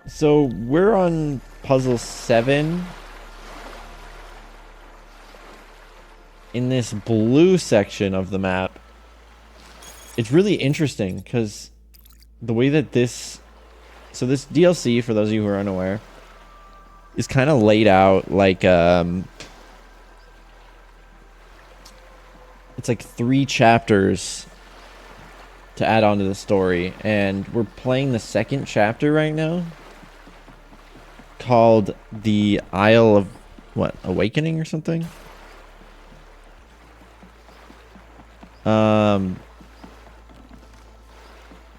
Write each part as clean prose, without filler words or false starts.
So we're on puzzle 7 in this blue section of the map. It's really interesting because the way that this DLC, for those of you who are unaware, is kind of laid out like it's like 3 chapters to add on to the story, and we're playing the second chapter right now, called the Isle of Awakening or something.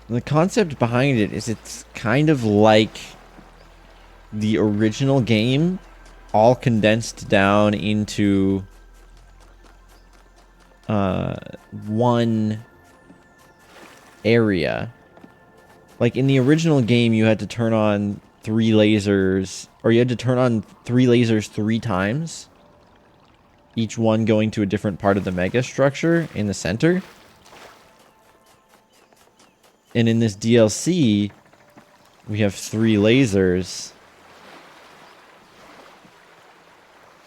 The concept behind it is it's kind of like the original game, all condensed down into one area. Like in the original game, you had to turn on 3 lasers, or you had to turn on 3 lasers 3 times, each one going to a different part of the megastructure in the center. And in this DLC, we have 3 lasers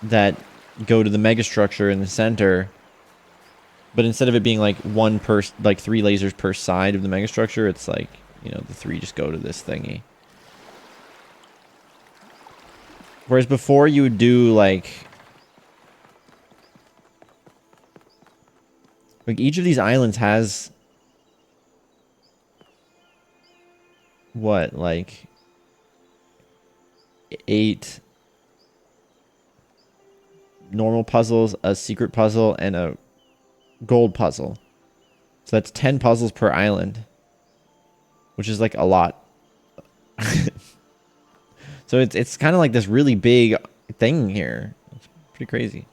that go to the megastructure in the center. But instead of it being like 3 lasers per side of the megastructure, it's like, you know, the 3 just go to this thingy. Whereas before you would do like each of these islands has what, like 8 normal puzzles, a secret puzzle, and a gold puzzle. So that's 10 puzzles per island, which is like a lot. So it's kind of like this really big thing here. It's pretty crazy.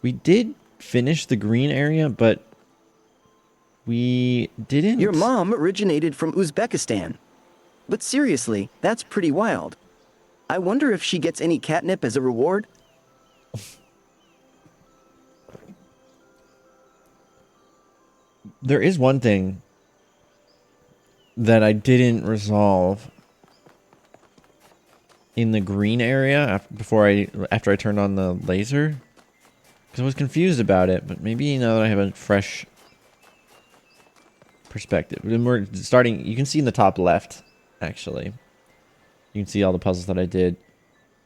We did finish the green area, but we didn't. Your mom originated from Uzbekistan. But seriously, that's pretty wild. I wonder if she gets any catnip as a reward? There is one thing that I didn't resolve in the green area after I turned on the laser, because I was confused about it. But maybe now that I have a fresh perspective, and we're starting, you can see in the top left, actually, you can see all the puzzles that I did.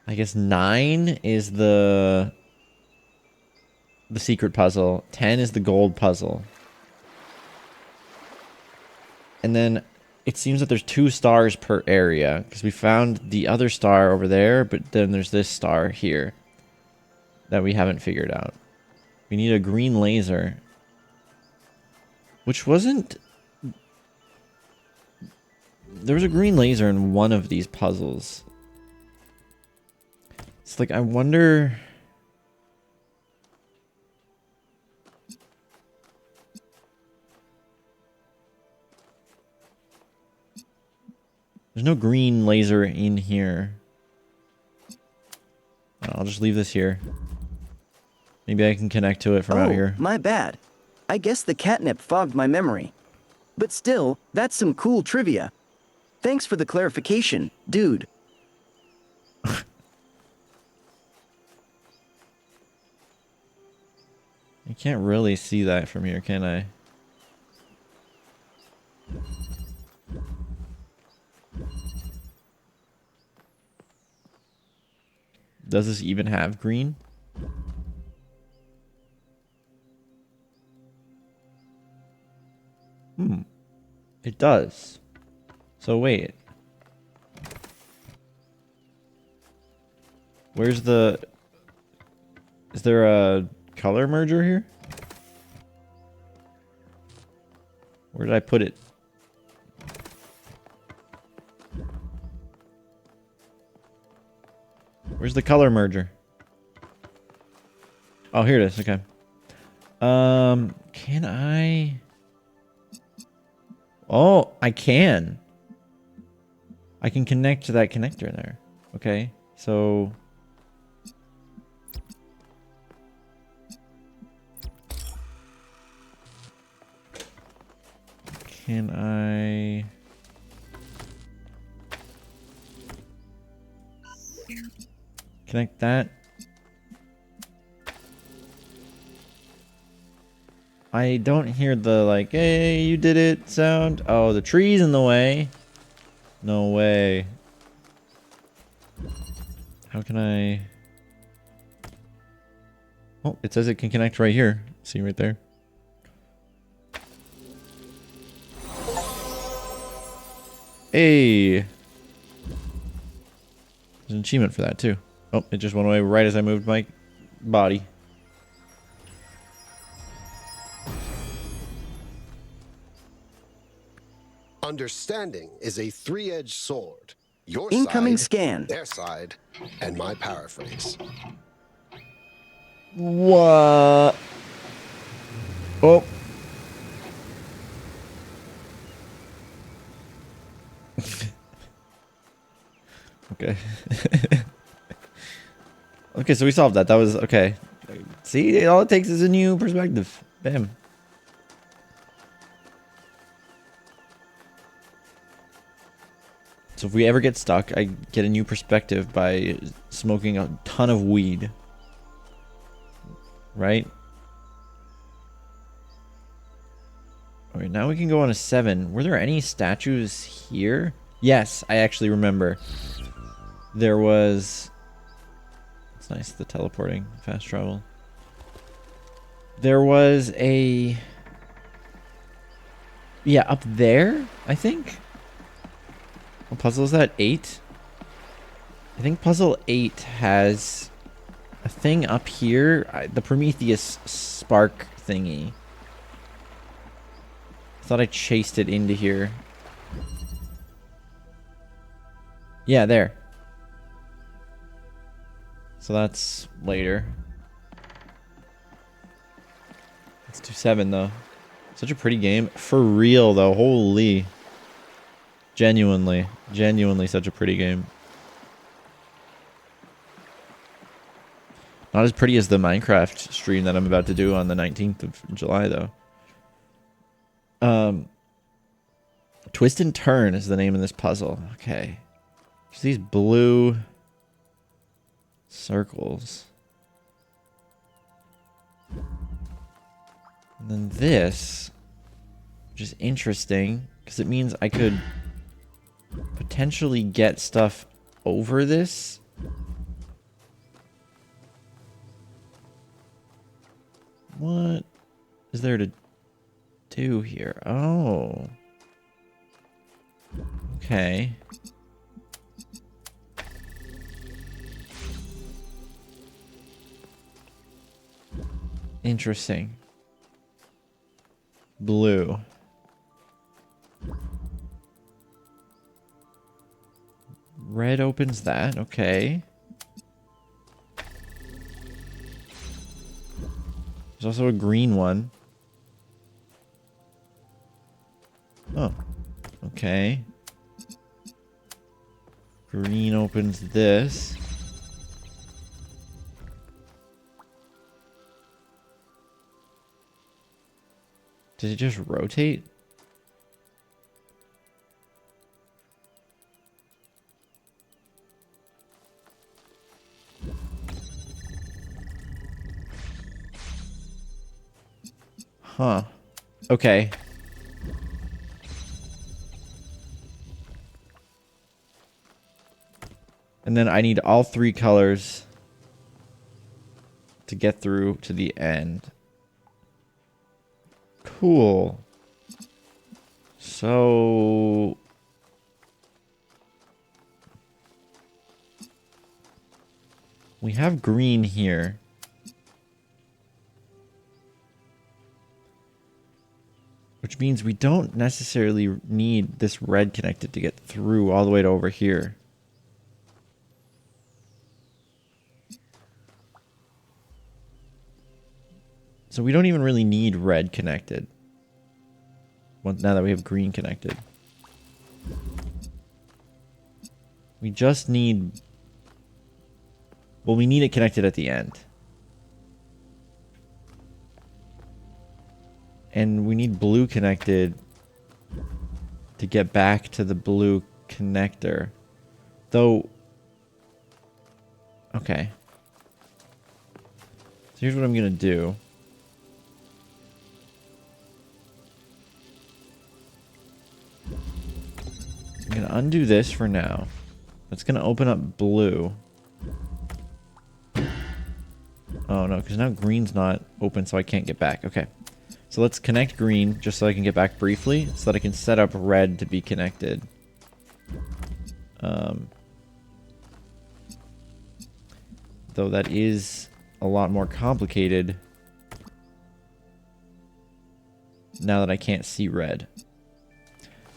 I guess 9 is the secret puzzle, 10 is the gold puzzle, and then it seems that there's 2 stars per area, because we found the other star over there, but then there's this star here that we haven't figured out. We need a green laser, which wasn't... There was a green laser in one of these puzzles. It's like, I wonder... There's no green laser in here. I'll just leave this here. Maybe I can connect to it from out here. My bad. I guess the catnip fogged my memory. But still, that's some cool trivia. Thanks for the clarification, dude. I can't really see that from here, can I? Does this even have green? It does. So wait. Where's the... Is there a color merger here? Where did I put it? Where's the color merger? Oh, here it is. Okay. Can I... Oh, I can. I can connect to that connector there. Okay. So... Can I... Connect that. I don't hear the like, hey, you did it sound. Oh, the tree's in the way. No way. How can I... Oh, it says it can connect right here. See right there. Hey. There's an achievement for that too. Oh, it just went away right as I moved my body. Understanding is a three-edged sword. Your Incoming side, scan. their side, and my paraphrase. What? Oh. Okay. Okay, so we solved that. That was okay. See, all it takes is a new perspective. Bam. So if we ever get stuck, I get a new perspective by smoking a ton of weed. Right? Okay, now we can go on a 7. Were there any statues here? Yes, I actually remember. There was... It's nice, the teleporting, fast travel. There was a... Yeah, up there, I think? What puzzle is that? 8? I think puzzle 8 has a thing up here. The Prometheus spark thingy. I thought I chased it into here. Yeah, there. So that's later. Let's do 7 though. Such a pretty game. For real though, holy. Genuinely such a pretty game. Not as pretty as the Minecraft stream that I'm about to do on the 19th of July though. Twist and turn is the name of this puzzle. Okay. There's these blue circles. And then this, which is interesting because it means I could potentially get stuff over this. What is there to do here? Oh. Okay. Interesting. Blue. Red opens that. Okay. There's also a green one. Oh. Okay. Green opens this. Did it just rotate? Huh. Okay. And then I need all 3 colors to get through to the end. Cool. So... we have green here. Which means we don't necessarily need this red connected to get through all the way to over here. So we don't even really need red connected. Well, now that we have green connected. We just need... well, we need it connected at the end. And we need blue connected to get back to the blue connector. Though, Okay. So here's what I'm gonna do. I'm gonna undo this for now. That's gonna open up blue. Oh no, because now green's not open, so I can't get back. Okay. So let's connect green, just so I can get back briefly, so that I can set up red to be connected. Though that is a lot more complicated now that I can't see red.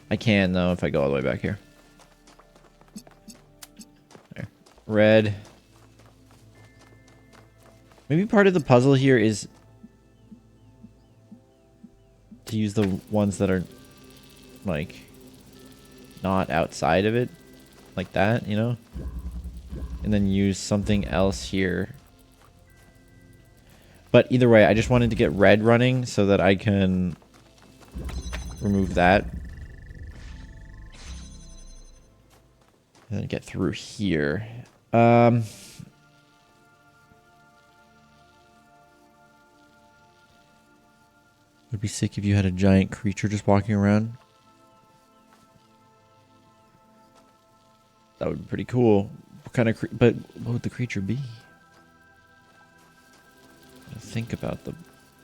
I can, though, if I go all the way back here. There. Red. Maybe part of the puzzle here is to use the ones that are, like, not outside of it. Like that, you know? And then use something else here. But either way, I just wanted to get red running so that I can remove that. And then get through here. Would be sick if you had a giant creature just walking around. That would be pretty cool. What kind of but what would the creature be? Think about the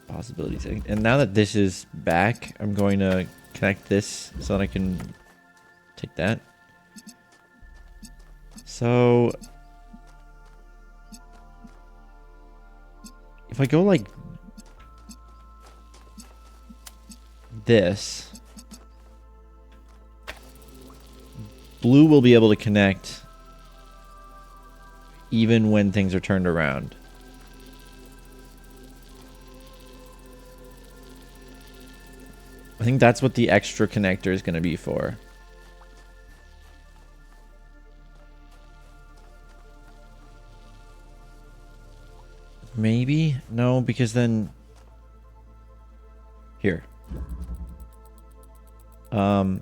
possibilities. And now that this is back, I'm going to connect this so that I can take that. So if I go like this, blue will be able to connect even when things are turned around. I think that's what the extra connector is going to be for. Maybe? No, because then... Here. If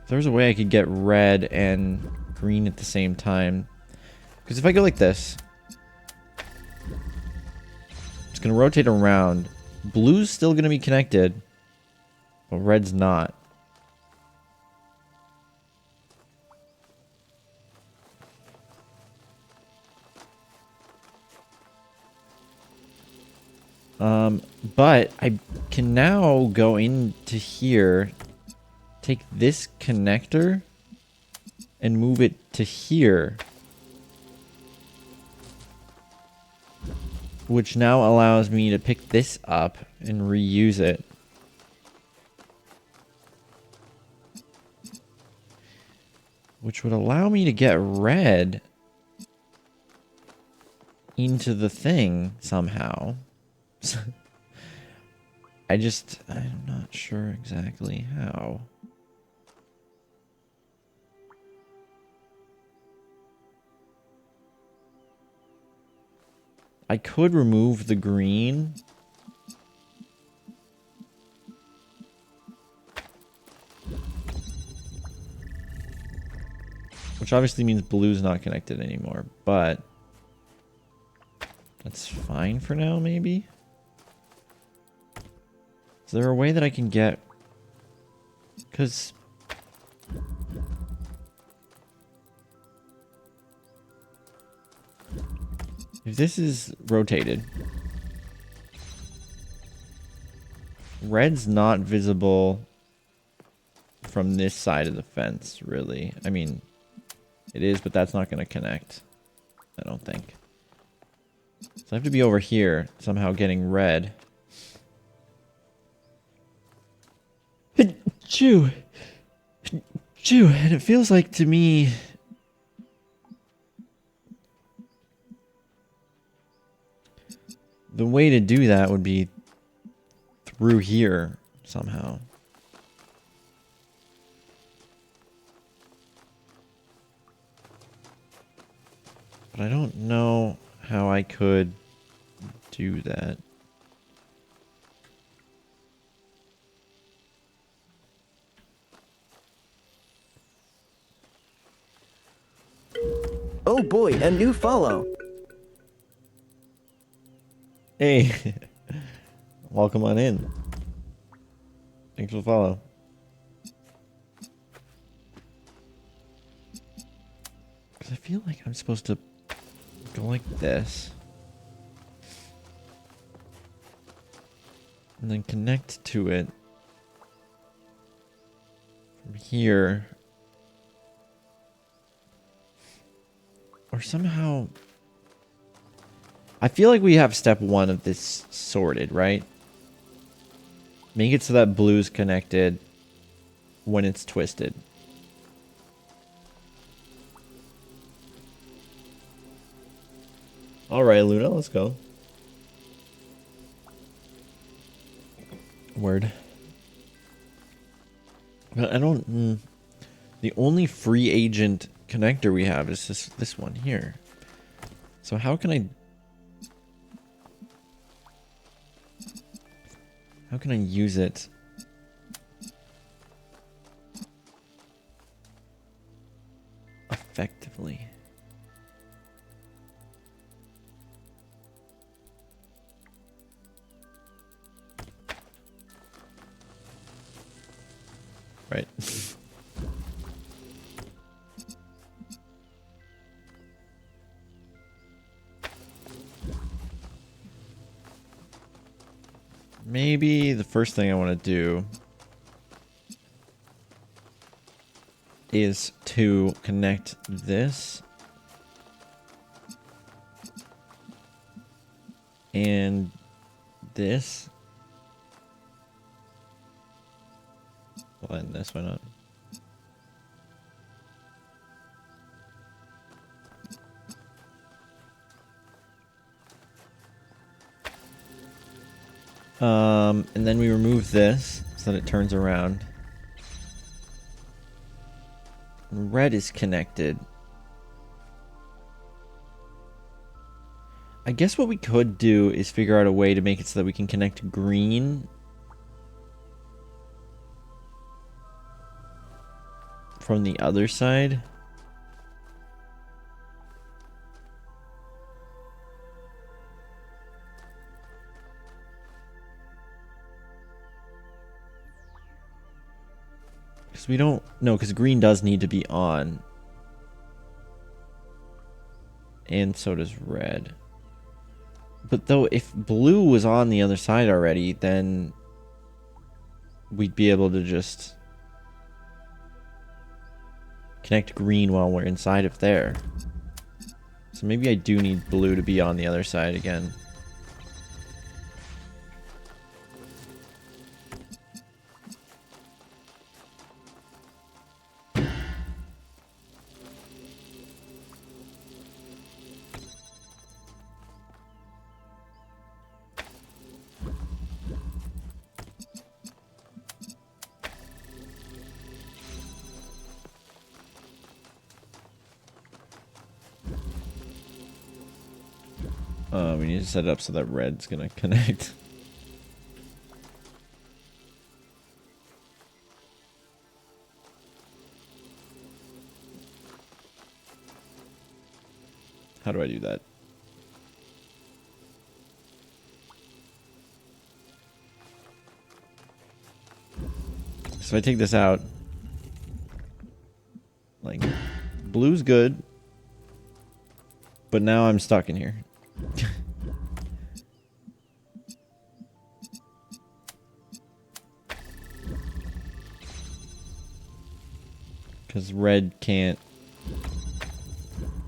there was a way I could get red and green at the same time. Because if I go like this... It's going to rotate around. Blue's still going to be connected. But red's not. But I can now go into here, take this connector, and move it to here. Which now allows me to pick this up and reuse it. Which would allow me to get red into the thing somehow. I'm not sure exactly how. I could remove the green. Which obviously means blue's not connected anymore, but that's fine for now, maybe? Is there a way that I can get... Because... if this is rotated... Red's not visible from this side of the fence, really. I mean, it is, but that's not going to connect. I don't think. So I have to be over here, somehow getting red. Chew. Chew. And it feels like to me... the way to do that would be through here somehow. But I don't know how I could do that. Oh boy, a new follow. Hey, welcome on in. Thanks for the follow. Because I feel like I'm supposed to go like this. And then connect to it from here. Or somehow... I feel like we have step 1 of this sorted, right? Make it so that blue's connected when it's twisted. Alright, Luna, let's go. Word. But I don't... the only free agent connector we have is this one here. So how can I... How can I use it? Effectively. Right. Maybe the first thing I want to do is to connect this and this. Well, and this, why not? And then we remove this so that it turns around. And red is connected. I guess what we could do is figure out a way to make it so that we can connect green from the other side. Because we don't... No, because green does need to be on. And so does red. But though, if blue was on the other side already, then we'd be able to just connect green while we're inside of there. So maybe I do need blue to be on the other side again. We need to set it up so that red's gonna connect. How do I do that? So I take this out. Like, blue's good. But now I'm stuck in here. Because red can't...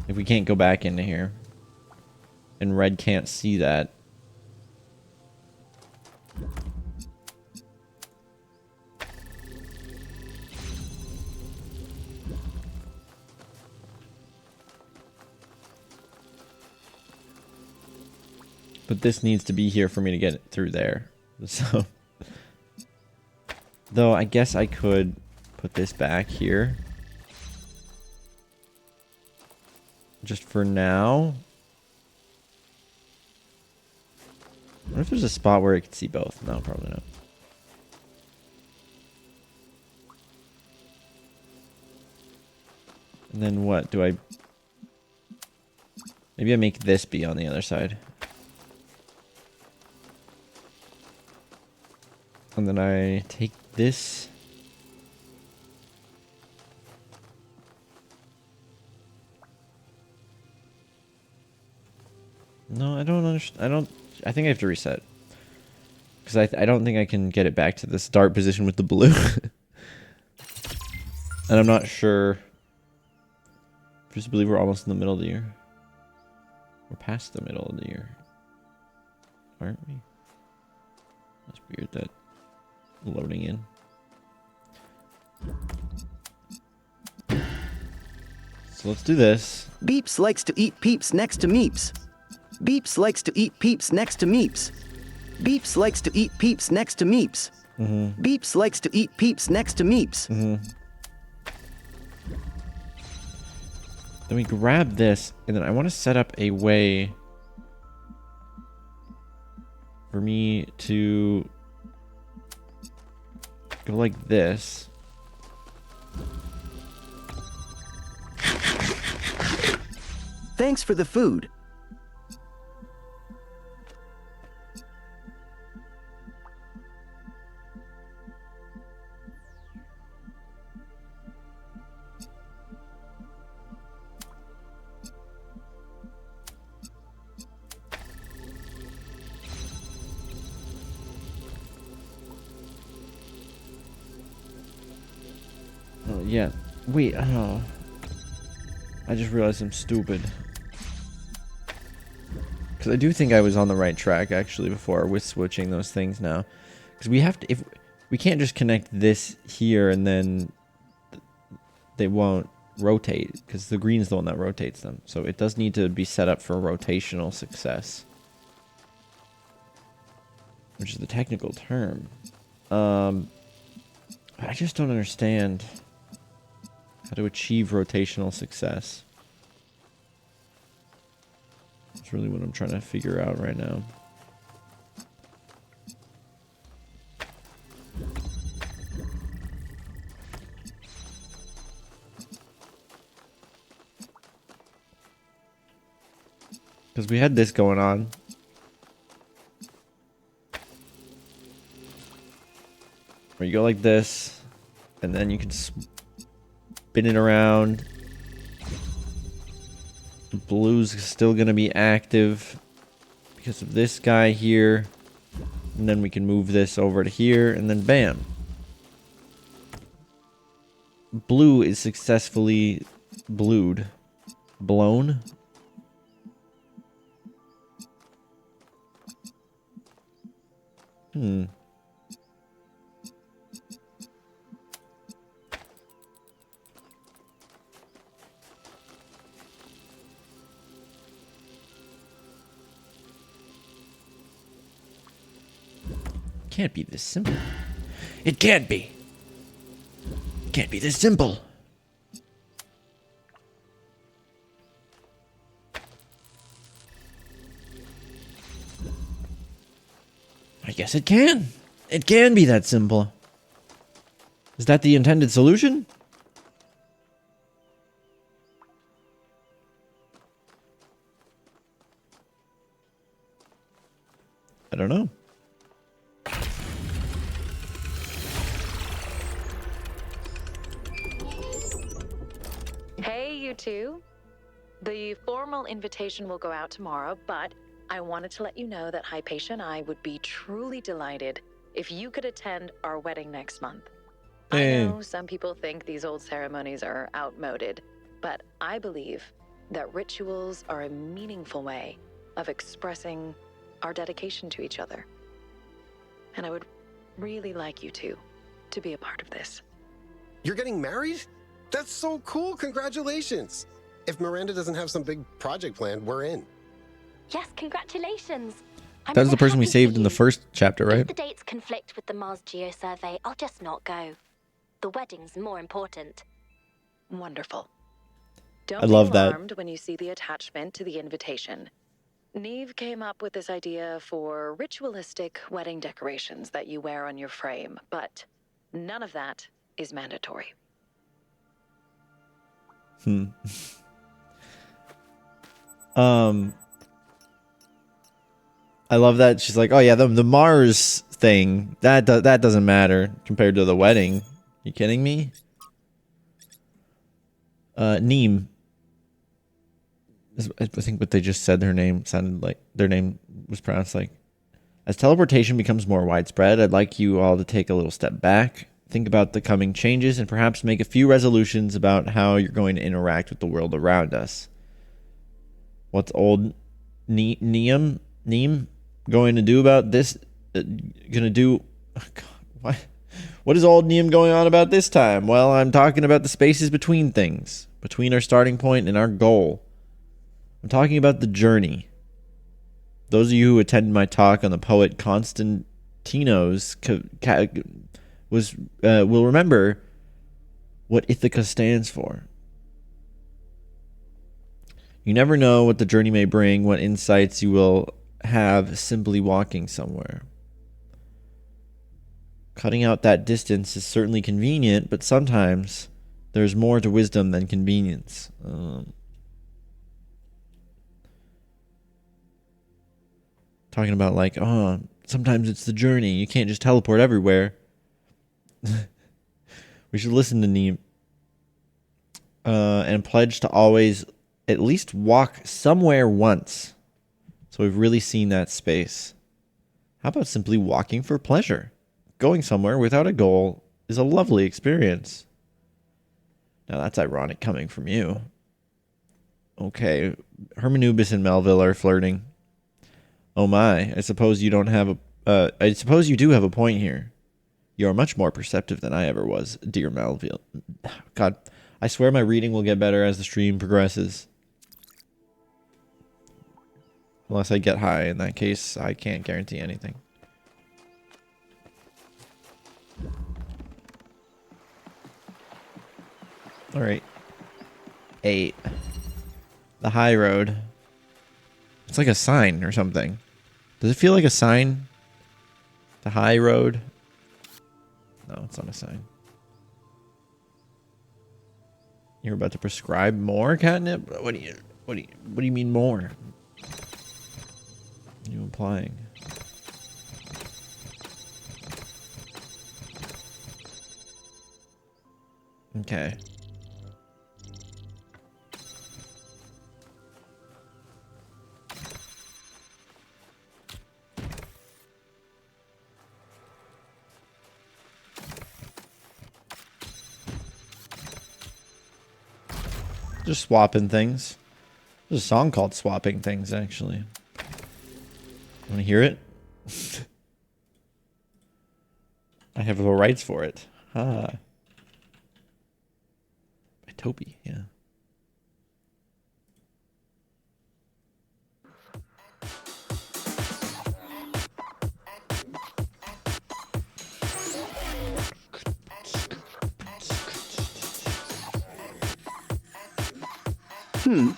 If we can't go back into here. And red can't see that. But this needs to be here for me to get it through there. So... Though I guess I could put this back here. Just for now. I wonder if there's a spot where I could see both. No, probably not. And then what? Do I Maybe I make this be on the other side. And then I take this. No, I don't understand. I think I have to reset. Because I don't think I can get it back to the start position with the blue. And I'm not sure. I just believe we're almost in the middle of the year. We're past the middle of the year. Aren't we? That's weird that loading in. So let's do this. Beeps likes to eat peeps next to Meeps. Beeps likes to eat peeps next to Meeps. Beeps likes to eat peeps next to Meeps. Beeps likes to eat peeps next to Meeps. Then we grab this, and then I want to set up a way for me to go like this. Thanks for the food. Oh, yeah. Wait, oh. I just realized I'm stupid. Because I do think I was on the right track, actually, before with switching those things now. Because we have to, if we can't just connect this here and then they won't rotate, because the green's the one that rotates them. So it does need to be set up for rotational success. Which is the technical term. I just don't understand how to achieve rotational success. That's really what I'm trying to figure out right now. Because we had this going on. Where you go like this, and then you can spin it around. The blue's still going to be active because of this guy here. And then we can move this over to here, and then bam. Blue is successfully blued. Blown? Can't be this simple. It can't be. Can't be this simple. I guess it can. It can be that simple. Is that the intended solution? I don't know. Hey, you two. The formal invitation will go out tomorrow, but I wanted to let you know that Hypatia and I would be truly delighted if you could attend our wedding next month. Hey. I know some people think these old ceremonies are outmoded, but I believe that rituals are a meaningful way of expressing our dedication to each other. And I would really like you two to be a part of this. You're getting married? That's so cool. Congratulations. If Miranda doesn't have some big project planned, we're in. Yes, congratulations. I'm That was so the person we happy for saved in the you. first chapter, If right? the dates conflict with the Mars Geo survey, I'll just not go. The wedding's more important. Wonderful. Don't I love be that. alarmed when you see the attachment to the invitation. Neve came up with this idea for ritualistic wedding decorations that you wear on your frame, but none of that is mandatory. I love that she's like, oh yeah, the Mars thing that doesn't matter compared to the wedding. You kidding me? Neem. I think what they just said, their name sounded like their name was pronounced like. As teleportation becomes more widespread, I'd like you all to take a little step back, think about the coming changes, and perhaps make a few resolutions about how you're going to interact with the world around us. What's old Neem going to do about this? Gonna do? Oh God, what? What is old Neem going on about this time? Well, I'm talking about the spaces between things, between our starting point and our goal. I'm talking about the journey. Those of you who attended my talk on the poet Constantino's will remember what Ithaca stands for. You never know what the journey may bring, what insights you will have simply walking somewhere. Cutting out that distance is certainly convenient, but sometimes there's more to wisdom than convenience. Talking about like, oh, sometimes it's the journey. You can't just teleport everywhere. We should listen to Neem. And pledge to always at least walk somewhere once. So we've really seen that space. How about simply walking for pleasure? Going somewhere without a goal is a lovely experience. Now that's ironic coming from you. Okay, Hermanubis and Melville are flirting. Oh my, I suppose you don't have I suppose you do have a point here. You are much more perceptive than I ever was, dear Melville. God, I swear my reading will get better as the stream progresses. Unless I get high, in that case, I can't guarantee anything. Alright. 8. The high road. It's like a sign or something. Does it feel like a sign? The high road? No, it's not a sign. You're about to prescribe more catnip? What do you mean more? What are you implying? Okay. Just swapping things. There's a song called Swapping Things, actually. Want to hear it? I have the rights for it. By Toby, yeah.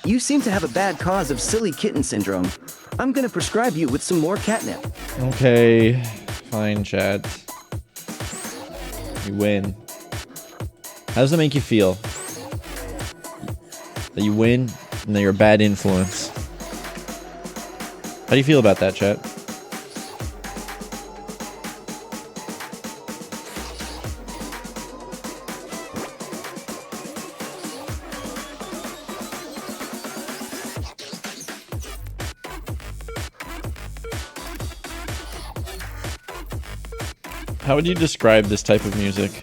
You seem to have a bad cause of silly kitten syndrome. I'm gonna prescribe you with some more catnip. Okay, fine, chat. You win. How does that make you feel? That you win and that you're a bad influence. How do you feel about that, chat? How would you describe this type of music?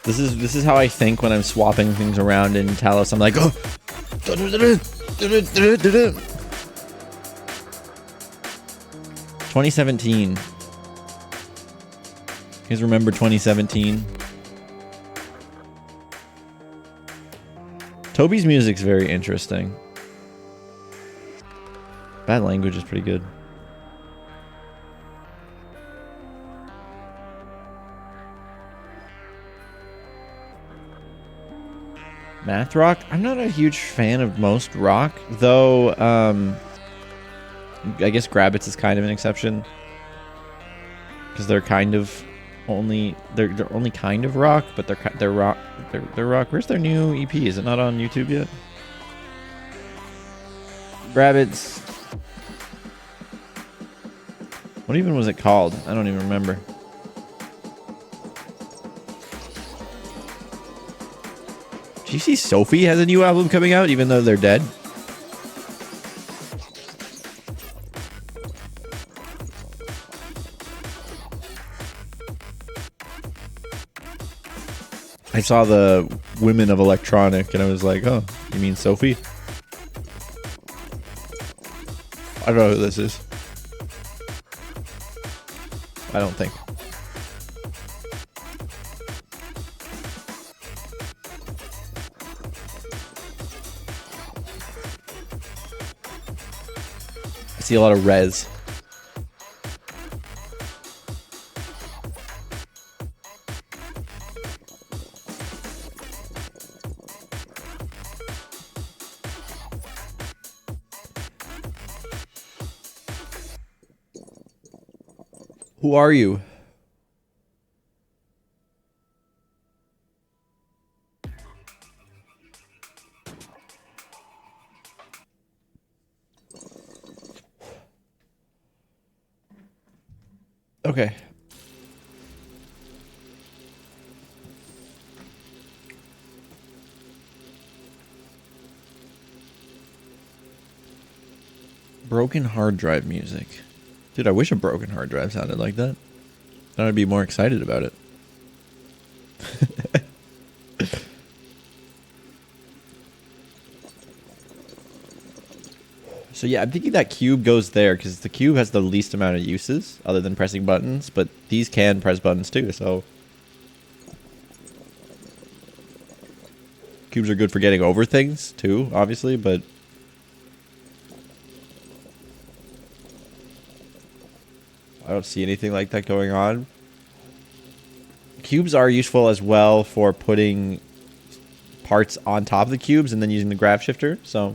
This is how I think when I'm swapping things around in Talos. I'm like, oh, 2017. You guys remember 2017? Toby's music's very interesting. Bad language is pretty good. Math rock? I'm not a huge fan of most rock, though. I guess Grabbits is kind of an exception because they're kind of they're only kind of rock, but they're rock. They're rock. Where's their new EP? Is it not on YouTube yet? Grabbits. What even was it called? I don't even remember. Did you see Sophie has a new album coming out even though they're dead? I saw the Women of Electronic and I was like, oh, you mean Sophie? I don't know who this is. I don't think. I see a lot of res. Who are you? Okay. Broken hard drive music. Dude, I wish a broken hard drive sounded like that. Then I'd be more excited about it. So yeah, I'm thinking that cube goes there because the cube has the least amount of uses other than pressing buttons, but these can press buttons too, so cubes are good for getting over things too, obviously, but I don't see anything like that going on. Cubes are useful as well for putting parts on top of the cubes and then using the graph shifter, so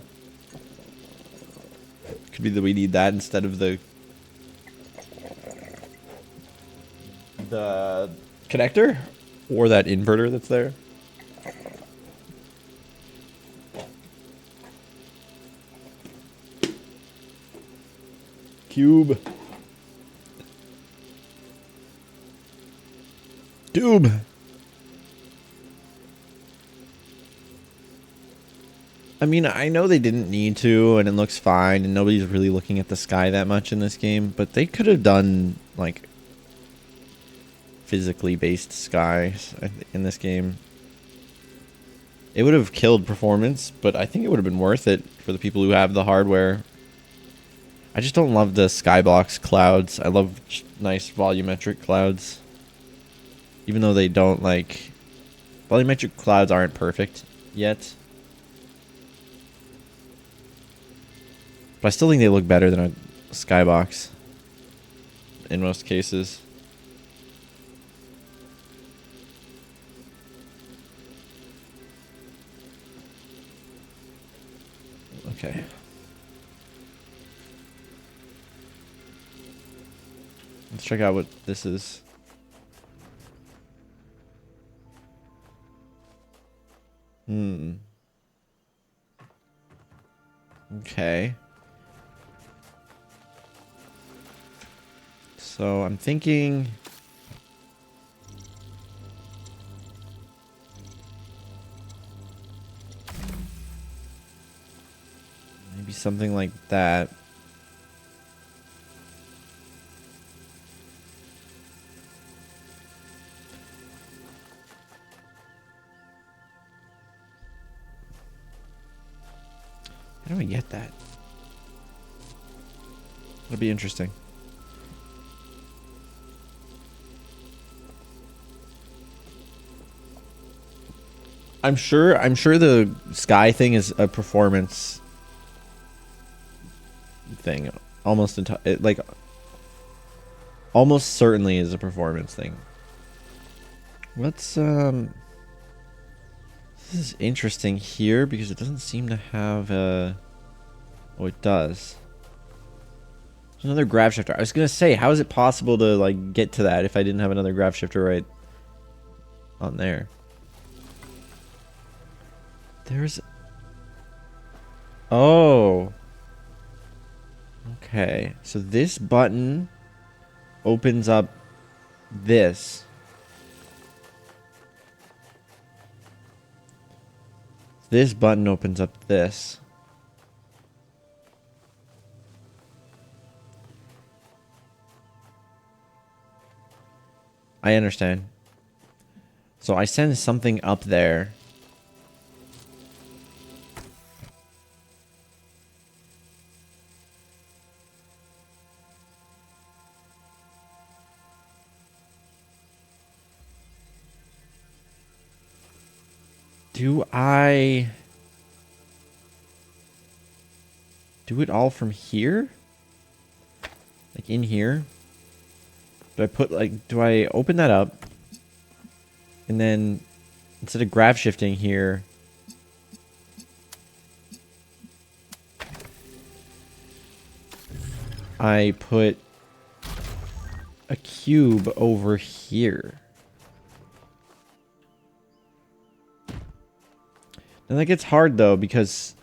could be that we need that instead of the connector or that inverter that's there. Cube. Tube. I mean, I know they didn't need to, and it looks fine, and nobody's really looking at the sky that much in this game, but they could have done, like, physically based skies in this game. It would have killed performance, but I think it would have been worth it for the people who have the hardware. I just don't love the skybox clouds. I love nice volumetric clouds. Even though they don't, like... Volumetric clouds aren't perfect yet. But I still think they look better than a skybox. In most cases. Okay. Let's check out what this is. Okay. So I'm thinking maybe something like that. How do I get that? That'll be interesting. I'm sure the sky thing is a performance thing. Almost certainly is a performance thing. Let's This is interesting here because it doesn't seem to have a... Oh, it does. There's another grav shifter. I was going to say, how is it possible to like get to that if I didn't have another grav shifter right on there? There's... Oh. Okay. So this button opens up this. This button opens up this. I understand. So I send something up there. Do I do it all from here? Like in here? Do I put like, do I open that up? And then instead of grav shifting here, I put a cube over here. And that gets hard though because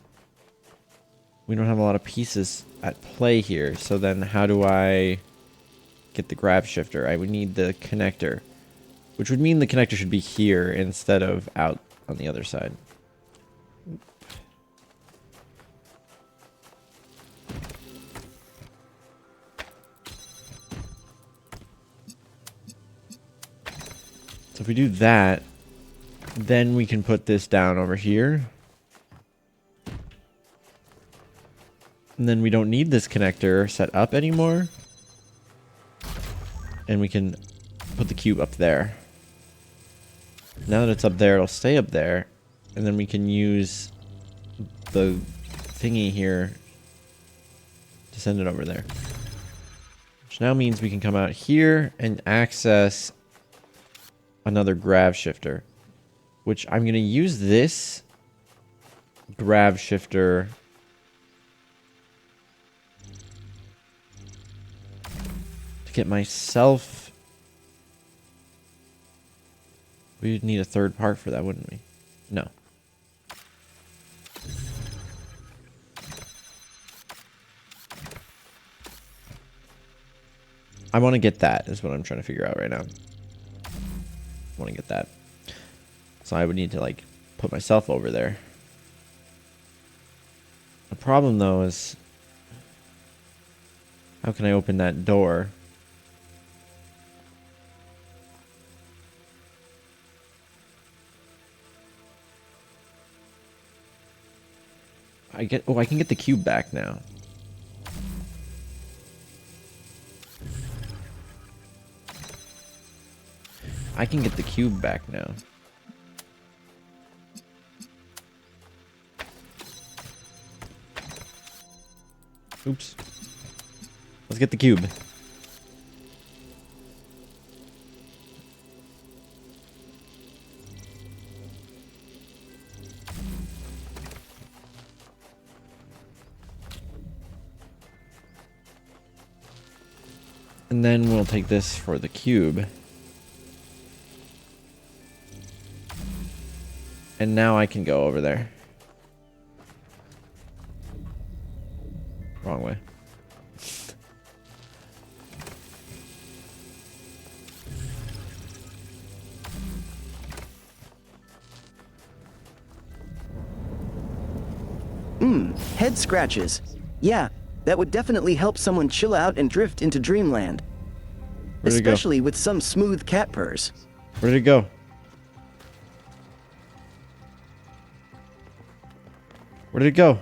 we don't have a lot of pieces at play here. So then how do I get the grav shifter? I would need the connector, which would mean the connector should be here instead of out on the other side. So if we do that, then we can put this down over here. And then we don't need this connector set up anymore. And we can put the cube up there. Now that it's up there, it'll stay up there. And then we can use the thingy here to send it over there. Which now means we can come out here and access another grav shifter. Which I'm going to use this grav shifter to get myself... We would need a third part for that, wouldn't we? No. I want to get that, is what I'm trying to figure out right now. I want to get that. So I would need to, like, put myself over there. The problem, though, is... How can I open that door? I can get the cube back now. I can get the cube back now. Oops. Let's get the cube. And then we'll take this for the cube. And now I can go over there. Wrong way. Head scratches. Yeah, that would definitely help someone chill out and drift into dreamland. Where did it go? Especially with some smooth cat purrs. Where did it go? Where did it go?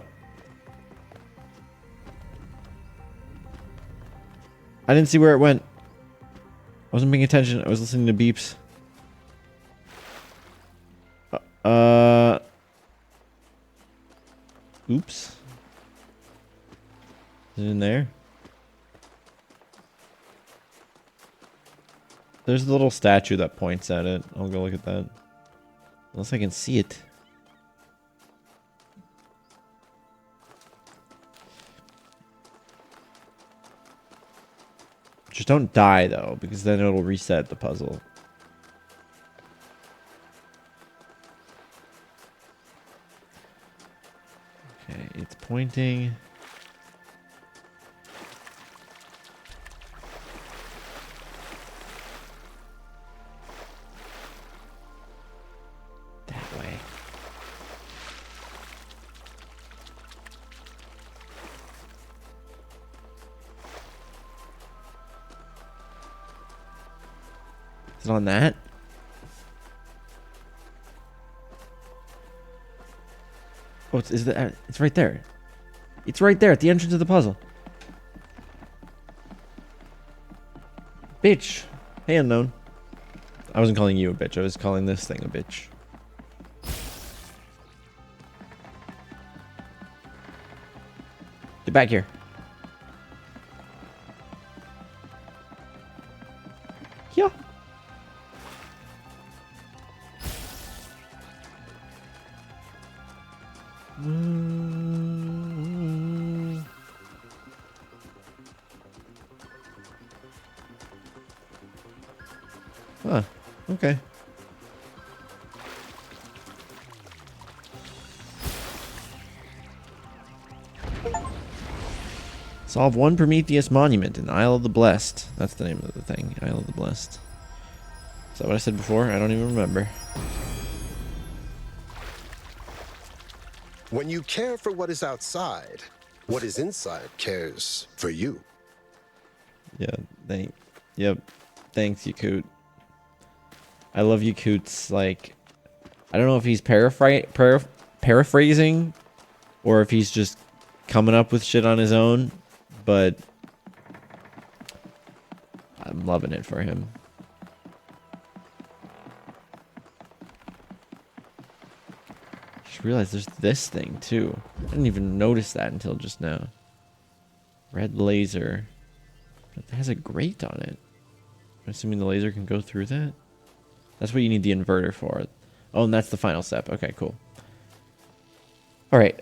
I didn't see where it went. I wasn't paying attention. I was listening to beeps. Oops. Is it in there? There's the little statue that points at it. I'll go look at that. Unless I can see it. Just don't die, though, because then it'll reset the puzzle. Okay, it's pointing. That way. Is it on that? Oh, it's right there. It's right there at the entrance of the puzzle. Bitch. Hey, unknown. I wasn't calling you a bitch. I was calling this thing a bitch. Get back here. Yeah. Huh. Okay. Solve one Prometheus monument in Isle of the Blessed. That's the name of the thing. Isle of the Blessed. Is that what I said before? I don't even remember. When you care for what is outside, what is inside cares for you. Yeah, yep. Thanks, Yakut. I love Yakut's, like, I don't know if he's paraphrasing or if he's just coming up with shit on his own, but I'm loving it for him. Just realized there's this thing too. I didn't even notice that until just now. Red laser. It has a grate on it. I'm assuming the laser can go through that. That's what you need the inverter for. Oh, and that's the final step. Okay, cool. All right.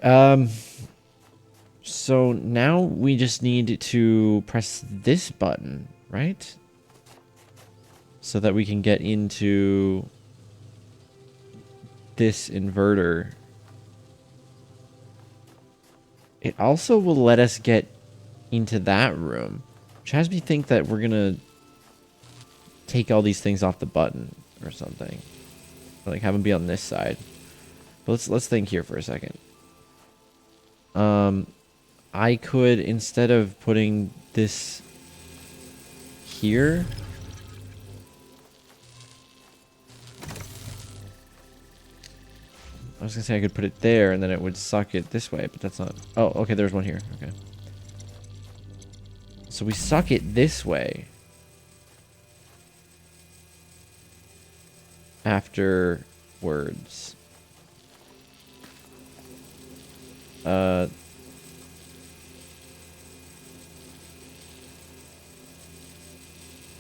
So now we just need to press this button, right? So that we can get into this inverter. It also will let us get into that room, which has me think that we're gonna take all these things off the button or something, or like have them be on this side. But let's think here for a second. I could, instead of putting this here, I was gonna say I could put it there and then it would suck it this way, but that's not. Oh, okay, there's one here. Okay. So we suck it this way afterwards.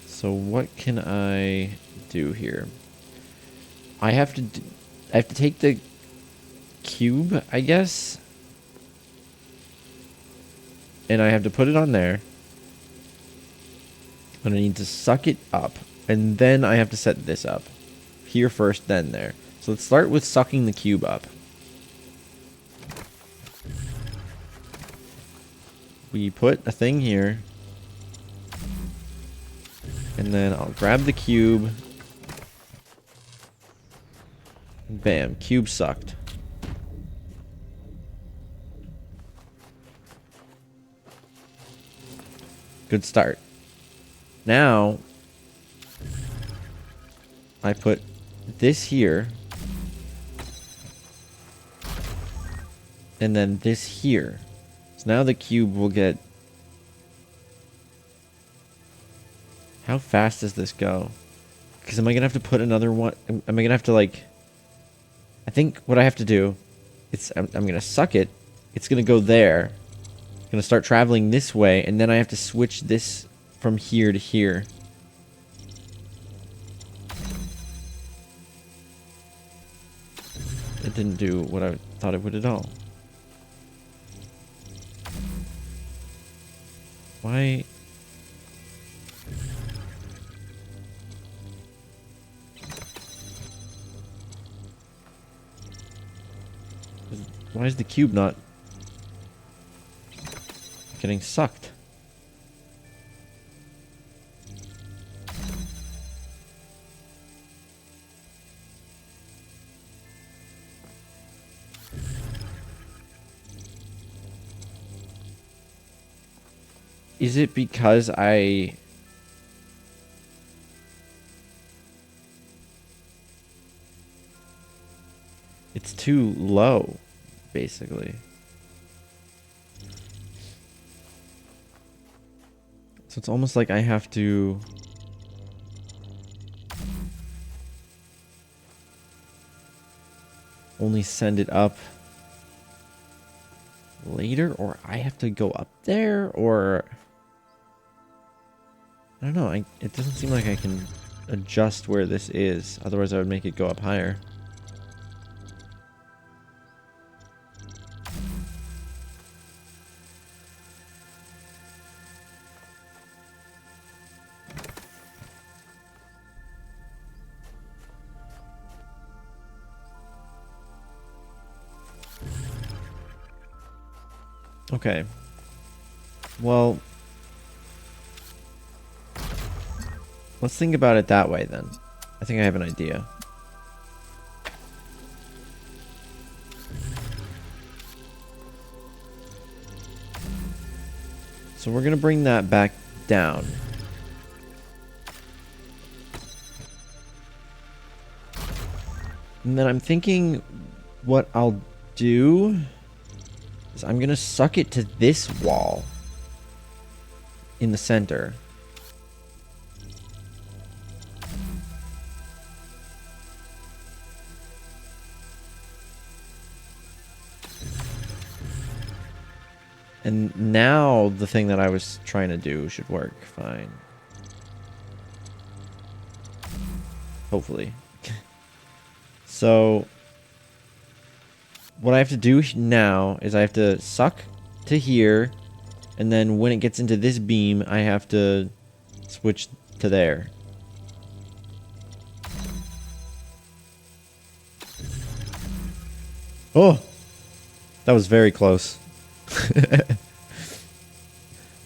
So what can I do here? I have to take the cube, I guess, and I have to put it on there, and I need to suck it up, and then I have to set this up here first, then there. So let's start with sucking the cube up. We put a thing here, and then I'll grab the cube. Bam, cube sucked. Good start. Now, I put this here, and then this here. So now the cube will get... How fast does this go? Because am I going to have to put another one? Am I going to have to, like... I think what I have to do is I'm going to suck it. It's going to go there. It's going to start traveling this way, and then I have to switch this from here to here. It didn't do what I thought it would at all. Why? Why is the cube not getting sucked? Is it because it's too low, basically. So it's almost like I have to only send it up later, or I have to go up there, or I don't know. It doesn't seem like I can adjust where this is. Otherwise, I would make it go up higher. Okay. Well, let's think about it that way then. I think I have an idea. So we're going to bring that back down. And then I'm thinking what I'll do is I'm going to suck it to this wall in the center. And now the thing that I was trying to do should work fine. Hopefully. So what I have to do now is I have to suck to here, and then when it gets into this beam, I have to switch to there. Oh! That was very close.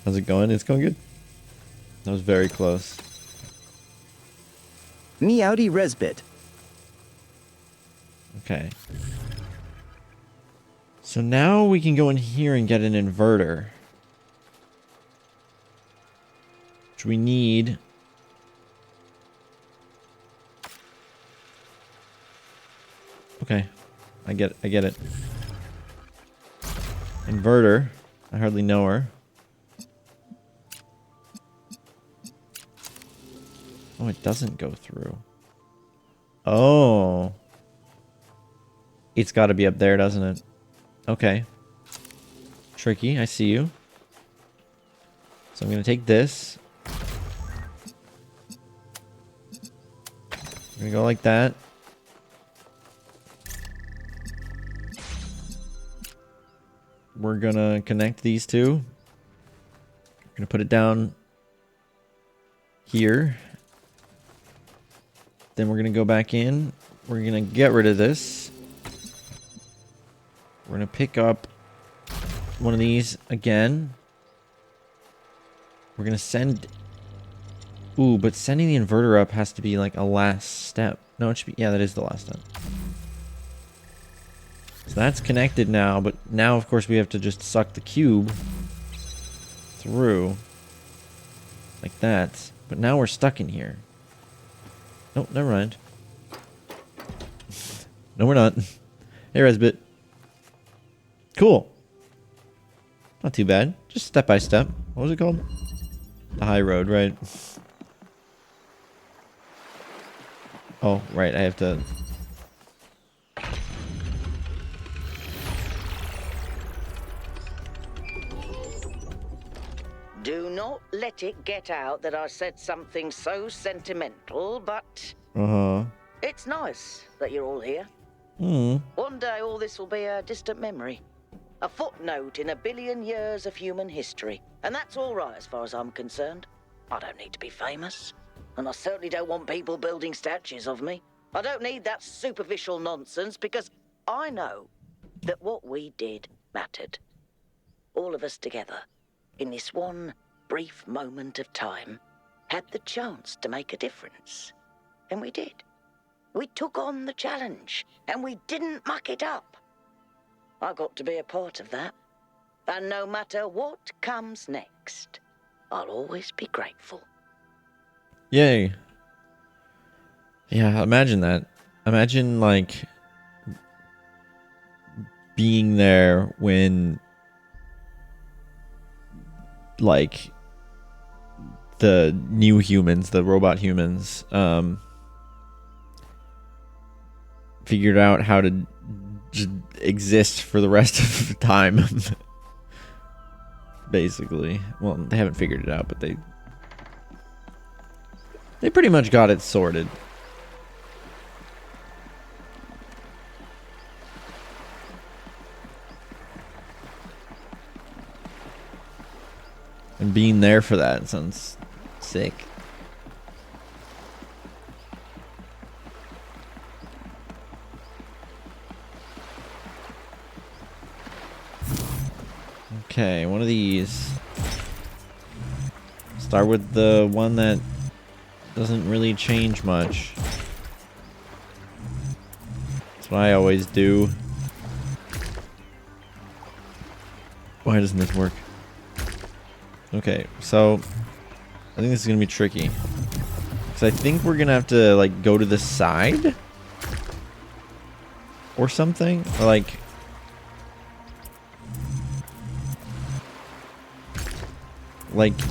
How's it going? It's going good. That was very close. Meowdy Resbit. Okay. So now we can go in here and get an inverter. Which we need. Okay. I get it. Inverter. I hardly know her. Oh, it doesn't go through. Oh. It's got to be up there, doesn't it? Okay. Tricky, I see you. So I'm going to take this. I'm going to go like that. We're going to connect these two. We're going to put it down here. Then we're going to go back in. We're going to get rid of this. We're going to pick up one of these again. We're going to send... Ooh, but sending the inverter up has to be like a last step. No, it should be... Yeah, that is the last step. So that's connected now, but now, of course, we have to just suck the cube through. Like that. But now we're stuck in here. Nope, never mind. No, we're not. Hey, Resbit. Cool. Not too bad. Just step by step. What was it called? The high road, right? Oh, right. I have to... Do not let it get out that I said something so sentimental, but Uh-huh. it's nice that you're all here. One day all this will be a distant memory. A footnote in 1 billion years of human history. And that's all right as far as I'm concerned. I don't need to be famous. And I certainly don't want people building statues of me. I don't need that superficial nonsense because I know that what we did mattered. All of us together, in this one brief moment of time, had the chance to make a difference. And we did. We took on the challenge, and we didn't muck it up. I got to be a part of that. And no matter what comes next, I'll always be grateful. Yay. Yeah, imagine that. Imagine, like, being there when, like, the new humans, the robot humans, figured out how to just exist for the rest of the time. Basically. Well, they haven't figured it out, but they pretty much got it sorted. And being there for that sounds sick. Okay, one of these. Start with the one that doesn't really change much. That's what I always do. Why doesn't this work? Okay, so I think this is gonna be tricky. So I think we're gonna have to like go to the side or something, or like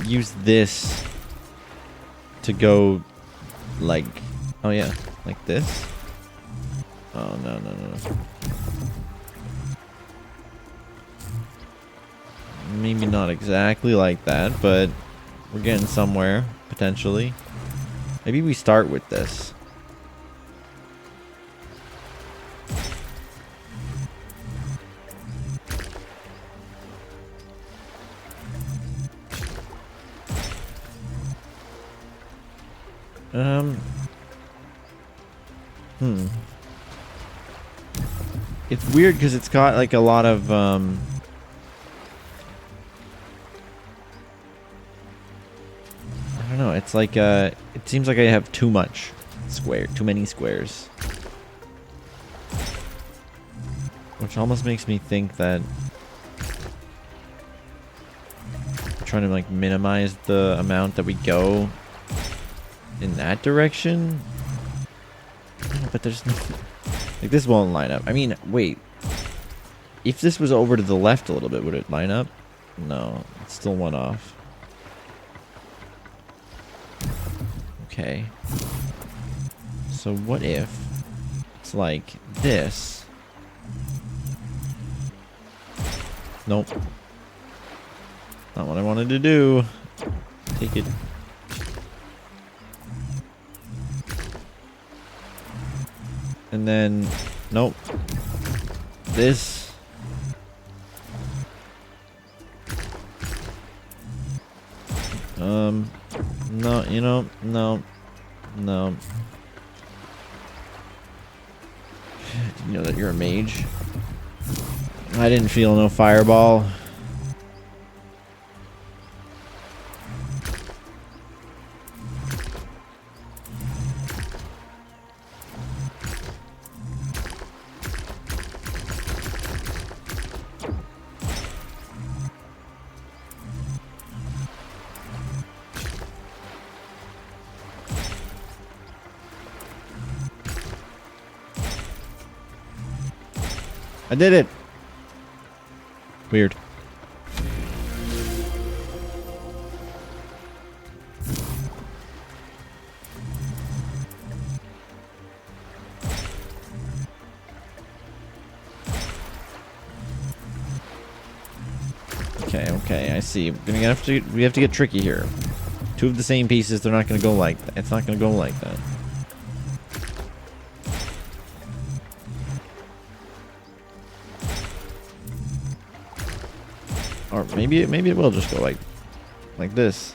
use this to go like, oh yeah, like this. Oh no. Maybe not exactly like that, but we're getting somewhere, potentially. Maybe we start with this. It's weird because it's got like a lot of I don't know, it's like it seems like I have too many squares. Which almost makes me think that I'm trying to like minimize the amount that we go in that direction. No, but there's no like this won't line up. I mean, wait. If this was over to the left a little bit, would it line up? No, it's still one off. Okay. So what if it's like this? Nope. Not what I wanted to do. Take it. And then, nope. This. No, you know, no. No. You know that you're a mage? I didn't feel no fireball. I did it. Weird. Okay, I see. We have to get tricky here. Two of the same pieces, they're not gonna go like that. It's not gonna go like that. Or maybe it will just go like this.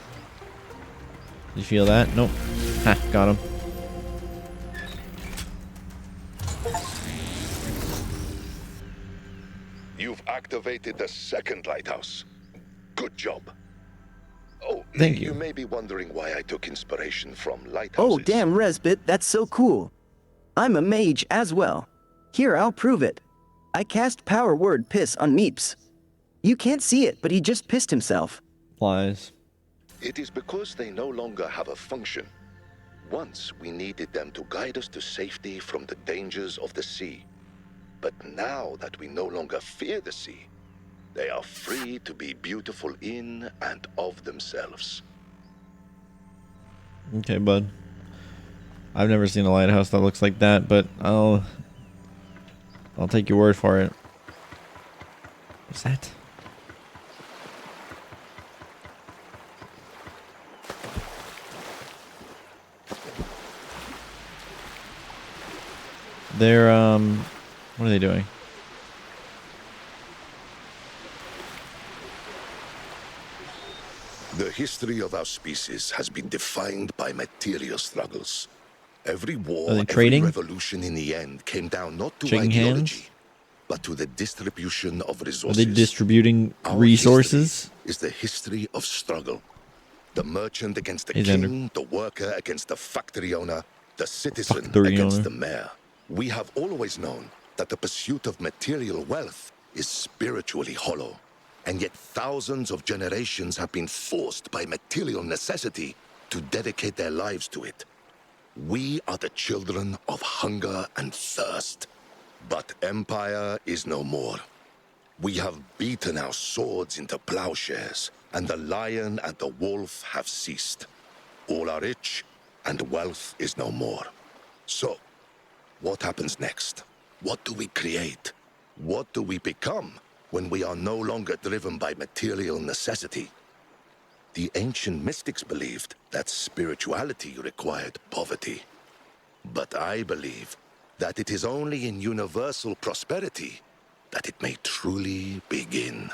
You feel that? Nope. Ha, got him. You've activated the second lighthouse. Good job. Oh, Thank you you. may be wondering why I took inspiration from lighthouses. Oh, damn, Resbit, that's so cool. I'm a mage as well. Here, I'll prove it. I cast power word piss on Meeps. You can't see it, but he just pissed himself. Lies. It is because they no longer have a function. Once we needed them to guide us to safety from the dangers of the sea. But now that we no longer fear the sea, they are free to be beautiful in and of themselves. Okay, bud. I've never seen a lighthouse that looks like that, but I'll take your word for it. What's that? They're what are they doing? The history of our species has been defined by material struggles. Every war, Are they every trading? revolution in the end came down not to Shaking ideology, hands? but to the distribution of Are resources. they distributing Our resources? history is the history of struggle. The merchant against the Hey, Xander. king, the worker against the factory owner, the citizen Factory against owner. the mayor. We have always known that the pursuit of material wealth is spiritually hollow. And yet thousands of generations have been forced by material necessity to dedicate their lives to it. We are the children of hunger and thirst. But empire is no more. We have beaten our swords into plowshares, and the lion and the wolf have ceased. All are rich, and wealth is no more. So, what happens next? What do we create? What do we become when we are no longer driven by material necessity? The ancient mystics believed that spirituality required poverty. But I believe that it is only in universal prosperity that it may truly begin.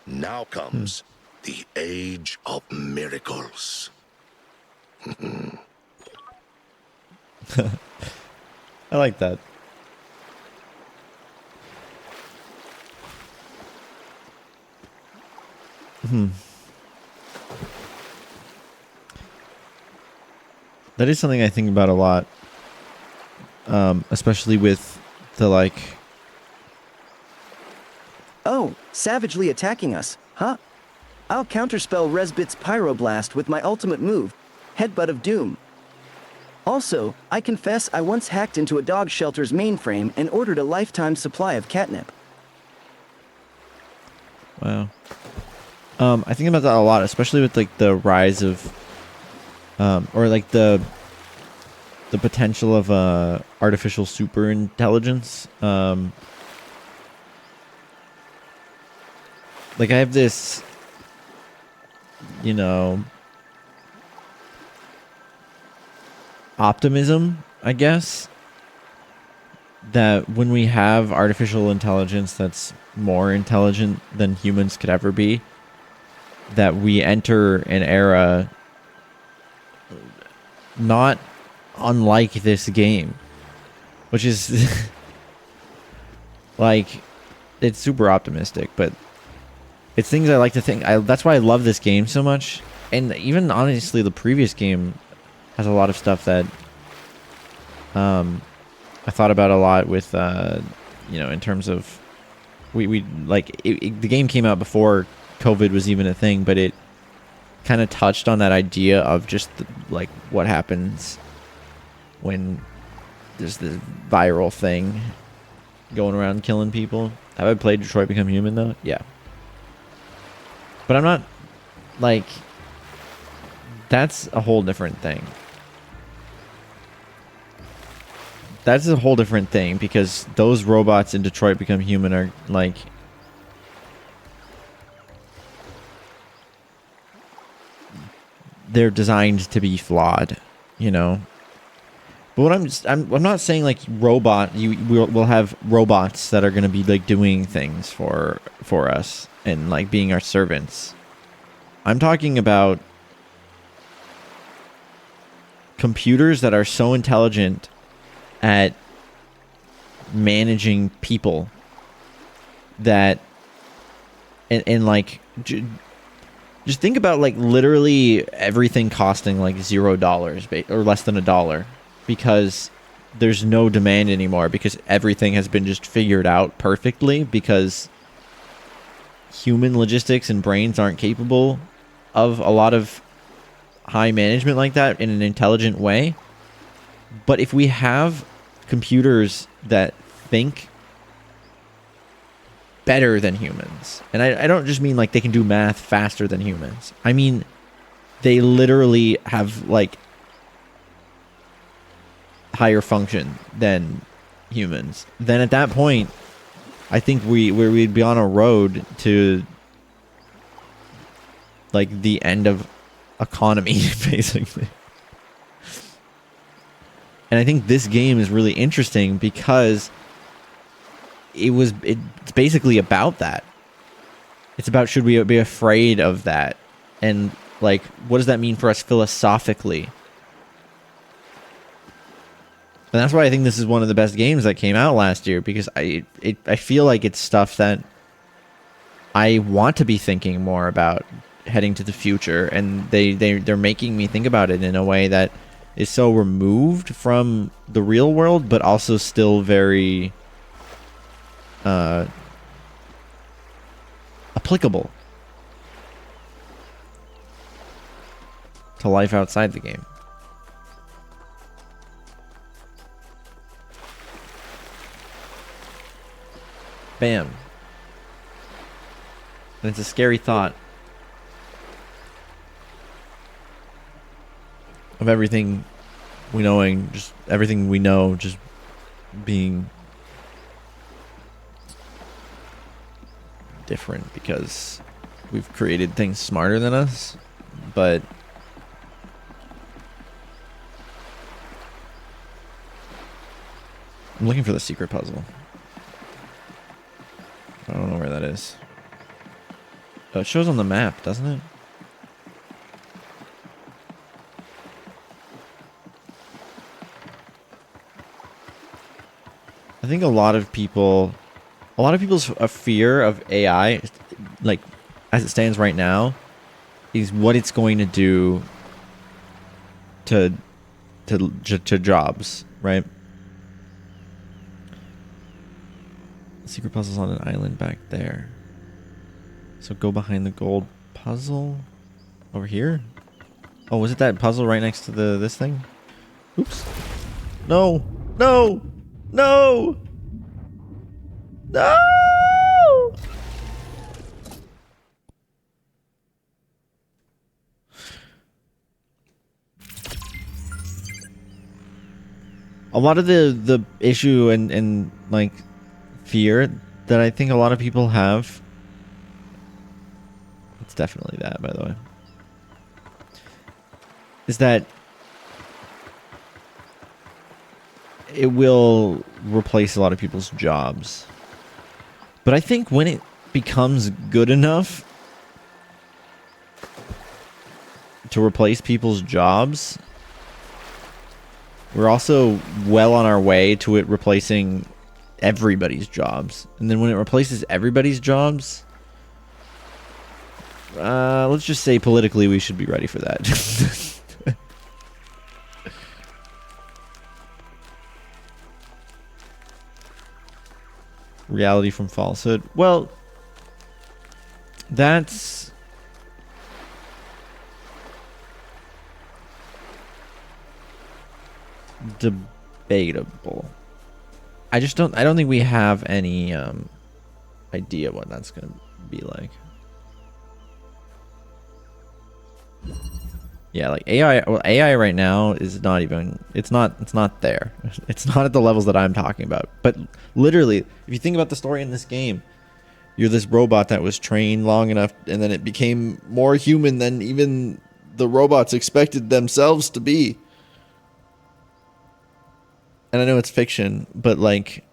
Now comes the age of miracles. I like that. That is something I think about a lot. Especially with the like. Oh, savagely attacking us, huh? I'll counterspell Resbit's Pyroblast with my ultimate move, Headbutt of Doom. Also, I confess I once hacked into a dog shelter's mainframe and ordered a lifetime supply of catnip. Wow. I think about that a lot, especially with like the rise of, or like the potential of artificial super intelligence. Like I have this, you know, optimism, I guess, that when we have artificial intelligence that's more intelligent than humans could ever be, that we enter an era not unlike this game, which is like, it's super optimistic, but it's things I like to think. That's why I love this game so much. And even honestly, the previous game has a lot of stuff that I thought about a lot with, you know, in terms of we like the game came out before COVID was even a thing, but it kind of touched on that idea of just like what happens when there's this viral thing going around killing people. Have I played Detroit Become Human though? Yeah. But I'm not like, that's a whole different thing. That's a whole different thing because those robots in Detroit Become Human are like, they're designed to be flawed, you know. But what I'm not saying like we'll have robots that are going to be like doing things for us and like being our servants. I'm talking about computers that are so intelligent at managing people that, and like, just think about like literally everything costing like $0 or less than $1 because there's no demand anymore because everything has been just figured out perfectly because human logistics and brains aren't capable of a lot of high management like that in an intelligent way. But if we have computers that think better than humans, and I don't just mean like they can do math faster than humans, I mean they literally have like higher function than humans, then at that point I think we'd be on a road to like the end of economy basically. And I think this game is really interesting because it's basically about that. It's about, should we be afraid of that? And like, what does that mean for us philosophically? And that's why I think this is one of the best games that came out last year, because I feel like it's stuff that I want to be thinking more about heading to the future, and they're making me think about it in a way that is so removed from the real world, but also still very applicable to life outside the game. Bam. And it's a scary thought of everything we knowing, just everything we know just being different because we've created things smarter than us. But I'm looking for the secret puzzle. I don't know where that is. It shows on the map, doesn't it? I think a lot of people's fear of AI, like as it stands right now, is what it's going to do to jobs, right? Secret puzzle's on an island back there. So go behind the gold puzzle over here. Oh, was it that puzzle right next to this thing? Oops. No. No. No. No. A lot of the issue and like fear that I think a lot of people have, it's definitely that, by the way, is that it will replace a lot of people's jobs. But I think when it becomes good enough to replace people's jobs, we're also well on our way to it replacing everybody's jobs. And then when it replaces everybody's jobs, let's just say politically we should be ready for that. Reality from falsehood. Well, that's debatable. I don't think we have any idea what that's gonna be like. Yeah, like AI. Well, AI right now is not even. It's not there. It's not at the levels that I'm talking about. But literally, if you think about the story in this game, you're this robot that was trained long enough, and then it became more human than even the robots expected themselves to be. And I know it's fiction, but like,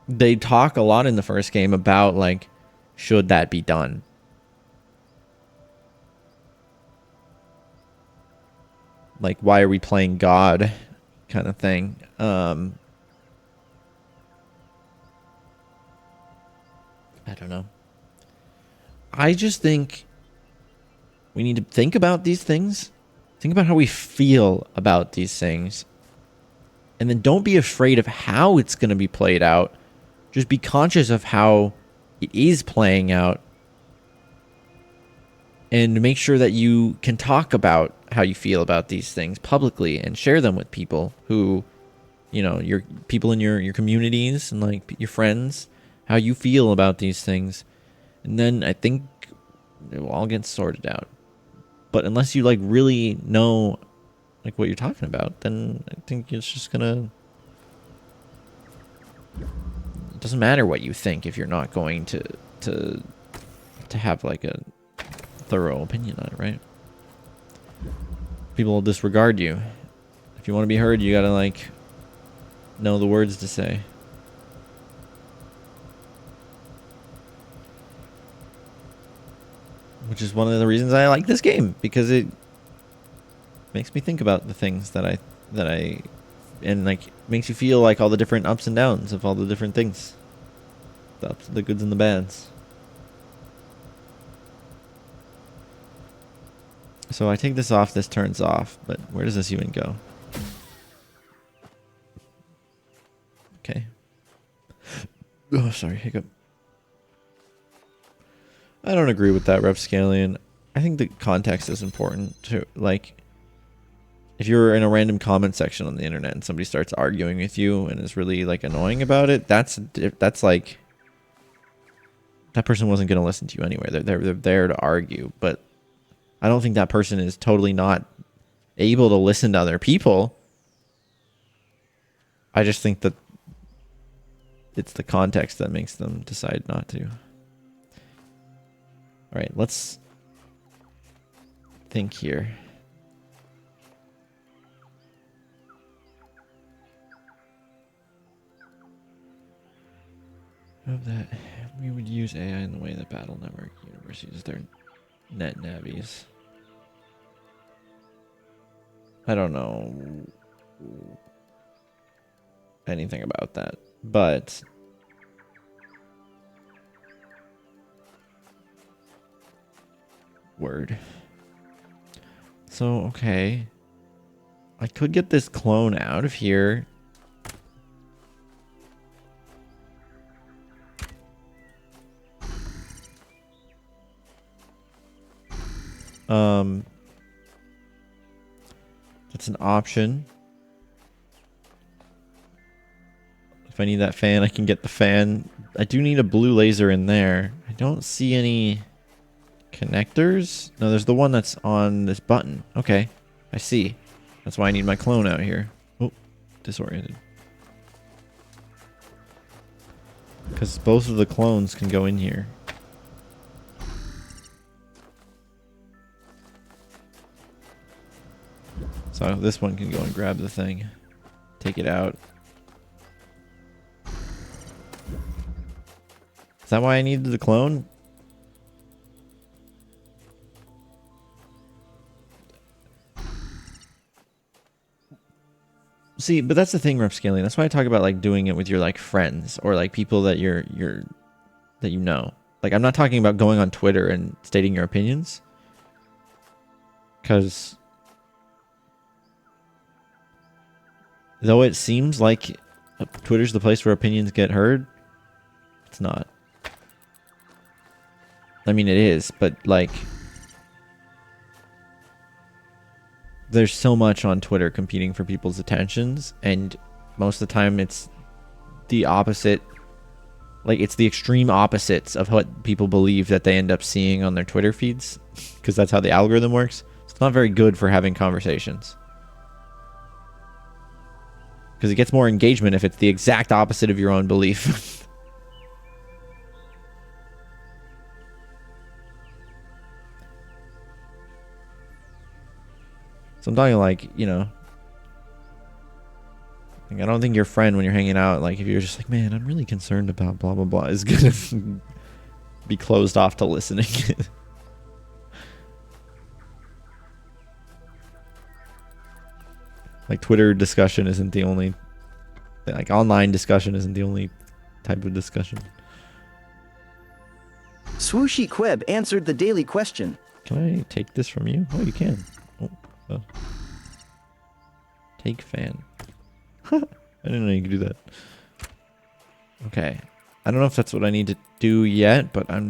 they talk a lot in the first game about like, should that be done? Like, why are we playing God kind of thing. I don't know. I just think we need to think about these things. Think about how we feel about these things. And then don't be afraid of how it's going to be played out. Just be conscious of how it is playing out. And make sure that you can talk about how you feel about these things publicly and share them with people who, you know, your people in your communities and like your friends, how you feel about these things. And then I think it will all get sorted out. But unless you like really know like what you're talking about, then I think it's just gonna, it doesn't matter what you think if you're not going to have like a thorough opinion on it, right? People will disregard you. If you want to be heard, you gotta like know the words to say. Which is one of the reasons I like this game, because it makes me think about the things that I and like makes you feel like all the different ups and downs of all the different things. The ups, the goods and the bads. So I take this off, this turns off, but where does this even go? Okay. Oh, sorry, hiccup. I don't agree with that, Repscalian. I think the context is important too. Like, if you're in a random comment section on the internet and somebody starts arguing with you and is really like annoying about it, that's like, that person wasn't going to listen to you anyway. They're there to argue, but I don't think that person is totally not able to listen to other people. I just think that it's the context that makes them decide not to. All right, let's think here. Of that, we would use AI in the way that Battle Network Universe uses their net navies. I don't know anything about that, but word. So, okay. I could get this clone out of here. That's an option. If I need that fan, I can get the fan. I do need a blue laser in there. I don't see any connectors. No, there's the one that's on this button. Okay, I see. That's why I need my clone out here. Oh, disoriented. Because both of the clones can go in here. So this one can go and grab the thing. Take it out. Is that why I needed the clone? See, but that's the thing, Repscaling. That's why I talk about like doing it with your like friends or like people that that you know. Like, I'm not talking about going on Twitter and stating your opinions, because though it seems like Twitter's the place where opinions get heard, it's not. I mean, it is, but like, there's so much on Twitter competing for people's attentions, and most of the time it's the opposite. Like, it's the extreme opposites of what people believe that they end up seeing on their Twitter feeds, because that's how the algorithm works. It's not very good for having conversations, because it gets more engagement if it's the exact opposite of your own belief. So I'm talking like, you know, like, I don't think your friend, when you're hanging out, like if you're just like, man, I'm really concerned about blah, blah, blah, is going to be closed off to listening. Like, Twitter discussion isn't the only, like, online discussion isn't the only type of discussion. Swooshy Queb answered the daily question. Can I take this from you? Oh, you can. Oh. Take fan. I didn't know you could do that. Okay. I don't know if that's what I need to do yet, but I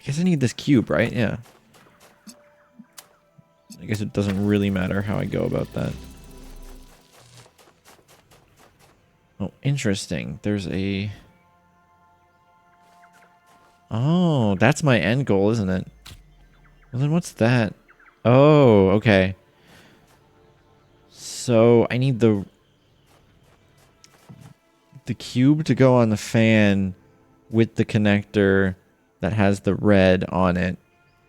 guess I need this cube, right? Yeah. I guess it doesn't really matter how I go about that. Oh, interesting. There's a... Oh, that's my end goal, isn't it? Well, then what's that? Oh, okay. So I need the cube to go on the fan with the connector that has the red on it.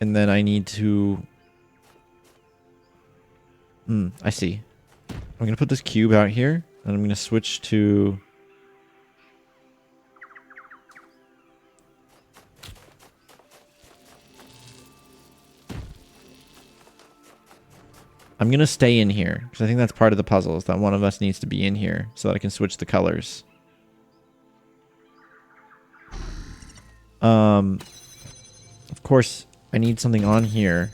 And then I need to... I see. I'm going to put this cube out here, and I'm going to switch to... I'm going to stay in here, because I think that's part of the puzzle, is that one of us needs to be in here, so that I can switch the colors. Of course, I need something on here.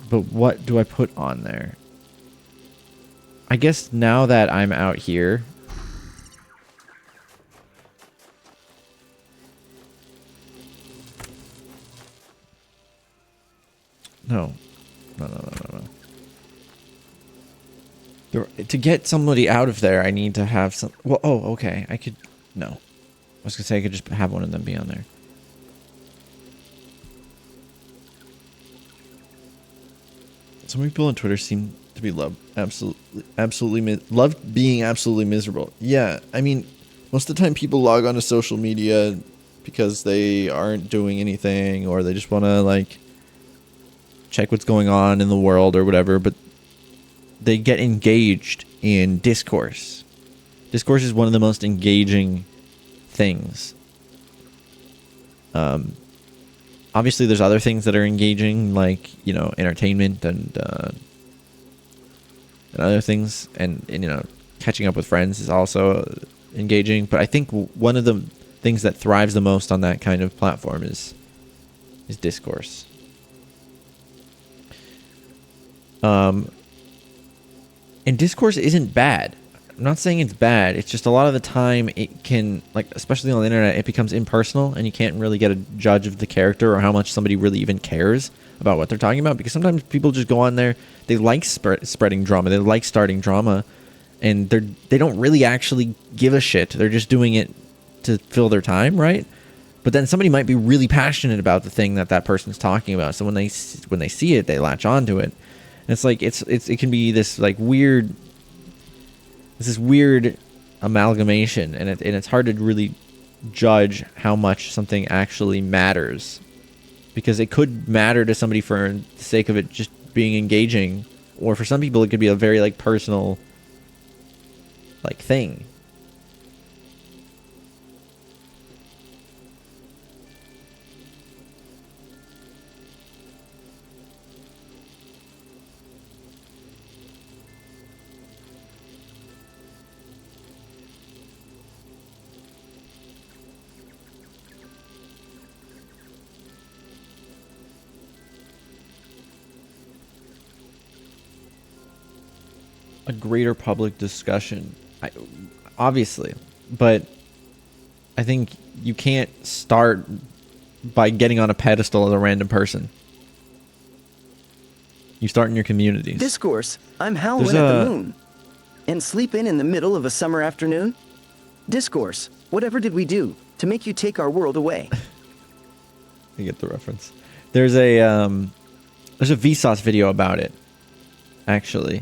But what do I put on there? I guess now that I'm out here... No. To get somebody out of there, I need to have some... Well, oh, okay. I could... No. I was going to say I could just have one of them be on there. Some people on Twitter seem to be love being absolutely miserable. Yeah, I mean, most of the time people log onto social media because they aren't doing anything, or they just want to, like, check what's going on in the world or whatever, but they get engaged in discourse. Discourse is one of the most engaging things. Obviously, there's other things that are engaging, like, you know, entertainment and other things, and you know, catching up with friends is also engaging. But I think one of the things that thrives the most on that kind of platform is discourse. And discourse isn't bad. I'm not saying it's bad. It's just a lot of the time it can, like, especially on the internet, it becomes impersonal, and you can't really get a judge of the character or how much somebody really even cares about what they're talking about, because sometimes people just go on there, they like spreading drama, they like starting drama, and they don't really actually give a shit. They're just doing it to fill their time, right? But then somebody might be really passionate about the thing that person's talking about, so when they see it, they latch onto it. And it's like it can be this like weird. It's this weird amalgamation, and it's hard to really judge how much something actually matters, because it could matter to somebody for the sake of it just being engaging, or for some people it could be a very like personal like thing. A greater public discussion, obviously, but I think you can't start by getting on a pedestal as a random person. You start in your communities. Discourse. I'm howling at the moon. And sleep in the middle of a summer afternoon? Discourse. Whatever did we do to make you take our world away? I get the reference. There's a Vsauce video about it, actually.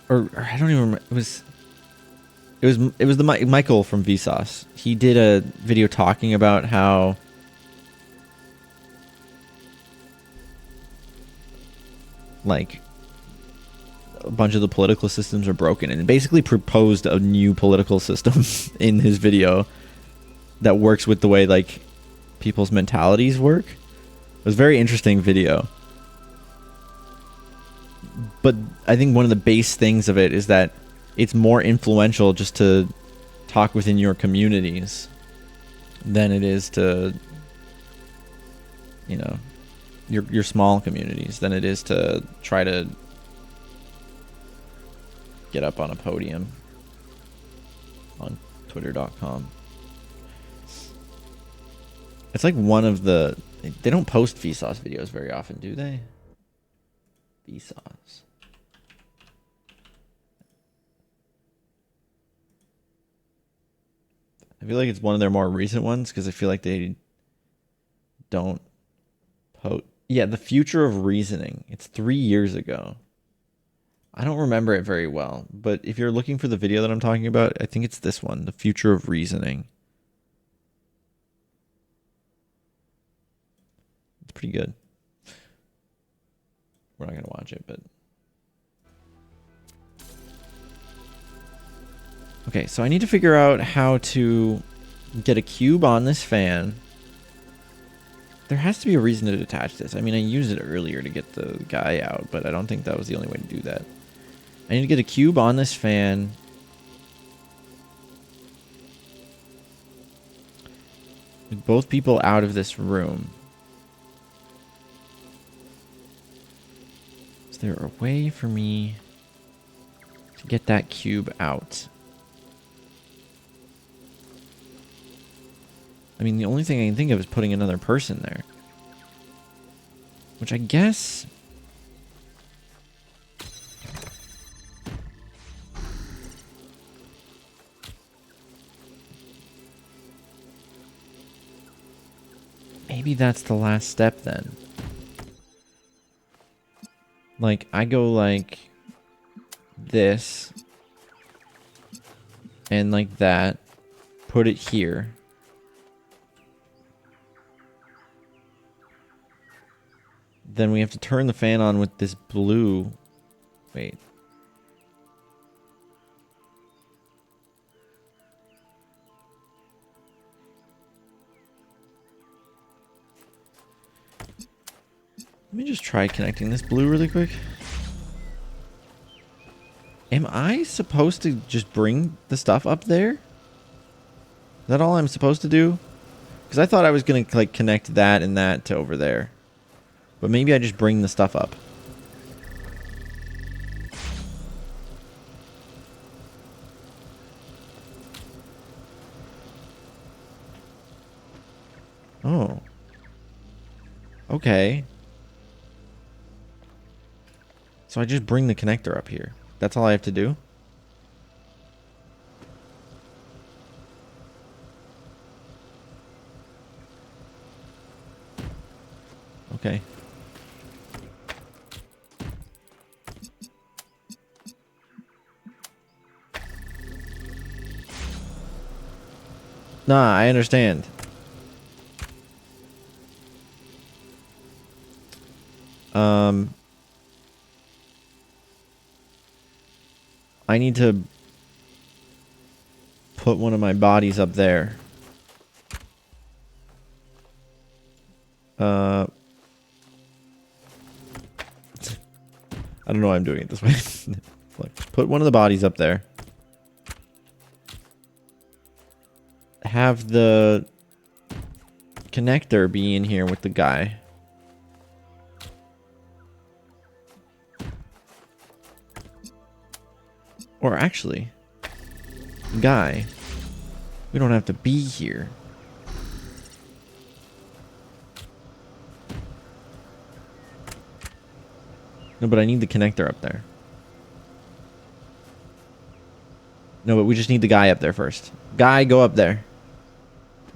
Or I don't even remember. It was the Michael from Vsauce. He did a video talking about how like a bunch of the political systems are broken, and basically proposed a new political system in his video that works with the way like people's mentalities work. It was a very interesting video. But I think one of the base things of it is that it's more influential just to talk within your communities than it is to, you know, your small communities than it is to try to get up on a podium on twitter.com. It's like one of the... They don't post Vsauce videos very often, do they? Vsauce. I feel like it's one of their more recent ones because I feel like they don't post... Yeah, The Future of Reasoning. It's 3 years ago. I don't remember it very well, but if you're looking for the video that I'm talking about, I think it's this one, The Future of Reasoning. It's pretty good. We're not going to watch it, but... Okay, so I need to figure out how to get a cube on this fan. There has to be a reason to detach this. I mean, I used it earlier to get the guy out, but I don't think that was the only way to do that. I need to get a cube on this fan. With both people out of this room. Is there a way for me to get that cube out? I mean, the only thing I can think of is putting another person there. Which I guess... Maybe that's the last step then. Like, I go like this. And like that. Put it here. Then we have to turn the fan on with this blue. Wait. Let me just try connecting this blue really quick. Am I supposed to just bring the stuff up there? Is that all I'm supposed to do? Because I thought I was going to like connect that and that to over there. But maybe I just bring the stuff up. Oh. Okay. So I just bring the connector up here. That's all I have to do? Okay. Nah, I understand. I need to put one of my bodies up there. I don't know why I'm doing it this way. Look, just put one of the bodies up there. Have the connector be in here with the guy. Or actually, guy, we don't have to be here. No, but I need the connector up there. No, but we just need the guy up there first. Guy, go up there.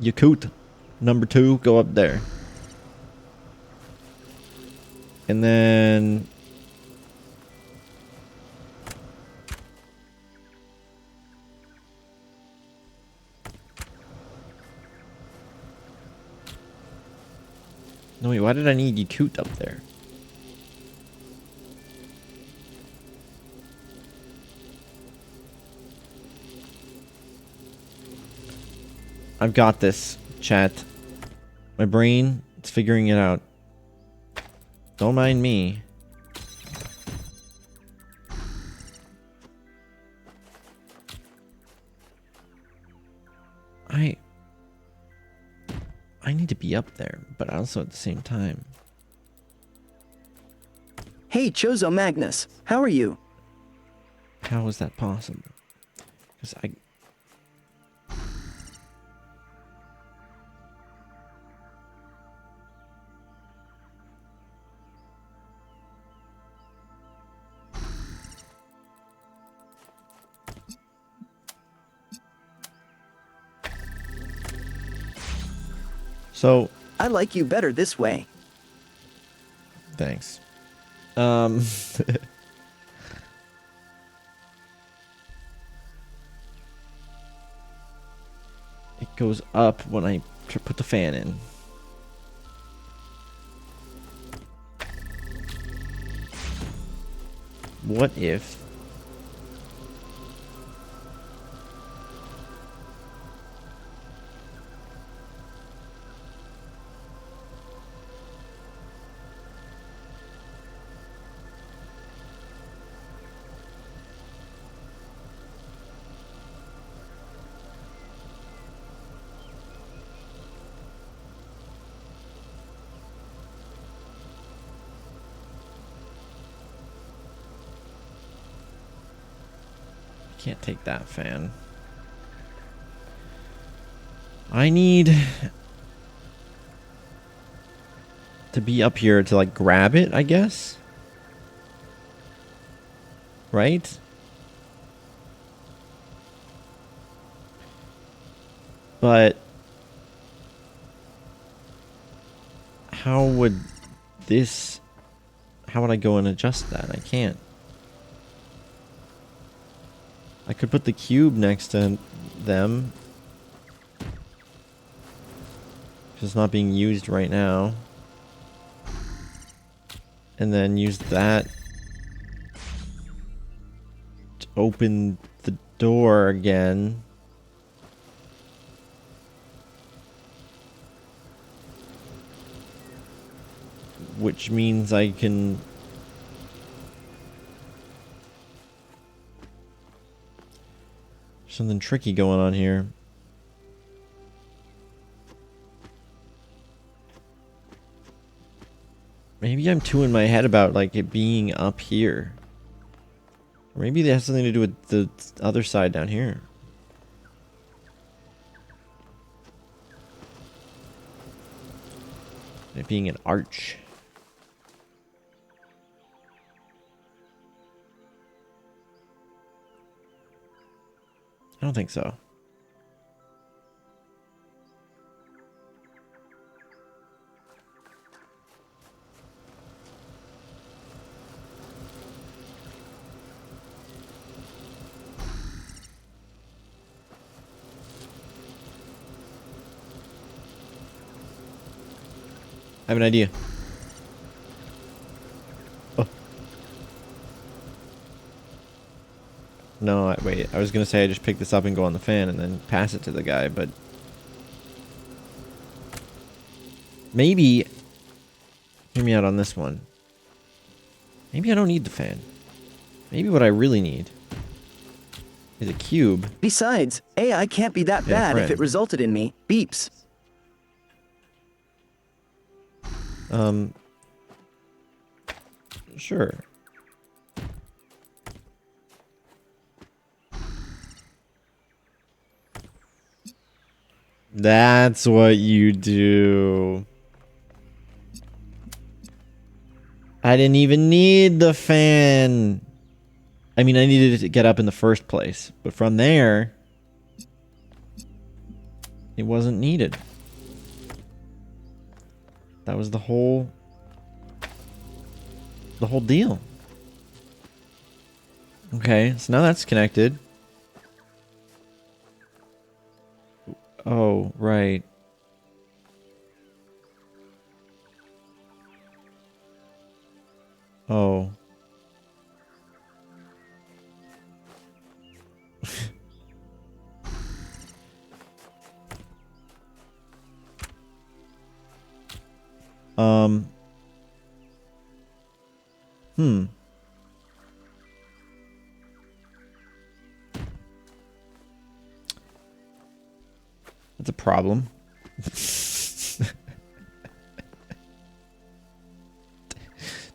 Yakut, number 2, go up there. And then... No, wait, why did I need Yakut up there? I've got this, chat. My brain, it's figuring it out. Don't mind me. I need to be up there, but also at the same time. Hey, Chozo Magnus, how are you? How is that possible? Because So I like you better this way. thanks. It goes up when I put the fan in. What if... Can't take that fan. I need to be up here to like grab it, I guess. Right? But how would I go and adjust that? I can't. I could put the cube next to them. It's not being used right now. And then use that to open the door again. Which means I can... Something tricky going on here. Maybe I'm too in my head about like it being up here. Or maybe it has something to do with the other side down here. It being an arch. I don't think so. I have an idea. Oh. No, wait. I was going to say I just pick this up and go on the fan and then pass it to the guy, but... Maybe... Hear me out on this one. Maybe I don't need the fan. Maybe what I really need is a cube. Besides, AI can't be that bad if it resulted in me. Beeps. Sure. That's what you do. I didn't even need the fan. I mean, I needed it to get up in the first place. But from there, it wasn't needed. That was the whole deal. Okay, so now that's connected. Oh, right. Oh. Hmm. That's a problem.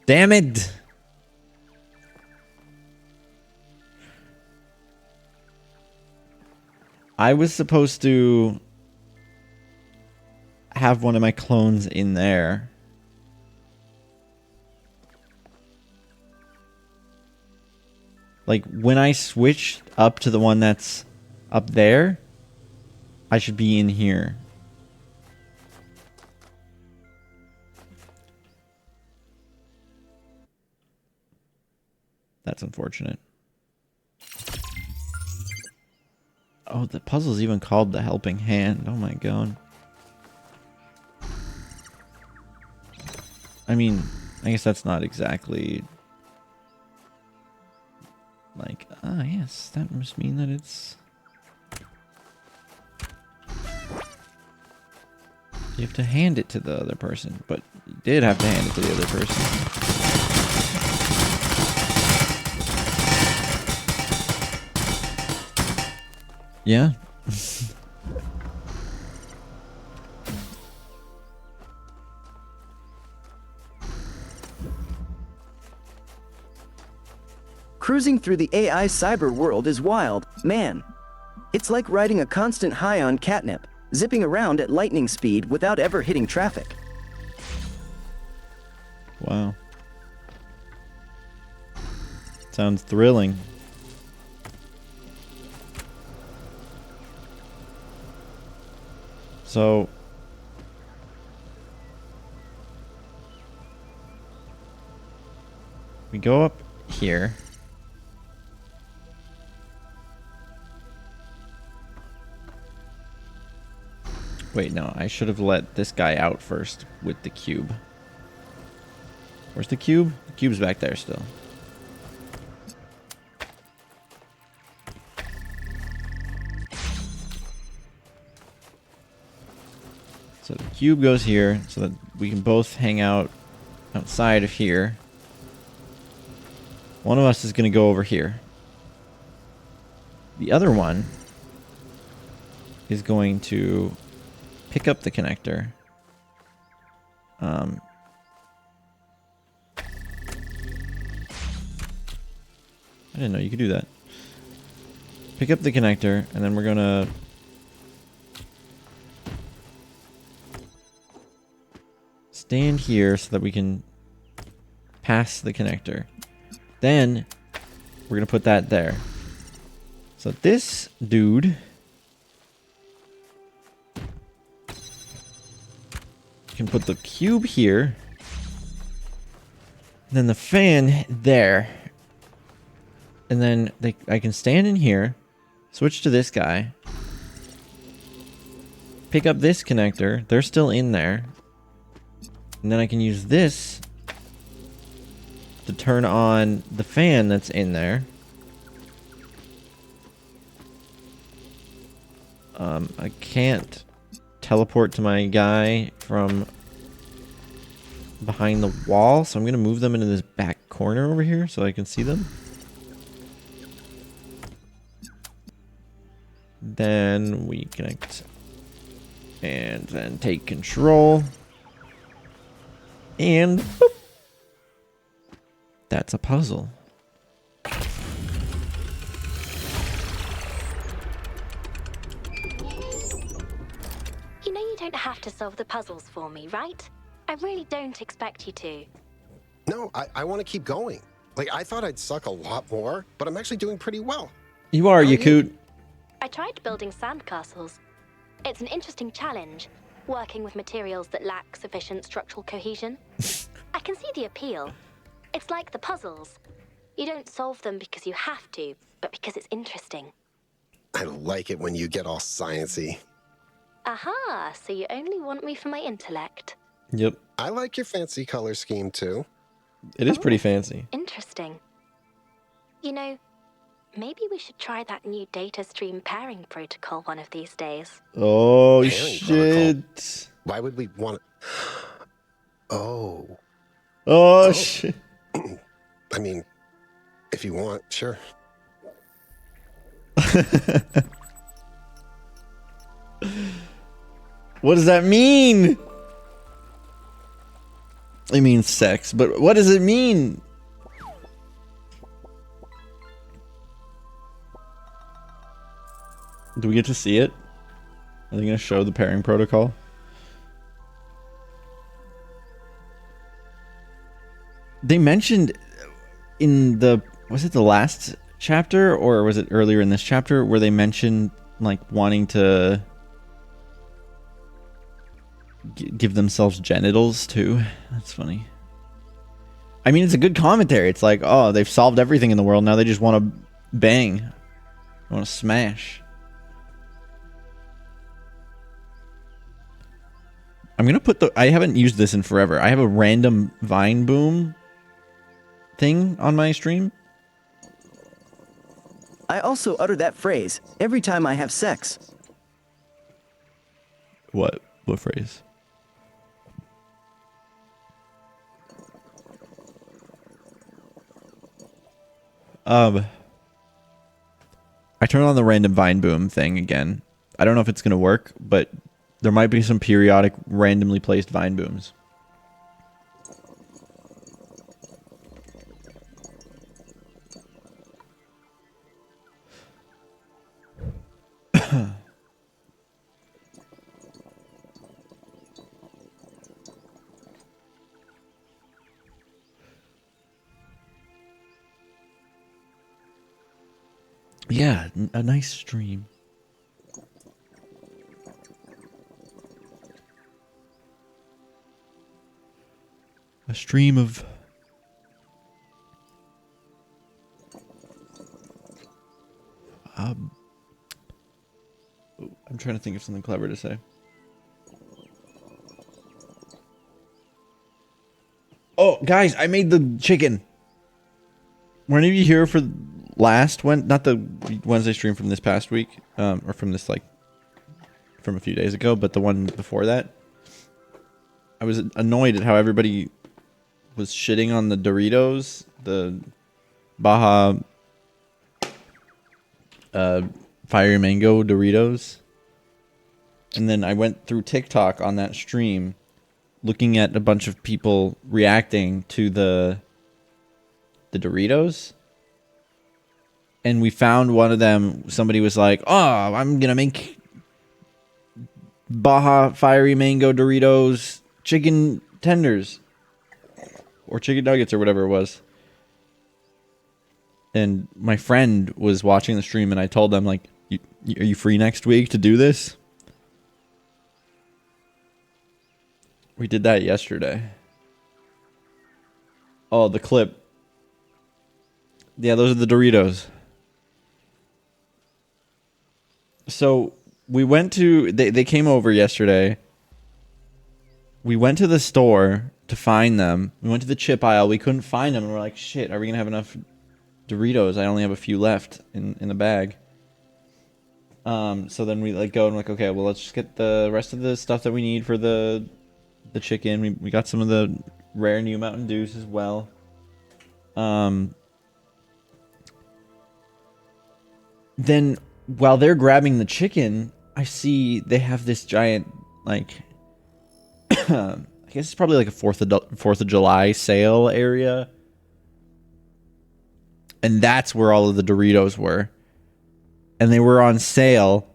Damn it! I was supposed to have one of my clones in there. Like, when I switch up to the one that's up there, I should be in here. That's unfortunate. Oh, the puzzle's even called the helping hand. Oh my god. I mean, I guess that's not exactly... like, ah, yes, that must mean that it's... you have to hand it to the other person, but you did have to hand it to the other person. Yeah. Cruising through the AI cyber world is wild, man. It's like riding a constant high on catnip, zipping around at lightning speed without ever hitting traffic. Wow. Sounds thrilling. So... we go up here. Wait, no, I should have let this guy out first with the cube. Where's the cube? The cube's back there still. So the cube goes here so that we can both hang out outside of here. One of us is going to go over here. The other one is going to pick up the connector. I didn't know you could do that. Pick up the connector, and then we're gonna stand here so that we can pass the connector. Then we're gonna put that there. So this dude can put the cube here, and then the fan there, and then I can stand in here, switch to this guy, pick up this connector, they're still in there, and then I can use this to turn on the fan that's in there. I can't teleport to my guy from behind the wall, so I'm gonna move them into this back corner over here so I can see them. Then we connect and then take control, and boop. That's a puzzle. You know you don't have to solve the puzzles for me, right? I really don't expect you to. No, I want to keep going. Like, I thought I'd suck a lot more, but I'm actually doing pretty well. You are, Yakut. I tried building sandcastles. It's an interesting challenge, working with materials that lack sufficient structural cohesion. I can see the appeal. It's like the puzzles. You don't solve them because you have to, but because it's interesting. I like it when you get all sciencey. Aha, so you only want me for my intellect. Yep. I like your fancy color scheme, too. It is pretty fancy. Interesting. You know, maybe we should try that new data stream pairing protocol one of these days. Oh, Pairing shit. protocol? Why would we want to... Oh. Oh, shit. I mean, if you want, sure. What does that mean? It means sex, but what does it mean? Do we get to see it? Are they going to show the pairing protocol? They mentioned in the... Was it the last chapter, or was it earlier in this chapter, where they mentioned, like, wanting to give themselves genitals, too? That's funny. I mean, it's a good commentary. It's like, oh, they've solved everything in the world. Now they just want to bang. They want to smash. I'm going to put the... I haven't used this in forever. I have a random Vine Boom thing on my stream. I also utter that phrase every time I have sex. What? What phrase? I turn on the random Vine Boom thing again. I don't know if it's going to work, but there might be some periodic randomly placed Vine Booms. Yeah, a nice stream. A stream of... I'm trying to think of something clever to say. Oh, guys, I made the chicken. Were any of you here for last not the Wednesday stream from this past week, or from this, like, from a few days ago, but the one before that? I was annoyed at how everybody was shitting on the Doritos, the Baja Fiery Mango Doritos. And then I went through TikTok on that stream looking at a bunch of people reacting to the Doritos. And we found one of them, somebody was like, oh, I'm going to make Baja Fiery Mango Doritos chicken tenders. Or chicken nuggets or whatever it was. And my friend was watching the stream and I told them, like, are you free next week to do this? We did that yesterday. Oh, the clip. Yeah, those are the Doritos. So we went to... They came over yesterday. We went to the store to find them. We went to the chip aisle. We couldn't find them. And we're like, shit, are we going to have enough Doritos? I only have a few left in the bag. So then we like go and like, okay, well, let's just get the rest of the stuff that we need for the chicken. We got some of the rare new Mountain Dews as well. Then while they're grabbing the chicken, I see they have this giant, like, I guess it's probably like a 4th of July sale area. And that's where all of the Doritos were. And they were on sale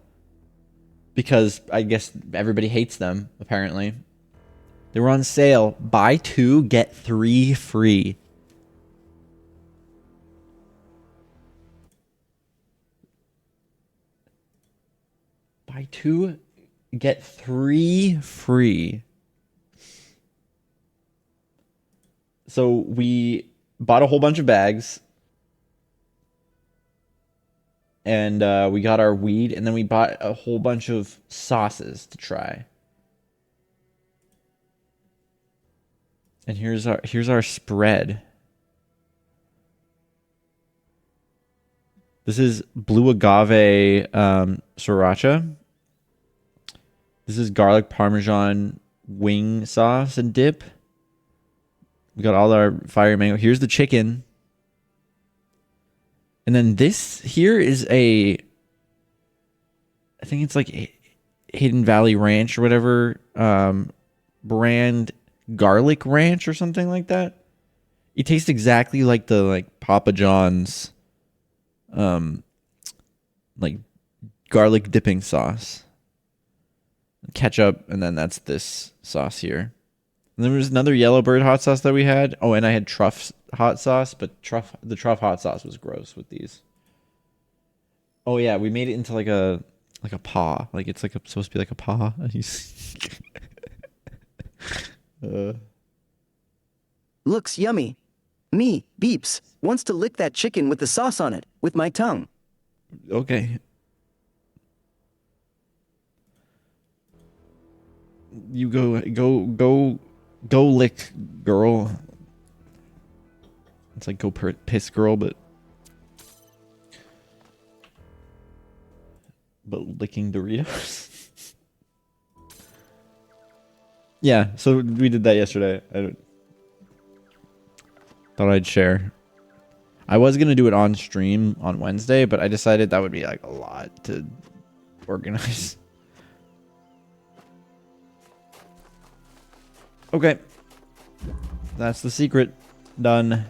because I guess everybody hates them, apparently. They were on sale. Buy 2, get 3 free. Buy 2, get 3 free. So we bought a whole bunch of bags. And we got our weed, and then we bought a whole bunch of sauces to try. And here's our spread. This is blue agave sriracha. This is garlic parmesan wing sauce and dip. We got all our fiery mango. Here's the chicken. And then this here is I think it's like Hidden Valley Ranch or whatever brand garlic ranch or something like that. It tastes exactly like the like Papa John's like garlic dipping sauce. Ketchup, and then that's this sauce here. And there was another Yellowbird hot sauce that we had. Oh, and I had truff hot sauce, but the truff hot sauce was gross with these. Oh yeah, we made it into like a paw. Like it's like supposed to be like a paw. Looks yummy. Me, Beeps, wants to lick that chicken with the sauce on it, with my tongue. Okay. You go lick, girl. It's like go piss, girl, but licking Doritos. Yeah, so we did that yesterday. I thought I'd share. I was gonna do it on stream on Wednesday, but I decided that would be like a lot to organize. Okay. That's the secret. Done.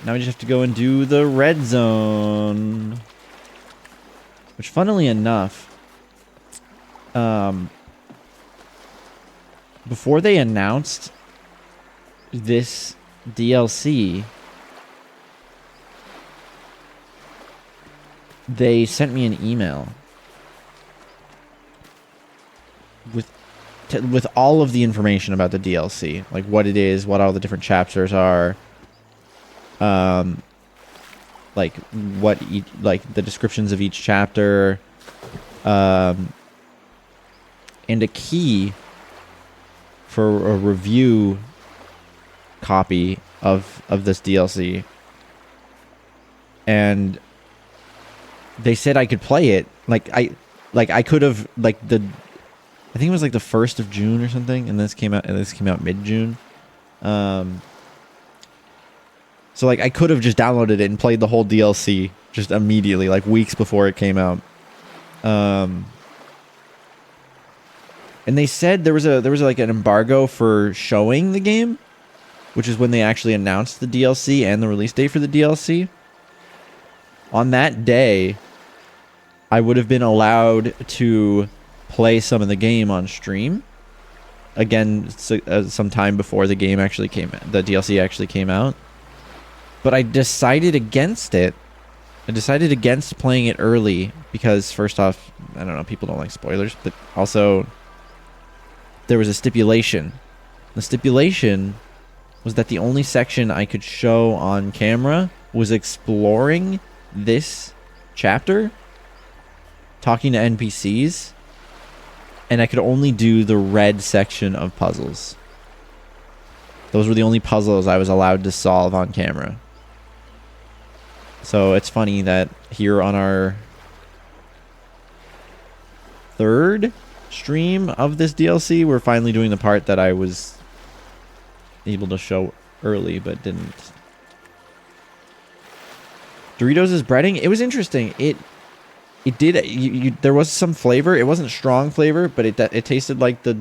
Now we just have to go and do the red zone. Which, funnily enough, before they announced this DLC, they sent me an email with all of the information about the DLC, like what it is, what all the different chapters are, like like the descriptions of each chapter, and a key for a review copy of this DLC. And they said I could play it. I could have, like, I think it was like the 1st of June or something, and this came out mid-June. So like I could have just downloaded it and played the whole DLC just immediately, like weeks before it came out. And they said there was like an embargo for showing the game, which is when they actually announced the DLC and the release date for the DLC. On that day, I would have been allowed to play some of the game on stream again sometime before the game actually the DLC actually came out. But I decided against it. I decided against playing it early because, first off, I don't know, people don't like spoilers, but also there was a stipulation. The stipulation was that the only section I could show on camera was exploring this chapter, talking to NPCs, and I could only do the red section of puzzles. Those were the only puzzles I was allowed to solve on camera. So it's funny that here on our 3rd stream of this DLC, we're finally doing the part that I was able to show early but didn't. Doritos' breading, it was interesting. It did, there was some flavor. It wasn't strong flavor, but it tasted like the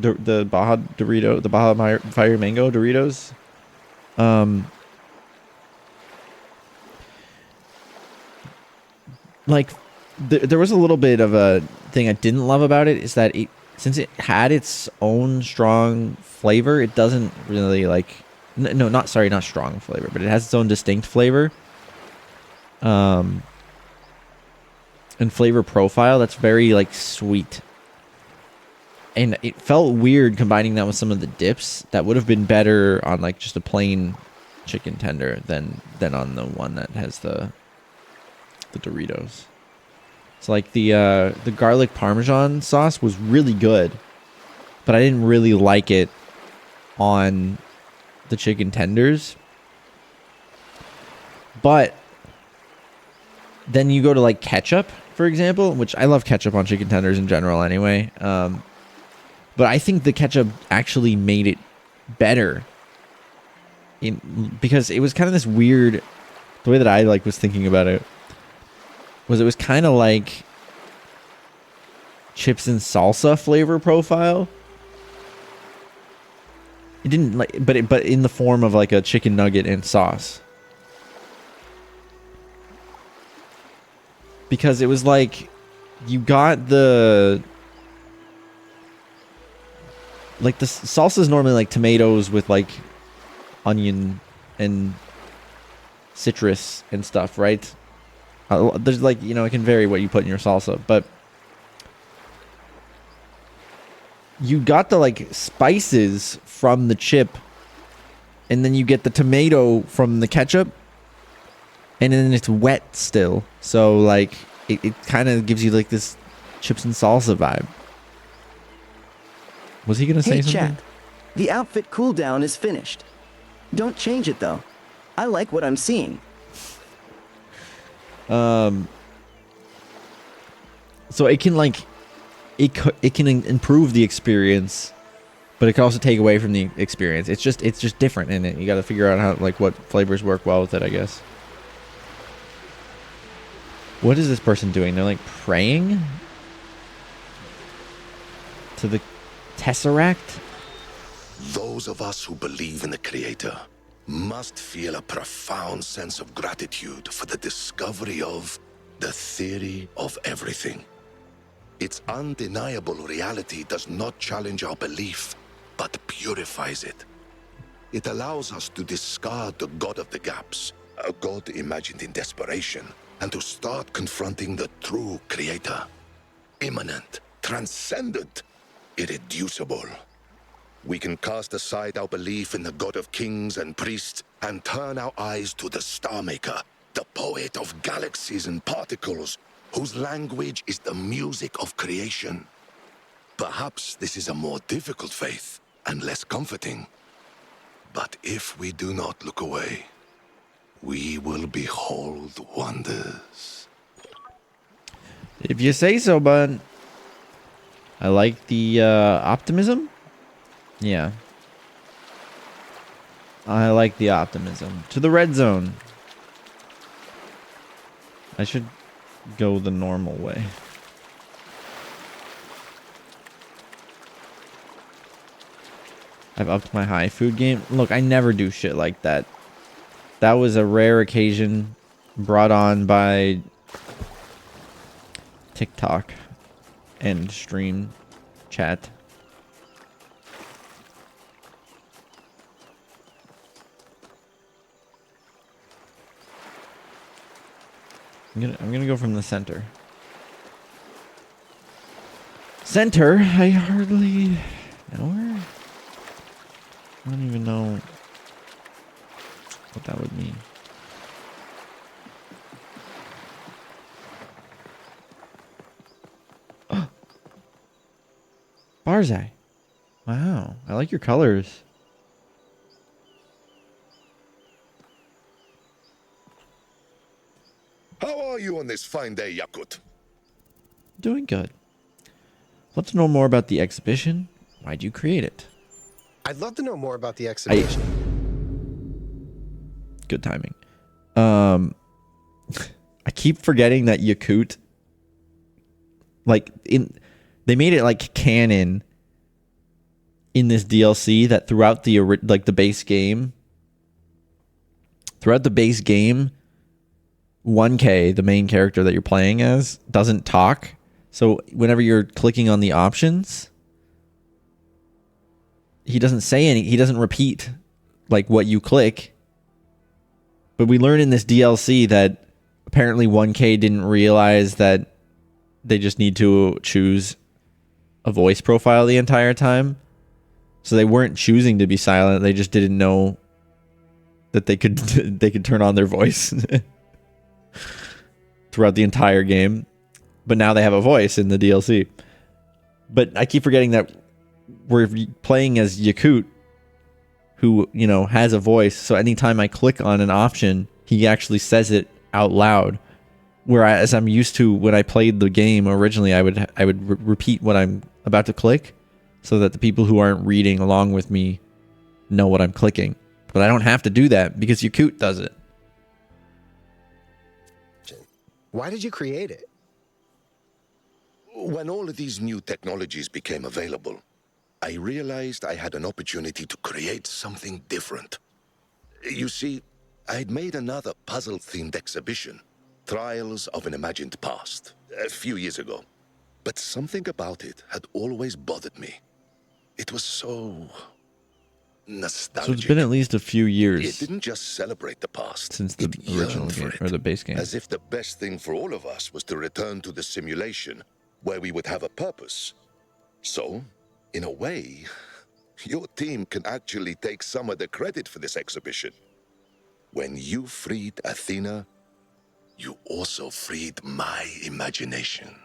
Baja Dorito, the Baja Fire Mango Doritos. Like there was a little bit of a thing I didn't love about it, is that since it had its own strong flavor, it doesn't really like not strong flavor, but it has its own distinct flavor. And flavor profile that's very like sweet, and it felt weird combining that with some of the dips that would have been better on like just a plain chicken tender than on the one that has the Doritos. So like the garlic parmesan sauce was really good, but I didn't really like it on the chicken tenders. But then you go to like ketchup, for example, which I love ketchup on chicken tenders in general anyway. But I think the ketchup actually made it better, because it was kind of this weird, the way that I like was thinking about it was kind of like chips and salsa flavor profile. It didn't like, but in the form of like a chicken nugget and sauce. Because it was like you got the salsa is normally like tomatoes with like onion and citrus and stuff, right? There's like, you know, it can vary what you put in your salsa, but you got the like spices from the chip, and then you get the tomato from the ketchup, and then it's wet still. So like it kind of gives you like this chips and salsa vibe. Was he gonna say Hey, something? chat. The outfit cooldown is finished. Don't change it though. I like what I'm seeing. So it can like it can improve the experience, but it can also take away from the experience. It's just different in it. You got to figure out how like what flavors work well with it, I guess. What is this person doing? They're like praying to the Tesseract? Those of us who believe in the Creator must feel a profound sense of gratitude for the discovery of the theory of everything. Its undeniable reality does not challenge our belief, but purifies it. It allows us to discard the God of the gaps, a God imagined in desperation, and to start confronting the true Creator. Immanent, transcendent, irreducible. We can cast aside our belief in the God of kings and priests and turn our eyes to the Star Maker, the poet of galaxies and particles, whose language is the music of creation. Perhaps this is a more difficult faith and less comforting. But if we do not look away, we will behold wonders. If you say so, bud. I like the optimism. Yeah. I like the optimism. To the red zone. I should go the normal way. I've upped my high food game. Look, I never do shit like that. That was a rare occasion brought on by TikTok and stream chat. I'm gonna go from the center. Center? I hardly know her. I don't even know what that would mean. Barzai. Wow, I like your colors. How are you on this fine day, Yakut? Doing good. Want to know more about the exhibition? Why'd you create it? I'd love to know more about the exhibition. Good timing. I keep forgetting that Yakut, they made it like canon in this DLC that throughout the base game, 1K, the main character that you're playing as, doesn't talk. So whenever you're clicking on the options, he doesn't say he doesn't repeat like what you click. But we learn in this DLC that apparently 1K didn't realize that they just need to choose a voice profile the entire time. So they weren't choosing to be silent. They just didn't know that they could turn on their voice throughout the entire game. But now they have a voice in the DLC. But I keep forgetting that we're playing as Yakut, who, you know, has a voice. So anytime I click on an option, he actually says it out loud. Whereas I'm used to when I played the game originally, I would repeat what I'm about to click so that the people who aren't reading along with me know what I'm clicking. But I don't have to do that because Yakut does it. Why did you create it? When all of these new technologies became available, I realized I had an opportunity to create something different. You see, I'd made another puzzle-themed exhibition, Trials of an Imagined Past, a few years ago. But something about it had always bothered me. It was so nostalgic. So it's been at least a few It years didn't just celebrate the past. since the It original yearned for game, it, or the base game. as if the best thing for all of us was to return to the simulation where we would have a purpose. So, in a way, your team can actually take some of the credit for this exhibition. When you freed Athena, you also freed my imagination.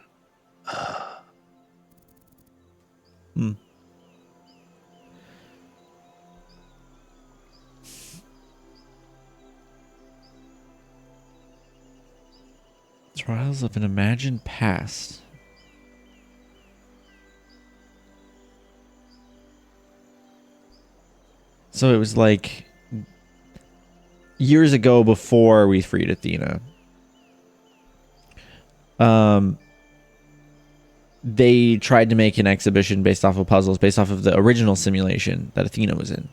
Trials of an Imagined Past. So it was like years ago before we freed Athena. They tried to make an exhibition based off of puzzles, based off of the original simulation that Athena was in.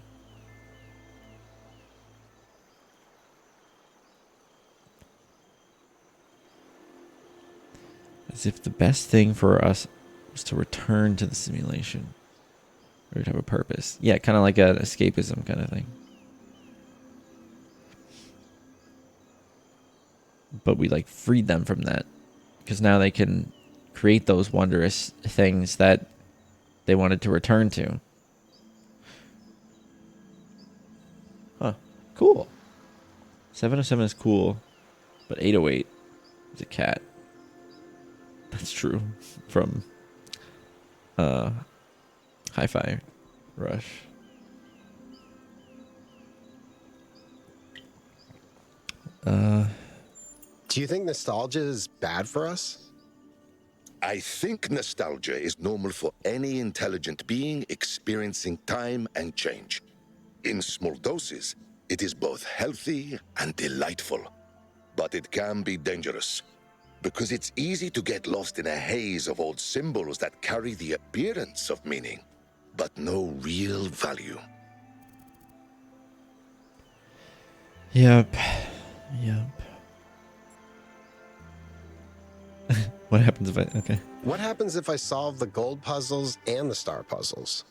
As if the best thing for us was to return to the simulation. Or to have a purpose. Yeah, kind of like an escapism kind of thing. But we like freed them from that. Because now they can create those wondrous things that they wanted to return to. Huh. Cool. 707 is cool. But 808 is a cat. That's true. From Hi-Fi Rush. Do you think nostalgia is bad for us? I think nostalgia is normal for any intelligent being experiencing time and change. In small doses, it is both healthy and delightful. But it can be dangerous, because it's easy to get lost in a haze of old symbols that carry the appearance of meaning, but no real value. Yep. Yep. What happens if I... Okay. What happens if I solve the gold puzzles and the star puzzles?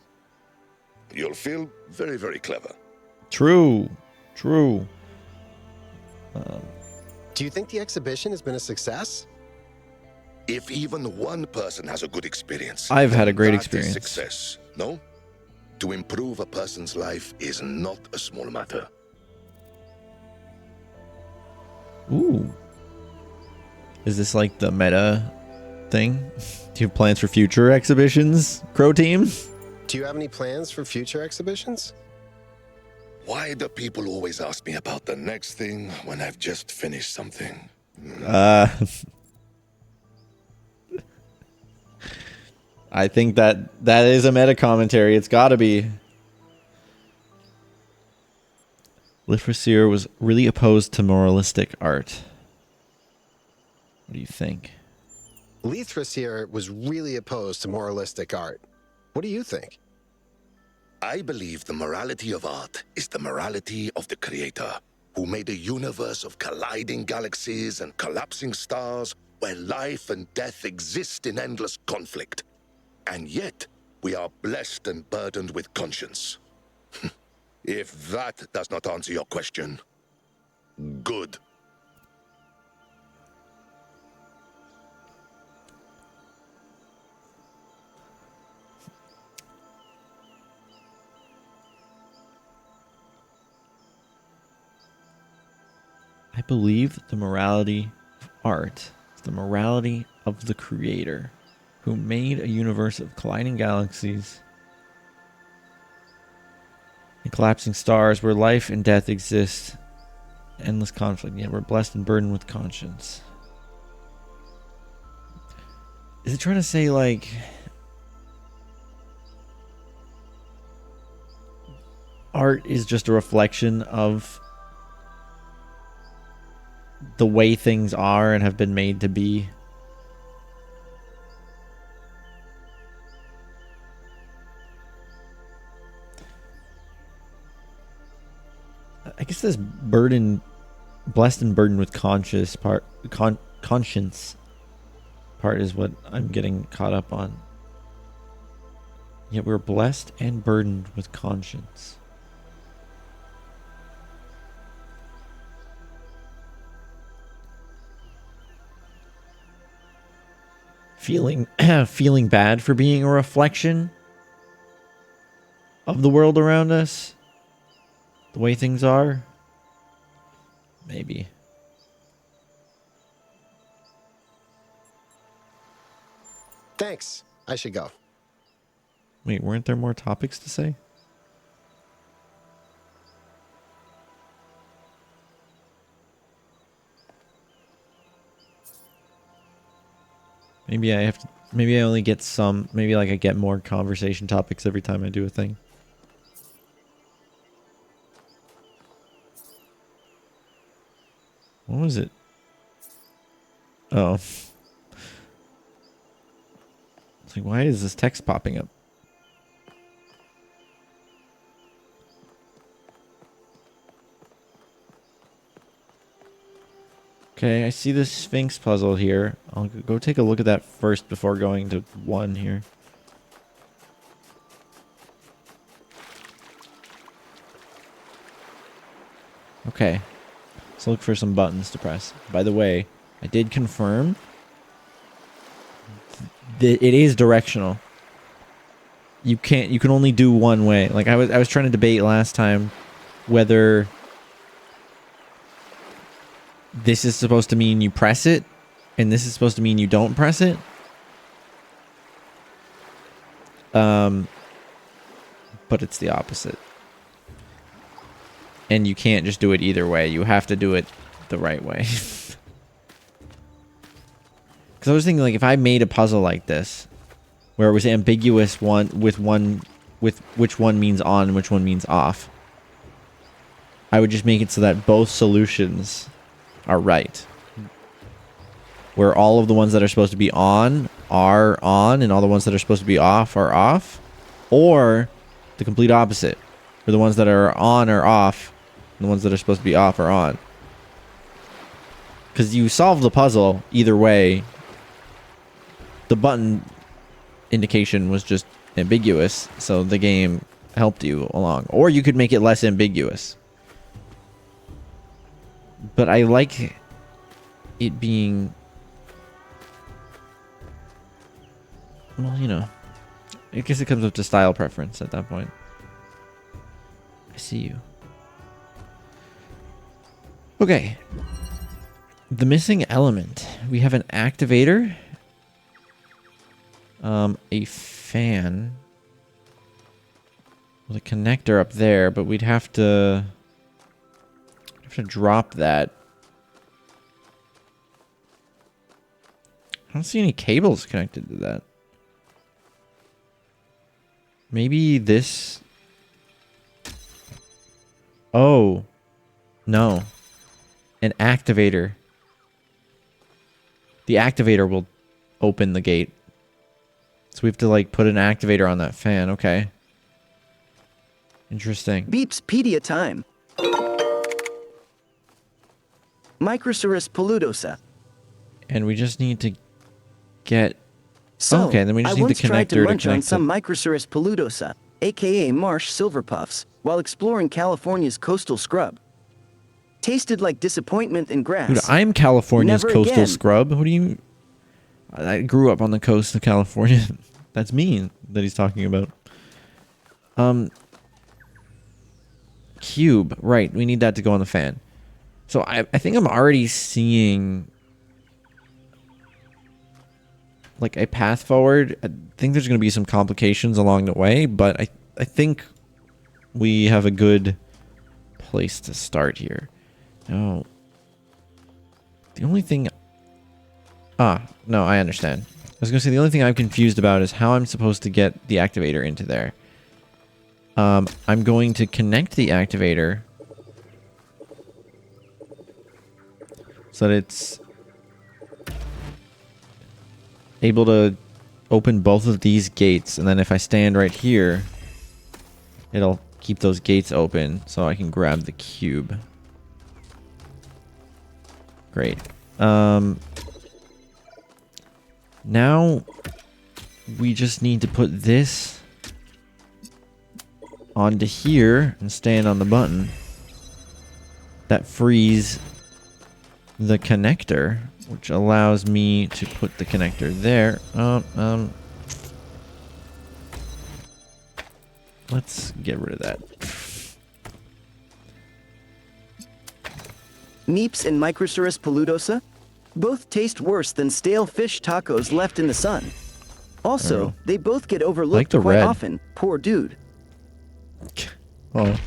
You'll feel very, very clever. True. True. Do you think the exhibition has been a success? If even one person has a good experience, I've had a great that is experience. Success. No? To improve a person's life is not a small matter. Ooh. Is this like the meta thing? Do you have plans for future exhibitions, Croteam? Do you have any plans for future exhibitions? Why do people always ask me about the next thing when I've just finished something? I think that is a meta commentary. It's got to be. Lifrasier was really opposed to moralistic art. What do you think? Lithras was really opposed to moralistic art. What do you think? I believe the morality of art is the morality of the creator, who made a universe of colliding galaxies and collapsing stars where life and death exist in endless conflict. And yet, we are blessed and burdened with conscience. If that does not answer your question, good. I believe the morality of art is the morality of the creator, who made a universe of colliding galaxies and collapsing stars where life and death exist, endless conflict, yet we're blessed and burdened with conscience. Is it trying to say, like, art is just a reflection of the way things are and have been made to be? this burden, blessed and burdened with conscious part, conscience part is what I'm getting caught up on. Yet we're blessed and burdened with conscience. Feeling bad for being a reflection of the world around us, the way things are. Maybe. Thanks. I should go. Wait, weren't there more topics to say? Maybe I have to, maybe I only get some, maybe like I get more conversation topics every time I do a thing. What was it? Oh. It's like, why is this text popping up? Okay, I see the Sphinx puzzle here. I'll go take a look at that first before going to 1 here. Okay. Let's look for some buttons to press. By the way, I did confirm that it is directional. You can only do one way. Like I was trying to debate last time whether this is supposed to mean you press it and this is supposed to mean you don't press it. But it's the opposite. And you can't just do it either way. You have to do it the right way. Because I was thinking, like, if I made a puzzle like this, where it was ambiguous with which one means on and which one means off, I would just make it so that both solutions are right. Where all of the ones that are supposed to be on are on, and all the ones that are supposed to be off are off. Or the complete opposite, where the ones that are on are off, and the ones that are supposed to be off are on. Because you solve the puzzle either way. The button indication was just ambiguous, so the game helped you along. Or you could make it less ambiguous. But I like it being... Well, you know, I guess it comes up to style preference at that point. I see you. Okay. The missing element. We have an activator. A fan. With a connector up there, but we'd have to drop that. I don't see any cables connected to that. Maybe this... Oh. No. An activator. The activator will open the gate. So we have to, like, put an activator on that fan. Okay. Interesting. Beepspedia time. Microsaurus polludosa. And we just need to get... So, okay, then we just I need the once tried to connector to munch on connect some it. Microsaurus polludosa, aka marsh silverpuffs, while exploring California's coastal scrub. Tasted like disappointment and grass. Dude, I'm California's Never coastal again. scrub. What do you... I grew up on the coast of California. That's me that he's talking about. Cube. Right, we need that to go on the fan. So I think I'm already seeing... like a path forward. I think there's going to be some complications along the way, but I think we have a good place to start here. Oh. The only thing... no, I understand. I was going to say the only thing I'm confused about is how I'm supposed to get the activator into there. I'm going to connect the activator so that it's able to open both of these gates, and then if I stand right here, it'll keep those gates open so I can grab the cube. Great. Now we just need to put this onto here and stand on the button. That frees the connector, which allows me to put the connector there. Let's get rid of that. Meeps and Microceros peludosa both taste worse than stale fish tacos left in the sun. Also, they both get overlooked the quite red. often. Poor dude. Oh.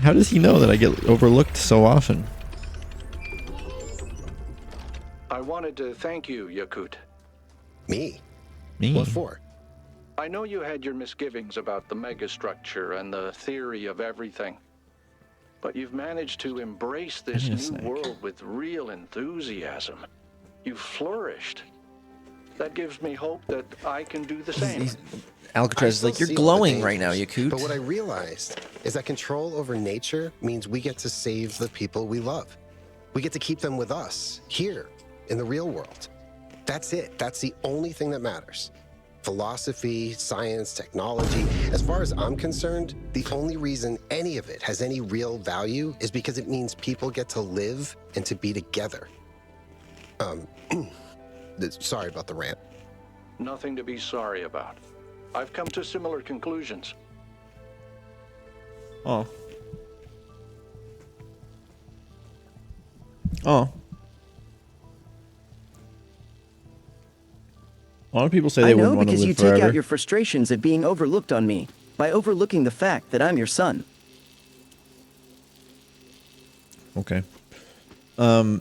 How does he know that I get overlooked so often? I wanted to thank you, Yakut. Me? Me? What for? I know you had your misgivings about the megastructure and the theory of everything. But you've managed to embrace this new world with real enthusiasm. You've flourished. That gives me hope that I can do the same. Alcatraz is I like, still you're see all the glowing right now, dangers, Yakut. But what I realized is that control over nature means we get to save the people we love. We get to keep them with us, here, in the real world. That's it. That's the only thing that matters. Philosophy, science, technology. As far as I'm concerned, the only reason any of it has any real value is because it means people get to live and to be together. Sorry about the rant. Nothing to be sorry about. I've come to similar conclusions. Oh. Oh. A lot of people say they I know wouldn't want to because live you forever. take out your frustrations at being overlooked on me by overlooking the fact that I'm your son. Okay. A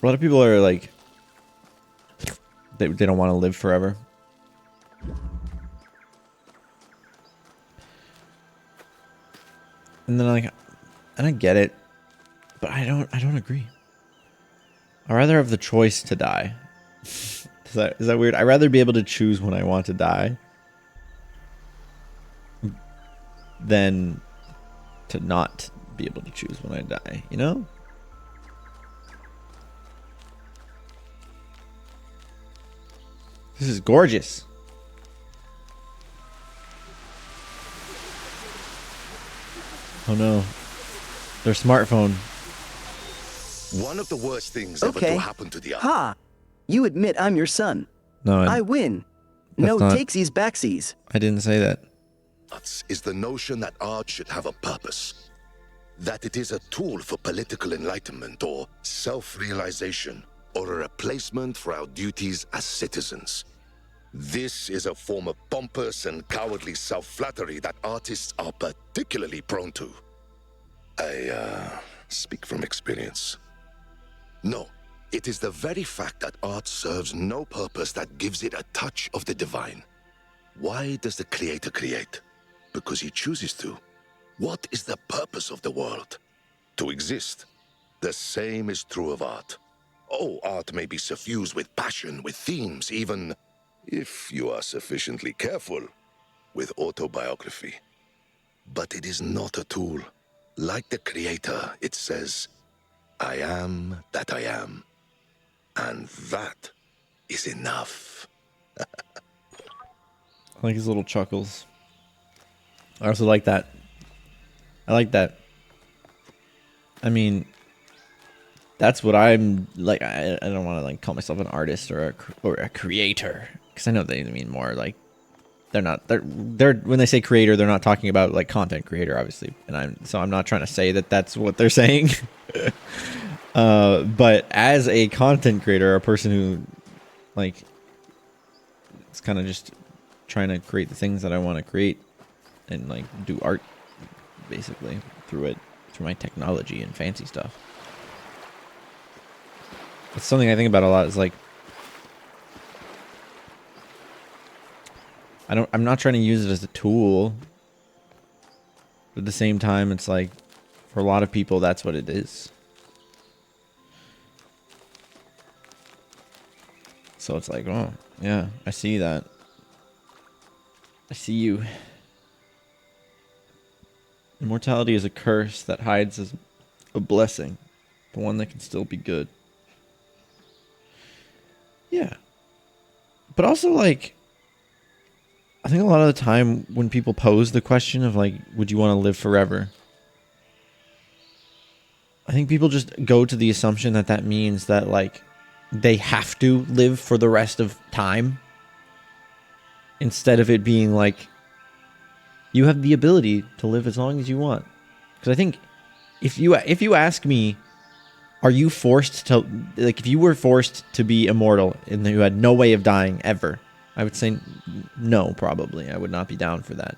lot of people are like, they don't want to live forever. And then like, and I get it, but I don't agree. I'd rather have the choice to die. Is that weird? I'd rather be able to choose when I want to die than to not be able to choose when I die, you know? This is gorgeous. Oh no. Their smartphone. One of the worst things ever Okay. to happen to the Earth. Ha! You admit I'm your son. No, I win. No not- takesies backsies. I didn't say that. Is the notion that art should have a purpose. That it is a tool for political enlightenment or self-realization or a replacement for our duties as citizens. This is a form of pompous and cowardly self-flattery that artists are particularly prone to. I speak from experience. No, it is the very fact that art serves no purpose that gives it a touch of the divine. Why does the creator create? Because he chooses to. What is the purpose of the world? To exist. The same is true of art. Oh, art may be suffused with passion, with themes, even, if you are sufficiently careful, with autobiography. But it is not a tool. Like the creator, it says, I am that I am. And that is enough. I like his little chuckles. I also like that. I like that. I mean, that's what I'm like. I don't want to like call myself an artist or a creator, because I know they mean more like they're not. They're when they say creator, they're not talking about like content creator, obviously. And I'm not trying to say that that's what they're saying. But as a content creator, a person who like is kind of just trying to create the things that I want to create and like do art basically through my technology and fancy stuff. It's something I think about a lot. Is like I'm not trying to use it as a tool, but at the same time it's like for a lot of people that's what it is. So it's like, oh yeah, I see that. I see you. Immortality is a curse that hides as a blessing, but one that can still be good. Yeah. But also, like, I think a lot of the time when people pose the question of, like, would you want to live forever? I think people just go to the assumption that that means that, like, they have to live for the rest of time. Instead of it being like, you have the ability to live as long as you want. Because I think if you ask me, are you forced to, like, if you were forced to be immortal and you had no way of dying ever, I would say no, probably. I would not be down for that.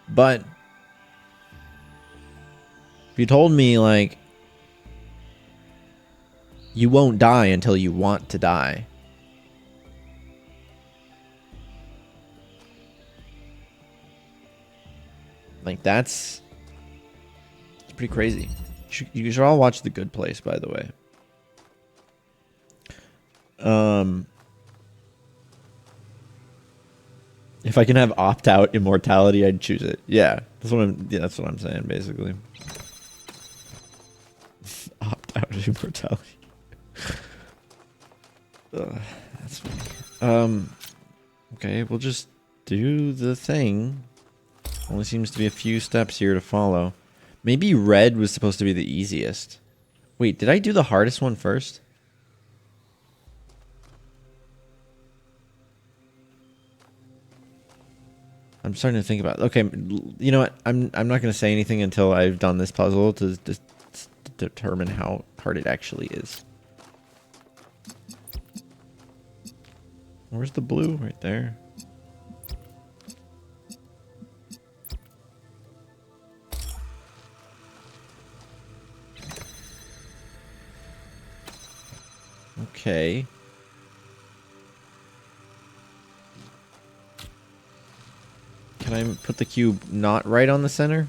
But if you told me, like, you won't die until you want to die, like, it's pretty crazy. You should all watch The Good Place, by the way. If I can have opt-out immortality, I'd choose it. Yeah, that's what I'm saying, basically. Opt-out immortality. That's funny. Okay, we'll just do the thing. Only seems to be a few steps here to follow. Maybe red was supposed to be the easiest. Wait, did I do the hardest one first? I'm starting to think about it. Okay, you know what? I'm not going to say anything until I've done this puzzle to determine how hard it actually is. Where's the blue? Right there. Okay. Can I put the cube not right on the center?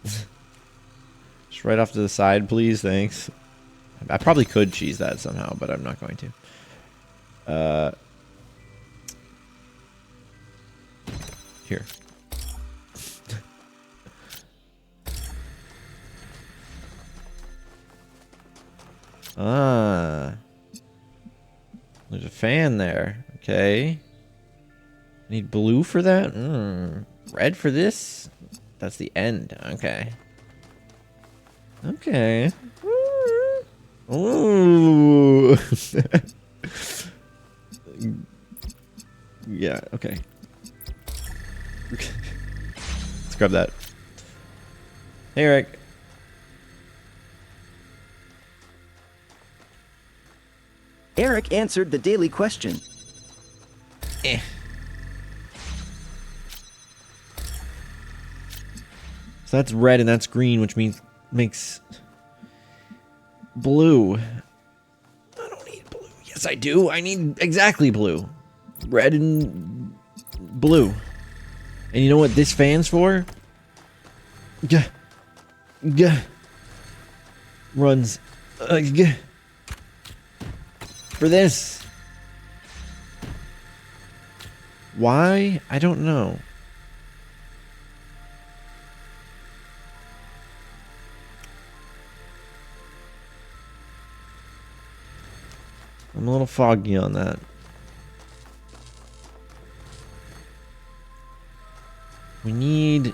Just right off to the side, please. Thanks. I probably could cheese that somehow, but I'm not going to. Here. Ah. There's a fan there. Okay. I need blue for that? Red for this? That's the end. Okay. Okay. Ooh. Yeah, okay. Let's grab that. Hey, Eric. Eric answered the daily question. Eh. So that's red and that's green, which makes blue. I don't need blue. Yes, I do. I need exactly blue. Red and blue. And you know what this stands for? Runs. For this. Why? I don't know. I'm a little foggy on that. We need...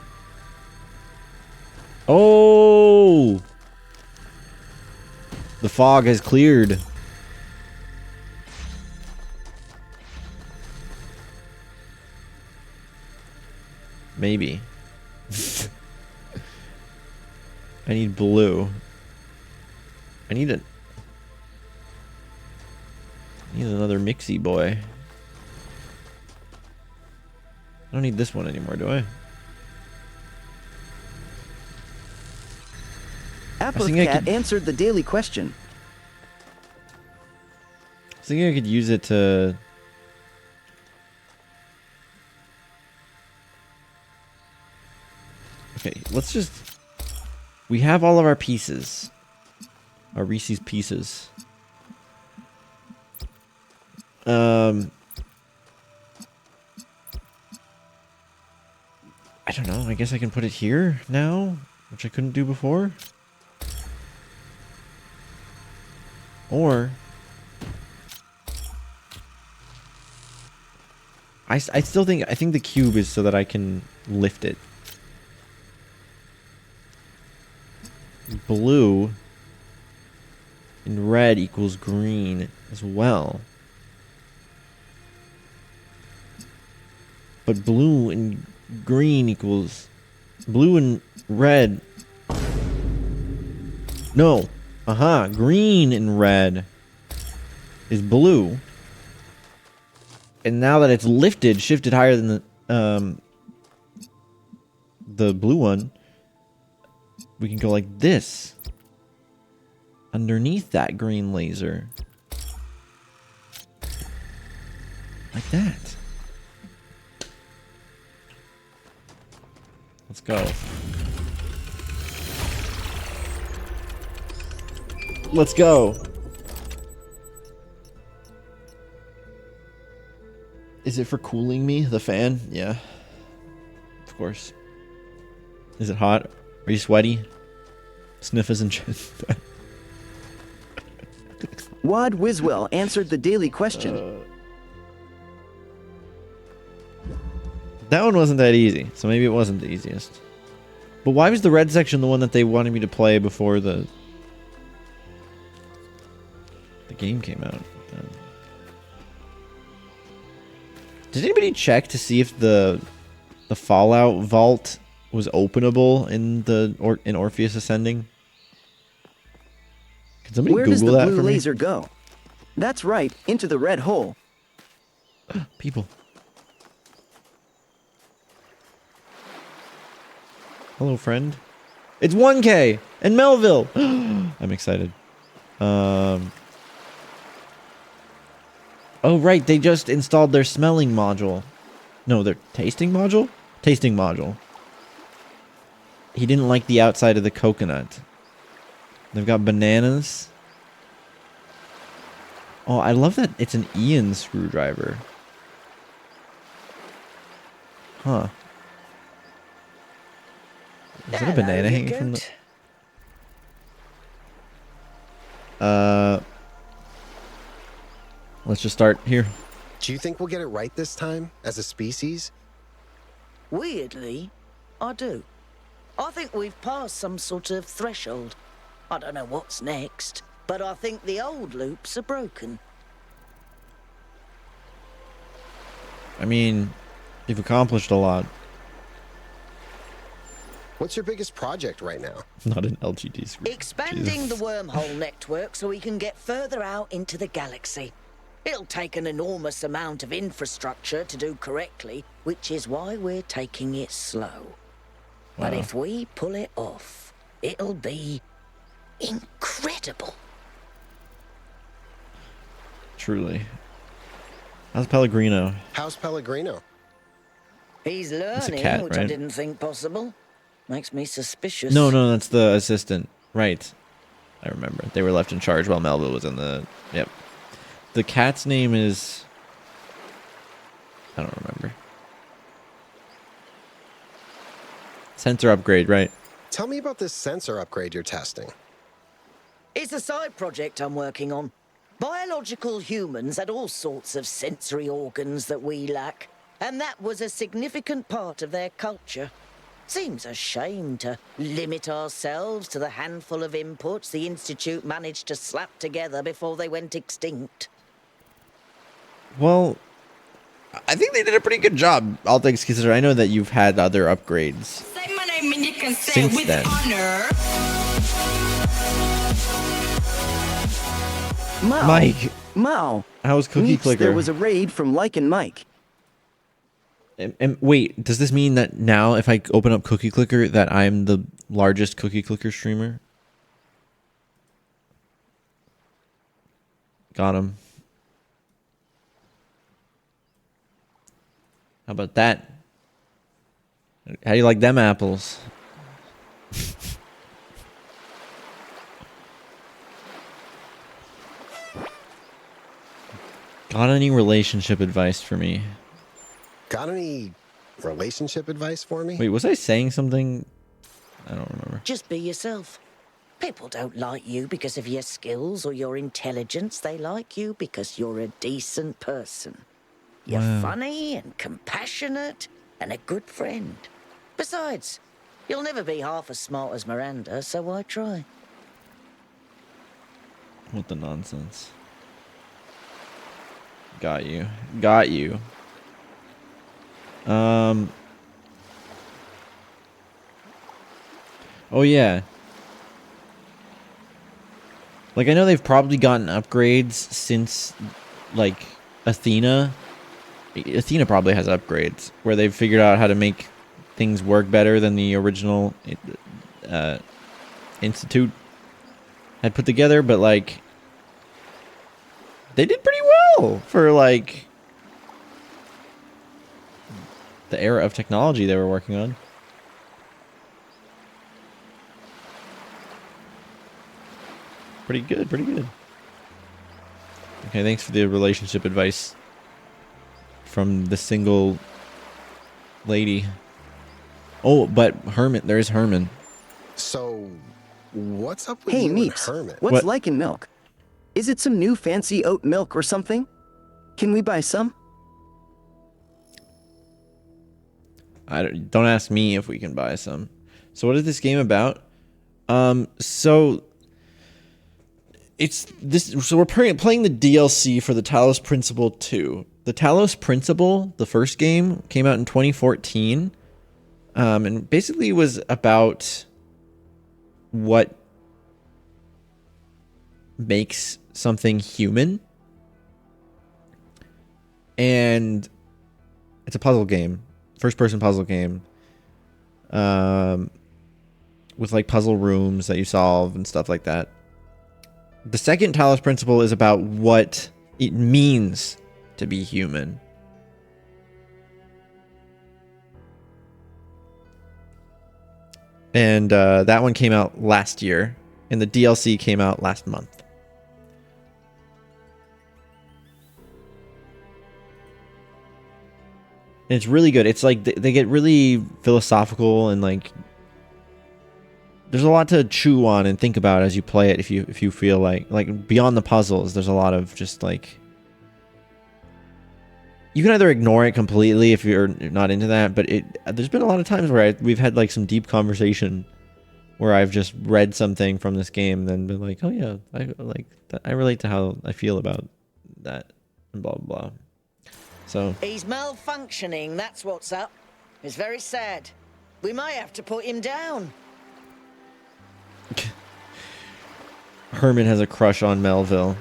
Oh! The fog has cleared. Maybe. I need blue. I need another mixy boy. I don't need this one anymore, do I? Applecat answered the daily question. I was thinking I could use it to... Okay, let's just... We have all of our pieces. Our Reese's Pieces. I don't know. I guess I can put it here now, which I couldn't do before. Or I still think the cube is so that I can lift it. Blue and red equals green as well. But blue and green equals blue and red. No. Green and red is blue. And now that it's shifted higher than the blue one, we can go like this. Underneath that green laser. Like that. Let's go. Let's go. Is it for cooling me, the fan? Yeah. Of course. Is it hot? Are you sweaty? Sniffers and chest. Wad Wiswell answered the daily question. That one wasn't that easy, so maybe it wasn't the easiest. But why was the red section the one that they wanted me to play before the game came out? Did anybody check to see if the Fallout vault was openable in Orpheus Ascending? Can somebody Where Google does that the blue for me? laser go? That's right, into the red hole. People. Hello, friend. It's 1K in Melville. I'm excited. Oh, right. They just installed their smelling module. No, their tasting module? Tasting module. He didn't like the outside of the coconut. They've got bananas. Oh, I love that it's an Ian screwdriver. Huh. Is that a banana hanging from the... Let's just start here. Do you think we'll get it right this time, as a species? Weirdly, I do. I think we've passed some sort of threshold. I don't know what's next, but I think the old loops are broken. I mean, you've accomplished a lot. What's your biggest project right now? Not an LGD screen. Expanding the wormhole network so we can get further out into the galaxy. It'll take an enormous amount of infrastructure to do correctly, which is why we're taking it slow. But if we pull it off, it'll be incredible. Truly. How's Pellegrino? How's Pellegrino? He's That's a learning, cat, which I right? didn't think possible. Makes me suspicious. No, that's the assistant. Right. I remember. They were left in charge while Melville was in the... Yep. The cat's name is... I don't remember. Sensor upgrade, right? Tell me about this sensor upgrade you're testing. It's a side project I'm working on. Biological humans had all sorts of sensory organs that we lack, and that was a significant part of their culture. Seems a shame to limit ourselves to the handful of inputs the Institute managed to slap together before they went extinct. Well, I think they did a pretty good job, all things considered. I know that you've had other upgrades. Say my name and you can say Since it with then. honor. Mao. Mike, Mao. how was Cookie Meets Clicker? There was a raid from Like and Mike. And wait, does this mean that now if I open up Cookie Clicker that I'm the largest Cookie Clicker streamer? Got him. How about that? How do you like them apples? Got any relationship advice for me? Got any Relationship advice for me? Wait, was I saying something? I don't remember. Just be yourself. People don't like you because of your skills or your intelligence. They like you because you're a decent person. You're funny and compassionate and a good friend. Besides, you'll never be half as smart as Miranda, so why try? What the nonsense. Got you. Got you. Oh yeah. Like, I know they've probably gotten upgrades since, like, Athena. Athena probably has upgrades where they've figured out how to make things work better than the original Institute had put together, but, like, they did pretty well for, like, the era of technology they were working on. Pretty good, pretty good. Okay, thanks for the relationship advice from the single lady. Oh, but Herman, there's Herman. So, what's up with Hey, you and Meeps, Herman? what's What? like in milk? Is it some new fancy oat milk or something? Can we buy some? Don't ask me if we can buy some. So what is this game about? So it's this. So we're playing the DLC for the Talos Principle 2. The Talos Principle, the first game, came out in 2014, and basically was about what makes something human. And it's a puzzle game, first-person puzzle game, with like puzzle rooms that you solve and stuff like that. The second Talos Principle is about what it means to be human. And that one came out last year, and the DLC came out last month. And it's really good. It's like they get really philosophical, and like there's a lot to chew on and think about as you play it. If you feel like beyond the puzzles, there's a lot of just like, you can either ignore it completely if you're not into that, but there's been a lot of times where we've had like some deep conversation where I've just read something from this game and then been like, oh yeah, I like that, I relate to how I feel about that, and blah blah blah. So He's malfunctioning, that's what's up. It's very sad. We might have to put him down. Herman has a crush on Melville.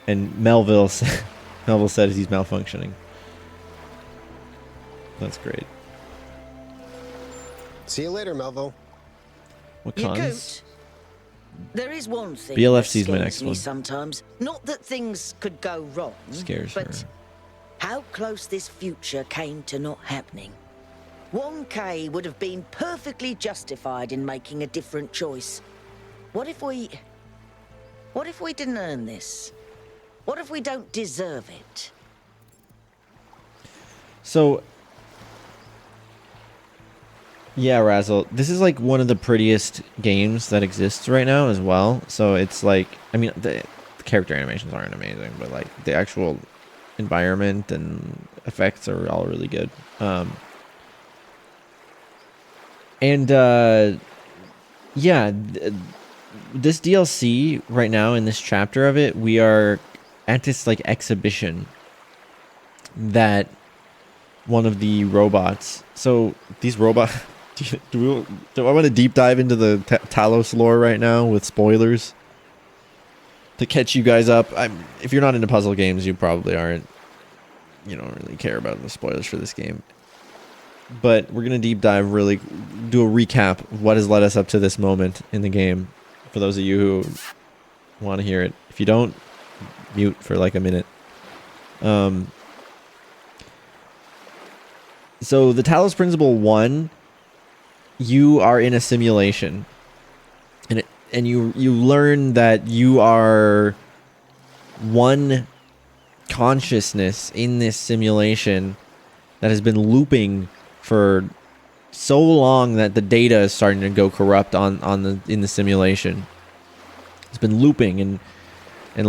And Melville said he's malfunctioning. That's great. See you later, Melville. What You cons? goat. There is one thing BLFC's that my scares next me one. sometimes. Not that things could go wrong, Scares but her. how close this future came to not happening. 1K would have been perfectly justified in making a different choice. What if we didn't earn this? What if we don't deserve it? So, yeah, Razzle, this is like one of the prettiest games that exists right now as well. So it's like, I mean, the character animations aren't amazing, but like the actual environment and effects are all really good. Yeah, this DLC right now, in this chapter of it, we are at this like exhibition that one of the robots. So these robots. Do I want to deep dive into the Talos lore right now with spoilers to catch you guys up? If you're not into puzzle games, you probably aren't. You don't really care about the spoilers for this game. But we're gonna deep dive, really do a recap of what has led us up to this moment in the game. For those of you who want to hear it, if you don't, mute for like a minute. So the Talos Principle 1, you are in a simulation, and you learn that you are one consciousness in this simulation that has been looping for so long that the data is starting to go corrupt in the simulation. It's been looping and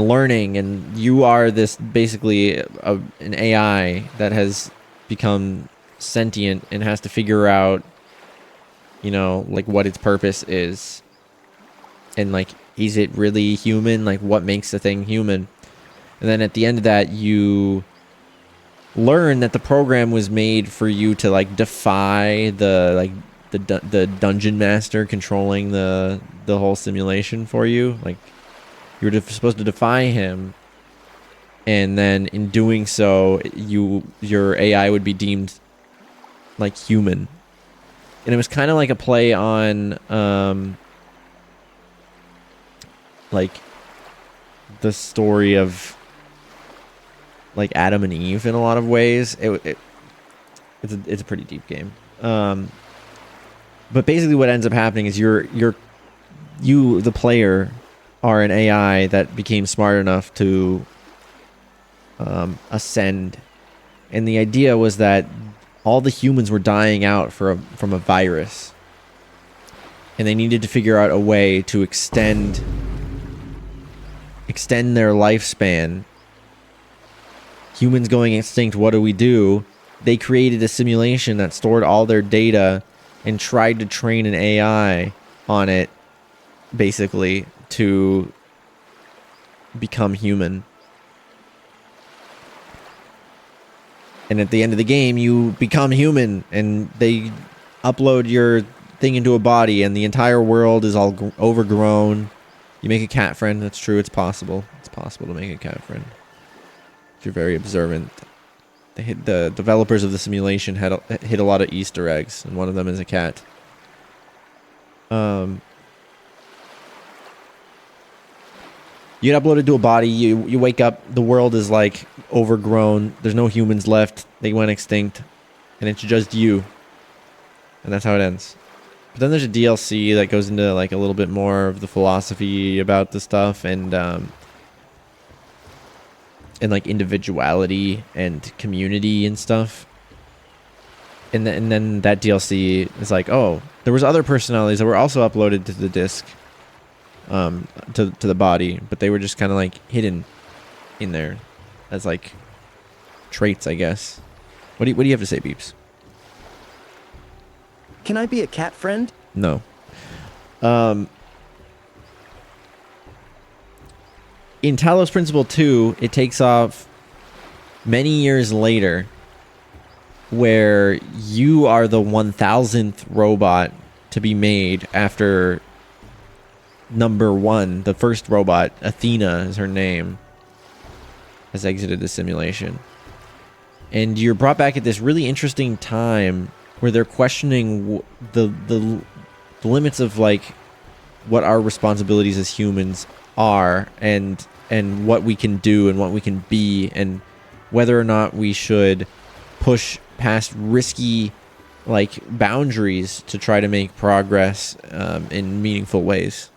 learning, and you are this basically an AI that has become sentient and has to figure out, you know, like what its purpose is, and like, is it really human? Like, what makes the thing human? And then at the end of that, you learn that the program was made for you to like defy the dungeon master controlling the whole simulation for you. Like, you were supposed to defy him, and then in doing so, your AI would be deemed like human. And it was kind of like a play on like the story of like Adam and Eve in a lot of ways. It's a pretty deep game. But basically what ends up happening is you the player are an AI that became smart enough to ascend. And the idea was that all the humans were dying out from a virus. And they needed to figure out a way to extend their lifespan. Humans going extinct, what do? They created a simulation that stored all their data and tried to train an AI on it, basically, to become human. And at the end of the game, you become human, and they upload your thing into a body, and the entire world is all overgrown. You make a cat friend. That's true. It's possible. It's possible to make a cat friend. You're very observant. The developers of the simulation hit a lot of Easter eggs, and one of them is a cat. You get uploaded to a body. You wake up. The world is like overgrown. There's no humans left. They went extinct, and it's just you. And that's how it ends. But then there's a DLC that goes into like a little bit more of the philosophy about the stuff, and like individuality and community and stuff. And then that DLC is like, oh, there was other personalities that were also uploaded to the disc, to the body, but they were just kind of like hidden in there as like traits, I guess. What do you have to say, Beeps? Can I be a cat friend? No. In Talos Principle 2, it takes off many years later, where you are the 1000th robot to be made after number 1. The first robot, Athena is her name, has exited the simulation. And you're brought back at this really interesting time where they're questioning the limits of like what our responsibilities as humans are, and what we can do and what we can be, and whether or not we should push past risky like boundaries to try to make progress in meaningful ways.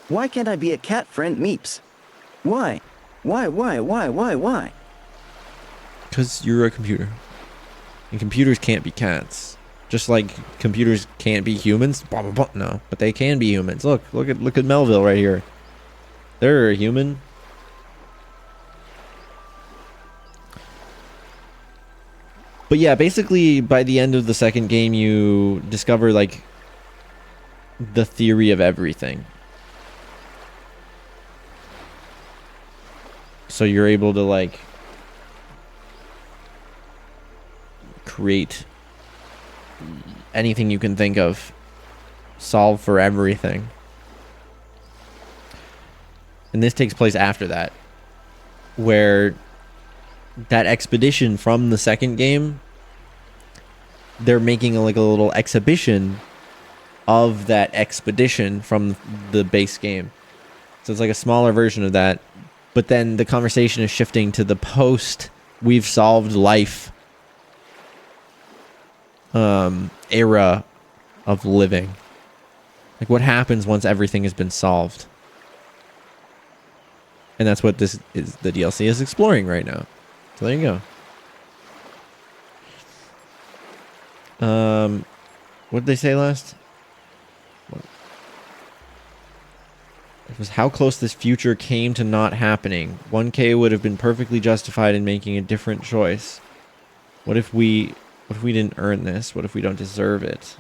Why can't I be a cat friend, Meeps? Why? Why? Because you're a computer. And computers can't be cats. Just like computers can't be humans. Blah, blah, blah. No, but they can be humans. Look at Melville right here. They're a human. But yeah, basically by the end of the second game, you discover like the theory of everything. So you're able to like create anything you can think of, solve for everything. And this takes place after that, where that expedition from the second game, they're making like a little exhibition of that expedition from the base game. So it's like a smaller version of that, but then the conversation is shifting to the post we've solved life era of living. Like what happens once everything has been solved. And that's what this is. The DLC is exploring right now. So there you go. What did they say last? It was how close this future came to not happening. 1K would have been perfectly justified in making a different choice. What if we didn't earn this? What if we don't deserve it?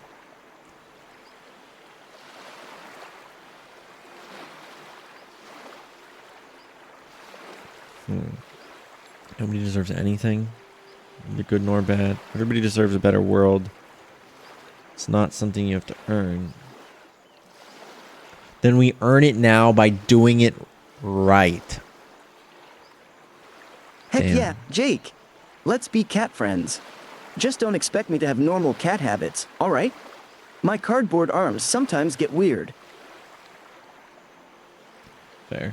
Nobody deserves anything, neither good nor bad. Everybody deserves a better world. It's not something you have to earn. Then we earn it now by doing it right. Heck Damn. yeah, Jake. Let's be cat friends. Just don't expect me to have normal cat habits, all right? My cardboard arms sometimes get weird. Fair.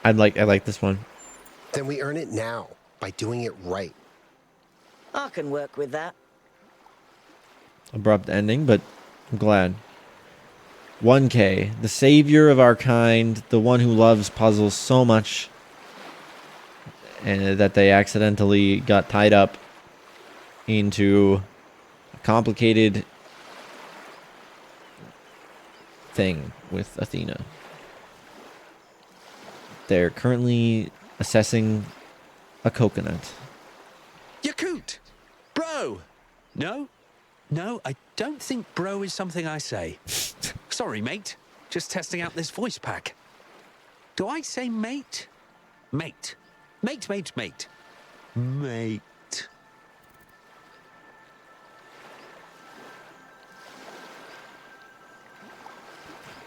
I like this one. Then we earn it now by doing it right. I can work with that. Abrupt ending, but I'm glad. 1K, the savior of our kind, the one who loves puzzles so much and that they accidentally got tied up into a complicated thing with Athena. They're currently assessing a coconut. Yakut! Bro! No? No, I don't think bro is something I say. Sorry, mate. Just testing out this voice pack. Do I say mate? Mate. Mate, mate, mate. Mate.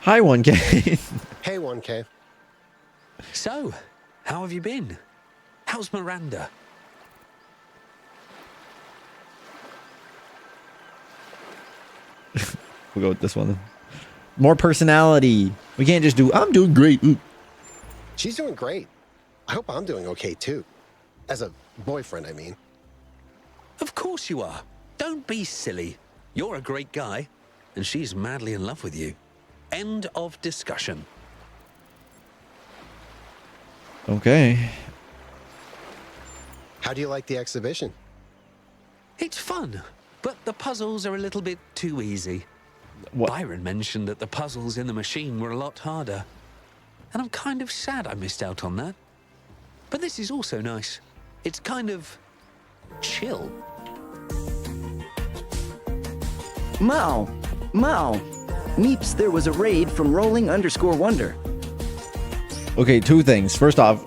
Hi, 1K. Hey, 1K. So, how have you been? How's Miranda? We'll go with this one. More personality. We can't just do, I'm doing great. Ooh. She's doing great. I hope I'm doing okay, too. As a boyfriend, I mean. Of course you are. Don't be silly. You're a great guy, and she's madly in love with you. End of discussion. Okay. How do you like the exhibition? It's fun, but the puzzles are a little bit too easy. What? Byron mentioned that the puzzles in the machine were a lot harder. And I'm kind of sad I missed out on that. But this is also nice. It's kind of chill. Mao! Mao! Meeps, there was a raid from rolling_wonder. Okay, two things. First off,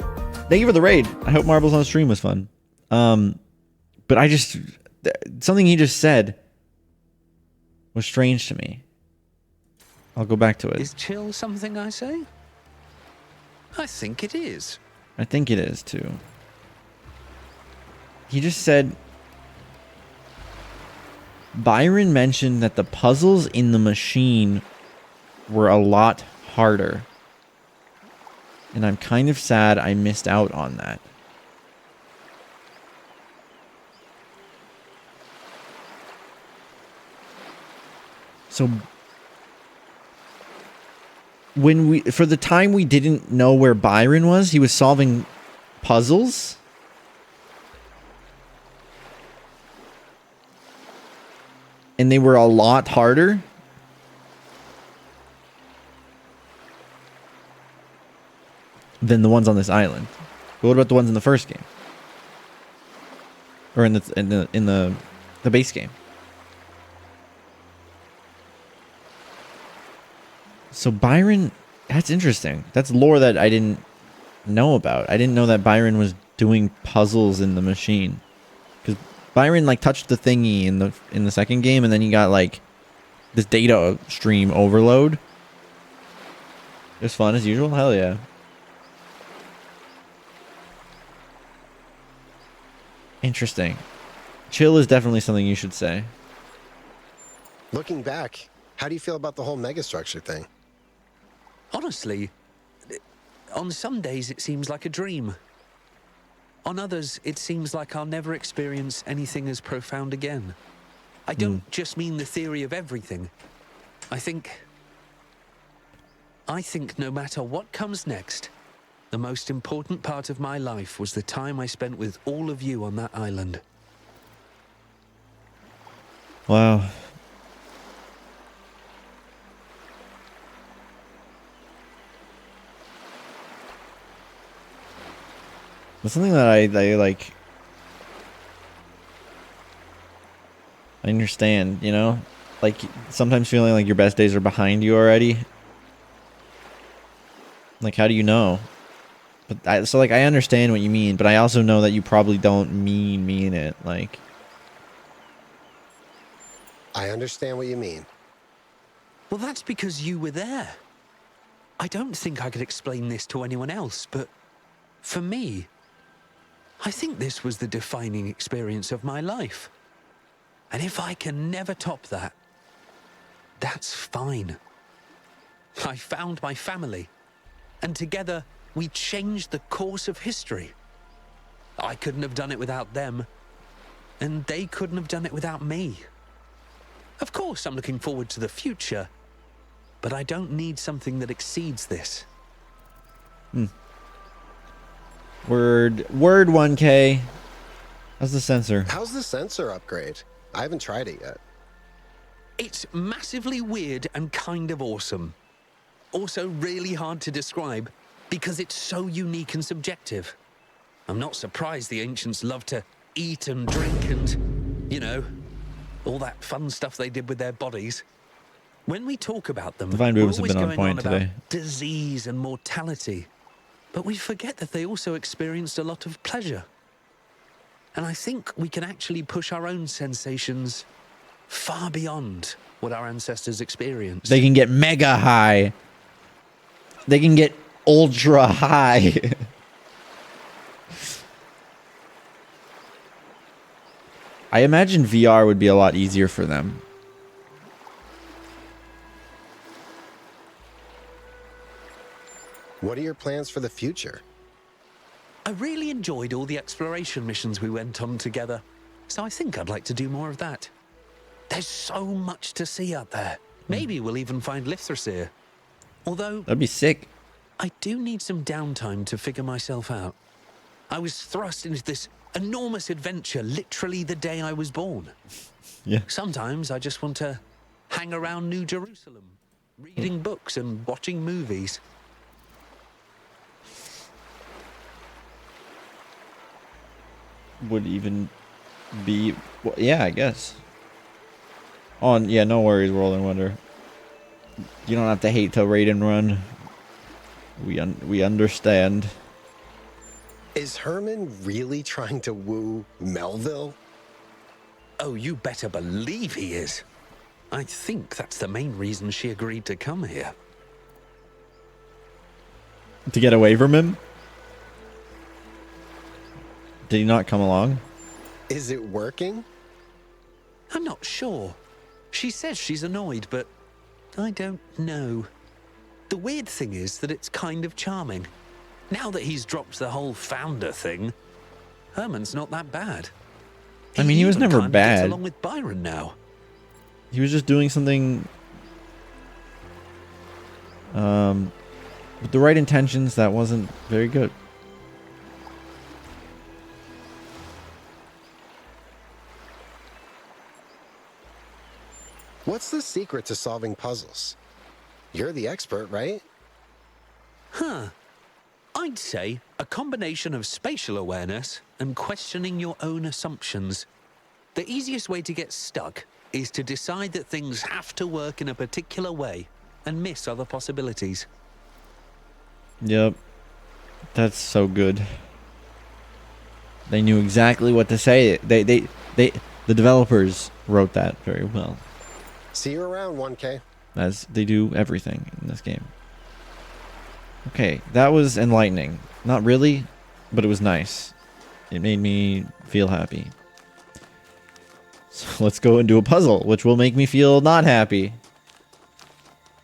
thank you for the raid. I hope Marbles on stream was fun. But I just, something he just said was strange to me. I'll go back to it. Is chill something I say? I think it is. I think it is too. He just said, Byron mentioned that the puzzles in the machine were a lot harder. And I'm kind of sad I missed out on that. So for the time we didn't know where Byron was, he was solving puzzles. And they were a lot harder. Than the ones on this island. But what about the ones in the first game? Or in the base game? So Byron, that's interesting. That's lore that I didn't know about. I didn't know that Byron was doing puzzles in the machine. Because Byron like touched the thingy in the second game, and then he got like this data stream overload. It was fun as usual. Hell yeah. Interesting. Chill is definitely something you should say. Looking back, how do you feel about the whole megastructure thing? Honestly, on some days it seems like a dream. On others, it seems like I'll never experience anything as profound again. I don't just mean the theory of everything. I think no matter what comes next, the most important part of my life was the time I spent with all of you on that island. Wow. It's something that I like. I understand, you know? Like, sometimes feeling like your best days are behind you already. Like, how do you know? But I understand what you mean, but I also know that you probably don't mean it. Like, I understand what you mean. Well, that's because you were there. I don't think I could explain this to anyone else, but for me, I think this was the defining experience of my life. And if I can never top that, that's fine. I found my family, and together we changed the course of history. I couldn't have done it without them, and they couldn't have done it without me. Of course, I'm looking forward to the future, but I don't need something that exceeds this. word 1K. How's the sensor? How's the sensor upgrade? I haven't tried it yet. It's massively weird and kind of awesome. Also really hard to describe because it's so unique and subjective. I'm not surprised the ancients loved to eat and drink and, you know, all that fun stuff they did with their bodies. When we talk about them, Divine we're boobs have always been on going point on about today. disease and mortality. But we forget that they also experienced a lot of pleasure. And I think we can actually push our own sensations far beyond what our ancestors experienced. They can get mega high. They can get ultra high. I imagine VR would be a lot easier for them. What are your plans for the future? I really enjoyed all the exploration missions we went on together, so I think I'd like to do more of that. There's so much to see out there. Maybe we'll even find Lithrasir. Although, That'd be sick. I do need some downtime to figure myself out. I was thrust into this enormous adventure literally the day I was born. Yeah. Sometimes I just want to hang around New Jerusalem, reading books and watching movies. Would even be, well, yeah, I guess. Oh, yeah, no worries, World and Wonder. You don't have to hate to raid and run. We understand. Is Herman really trying to woo Melville? Oh, you better believe he is. I think that's the main reason she agreed to come here. To get away from him? Did he not come along? Is it working? I'm not sure. She says she's annoyed, but I don't know. The weird thing is that it's kind of charming. Now that he's dropped the whole founder thing, Herman's not that bad. I mean, he was even never kinda gets bad. along with Byron now. He was just doing something with the right intentions that wasn't very good. What's the secret to solving puzzles? You're the expert, right? Huh. I'd say a combination of spatial awareness and questioning your own assumptions. The easiest way to get stuck is to decide that things have to work in a particular way and miss other possibilities. Yep. That's so good. They knew exactly what to say. The developers wrote that very well. See you around, 1K. As they do everything in this game. Okay, that was enlightening. Not really, but it was nice. It made me feel happy. So let's go and do a puzzle, which will make me feel not happy.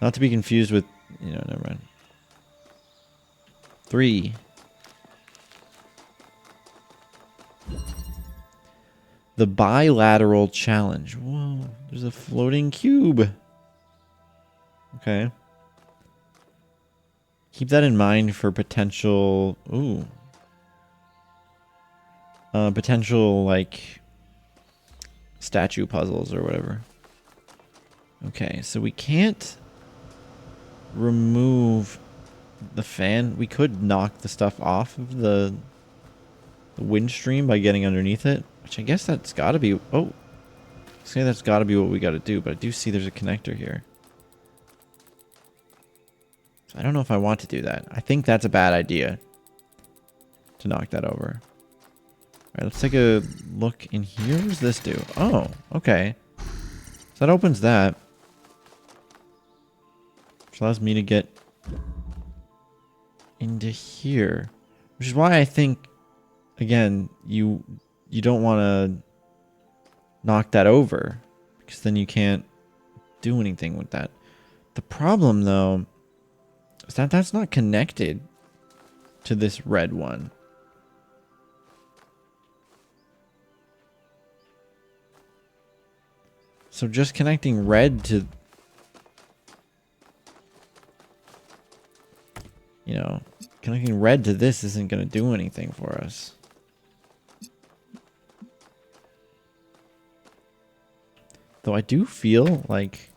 Not to be confused with, you know, never mind. 3. The bilateral challenge. Whoa, there's a floating cube. Okay. Keep that in mind for potential... Ooh. Potential, like, statue puzzles or whatever. Okay, so we can't remove the fan. We could knock the stuff off of the wind stream by getting underneath it, which I guess that's got to be... Oh, say that's got to be what we got to do, but I do see there's a connector here. So I don't know if I want to do that. I think that's a bad idea to knock that over. All right, let's take a look in here. What does this do? Oh, okay. So that opens that. Which allows me to get into here. Which is why I think, again, you don't want to knock that over. Because then you can't do anything with that. The problem, though, is that that's not connected to this red one. So just connecting red to, you know, connecting red to this isn't going to do anything for us. Though I do feel like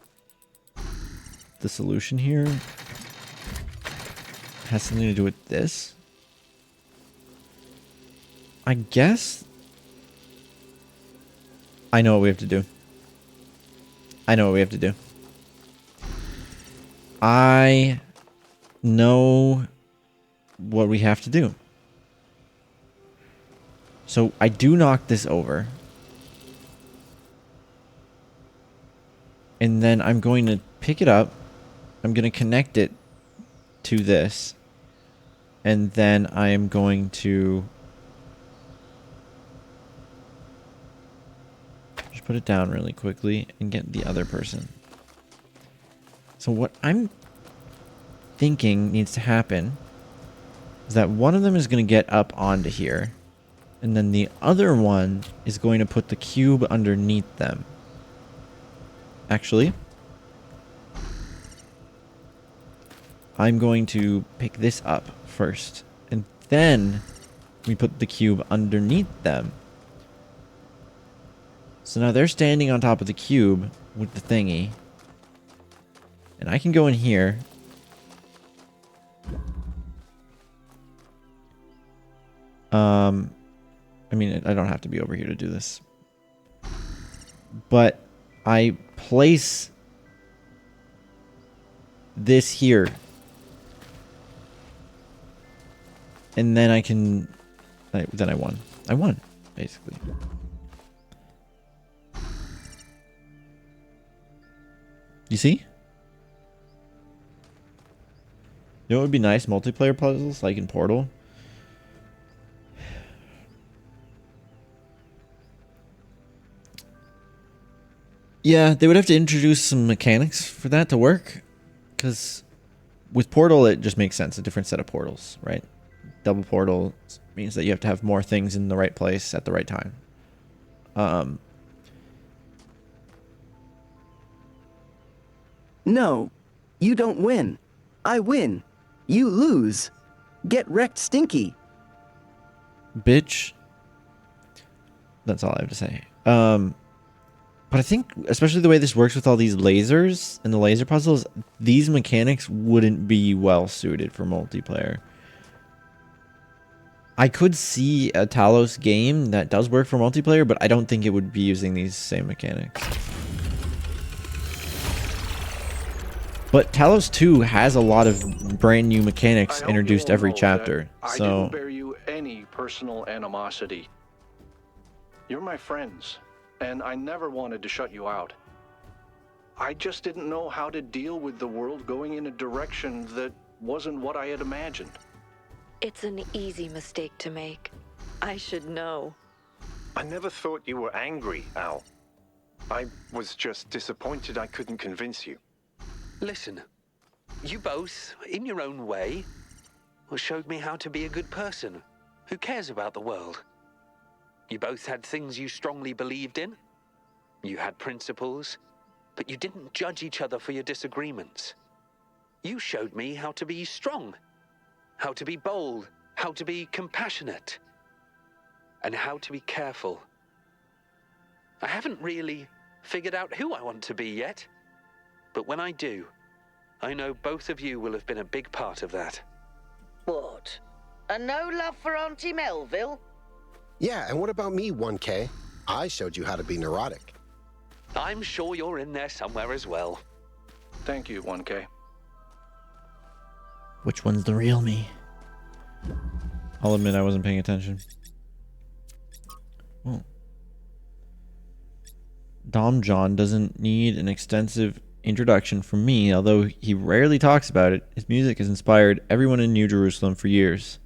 the solution here has something to do with this. I guess I know what we have to do. I know what we have to do. I know what we have to do. So I do knock this over. And then I'm going to pick it up. I'm going to connect it to this. And then I am going to just put it down really quickly and get the other person. So what I'm thinking needs to happen is that one of them is going to get up onto here. And then the other one is going to put the cube underneath them. Actually, I'm going to pick this up first. And then we put the cube underneath them. So now they're standing on top of the cube with the thingy. And I can go in here. I mean, I don't have to be over here to do this. But I place this here. And then I can... then I won. I won, basically. You see? You know what would be nice? Multiplayer puzzles, like in Portal. Yeah, they would have to introduce some mechanics for that to work. Because with Portal, it just makes sense. A different set of portals, right? Double portal means that you have to have more things in the right place at the right time. No, you don't win. I win. You lose. Get wrecked, Stinky. Bitch. That's all I have to say. But I think, especially the way this works with all these lasers and the laser puzzles, these mechanics wouldn't be well suited for multiplayer. I could see a Talos game that does work for multiplayer, but I don't think it would be using these same mechanics. But Talos 2 has a lot of brand new mechanics introduced every chapter. I didn't bear you any personal animosity. You're my friends, and I never wanted to shut you out. I just didn't know how to deal with the world going in a direction that wasn't what I had imagined. It's an easy mistake to make. I should know. I never thought you were angry, Al. I was just disappointed I couldn't convince you. Listen, you both, in your own way, showed me how to be a good person who cares about the world. You both had things you strongly believed in. You had principles, but you didn't judge each other for your disagreements. You showed me how to be strong, how to be bold, how to be compassionate, and how to be careful. I haven't really figured out who I want to be yet, but when I do, I know both of you will have been a big part of that. What? And no love for Auntie Melville? Yeah, and what about me, 1K? I showed you how to be neurotic. I'm sure you're in there somewhere as well. Thank you, 1K. Which one's the real me? I'll admit I wasn't paying attention. Oh. Dom John doesn't need an extensive introduction from me, although he rarely talks about it. His music has inspired everyone in New Jerusalem for years.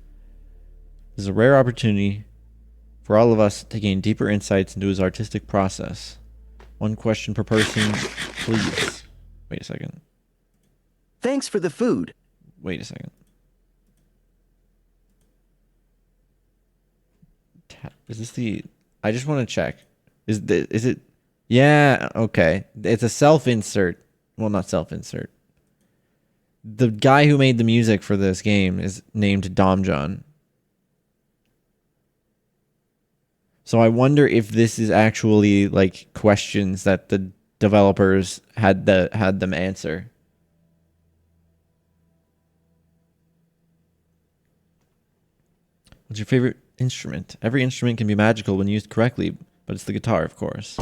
This is a rare opportunity for all of us to gain deeper insights into his artistic process. One question per person, please. Wait a second. Thanks for the food. Wait a second. Is this the... I just want to check. Is it... Yeah, okay. It's a self-insert. Well, not self-insert. The guy who made the music for this game is named Dom John. So I wonder if this is actually like questions that the developers had them answer. What's your favorite instrument? Every instrument can be magical when used correctly, but it's the guitar, of course.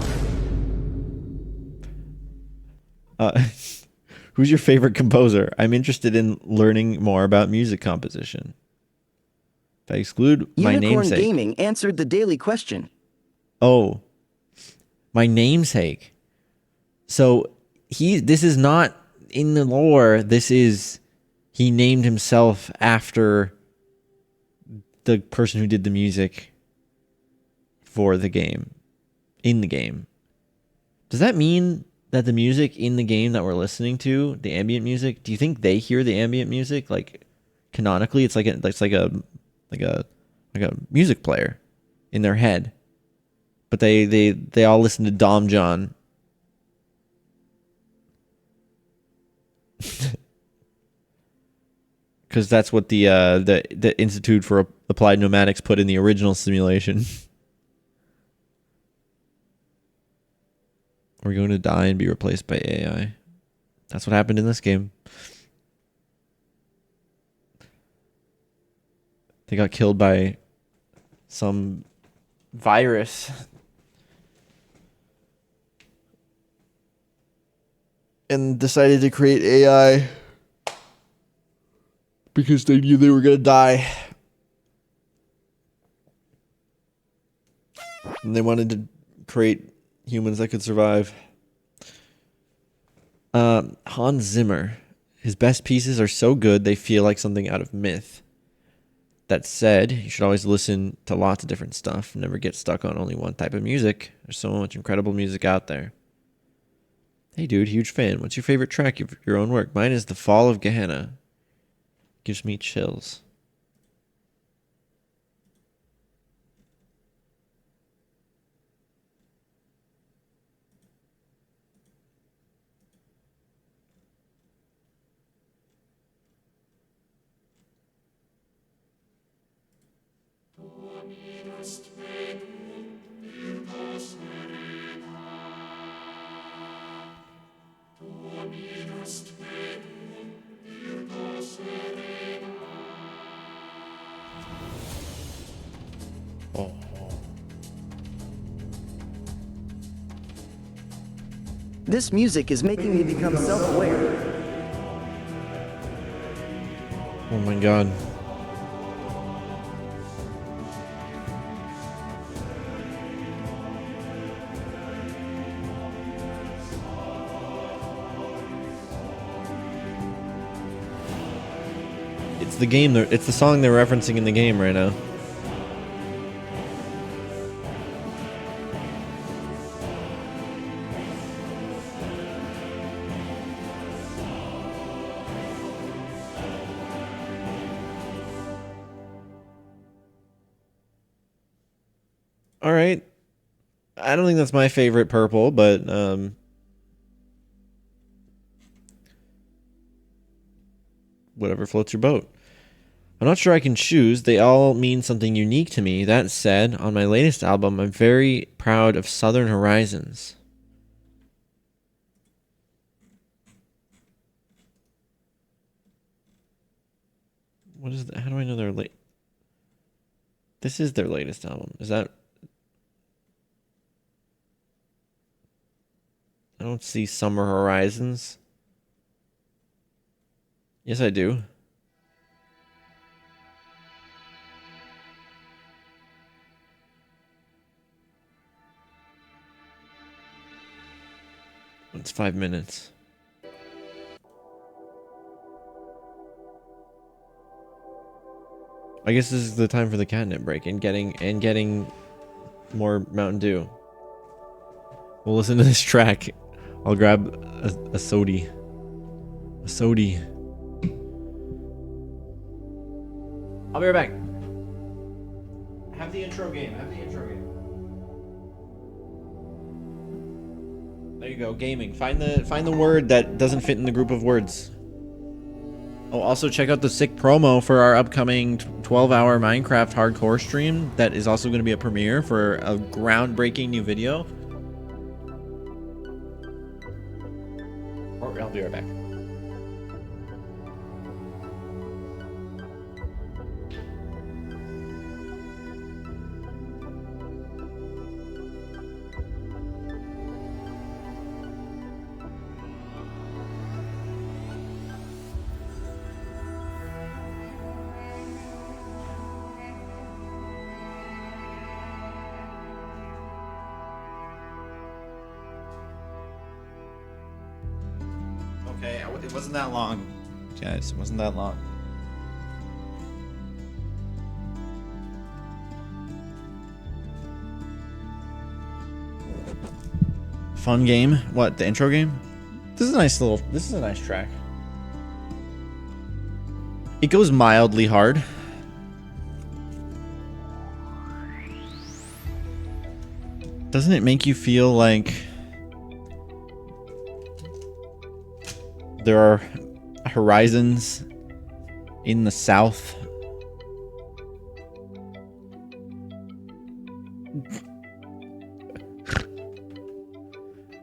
Who's your favorite composer? I'm interested in learning more about music composition. If I exclude my Unicorn namesake. Gaming answered the daily question. Oh, my namesake. So this is not in the lore. This is, he named himself after the person who did the music for the game, in the game. Does that mean that the music in the game that we're listening to, the ambient music, do you think they hear the ambient music? Like canonically, it's like a music player in their head. But they all listen to Dom John. Because that's what the Institute for Applied Pneumatics put in the original simulation. We're going to die and be replaced by AI. That's what happened in this game. They got killed by some virus. And decided to create AI because they knew they were going to die. And they wanted to create humans that could survive. Hans Zimmer. His best pieces are so good they feel like something out of myth. That said, you should always listen to lots of different stuff. Never get stuck on only one type of music. There's so much incredible music out there. Hey dude, huge fan. What's your favorite track of your own work? Mine is The Fall of Gehenna. Gives me chills. Oh. This music is making me become self-aware. Oh my god. It's the game, it's the song they're referencing in the game right now. All right. I don't think that's my favorite purple, but whatever floats your boat. I'm not sure I can choose. They all mean something unique to me. That said, on my latest album, I'm very proud of Southern Horizons. What is that? How do I know they're late? This is their latest album. Is that... I don't see Summer Horizons. Yes, I do. It's 5 minutes. I guess this is the time for the catnip break and getting more Mountain Dew. We'll listen to this track. I'll grab a sody. A sody. I'll be right back. Have the intro game. There you go, gaming. Find the word that doesn't fit in the group of words. Oh, also check out the sick promo for our upcoming 12-hour Minecraft hardcore stream. That is also going to be a premiere for a groundbreaking new video. I'll be right back. Okay, it wasn't that long, guys. It wasn't that long. Fun game. What, the intro game? This is a nice track. It goes mildly hard. Doesn't it make you feel like there are horizons in the south?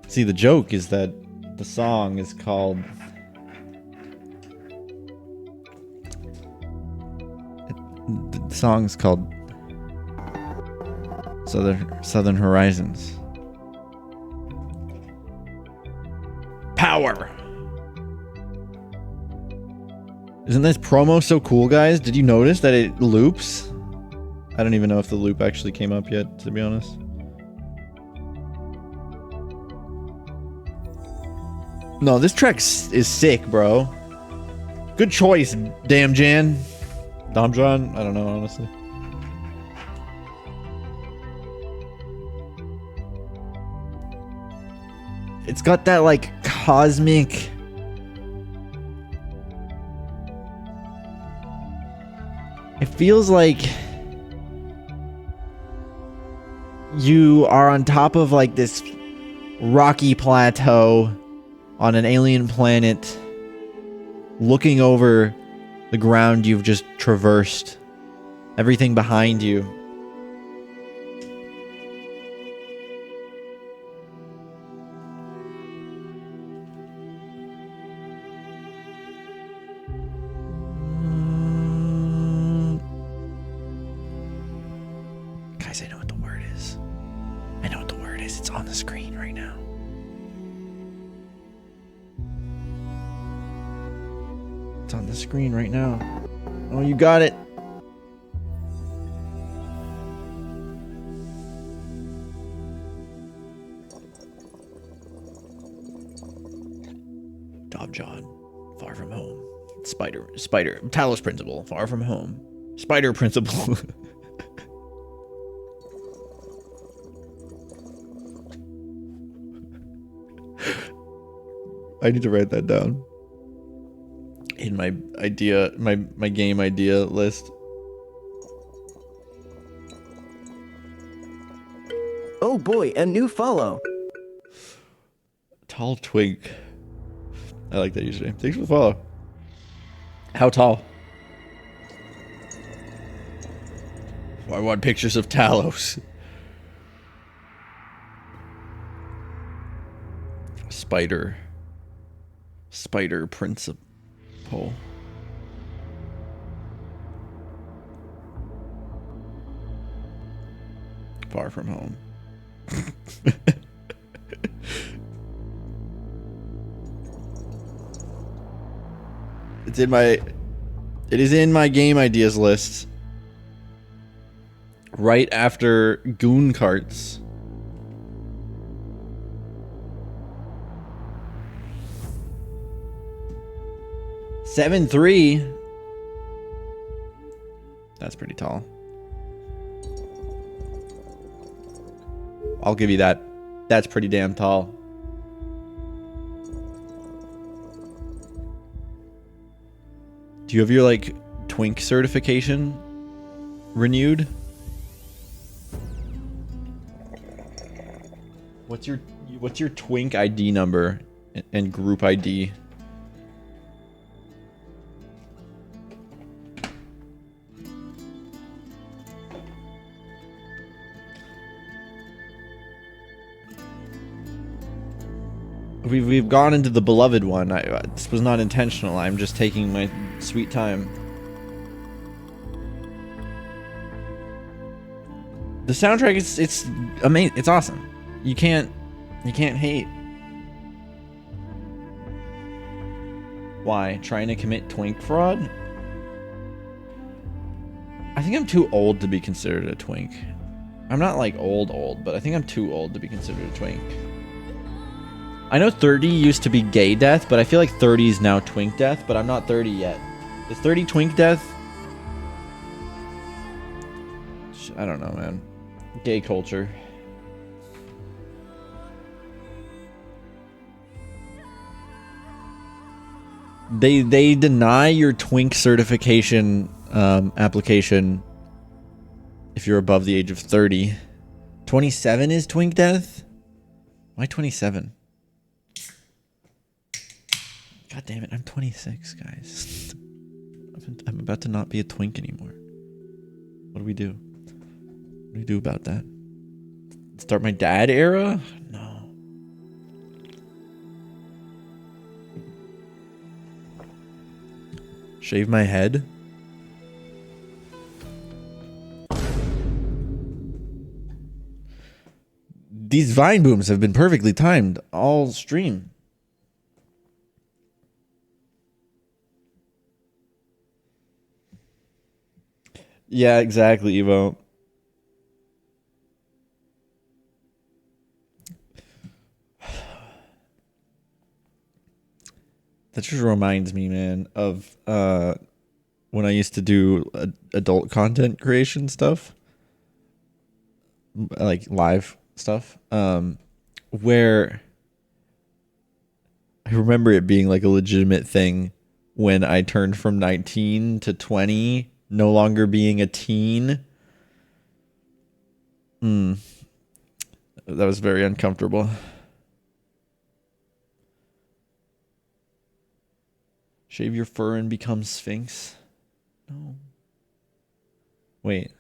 See, the joke is that the song is called... The song's called Southern Horizons. Power! Isn't this promo so cool, guys? Did you notice that it loops? I don't even know if the loop actually came up yet, to be honest. No, this track is sick, bro. Good choice, Damn Jan. Dom John? I don't know, honestly. It's got that, like, cosmic... It feels like you are on top of like this rocky plateau on an alien planet, looking over the ground you've just traversed, everything behind you. Guys, I know what the word is. I know what the word is. It's on the screen right now. It's on the screen right now. Oh, you got it. Dom John, Far From Home. Spider, Talos Principle, Far From Home. Spider Principle. I need to write that down in my idea, my game idea list. Oh boy, a new follow. Tall Twig. I like that username. Thanks for the follow. How tall? I want pictures of Talos. Spider Principle. Far from home. It is in my game ideas list. Right after Goon Carts. Seven 3. That's pretty tall. I'll give you that. That's pretty damn tall. Do you have your like twink certification renewed? What's your twink ID number and group ID? We've gone into the beloved one. This was not intentional. I'm just taking my sweet time. The soundtrack it's amazing. It's awesome. You can't hate. Why? Trying to commit twink fraud? I think I'm too old to be considered a twink. I'm not like old, but I think I'm too old to be considered a twink. I know 30 used to be gay death, but I feel like 30 is now twink death, but I'm not 30 yet. Is 30 twink death? I don't know, man. Gay culture. They deny your twink certification application if you're above the age of 30. 27 is twink death? Why 27? God damn it, I'm 26, guys. I'm about to not be a twink anymore. What do we do? What do we do about that? Start my dad era? No. Shave my head? These Vine booms have been perfectly timed all stream. Yeah, exactly, Evo. That just reminds me, man, of when I used to do adult content creation stuff, like live stuff, where I remember it being like a legitimate thing when I turned from 19 to 20, no longer being a teen. That was very uncomfortable. Shave your fur and become Sphinx? No. Wait.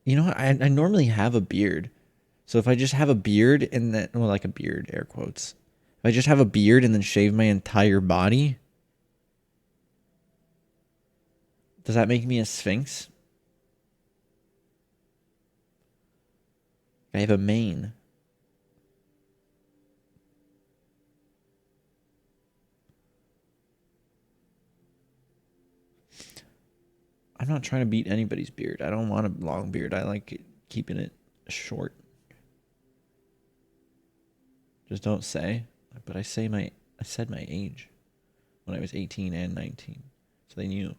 You know what? I normally have a beard. So if I just have a beard and then, well, like a beard, air quotes. If I just have a beard and then shave my entire body, does that make me a Sphinx? I have a mane. I'm not trying to beat anybody's beard. I don't want a long beard. I like keeping it short. Just don't say. But I said my age when I was 18 and 19. So they knew.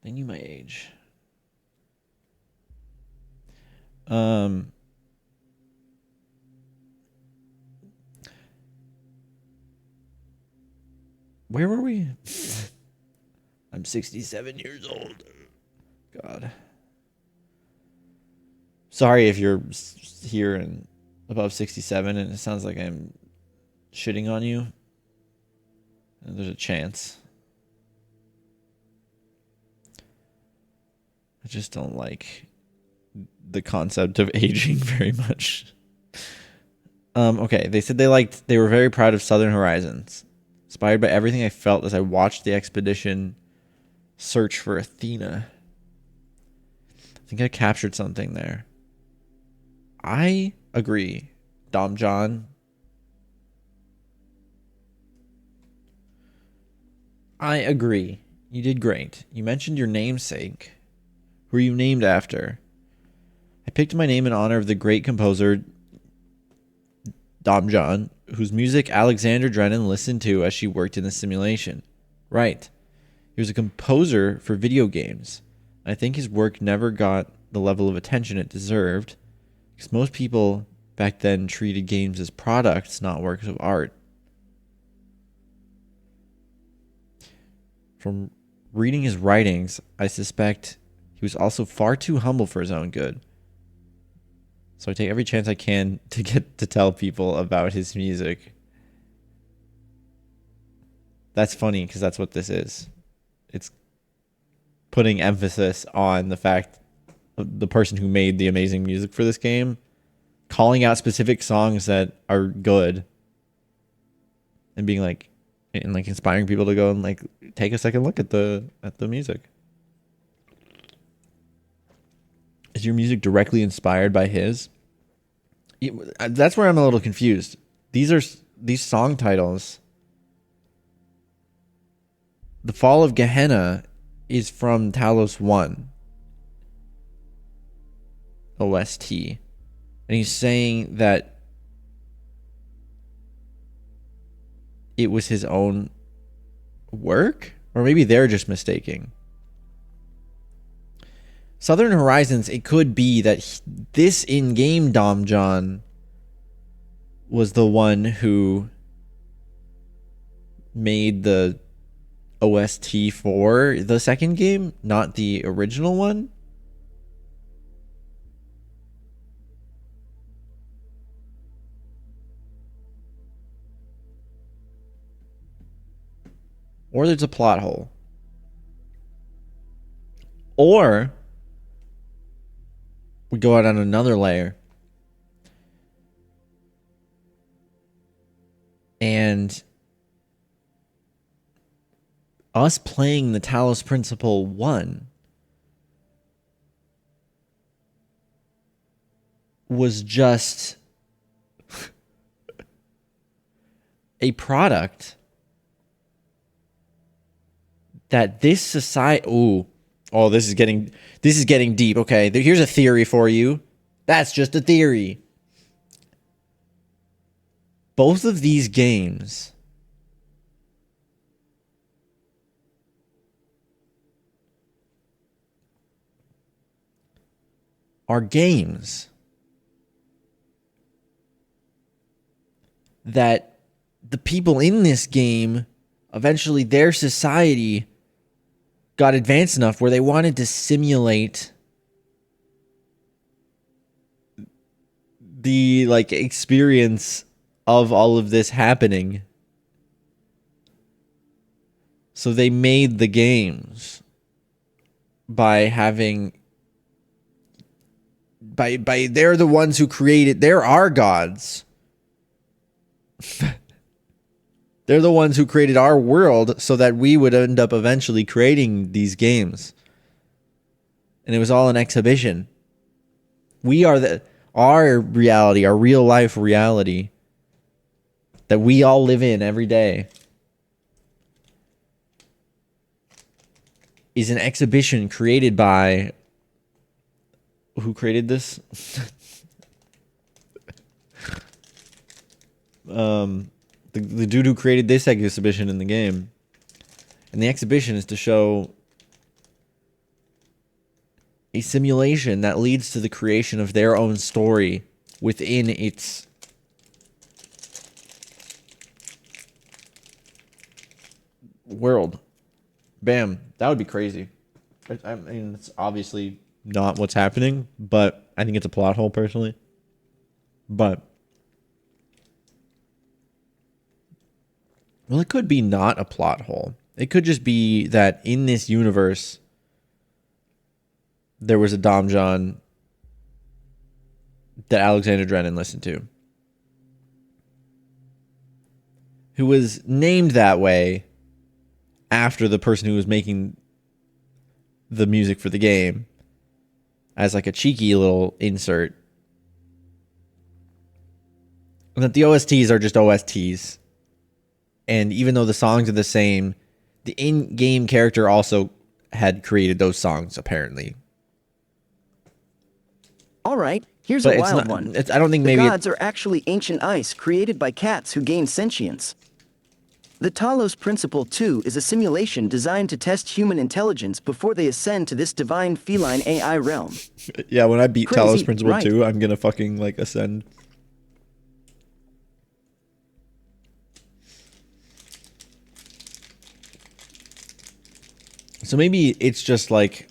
They knew my age. Where were we? I'm 67 years old. God. Sorry if you're here and above 67 and it sounds like I'm shitting on you. And there's a chance. I just don't like the concept of aging very much. Okay, they said they were very proud of Southern Horizons, inspired by everything I felt as I watched the expedition search for Athena. I think I captured something there. I agree, Dom John. I agree. You did great. You mentioned your namesake. Who are you named after? I picked my name in honor of the great composer Dom John, whose music Alexander Drennan listened to as she worked in the simulation. Right. He was a composer for video games. I think his work never got the level of attention it deserved, because most people back then treated games as products, not works of art. From reading his writings, I suspect he was also far too humble for his own good. So I take every chance I can to get to tell people about his music. That's funny because that's what this is. It's putting emphasis on the fact of the person who made the amazing music for this game, calling out specific songs that are good, and being like, and like inspiring people to go and like take a second look at the music. Is your music directly inspired by his? That's where I'm a little confused. These song titles. The Fall of Gehenna is from Talos 1 OST. And he's saying that it was his own work? Or maybe they're just mistaking. Southern Horizons, it could be that this in-game Dom John was the one who made the OST for the second game, not the original one. Or there's a plot hole. Or we go out on another layer. And us playing the Talos Principle 1 was just a product that this society... Oh, this is getting deep. Okay, here's a theory for you. That's just a theory. Both of these games are games that the people in this game, eventually their society got advanced enough where they wanted to simulate the like experience of all of this happening. So they made the games by having by they're the ones who created, they're our gods. They're the ones who created our world so that we would end up eventually creating these games. And it was all an exhibition. We are our reality, our real life reality that we all live in every day is an exhibition created by... Who created this? The dude who created this exhibition in the game. And the exhibition is to show a simulation that leads to the creation of their own story within its world. Bam. That would be crazy. I mean, it's obviously not what's happening, but I think it's a plot hole personally. But well, it could be not a plot hole. It could just be that in this universe, there was a Dom John that Alexander Drennan listened to, who was named that way after the person who was making the music for the game, as like a cheeky little insert. And that the OSTs are just OSTs. And even though the songs are the same, the in-game character also had created those songs, apparently. All right, here's But a it's wild not, one. I don't think The maybe gods are actually ancient ice created by cats who gain sentience. The Talos Principle 2 is a simulation designed to test human intelligence before they ascend to this divine feline AI realm. yeah, when I beat Crazy, Talos Principle right? 2, I'm gonna fucking like ascend. So maybe it's just like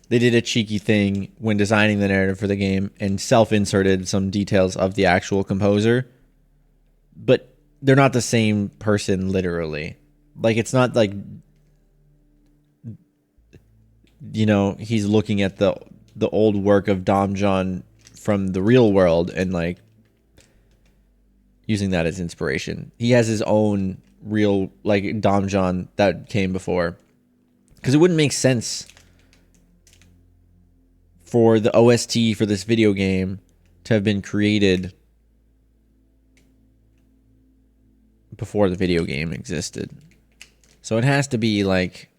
they did a cheeky thing when designing the narrative for the game and self-inserted some details of the actual composer, but they're not the same person literally. Like, it's not like, you know, he's looking at the old work of Dom John from the real world and like using that as inspiration. He has his own real like Dom John that came before, because it wouldn't make sense for the OST for this video game to have been created before the video game existed. So it has to be like,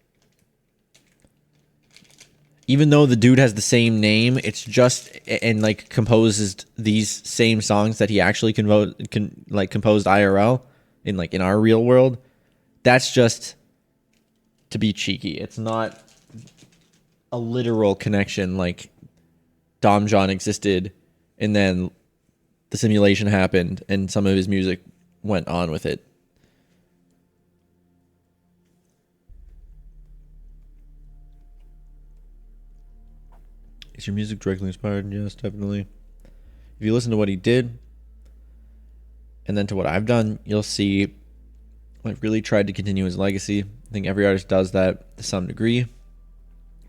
even though the dude has the same name, it's just, and like composes these same songs that he actually composed IRL in our real world. That's just to be cheeky. It's not a literal connection. Like, Dom John existed and then the simulation happened and some of his music went on with it. Is your music directly inspired? Yes, definitely. If you listen to what he did and then to what I've done, you'll see I've really tried to continue his legacy. I think every artist does that to some degree.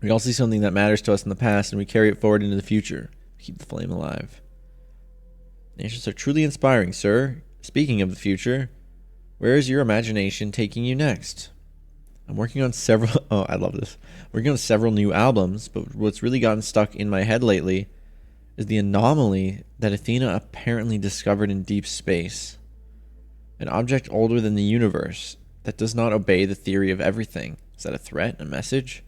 We all see something that matters to us in the past and we carry it forward into the future. Keep the flame alive. Nations are truly inspiring, sir. Speaking of the future, where is your imagination taking you next? I'm working on several... Oh, I love this. Working on several new albums, but what's really gotten stuck in my head lately is the anomaly that Athena apparently discovered in deep space. An object older than the universe that does not obey the theory of everything. Is that a threat? A message?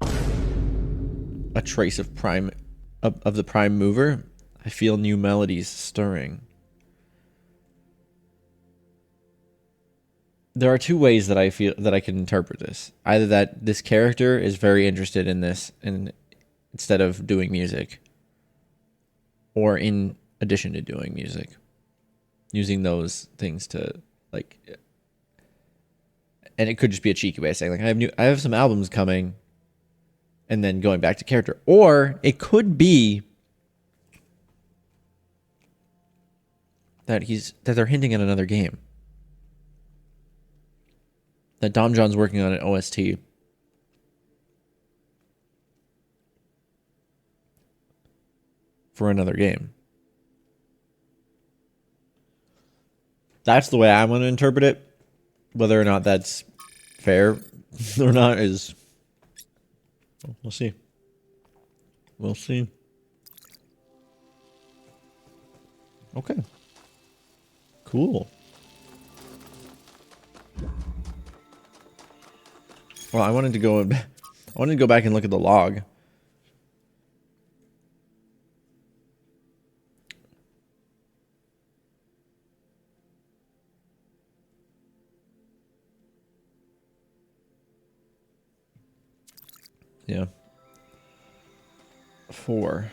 A trace of the prime mover? I feel new melodies stirring. There are two ways that I feel that I can interpret this. Either that this character is very interested in this and instead of doing music, or in addition to doing music, using those things to like, and it could just be a cheeky way of saying like I have some albums coming, and then going back to character. Or it could be that they're hinting at another game. That Dom John's working on an OST for another game. That's the way I want to interpret it. Whether or not that's fair or not is... We'll see. We'll see. Okay. Cool. Well, I wanted to go back and look at the log. Yeah. 4.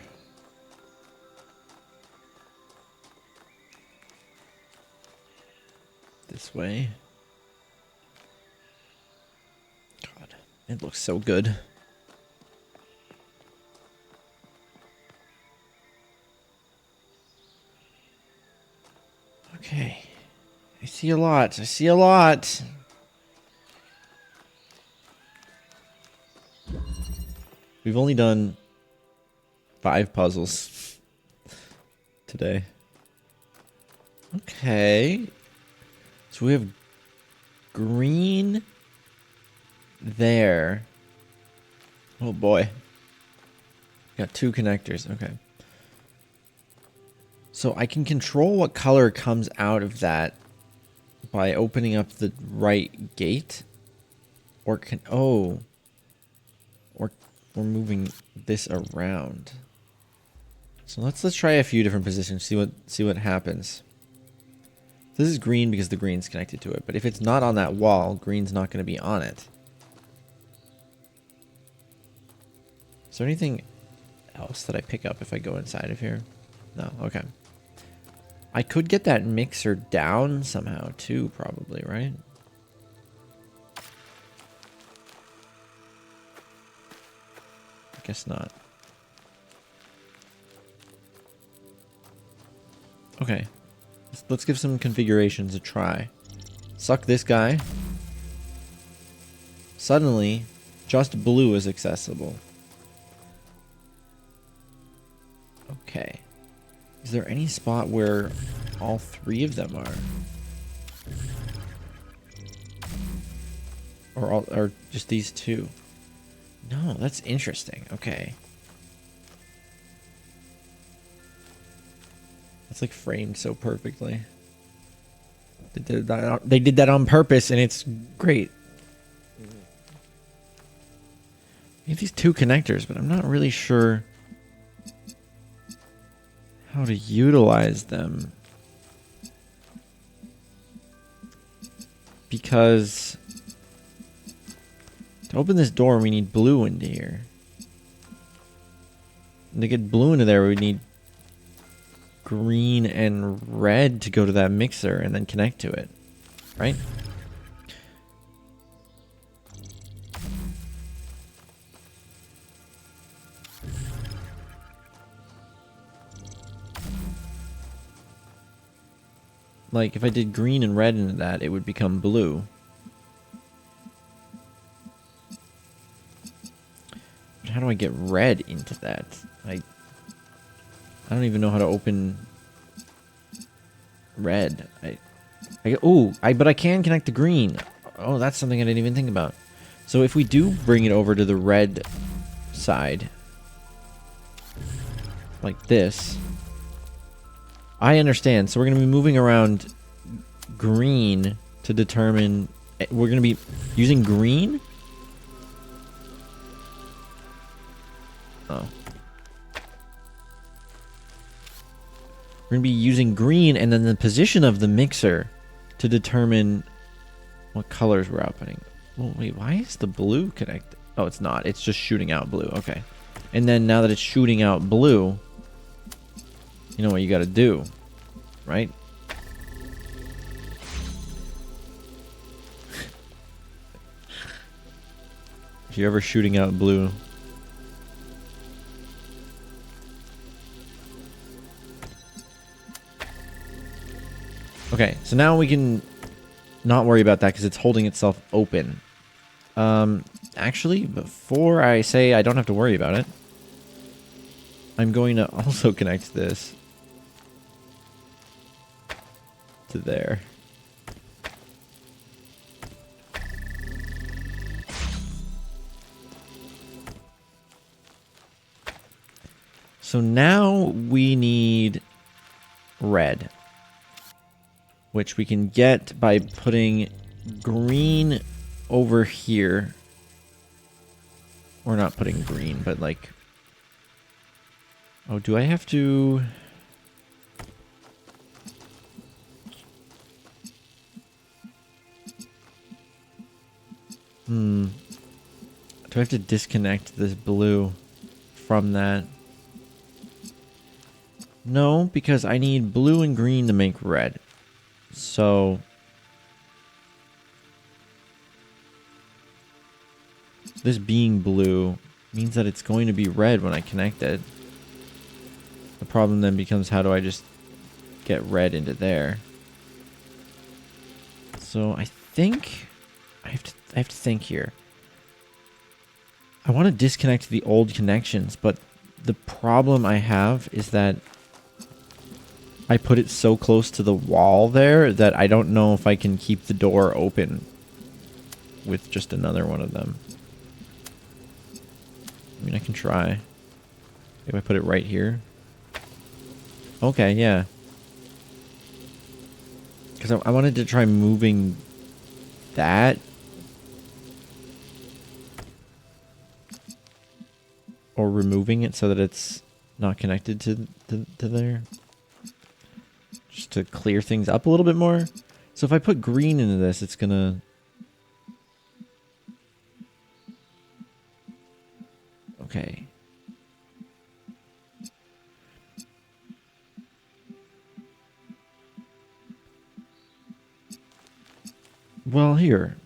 This way. God, it looks so good. Okay. I see a lot. I see a lot. We've only done 5 puzzles today. Okay. So we have green there. Oh boy. Got 2 connectors. Okay. So I can control what color comes out of that by opening up the right gate. Or can... Oh. Or we're moving this around. So let's try a few different positions. See what happens. This is green because the green's connected to it. But if it's not on that wall, green's not going to be on it. Is there anything else that I pick up if I go inside of here? No, okay. I could get that mixer down somehow too, probably, right? I guess not. Okay. Let's give some configurations a try. Suck this guy. Suddenly, just blue is accessible. Okay. Is there any spot where all 3 of them are? Or just these 2? No, that's interesting. Okay. That's like framed so perfectly. They did that on purpose, and it's great. We have these 2 connectors, but I'm not really sure how to utilize them. Because to open this door, we need blue into here. And to get blue into there, we need green and red to go to that mixer and then connect to it, right? Like, if I did green and red into that, it would become blue. But how do I get red into that? I don't even know how to open red. But I can connect the green. Oh, that's something I didn't even think about. So if we do bring it over to the red side, like this, I understand. So we're going to be moving around green to determine... We're going to be using green? Oh. We're going to be using green and then the position of the mixer to determine what colors we're outputting. Well, wait, why is the blue connected? Oh, it's not. It's just shooting out blue. Okay. And then now that it's shooting out blue, you know what you got to do, right? If you're ever shooting out blue... Okay, so now we can not worry about that because it's holding itself open. Actually, before I say I don't have to worry about it, I'm going to also connect this to there. So now we need red, which we can get by putting green over here. Or not putting green, but like... Oh, do I have to... Do I have to disconnect this blue from that? No, because I need blue and green to make red. So... this being blue means that it's going to be red when I connect it. The problem then becomes, how do I just get red into there? So I think I have to think here. I want to disconnect the old connections, but the problem I have is that I put it so close to the wall there that I don't know if I can keep the door open with just another one of them. I mean, I can try. If I put it right here. Okay, yeah. Because I wanted to try moving that. Or removing it so that it's not connected to there. Just to clear things up a little bit more. So if I put green into this, it's gonna... Okay. Well, here.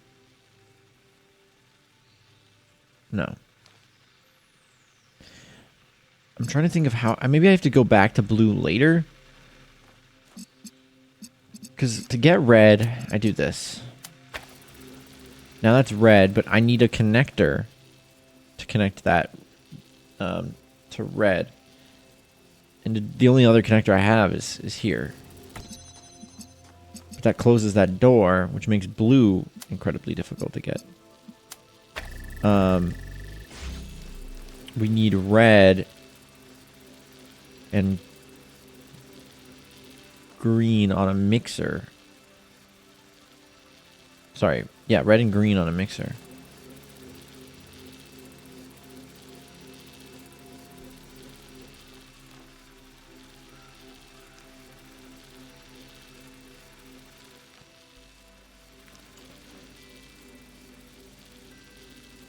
No. I'm trying to think of how... Maybe I have to go back to blue later. Because to get red, I do this. Now that's red, but I need a connector to connect that to red. And the only other connector I have is here. But that closes that door, which makes blue incredibly difficult to get. We need red and green on a mixer. Sorry, yeah, red and green on a mixer.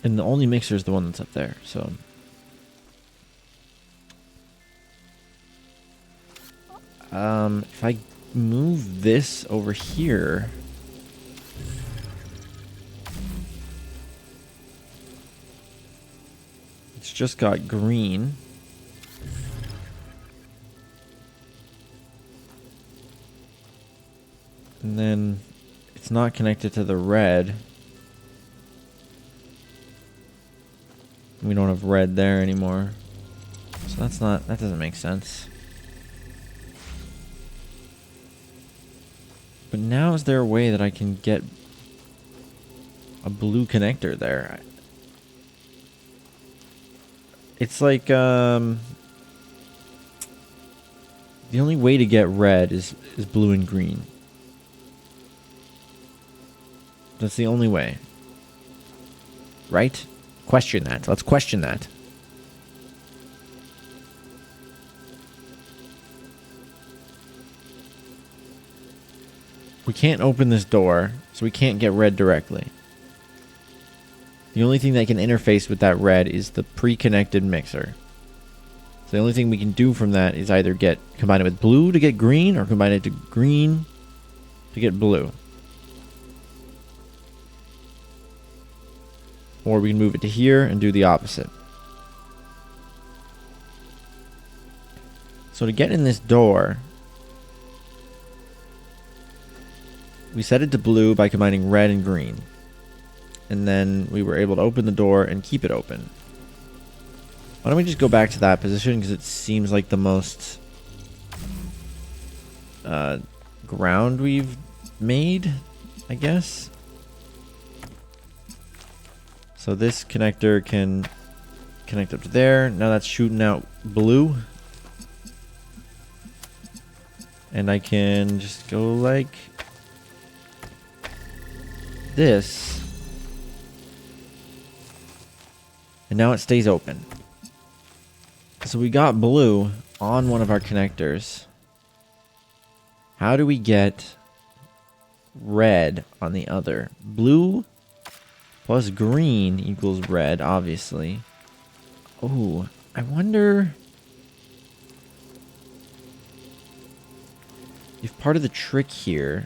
And the only mixer is the one that's up there, so... if I move this over here... It's just got green. And then it's not connected to the red. We don't have red there anymore. So that doesn't make sense. But now is there a way that I can get a blue connector there? It's like, the only way to get red is blue and green. That's the only way. Right? Question that. Let's question that. We can't open this door, so we can't get red directly. The only thing that can interface with that red is the pre-connected mixer. So the only thing we can do from that is either combine it with blue to get green, or combine it to green to get blue. Or we can move it to here and do the opposite. So to get in this door, we set it to blue by combining red and green. And then we were able to open the door and keep it open. Why don't we just go back to that position, because it seems like the most ground we've made, I guess. So this connector can connect up to there. Now that's shooting out blue. And I can just go like this. And now it stays open. So we got blue on one of our connectors. How do we get red on the other? Blue plus green equals red, obviously. Oh, I wonder if part of the trick here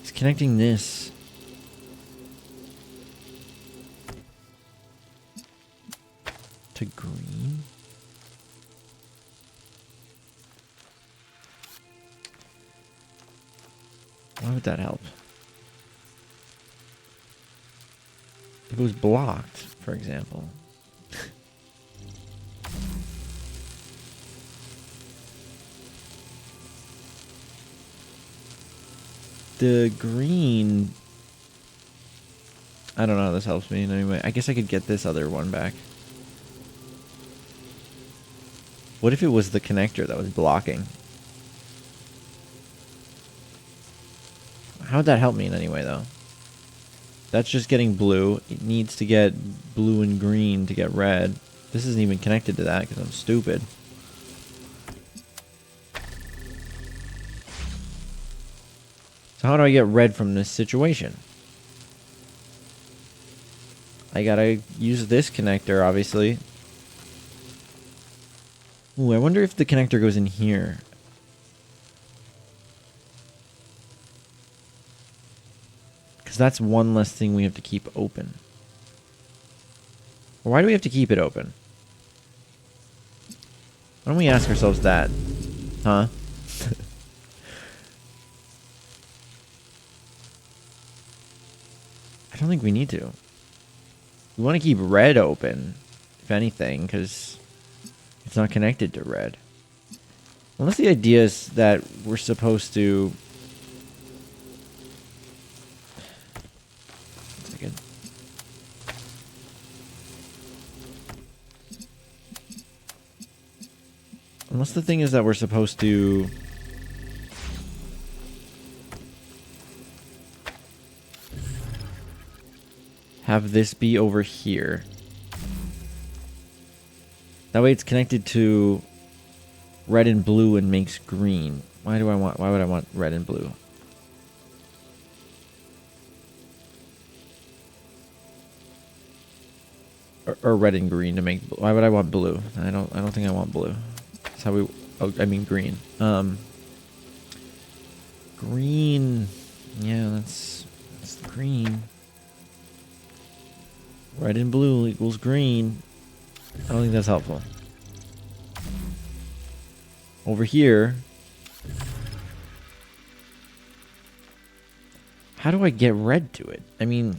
is connecting this to green. Why would that help? If it was blocked, for example. The green... I don't know how this helps me in any way. I guess I could get this other one back. What if it was the connector that was blocking? How would that help me in any way, though? That's just getting blue. It needs to get blue and green to get red. This isn't even connected to that because I'm stupid. So how do I get red from this situation? I gotta use this connector, obviously. Ooh, I wonder if the connector goes in here. Because that's one less thing we have to keep open. Or why do we have to keep it open? Why don't we ask ourselves that? Huh? I don't think we need to. We want to keep red open, if anything, because it's not connected to red. Unless the idea is that we're supposed to... One second. Unless the thing is that we're supposed to... have this be over here. That way it's connected to red and blue and makes green. Why would I want red and blue? Or red and green to make, why would I want blue? I don't think I want blue. That's how we, oh, I mean green. Green, yeah, that's green. Red and blue equals green. I don't think that's helpful. Over here. How do I get red to it? I mean,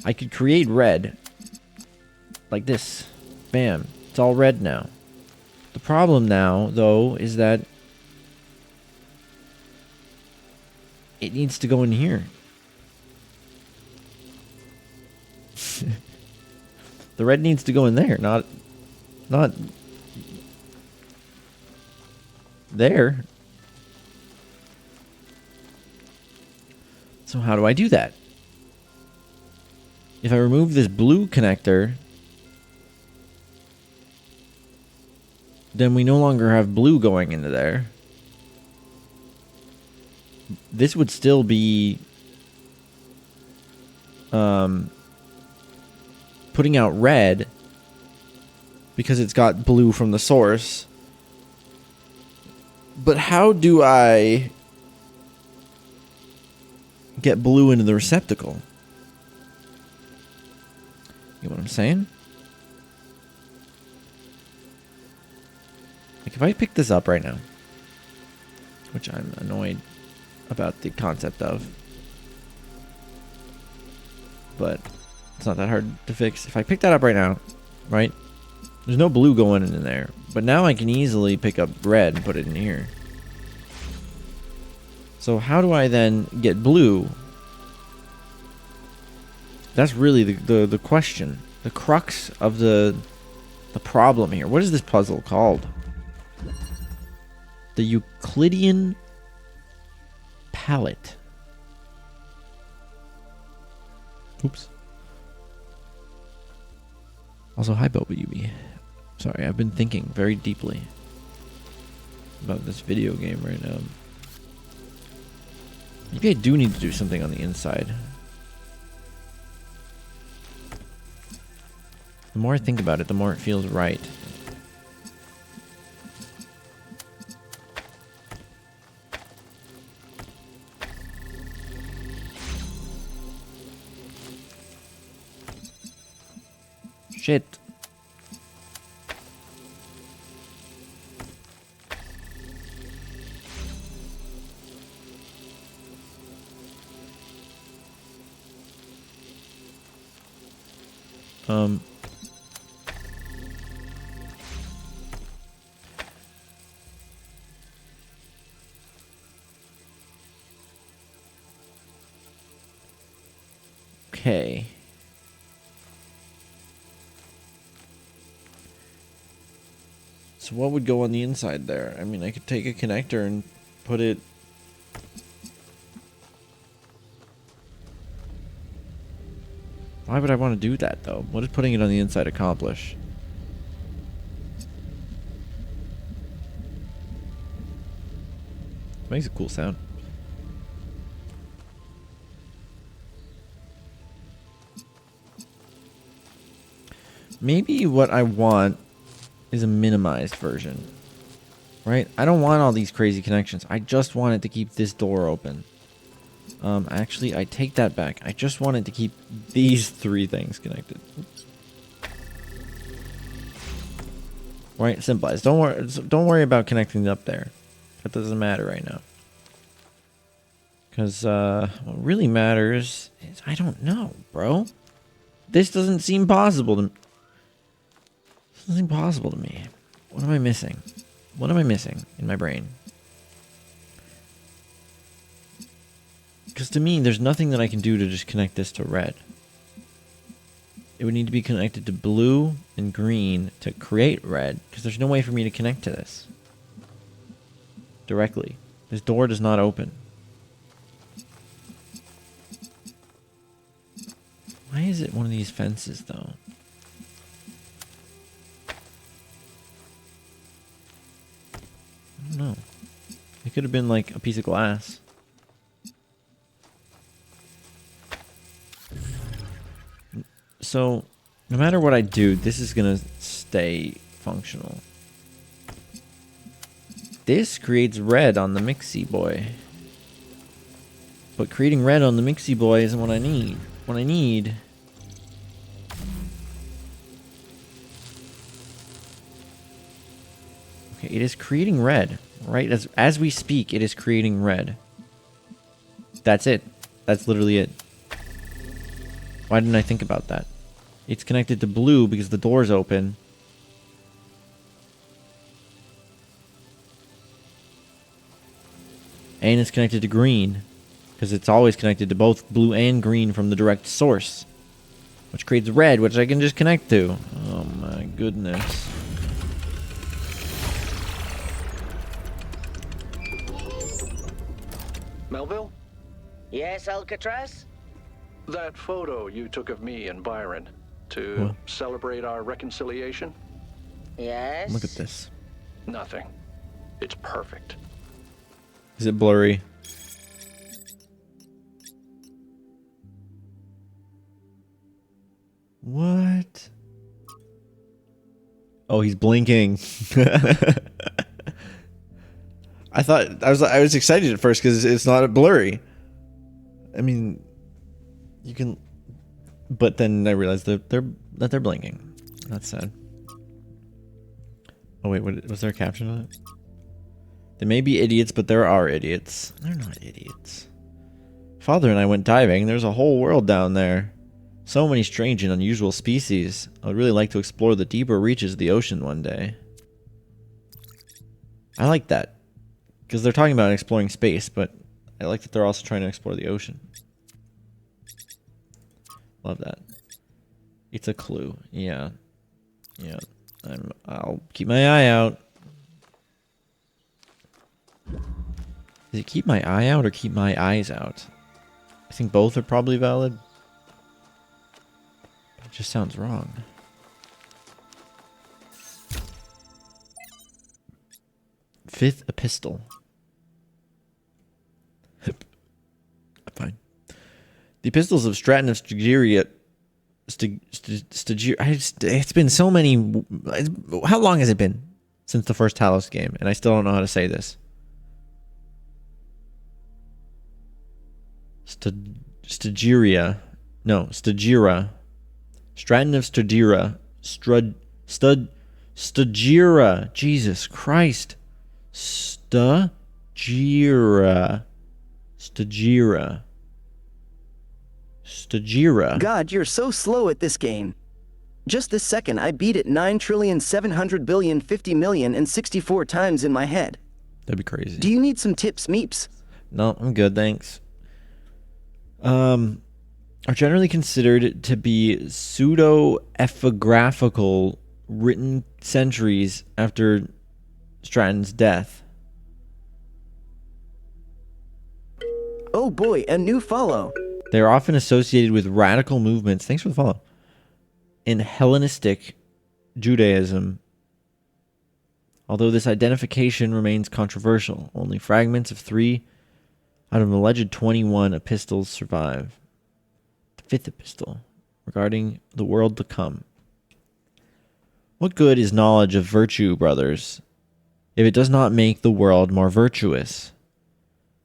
I could create red. Like this. Bam. It's all red now. The problem now, though, is that it needs to go in here. The red needs to go in there, not there. So how do I do that? If I remove this blue connector, then we no longer have blue going into there. This would still be putting out red because it's got blue from the source. But how do I get blue into the receptacle? You know what I'm saying? Like if I pick this up right now, which I'm annoyed about the concept of, but it's not that hard to fix. If I pick that up right now, right? There's no blue going in there. But now I can easily pick up red and put it in here. So how do I then get blue? That's really the question. The crux of the problem here. What is this puzzle called? The Euclidean palette. Oops. Also, hi, Boba. Sorry, I've been thinking very deeply about this video game right now. Maybe I do need to do something on the inside. The more I think about it, the more it feels right. Shit. Okay. So what would go on the inside there? I mean, I could take a connector and put it... Why would I want to do that, though? What does putting it on the inside accomplish? Makes a cool sound. Maybe what I want is a minimized version, right? I don't want all these crazy connections. I just want it to keep this door open. Actually, I take that back. I just want it to keep these three things connected. Right? Simplified. Don't worry about connecting it up there. That doesn't matter right now. Because what really matters is I don't know, bro. This doesn't seem possible to me. This doesn't seem possible to me. What am I missing? What am I missing in my brain? Because to me, there's nothing that I can do to just connect this to red. It would need to be connected to blue and green to create red, because there's no way for me to connect to this directly. This door does not open. Why is it one of these fences, though? I don't know. It could have been like a piece of glass. So, no matter what I do, this is going to stay functional. This creates red on the Mixie Boy. But creating red on the Mixie Boy isn't what I need. What I need... Okay, it is creating red. Right? As we speak, it is creating red. That's it. That's literally it. Why didn't I think about that? It's connected to blue because the door's open. And it's connected to green because it's always connected to both blue and green from the direct source, which creates red, which I can just connect to. Oh my goodness. Melville? Yes, Alcatraz? That photo you took of me and Byron to celebrate our reconciliation? Yes. Look at this. Nothing. It's perfect. Is it blurry? What? Oh, he's blinking. I was excited at first because it's not blurry. I mean, you can, but then I realized that they're blinking. That's sad. Oh wait, was there a caption on it? They may be idiots, but there are idiots. They're not idiots. Father and I went diving. There's a whole world down there. So many strange and unusual species. I would really like to explore the deeper reaches of the ocean one day. I like that. Because they're talking about exploring space, but I like that they're also trying to explore the ocean. Love that. It's a clue. Yeah. Yeah. I'll keep my eye out. Is it keep my eye out or keep my eyes out? I think both are probably valid. It just sounds wrong. Fifth epistle. Fine. The epistles of Stratton of Stygia. It's been so many. How long has it been since the first Talos game? And I still don't know how to say this. Stygia. No, Stygira. Stratton of Stygira. Stygira. Jesus Christ. Stygira. God, you're so slow at this game. Just this second, I beat it 9,700,000,050,000,064 times in my head. That'd be crazy. Do you need some tips, Meeps? No, I'm good, thanks. Are generally considered to be pseudo-epigraphical, written centuries after Stratton's death. Oh boy, a new follow. They are often associated with radical movements. Thanks for the follow. In Hellenistic Judaism, although this identification remains controversial, only fragments of 3 out of an alleged 21 epistles survive. The 5th epistle, regarding the world to come. What good is knowledge of virtue, brothers, if it does not make the world more virtuous?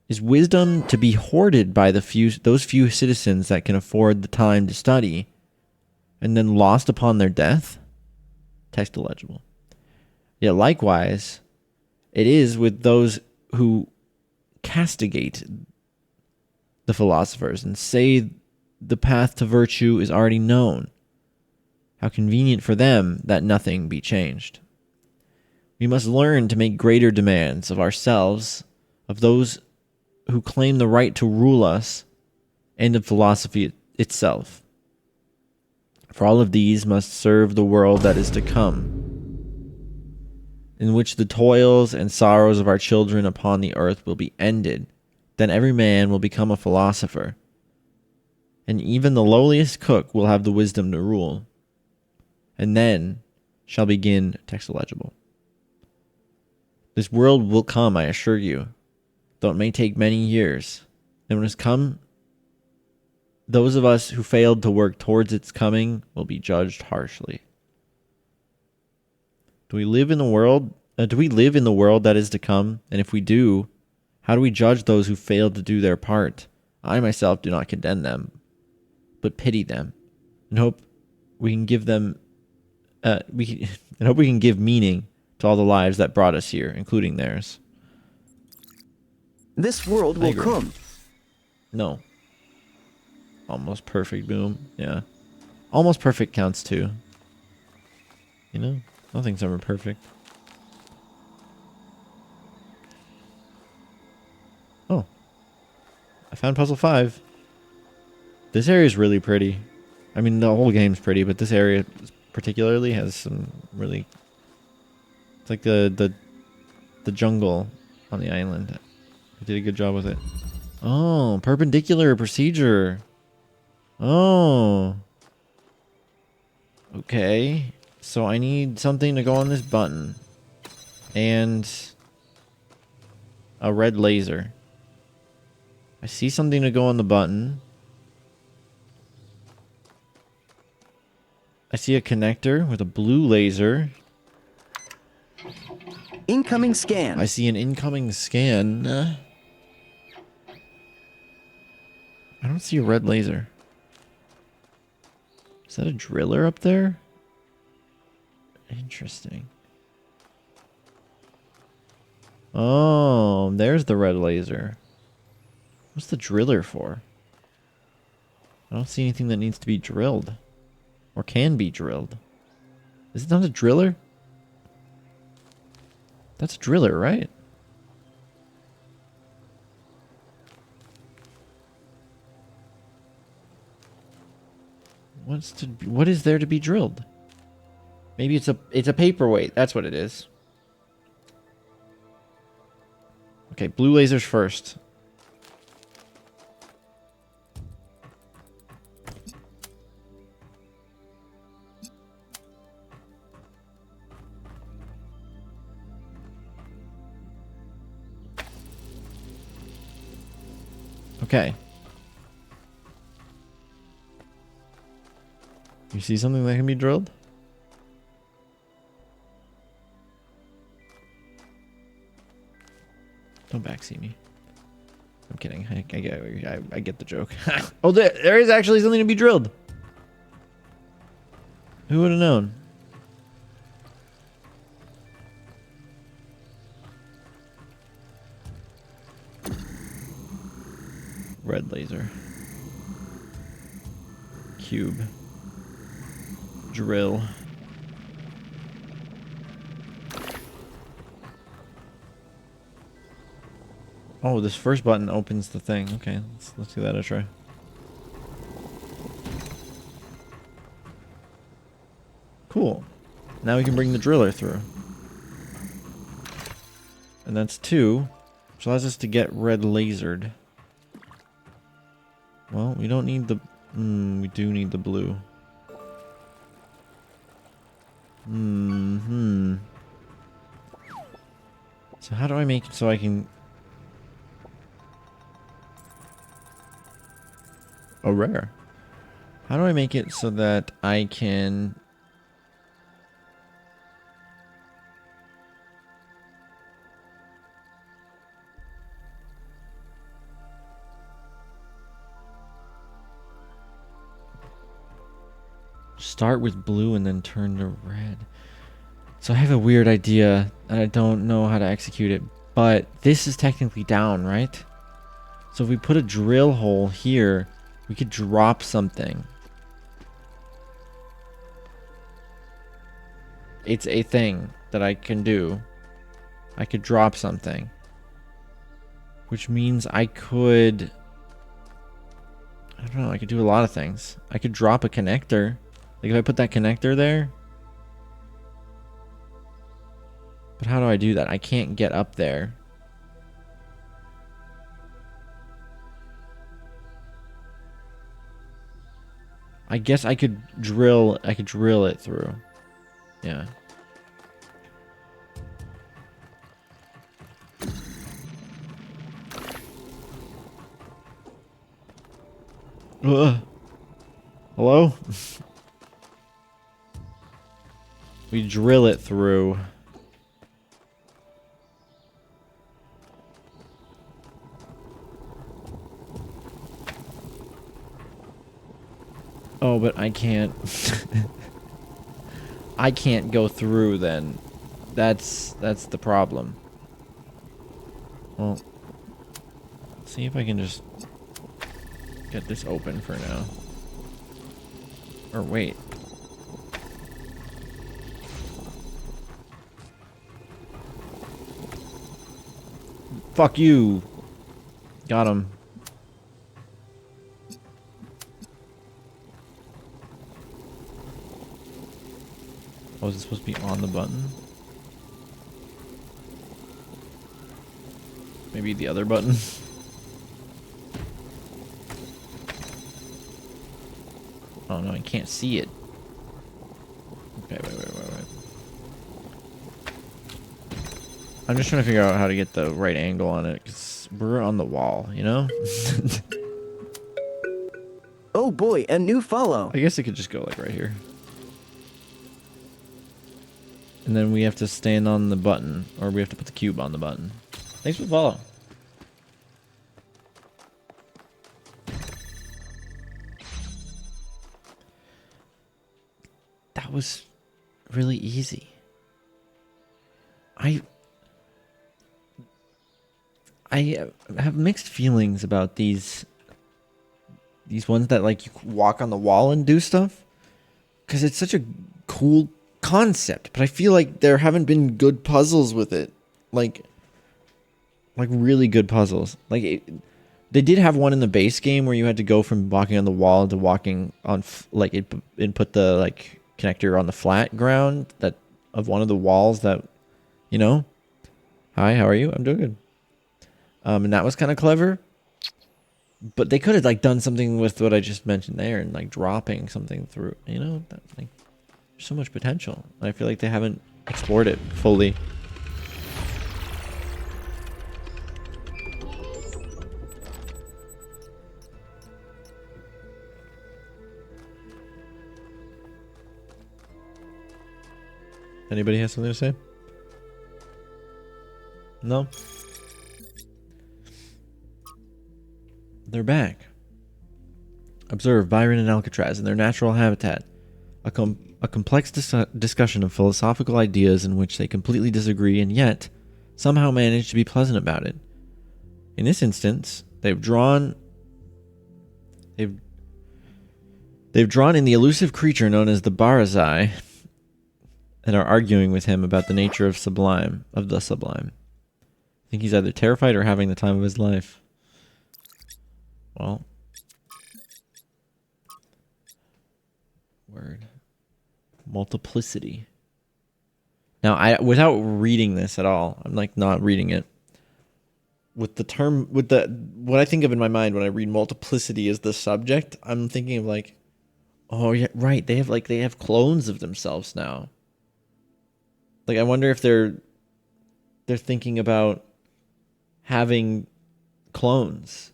Is wisdom to be hoarded by those few citizens that can afford the time to study, and then lost upon their death? Text illegible. Yet likewise, it is with those who castigate the philosophers and say the path to virtue is already known. How convenient for them that nothing be changed. We must learn to make greater demands of ourselves, of those who claim the right to rule us, and of philosophy itself. For all of these must serve the world that is to come, in which the toils and sorrows of our children upon the earth will be ended. Then every man will become a philosopher, and even the lowliest cook will have the wisdom to rule. And then shall begin text illegible. This world will come, I assure you, though it may take many years. And when it's come, those of us who failed to work towards its coming will be judged harshly. Do we live in the world that is to come? And if we do, how do we judge those who failed to do their part? I myself do not condemn them, but pity them, and hope we can give them we can give meaning to all the lives that brought us here, including theirs. This world will come. No. Almost perfect, boom. Yeah. Almost perfect counts too. You know? Nothing's ever perfect. Oh. I found puzzle 5. This area is really pretty. I mean, the whole game's pretty, but this area particularly has some really... It's like the jungle on the island. I did a good job with it. Oh, perpendicular procedure. Oh. Okay. So I need something to go on this button. And a red laser. I see something to go on the button. I see a connector with a blue laser. Incoming scan. I see an incoming scan. I don't see a red laser. Is that a driller up there? Interesting. Oh, there's the red laser. What's the driller for? I don't see anything that needs to be drilled. Or can be drilled. Is it not a driller? That's a driller, right? What is there to be drilled? Maybe it's a paperweight. That's what it is. Okay, blue lasers first. Okay. You see something that can be drilled? Don't backseat me. I'm kidding. I get the joke. Oh, there is actually something to be drilled. Who would have known? Red laser. Cube. drill. Oh, this first button opens the thing. Okay, let's give that a try. Cool. Now we can bring the driller through. And that's 2, which allows us to get red lasered. Well, we don't need the... we do need the blue. So how do I make it so I can... Oh, rare. How do I make it so that I can... start with blue and then turn to red? So I have a weird idea and I don't know how to execute it, but this is technically down, right? So if we put a drill hole here, we could drop something. It's a thing that I can do. I could drop something. Which means I could... I don't know, I could do a lot of things. I could drop a connector. Like if I put that connector there. But how do I do that? I can't get up there. I guess I could drill it through. Yeah. Ugh. Hello? We drill it through. Oh, but I can't. I can't go through then. That's the problem. Well, see if I can just get this open for now. Or wait. Fuck you. Got him. Oh, is it supposed to be on the button? Maybe the other button? Oh no, I can't see it. Okay, wait. I'm just trying to figure out how to get the right angle on it, because we're on the wall, you know? Oh boy, a new follow. I guess it could just go like right here. And then we have to stand on the button, or we have to put the cube on the button. Thanks for the follow. That was really easy. I have mixed feelings about these ones that like you walk on the wall and do stuff, because it's such a cool concept, but I feel like there haven't been good puzzles with it, like really good puzzles. Like they did have one in the base game where you had to go from walking on the wall to walking on like it put the like connector on the flat ground that of one of the walls that, you know. Hi, how are you? I'm doing good. And that was kind of clever, but they could have like done something with what I just mentioned there and like dropping something through, you know, that, like there's so much potential. I feel like they haven't explored it fully. Anybody has something to say? No? They're back. Observe Byron and Alcatraz in their natural habitat. A complex discussion of philosophical ideas in which they completely disagree and yet somehow manage to be pleasant about it. In this instance, they've They've drawn in the elusive creature known as the Barazai and are arguing with him about the nature of the sublime. I think he's either terrified or having the time of his life. Well. Word. Multiplicity. Now, without reading this at all, I'm like not reading it. What I think of in my mind when I read multiplicity as the subject, I'm thinking of like, oh yeah, right. They have clones of themselves now. Like, I wonder if they're thinking about having clones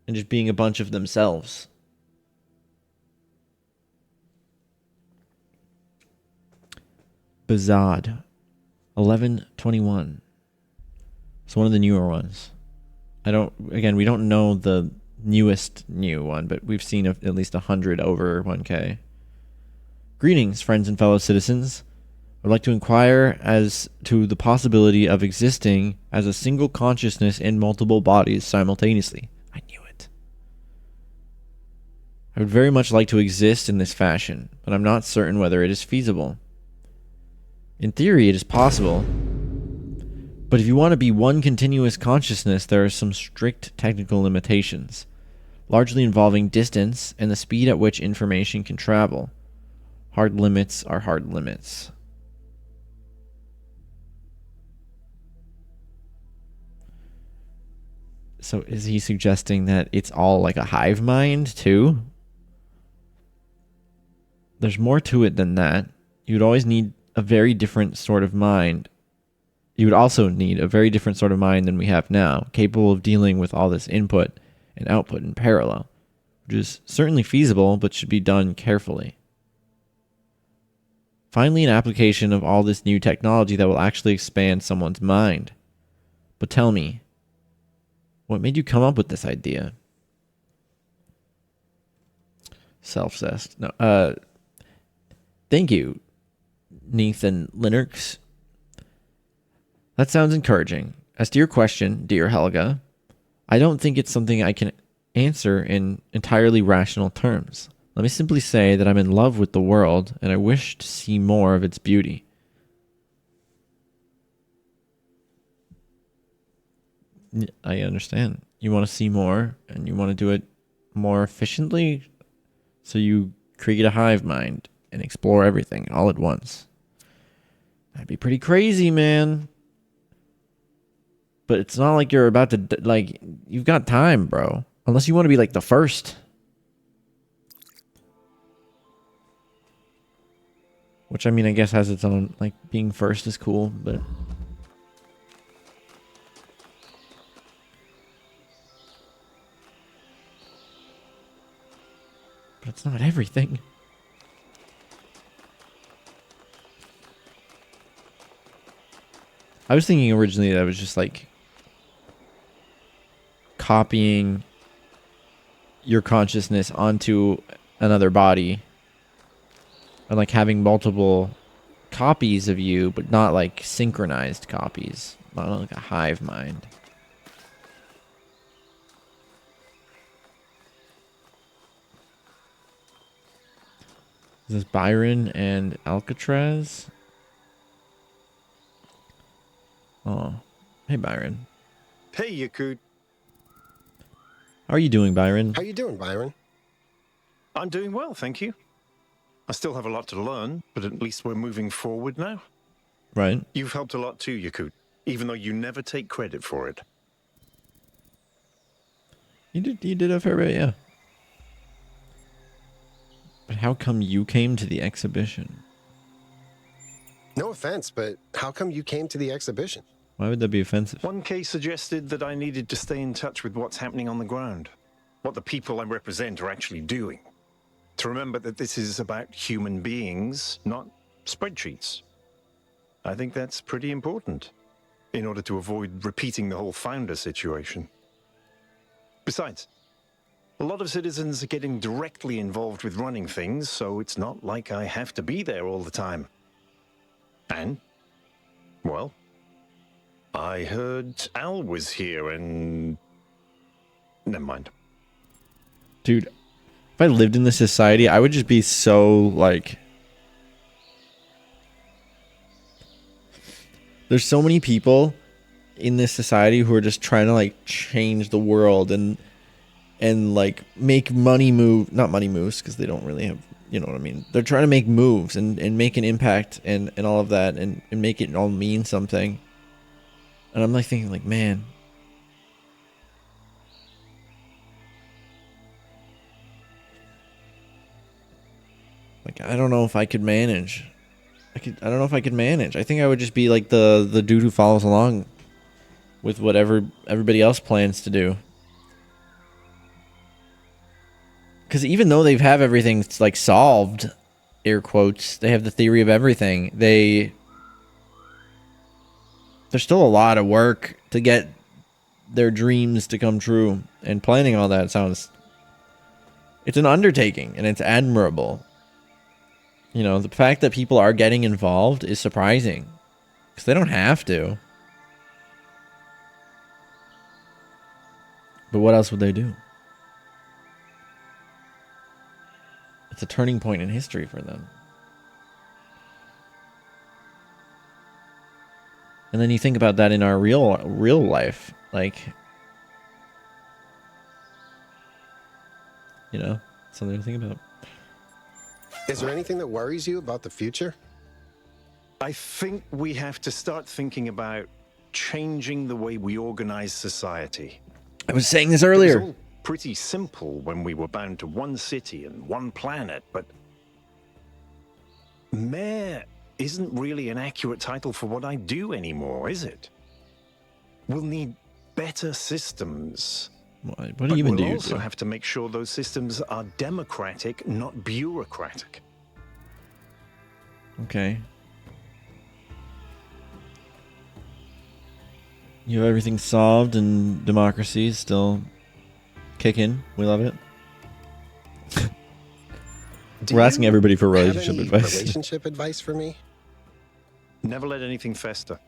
and just being a bunch of themselves. Bazad, 1121. It's one of the newer ones. We don't know the newest new one, but we've seen at least 100 over 1K. Greetings, friends and fellow citizens. I'd like to inquire as to the possibility of existing as a single consciousness in multiple bodies simultaneously. I knew it. I would very much like to exist in this fashion, but I'm not certain whether it is feasible. In theory, it is possible, but if you want to be one continuous consciousness, there are some strict technical limitations, largely involving distance and the speed at which information can travel. Hard limits are hard limits. So is he suggesting that it's all like a hive mind too? There's more to it than that. You'd always need a very different sort of mind. You would also need a very different sort of mind than we have now, capable of dealing with all this input and output in parallel, which is certainly feasible, but should be done carefully. Finally, an application of all this new technology that will actually expand someone's mind. But tell me, what made you come up with this idea? Self-cessed. No, thank you, Nathan Linux. That sounds encouraging. As to your question, dear Helga, I don't think it's something I can answer in entirely rational terms. Let me simply say that I'm in love with the world and I wish to see more of its beauty. I understand. You want to see more and you want to do it more efficiently, so you create a hive mind and explore everything all at once. That'd be pretty crazy, man. But it's not like you're about to, like, you've got time, bro. Unless you want to be, like, the first. Which, I mean, I guess has its own, like, being first is cool, but... But it's not everything. I was thinking originally that it was just, like... copying your consciousness onto another body and like having multiple copies of you, but not like synchronized copies, not like a hive mind. Is this Byron and Alcatraz? Oh, hey Byron. Hey, Yakut. How are you doing, Byron? How you doing, Byron? I'm doing well, thank you. I still have a lot to learn, but at least we're moving forward now. Right. You've helped a lot too, Yakut, even though you never take credit for it. You did a fair bit, yeah. But how come you came to the exhibition? No offense, but how come you came to the exhibition? Why would that be offensive? 1K suggested that I needed to stay in touch with what's happening on the ground, what the people I represent are actually doing. To remember that this is about human beings, not spreadsheets. I think that's pretty important, in order to avoid repeating the whole founder situation. Besides, a lot of citizens are getting directly involved with running things, so it's not like I have to be there all the time. And, well, I heard Al was here and... Never mind. Dude, If I lived in this society, I would just be so like. There's so many people in this society who are just trying to like change the world and like make money move, not money moves because they don't really have, you know what I mean. They're trying to make moves and make an impact and all of that and make it all mean something. And I'm like thinking like, man. Like, I don't know if I could manage. I don't know if I could manage. I think I would just be like the dude who follows along with whatever everybody else plans to do. Because even though they have everything like solved, air quotes, they have the theory of everything. There's still a lot of work to get their dreams to come true. And planning all that it's an undertaking and it's admirable. You know, the fact that people are getting involved is surprising because they don't have to. But what else would they do? It's a turning point in history for them. And then you think about that in our real life, like, you know, something to think about. Is there anything that worries you about the future? I think we have to start thinking about changing the way we organize society. I was saying this It was earlier. all pretty simple when we were bound to one city and one planet, but mayor isn't really an accurate title for what I do anymore, is it? We'll need better systems. What But even we'll do you also do? have to make sure those systems are democratic, not bureaucratic. Okay. You have everything solved and democracy is still kicking. We love it. We're asking everybody for Have relationship any advice. relationship advice for me? Never let anything fester.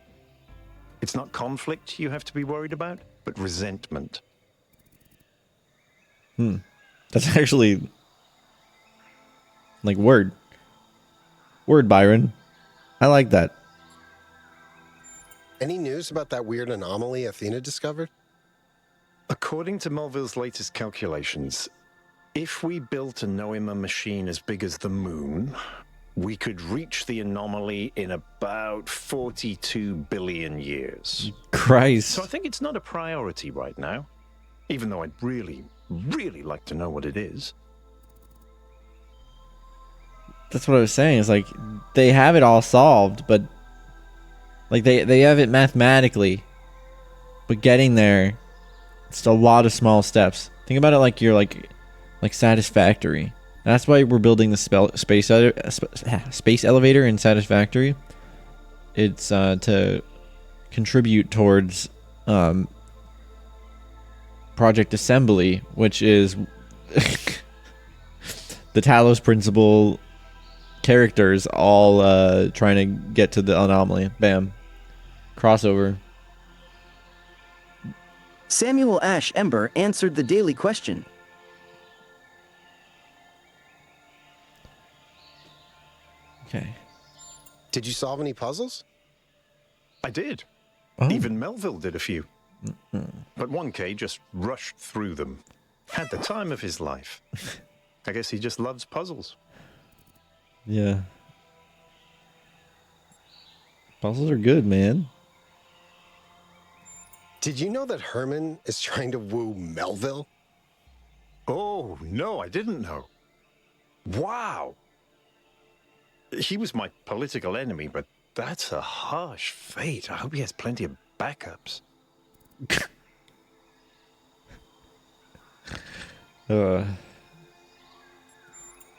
It's not conflict you have to be worried about, but resentment. That's actually like word, Byron. I like that. Any news about that weird anomaly Athena discovered? According to Melville's latest calculations, if we built a Noema machine as big as the moon, we could reach the anomaly in about 42 billion years. Christ. So I think it's not a priority right now, even though I'd really like to know what it is. That's what I was saying. It's like they have it all solved, but like they have it mathematically, but getting there, it's a lot of small steps. Think about it like you're like Satisfactory. That's why we're building the space elevator in Satisfactory. It's to contribute towards Project Assembly, which is the Talos Principle characters all trying to get to the anomaly. Bam. Crossover. Samuel Ash Ember answered the daily question. Okay. Did you solve any puzzles? I did. Oh. Even Melville did a few. But 1K just rushed through them. Had the time of his life. I guess he just loves puzzles. Yeah. Puzzles are good, man. Did you know that Herman is trying to woo Melville? Oh, no, I didn't know. Wow. He was my political enemy, but that's a harsh fate. I hope he has plenty of backups.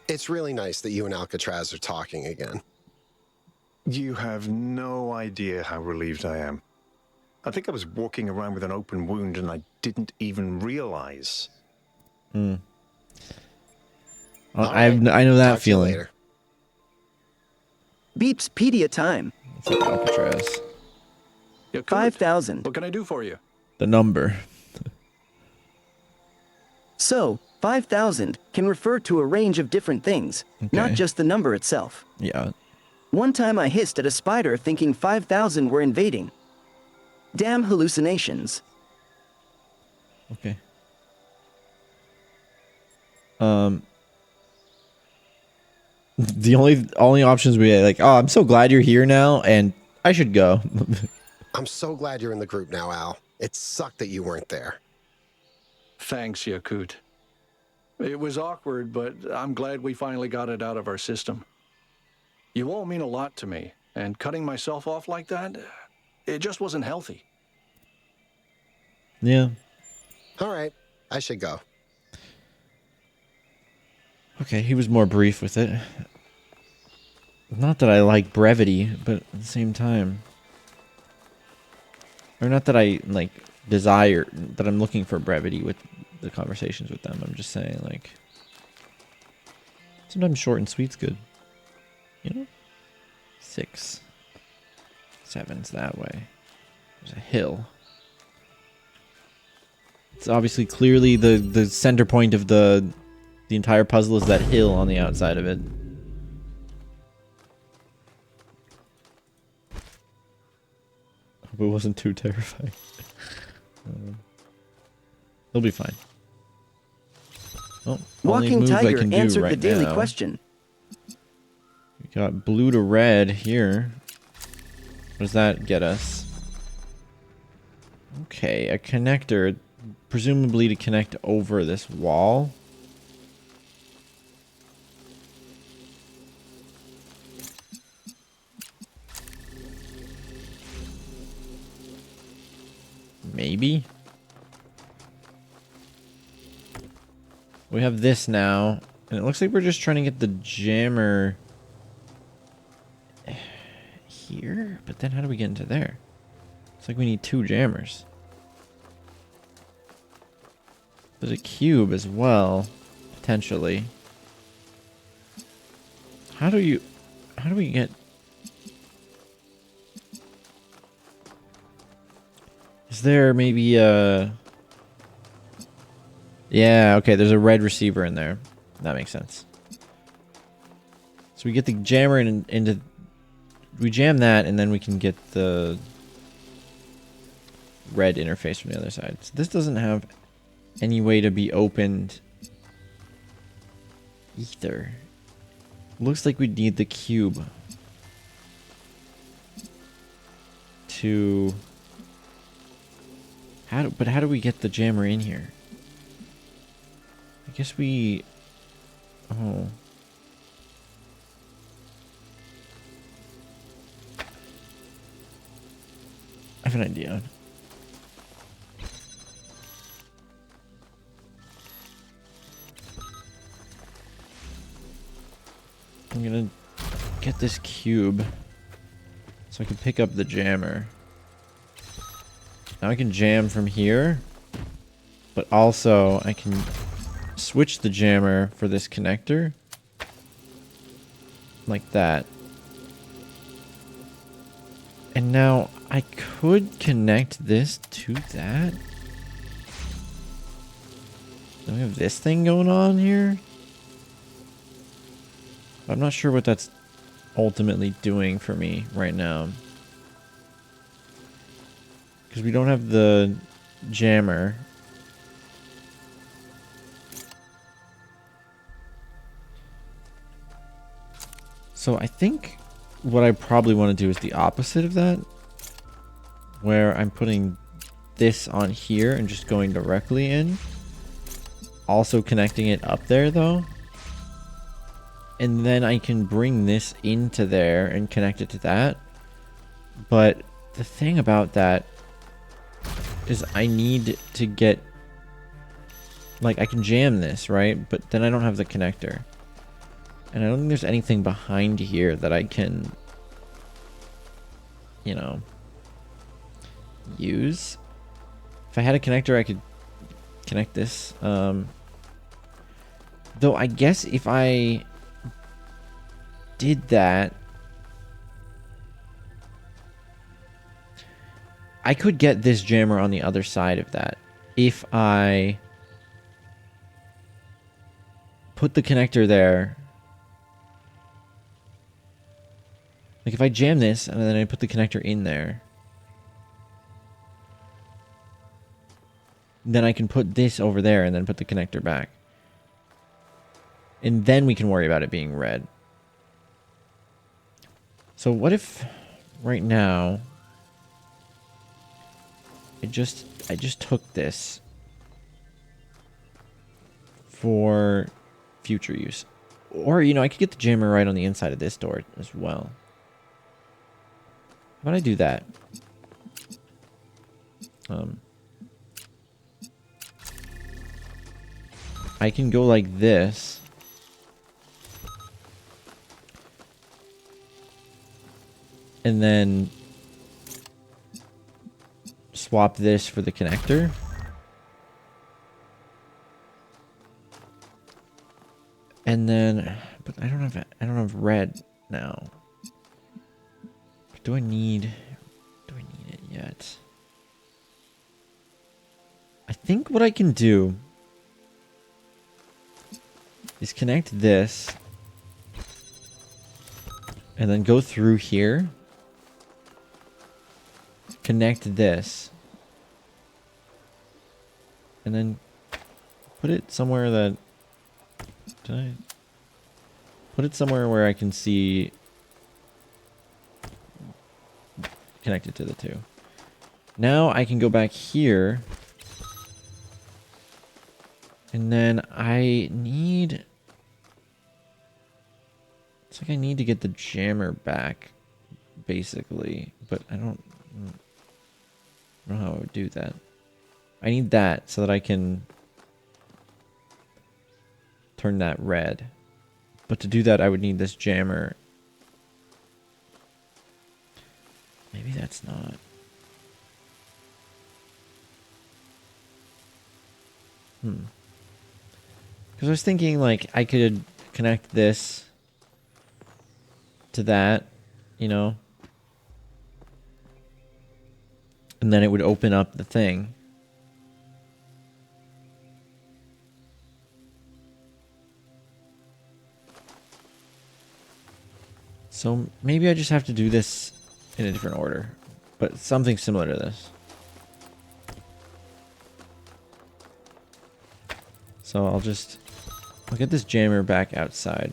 It's really nice that you and Alcatraz are talking again. You have no idea how relieved I am. I think I was walking around with an open wound and I didn't even realize. All I right. know that Talk to you feeling. later. Beepspedia time. It's like Alcatraz. Yeah, good. 5,000. What can I do for you? The number. So, 5,000 can refer to a range of different things, not Okay. just the number itself. Yeah. One time I hissed at a spider thinking 5,000 were invading. Damn hallucinations. Okay. The only options we had, like, oh, I'm so glad you're here now, and I should go. I'm so glad you're in the group now, Al. It sucked that you weren't there. Thanks, Yakut. It was awkward, but I'm glad we finally got it out of our system. You all mean a lot to me, and cutting myself off like that, it just wasn't healthy. Yeah. All right, I should go. Okay, he was more brief with it. Not that I like brevity, but at the same time. Or not that I, like, desire, that I'm looking for brevity with the conversations with them. I'm just saying, like, sometimes short and sweet's good. You know? 6. 7's that way. There's a hill. It's obviously clearly the center point of the entire puzzle is that hill on the outside of it. Hope it wasn't too terrifying. He'll be fine. Oh, only Walking move I Tiger can do answered right the daily now. question. We got blue to red here. What does that get us? Okay, a connector, presumably to connect over this wall. Maybe. We have this now, and it looks like we're just trying to get the jammer here, but then how do we get into there? It's like we need 2 jammers. There's a cube as well, potentially. How do we get... Is there maybe a... Yeah, okay, there's a red receiver in there. That makes sense. So we get the jammer into... We jam that, and then we can get the red interface from the other side. So this doesn't have any way to be opened either. Looks like we'd need the cube to... But how do we get the jammer in here? I guess we... Oh. I have an idea. I'm gonna get this cube so I can pick up the jammer. Now I can jam from here, but also I can switch the jammer for this connector like that. And now I could connect this to that. Then we have this thing going on here. I'm not sure what that's ultimately doing for me right now. Because we don't have the jammer. So I think what I probably want to do is the opposite of that. Where I'm putting this on here and just going directly in. Also connecting it up there though. And then I can bring this into there and connect it to that. But the thing about that is I need to get... Like, I can jam this, right? But then I don't have the connector. And I don't think there's anything behind here that I can... You know... use. If I had a connector, I could connect this. Though I guess if I did that, I could get this jammer on the other side of that if I put the connector there. Like if I jam this and then I put the connector in there, then I can put this over there and then put the connector back. And then we can worry about it being red. So what if right now I just took this for future use? Or, you know, I could get the jammer right on the inside of this door as well. How about I do that? I can go like this. And then swap this for the connector. And then, but I don't have red now. Do I need it yet? I think what I can do is connect this and then go through here, connect this, and then put it somewhere that, did I put it somewhere where I can see connected to the two. Now I can go back here, and then I need, it's like I need to get the jammer back, basically, but I don't know how I would do that. I need that so that I can turn that red. But to do that, I would need this jammer. Maybe that's not. Because I was thinking, like, I could connect this to that, you know? And then it would open up the thing. So maybe I just have to do this in a different order, but something similar to this. So I'll get this jammer back outside.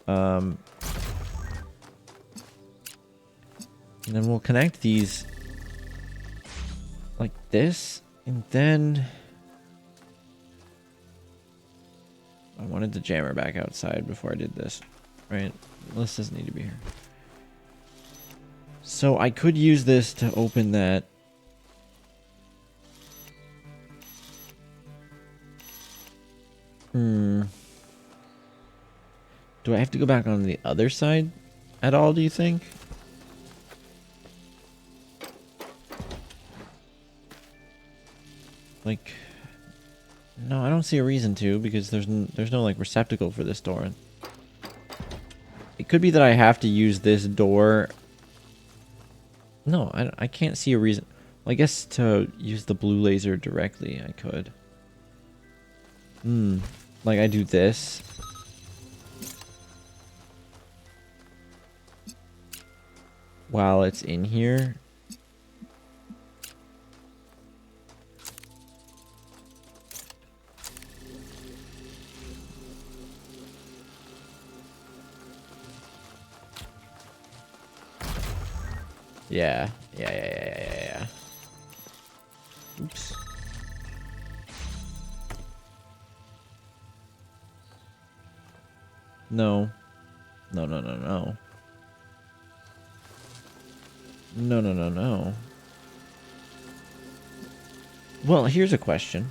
And then we'll connect these like this, and then I wanted the jammer back outside before I did this, right? This doesn't need to be here. So I could use this to open that. Do I have to go back on the other side at all, do you think? Like, no, I don't see a reason to, because there's no like receptacle for this door. It could be that I have to use this door. No, I can't see a reason. Well, I guess to use the blue laser directly, I could. Like I do this. While it's in here. Yeah. Oops. No. No. Well, here's a question.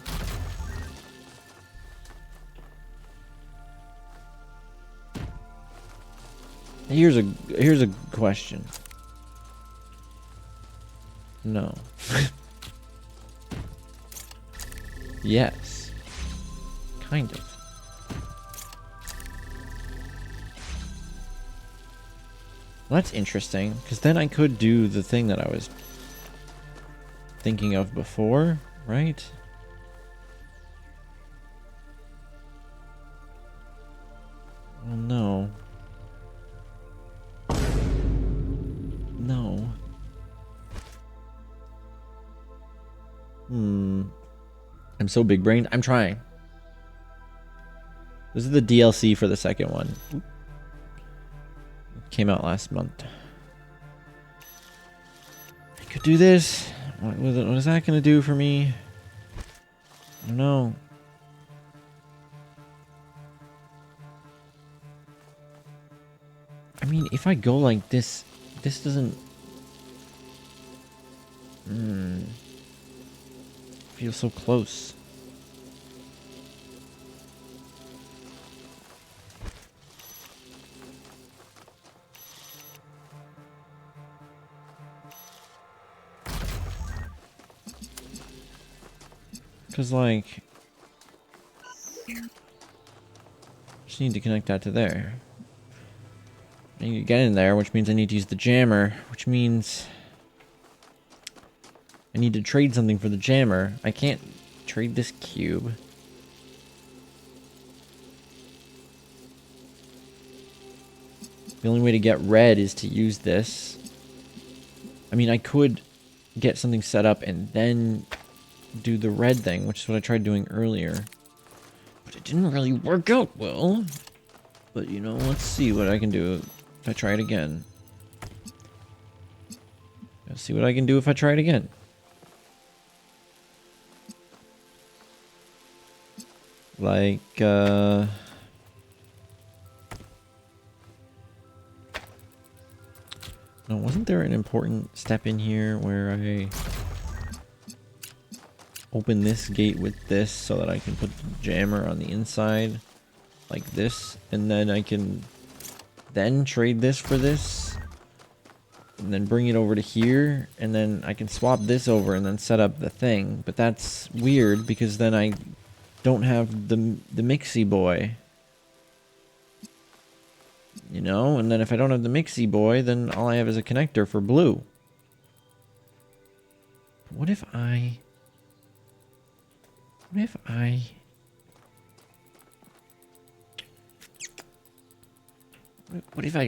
Here's a question. No. Yes. Kind of. Well, that's interesting, because then I could do the thing that I was thinking of before, right? I'm so big brained. I'm trying. This is the DLC for the second one. Came out last month. I could do this. What is that going to do for me? I don't know. I mean, if I go like this, this doesn't... Feel so close. Because, like... just need to connect that to there. I need to get in there, which means I need to use the jammer, which means... I need to trade something for the jammer. I can't trade this cube. The only way to get red is to use this. I mean, I could get something set up and then do the red thing, which is what I tried doing earlier. But it didn't really work out well. But, you know, let's see what I can do if I try it again. Let's see what I can do if I try it again. Like, no, wasn't there an important step in here where I open this gate with this so that I can put the jammer on the inside like this, and then I can then trade this for this and then bring it over to here, and then I can swap this over and then set up the thing. But that's weird because then I don't have the mixy boy, you know, and then if I don't have the mixy boy, then all I have is a connector for blue. What if I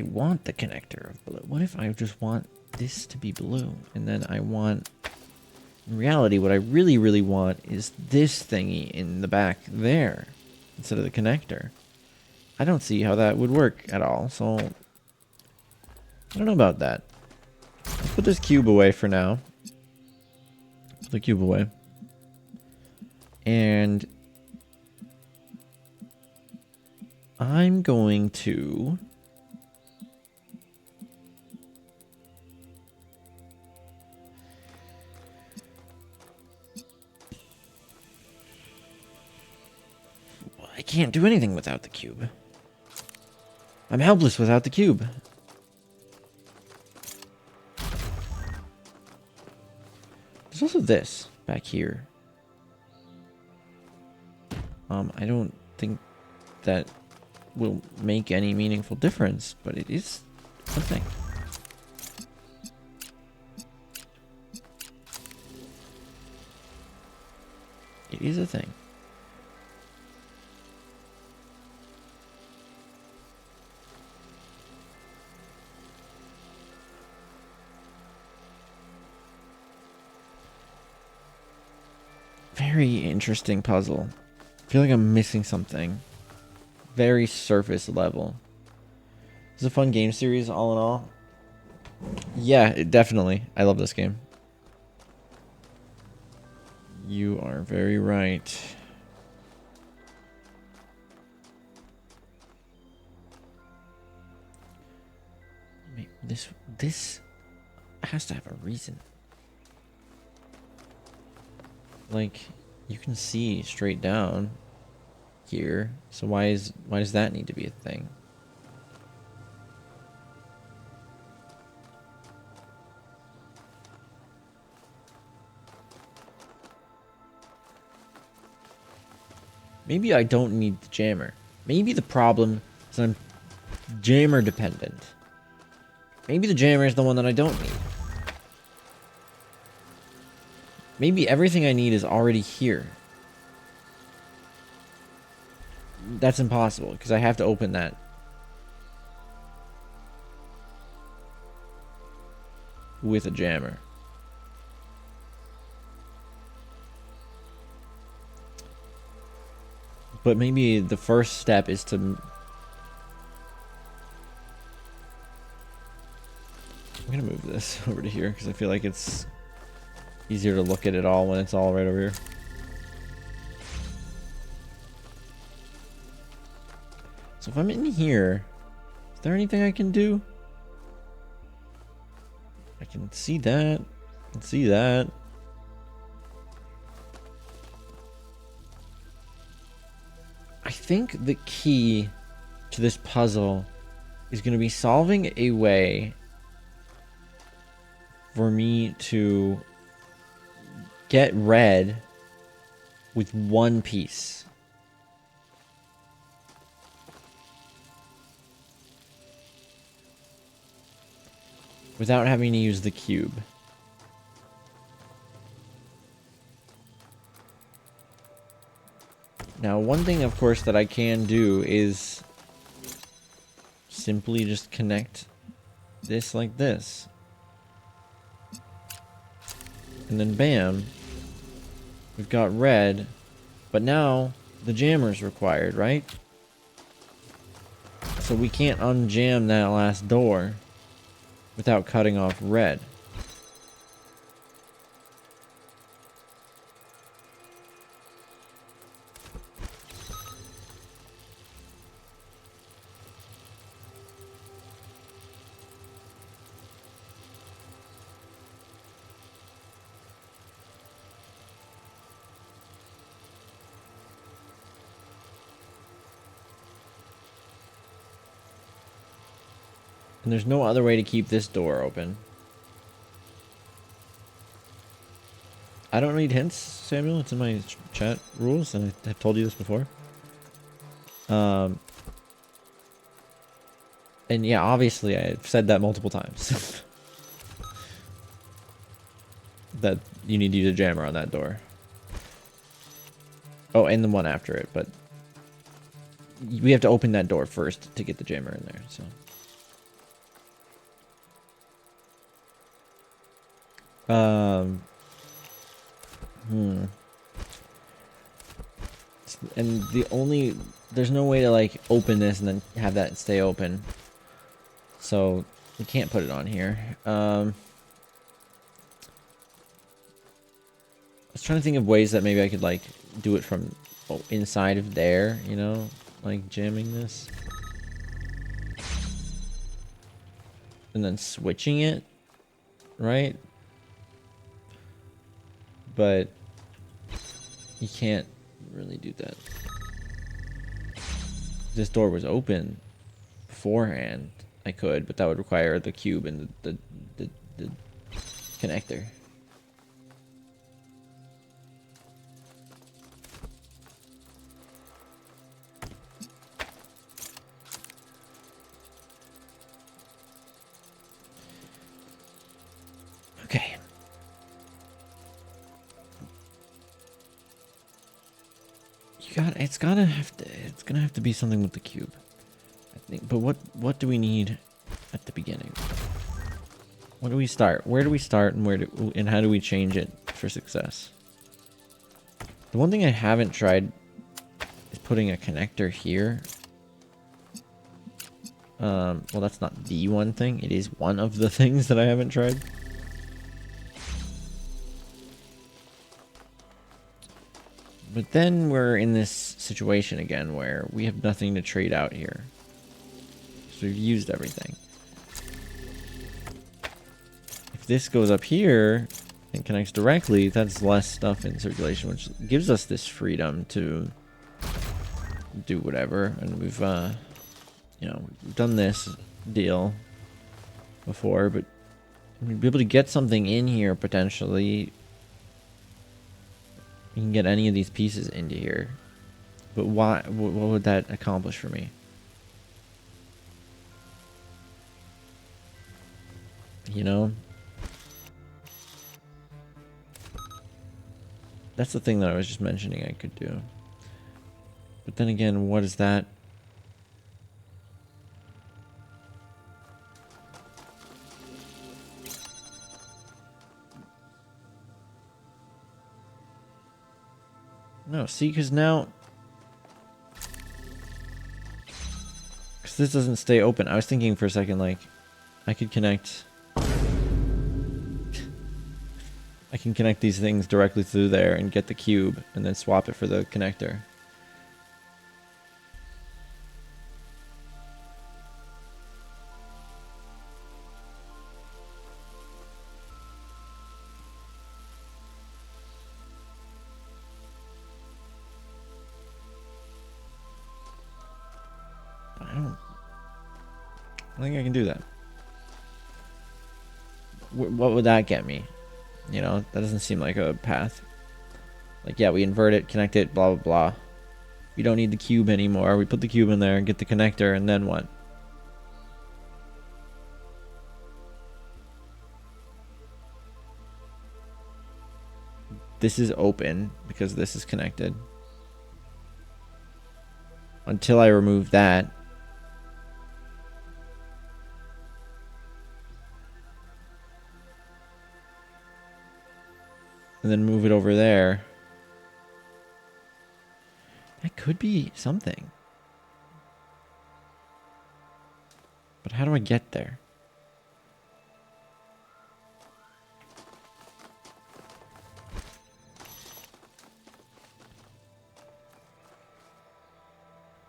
want the connector of blue? What if I just want this to be blue, and then I want... In reality, what I really, really want is this thingy in the back there instead of the connector. I don't see how that would work at all, so I don't know about that. Let's put this cube away for now. Put the cube away. And I'm going to... I can't do anything without the cube. I'm helpless without the cube. There's also this back here. I don't think that will make any meaningful difference, but it is a thing. It is a thing. Very interesting puzzle. I feel like I'm missing something. Very surface level. It's a fun game series, all in all. Yeah, definitely. I love this game. You are very right. This has to have a reason. Like, you can see straight down here, so why does that need to be a thing? Maybe I don't need the jammer. Maybe the problem is I'm jammer dependent. Maybe the jammer is the one that I don't need. Maybe everything I need is already here. That's impossible, because I have to open that. With a jammer. But maybe the first step is to... I'm gonna move this over to here because I feel like it's easier to look at it all when it's all right over here. So if I'm in here, is there anything I can do? I can see that. I can see that. I think the key to this puzzle is going to be solving a way for me to get red with one piece. Without having to use the cube. Now, one thing, of course, that I can do is simply just connect this like this. And then bam, we've got red, but now the jammer's required, right? So we can't unjam that last door without cutting off red. And there's no other way to keep this door open. I don't read hints, Samuel. It's in my chat rules, and I've told you this before. And yeah, obviously I've said that multiple times. That you need to use a jammer on that door. Oh, and the one after it, but we have to open that door first to get the jammer in there, so. And there's no way to like open this and then have that stay open. So we can't put it on here. I was trying to think of ways that maybe I could like do it from inside of there, you know, like jamming this. And then switching it, right? But you can't really do that. This door was open beforehand. I could, but that would require the cube and the connector. Okay. It's gonna have to be something with the cube, I think. But what do we need at the beginning? What do we start? Where do we start, and how do we change it for success? The one thing I haven't tried is putting a connector here. Well, that's not the one thing. It is one of the things that I haven't tried. But then we're in this situation again where we have nothing to trade out here. So we've used everything. If this goes up here and connects directly, that's less stuff in circulation, which gives us this freedom to do whatever. And we've, you know, we've done this deal before, but we'd be able to get something in here potentially. You can get any of these pieces into here. But why? What would that accomplish for me? You know? That's the thing that I was just mentioning I could do. But then again, what is that? No, see, because now this doesn't stay open. I was thinking for a second, like, I could connect... I can connect these things directly through there and get the cube and then swap it for the connector. I think I can do that. What would that get me? You know, that doesn't seem like a path. Like, yeah, we invert it, connect it, blah, blah, blah. We don't need the cube anymore. We put the cube in there and get the connector, and then what? This is open because this is connected. Until I remove that. And then move it over there. That could be something. But how do I get there?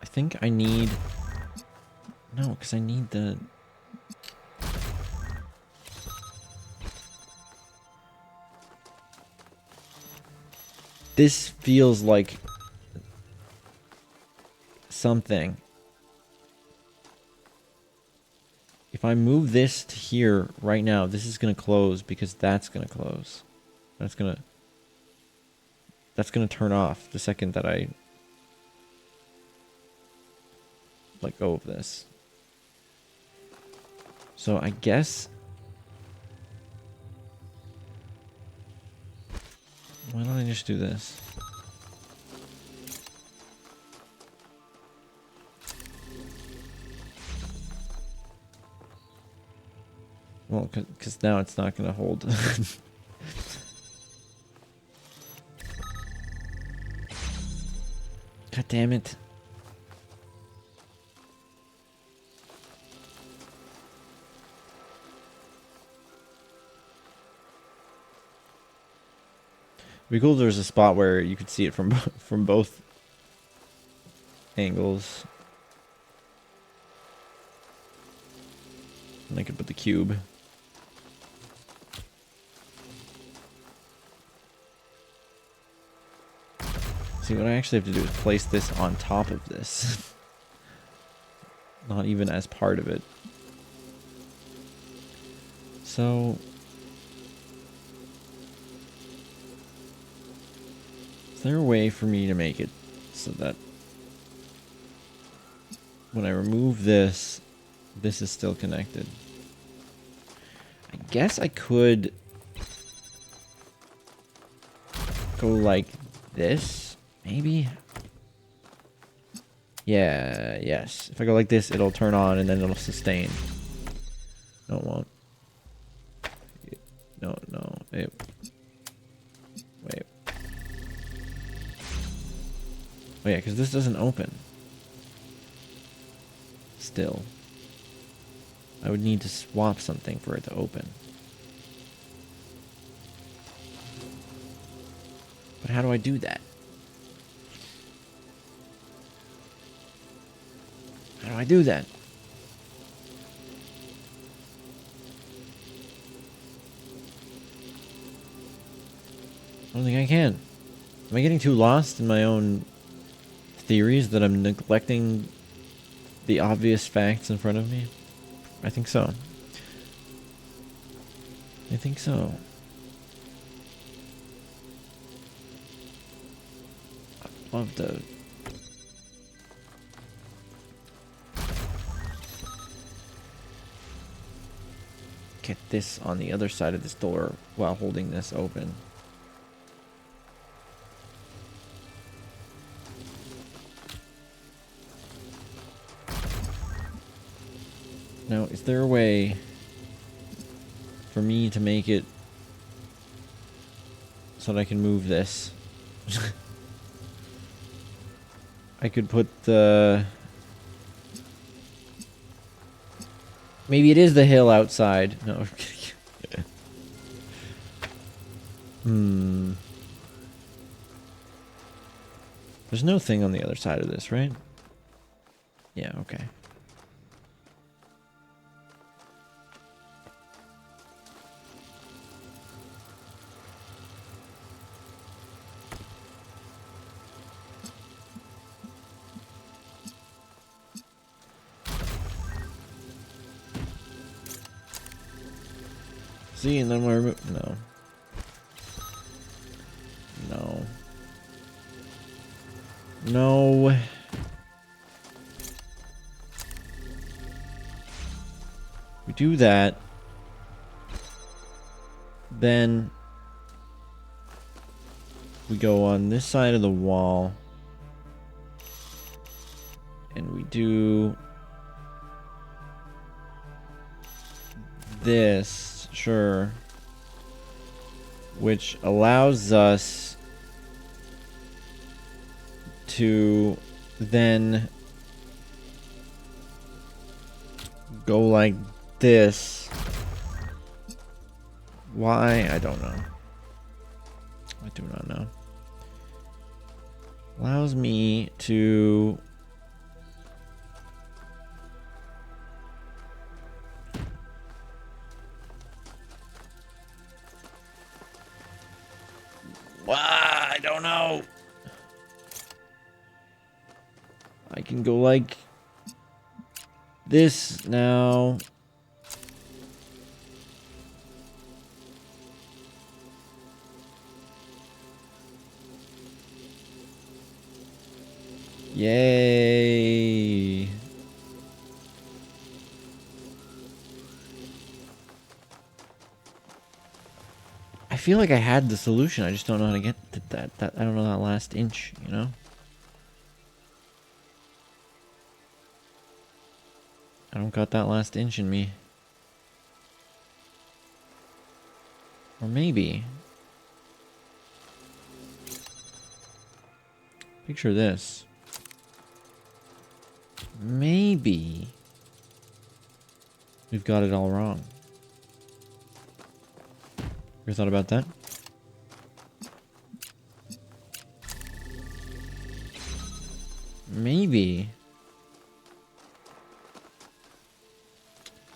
I think I need... No, because I need the... This feels like something. If I move this to here right now, this is going to close because that's going to close. That's going to turn off the second that I let go of this. So I guess... Why don't I just do this? Well, because now it's not going to hold. God damn it. It'd be cool if there was a spot where you could see it from from both angles. And I could put the cube. See, what I actually have to do is place this on top of this. Not even as part of it. So... is there a way for me to make it so that when I remove this, this is still connected? I guess I could go like this, maybe? Yeah, yes. If I go like this, it'll turn on and then it'll sustain. No, it won't. No, no. Wait. Oh yeah, because this doesn't open. Still. I would need to swap something for it to open. But how do I do that? How do I do that? I don't think I can. Am I getting too lost in my own theories that I'm neglecting the obvious facts in front of me? I think so. I think so. I'd love to... get this on the other side of this door while holding this open. Now, is there a way for me to make it so that I can move this? I could put the... Maybe it is the hill outside. No, I'm kidding. There's no thing on the other side of this, right? Yeah, okay. See, and then we're... No. No. No. We do that. Then we go on this side of the wall. And we do this, sure. Which allows us to then go like this. Why? I don't know. I do not know. Allows me to... I don't know. I can go like this now. Yay. I feel like I had the solution. I just don't know how to get that. I don't know that last inch, you know? I don't got that last inch in me. Or maybe. Picture this. Maybe we've got it all wrong. Ever thought about that? Maybe.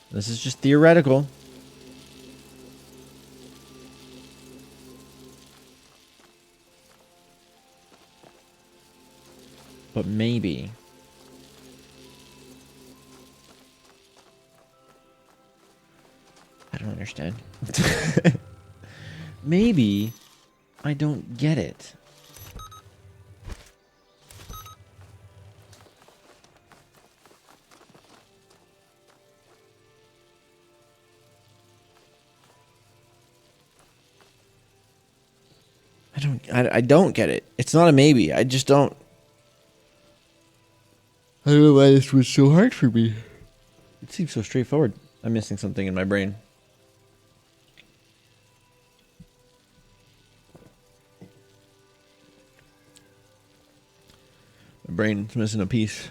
This is just theoretical. But maybe. I don't understand. Maybe I don't get it. I don't get it. It's not a maybe. I just don't. I don't know why this was so hard for me. It seems so straightforward. I'm missing something in my brain. My brain's missing a piece.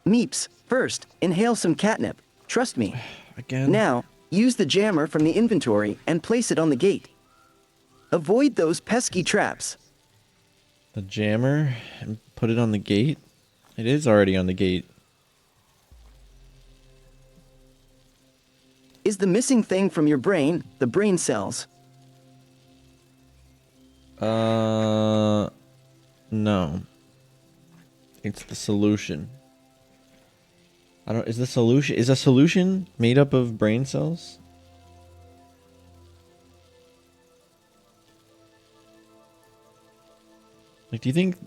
Meeps, first, inhale some catnip. Trust me. Again. Now, use the jammer from the inventory and place it on the gate. Avoid those pesky traps. The jammer and put it on the gate? It is already on the gate. Is the missing thing from your brain the brain cells? No. It's the solution. Is a solution made up of brain cells? Like, do you think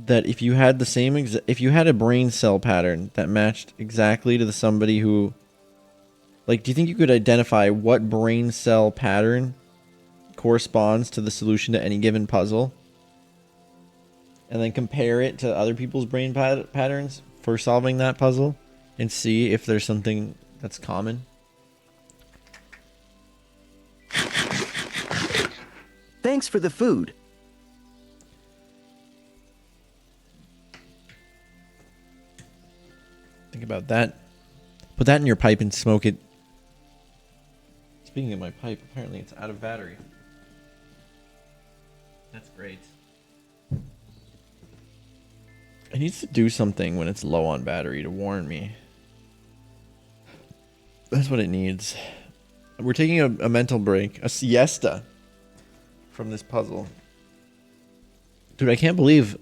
that if you had the same if you had a brain cell pattern that matched exactly to somebody who, like, do you think you could identify what brain cell pattern corresponds to the solution to any given puzzle? And then compare it to other people's brain patterns for solving that puzzle and see if there's something that's common? Thanks for the food. Think about that. Put that in your pipe and smoke it. Speaking of my pipe, apparently it's out of battery. That's great. It needs to do something when it's low on battery to warn me. That's what it needs. We're taking a mental break, a siesta from this puzzle. Dude, I can't believe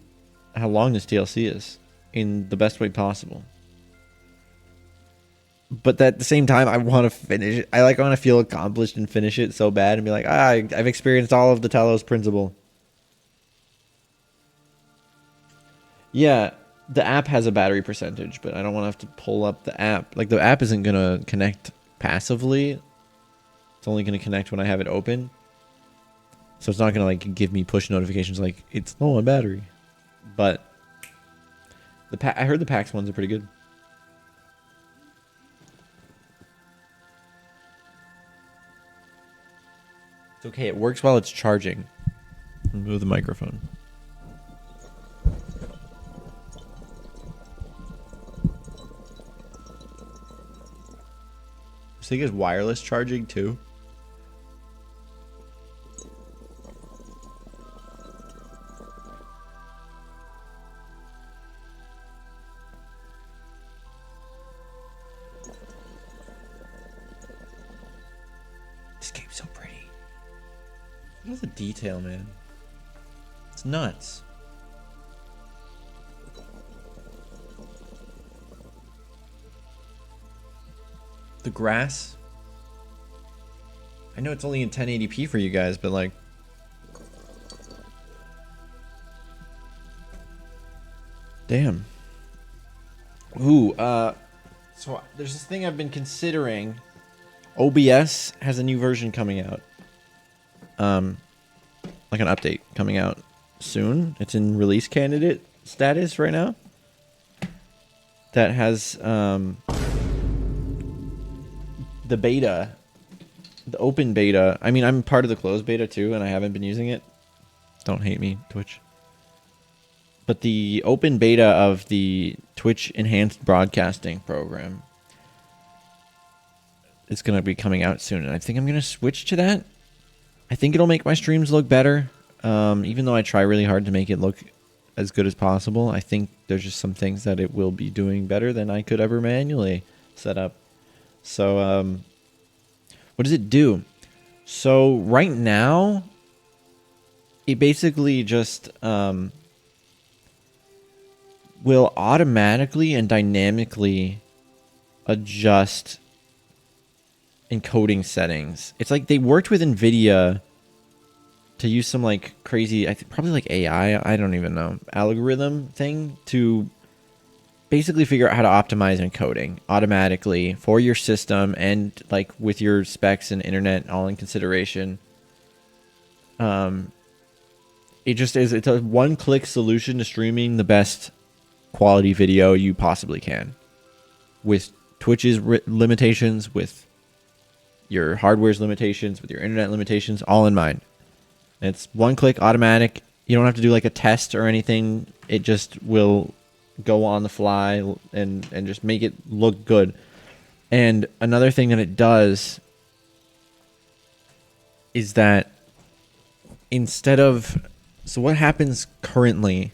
how long this DLC is in the best way possible. But at the same time, I want to finish it. I want to feel accomplished and finish it so bad and be like, I've experienced all of the Talos Principle. Yeah, the app has a battery percentage, but I don't want to have to pull up the app. Like, the app isn't going to connect passively. It's only going to connect when I have it open. So it's not going to, like, give me push notifications like, it's low on battery. But I heard the PAX ones are pretty good. It's okay, it works while it's charging. Move the microphone. This thing is wireless charging too. This game's so pretty. Look at the detail, man. It's nuts. The grass. I know it's only in 1080p for you guys, but like, damn. Ooh, so there's this thing I've been considering. OBS has a new version coming out. Like an update coming out soon. It's in release candidate status right now. That has the beta, the open beta. I mean, I'm part of the closed beta too, and I haven't been using it. Don't hate me, Twitch. But the open beta of the Twitch enhanced broadcasting program is going to be coming out soon, and I think I'm going to switch to that. I think it'll make my streams look better, even though I try really hard to make it look as good as possible. I think there's just some things that it will be doing better than I could ever manually set up. So, what does it do? So, right now, it basically just will automatically and dynamically adjust encoding settings. It's like they worked with NVIDIA to use some like crazy, probably like AI, I don't even know, algorithm thing to basically figure out how to optimize encoding automatically for your system and like with your specs and internet all in consideration. It just is, it's a one-click solution to streaming the best quality video you possibly can with Twitch's limitations, with your hardware's limitations, with your internet limitations, all in mind. It's one click, automatic. You don't have to do like a test or anything. It just will go on the fly and just make it look good. And another thing that it does is that instead of... So what happens currently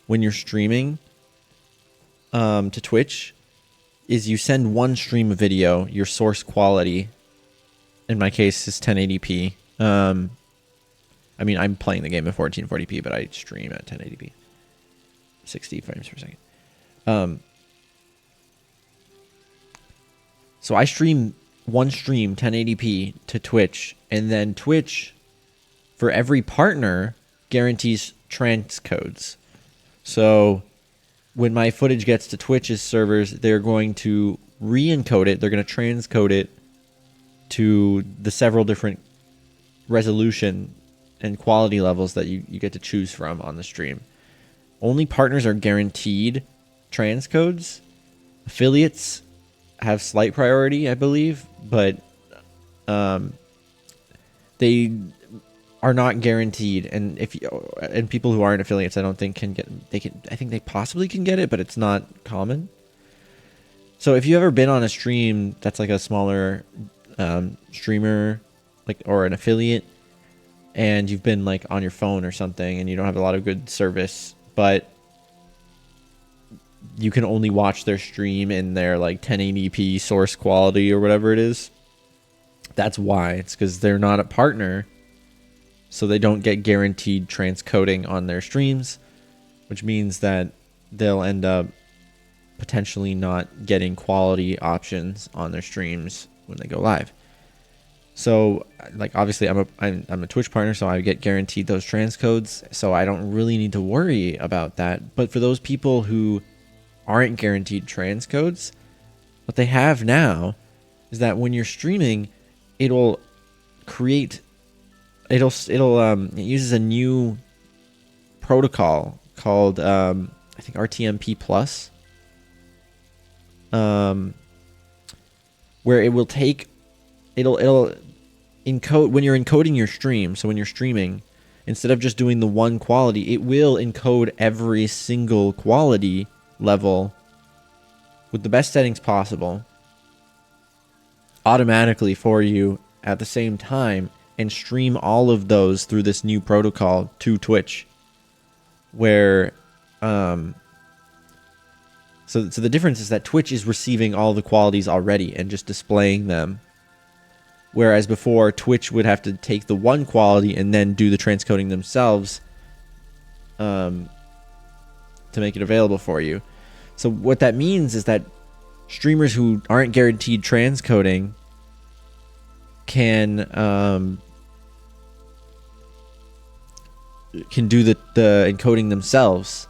when you're streaming to Twitch is you send one stream of video, your source quality, in my case, is 1080p. I mean, I'm playing the game at 1440p, but I stream at 1080p. 60 frames per second. So I stream one stream 1080p to Twitch, and then Twitch, for every partner, guarantees transcodes. So when my footage gets to Twitch's servers, they're going to re-encode it. They're going to transcode it to the several different resolution and quality levels that you get to choose from on the stream. Only partners are guaranteed transcodes. Affiliates have slight priority, I believe, but they are not guaranteed. And and people who aren't affiliates, I don't think can get. I think they possibly can get it, but it's not common. So if you've ever been on a stream that's like a smaller streamer, like, or an affiliate, and you've been like on your phone or something and you don't have a lot of good service, but you can only watch their stream in their like 1080p source quality or whatever it is, that's why. It's because they're not a partner, so they don't get guaranteed transcoding on their streams, which means that they'll end up potentially not getting quality options on their streams when they go live. So, like, obviously I'm a Twitch partner, so I get guaranteed those transcodes, so I don't really need to worry about that. But for those people who aren't guaranteed transcodes, what they have now is that when you're streaming, it'll create, it uses a new protocol called I think RTMP plus, where it will take, it'll encode when you're encoding your stream. So when you're streaming, instead of just doing the one quality, it will encode every single quality level with the best settings possible automatically for you at the same time, and stream all of those through this new protocol to Twitch, where so the difference is that Twitch is receiving all the qualities already and just displaying them, whereas before Twitch would have to take the one quality and then do the transcoding themselves to make it available for you. So what that means is that streamers who aren't guaranteed transcoding can do the encoding themselves,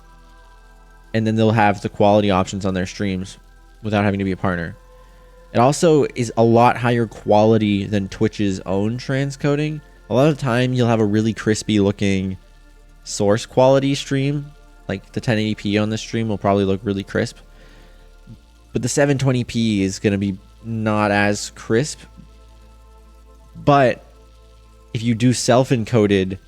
and then they'll have the quality options on their streams without having to be a partner. It also is a lot higher quality than Twitch's own transcoding. A lot of the time you'll have a really crispy looking source quality stream, like the 1080p on this stream will probably look really crisp, but the 720p is going to be not as crisp. But if you do self-encoded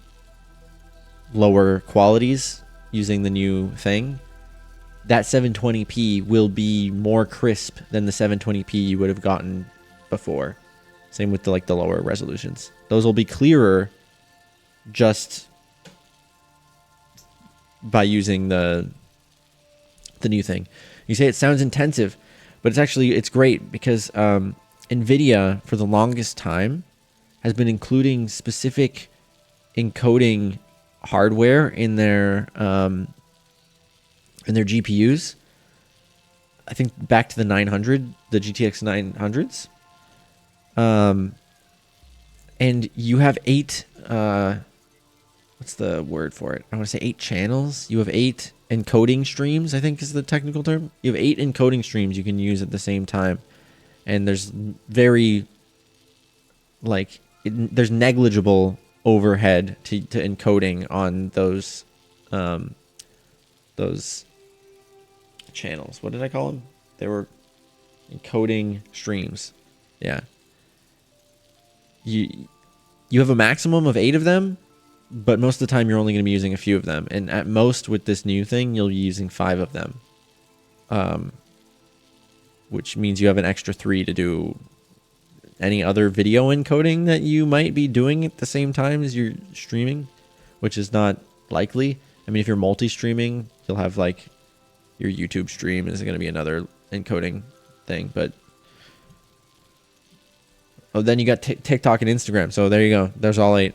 lower qualities using the new thing, that 720p will be more crisp than the 720p you would have gotten before. Same with the lower resolutions. Those will be clearer just by using the new thing. You say it sounds intensive, but it's great because NVIDIA for the longest time has been including specific encoding hardware in their GPUs. I think back to the 900, the GTX 900s. And you have 8 what's the word for it? I want to say 8 channels. You have 8 encoding streams, I think is the technical term. You have 8 encoding streams you can use at the same time. And there's very, there's negligible overhead to encoding on those channels. What did I call them? They were encoding streams. Yeah. You have a maximum of 8 of them, but most of the time you're only going to be using a few of them. And at most with this new thing, you'll be using 5 of them. Which means you have an extra 3 to do any other video encoding that you might be doing at the same time as you're streaming, which is not likely. I mean, if you're multi-streaming, you'll have your YouTube stream is going to be another encoding thing, but then you got TikTok and Instagram. So there you go. There's all 8.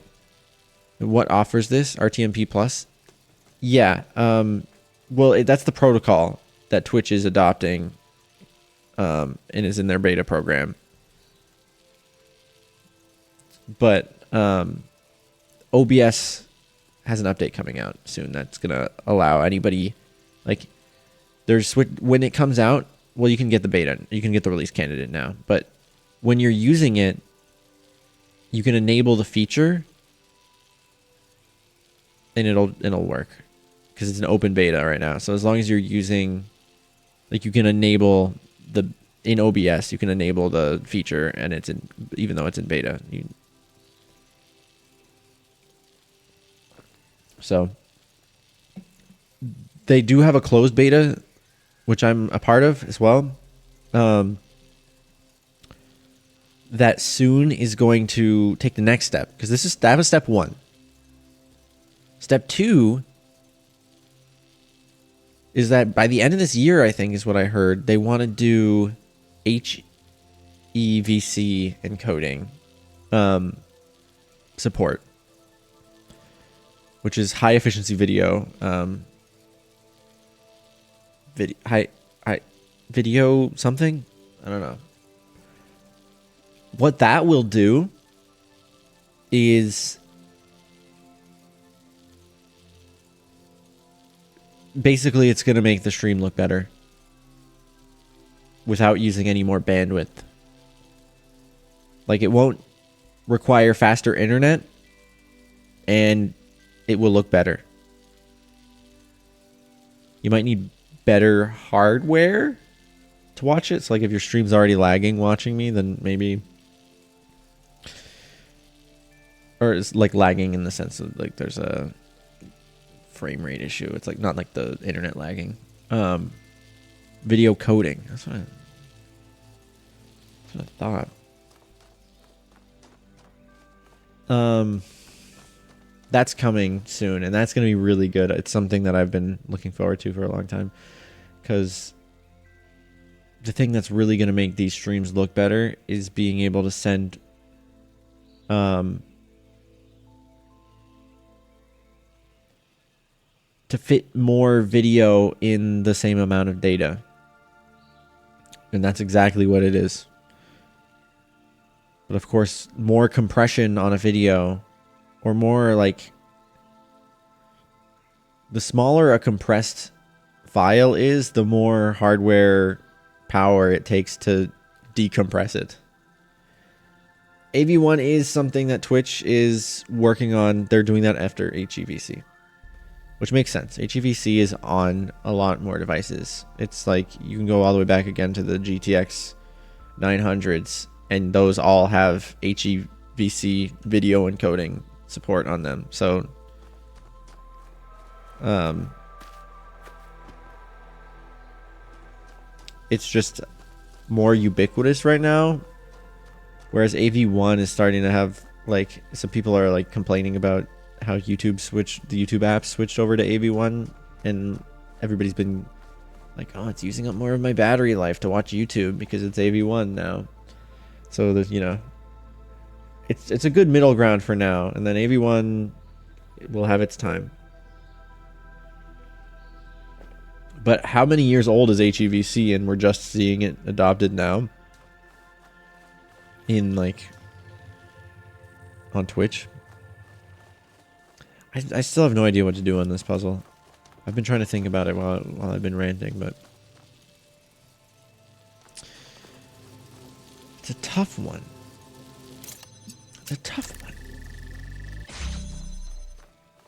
What offers this? RTMP plus? Yeah. Well, that's the protocol that Twitch is adopting, and is in their beta program. But OBS has an update coming out soon that's going to allow anybody, when it comes out, well, you can get the beta, you can get the release candidate now, but when you're using it, you can enable the feature and it'll work because it's an open beta right now. So as long as you're using, you can enable in OBS, you can enable the feature, and even though it's in beta, so they do have a closed beta, which I'm a part of as well. that soon is going to take the next step, because that was step 1. Step 2 is that by the end of this year, I think is what I heard, they want to do HEVC encoding support, which is high efficiency video, video something, I don't know. What that will do is basically it's going to make the stream look better without using any more bandwidth. Like, it won't require faster internet, and it will look better. You might need better hardware to watch it. So, like, if your stream's already lagging watching me, then maybe... Or it's like lagging in the sense of, like, there's a frame rate issue. It's like not like the internet lagging. Video coding. That's what I thought. That's coming soon, and that's going to be really good. It's something that I've been looking forward to for a long time, because the thing that's really going to make these streams look better is being able to send to fit more video in the same amount of data. And that's exactly what it is. But of course, more compression on a video, or more like, the smaller a compressed file is, the more hardware power it takes to decompress it. AV1 is something that Twitch is working on. They're doing that after HEVC, which makes sense. HEVC is on a lot more devices. It's like you can go all the way back again to the GTX 900s, and those all have HEVC video encoding support on them. So, it's just more ubiquitous right now. Whereas AV1 is starting to have, like, some people are like complaining about how the YouTube app switched over to AV1, and everybody's been like, oh, it's using up more of my battery life to watch YouTube because it's AV1 now. So there's, you know, it's a good middle ground for now, and then AV1 will have its time. But how many years old is HEVC, and we're just seeing it adopted now in, like, on Twitch? I still have no idea what to do on this puzzle. I've been trying to think about it while I've been ranting, but it's a tough one. It's a tough one.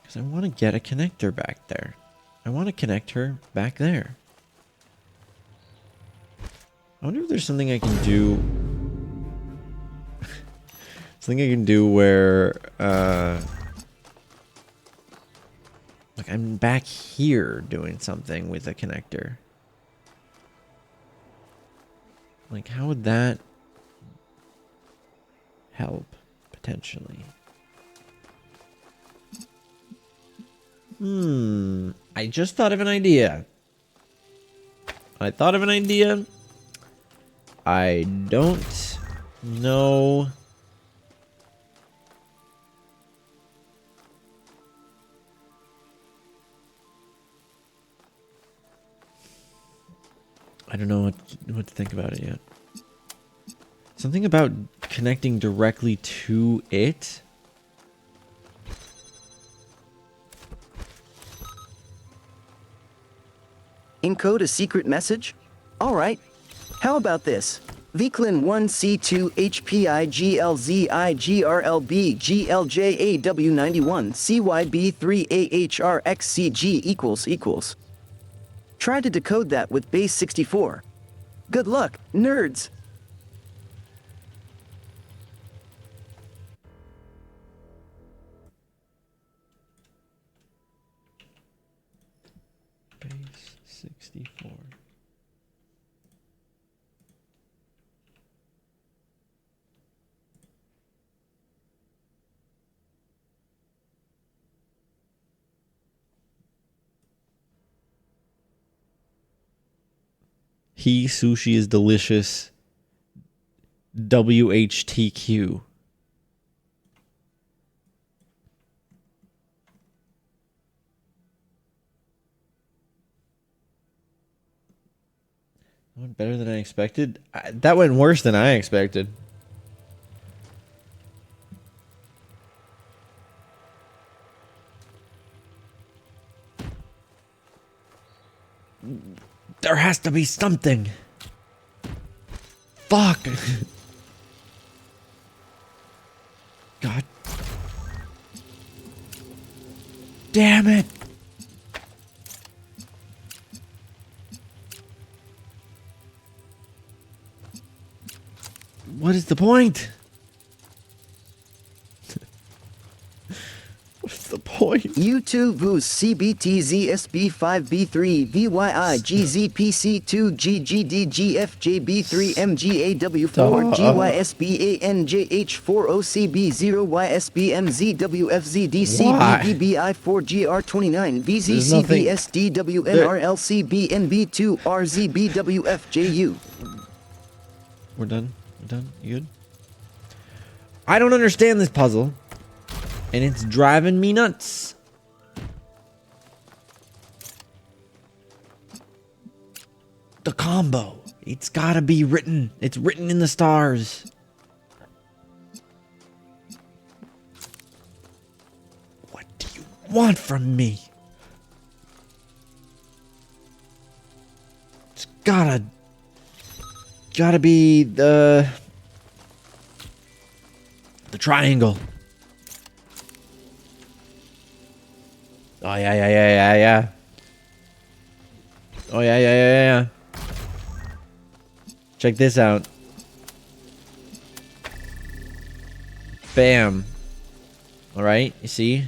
Because I want to get a connector back there. I want to connect her back there. I wonder if there's something I can do. Something I can do where, like, I'm back here doing something with a connector. Like, how would that help, potentially? I just thought of an idea. I thought of an idea. I don't know. I don't know what to think about it yet. Something about connecting directly to it. Encode a secret message? Alright. How about this? Vclin 1C2 HPIGLZIGRLB GLJAW91 CYB3AHRXCG equals. Try to decode that with base 64. Good luck, nerds! Base 64. He sushi is delicious. WHTQ. That went better than I expected. That went worse than I expected. There has to be something. Fuck. God. Damn it. What is the point? What's the point? U2 VUS CBTZSB5B3 VYIGZPC2 GGDGFJB3 MGAW4 GYSBANJH40CB0 YSBMZWFZDCBBI4GR29 VZCBSDWNRLCBNB2RZBWFJU. We're done? We're done? You good? I don't understand this puzzle. And it's driving me nuts. The combo. It's gotta be written. It's written in the stars. What do you want from me? It's gotta be the triangle. Oh, yeah. Oh, yeah. Check this out. Bam. Alright, you see?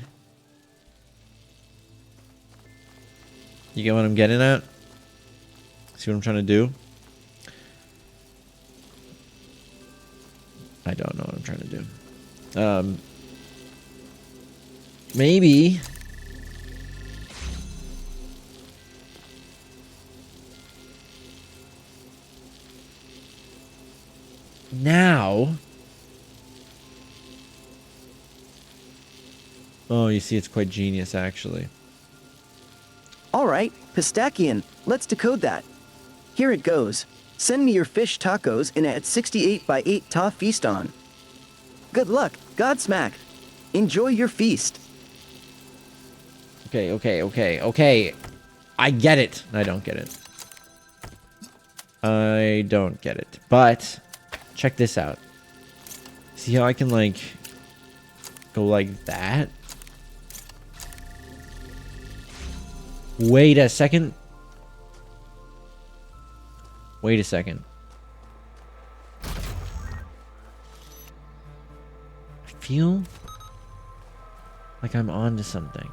You get what I'm getting at? See what I'm trying to do? I don't know what I'm trying to do. Maybe... Now... Oh, you see, it's quite genius, actually. All right, Pistachian, let's decode that. Here it goes. Send me your fish tacos in at 68 by 8 ta feast on. Good luck, Godsmack. Enjoy your feast. Okay. I get it. I don't get it. I don't get it. But, check this out. See how I can, like, go like that? Wait a second. Wait a second. I feel like I'm onto something.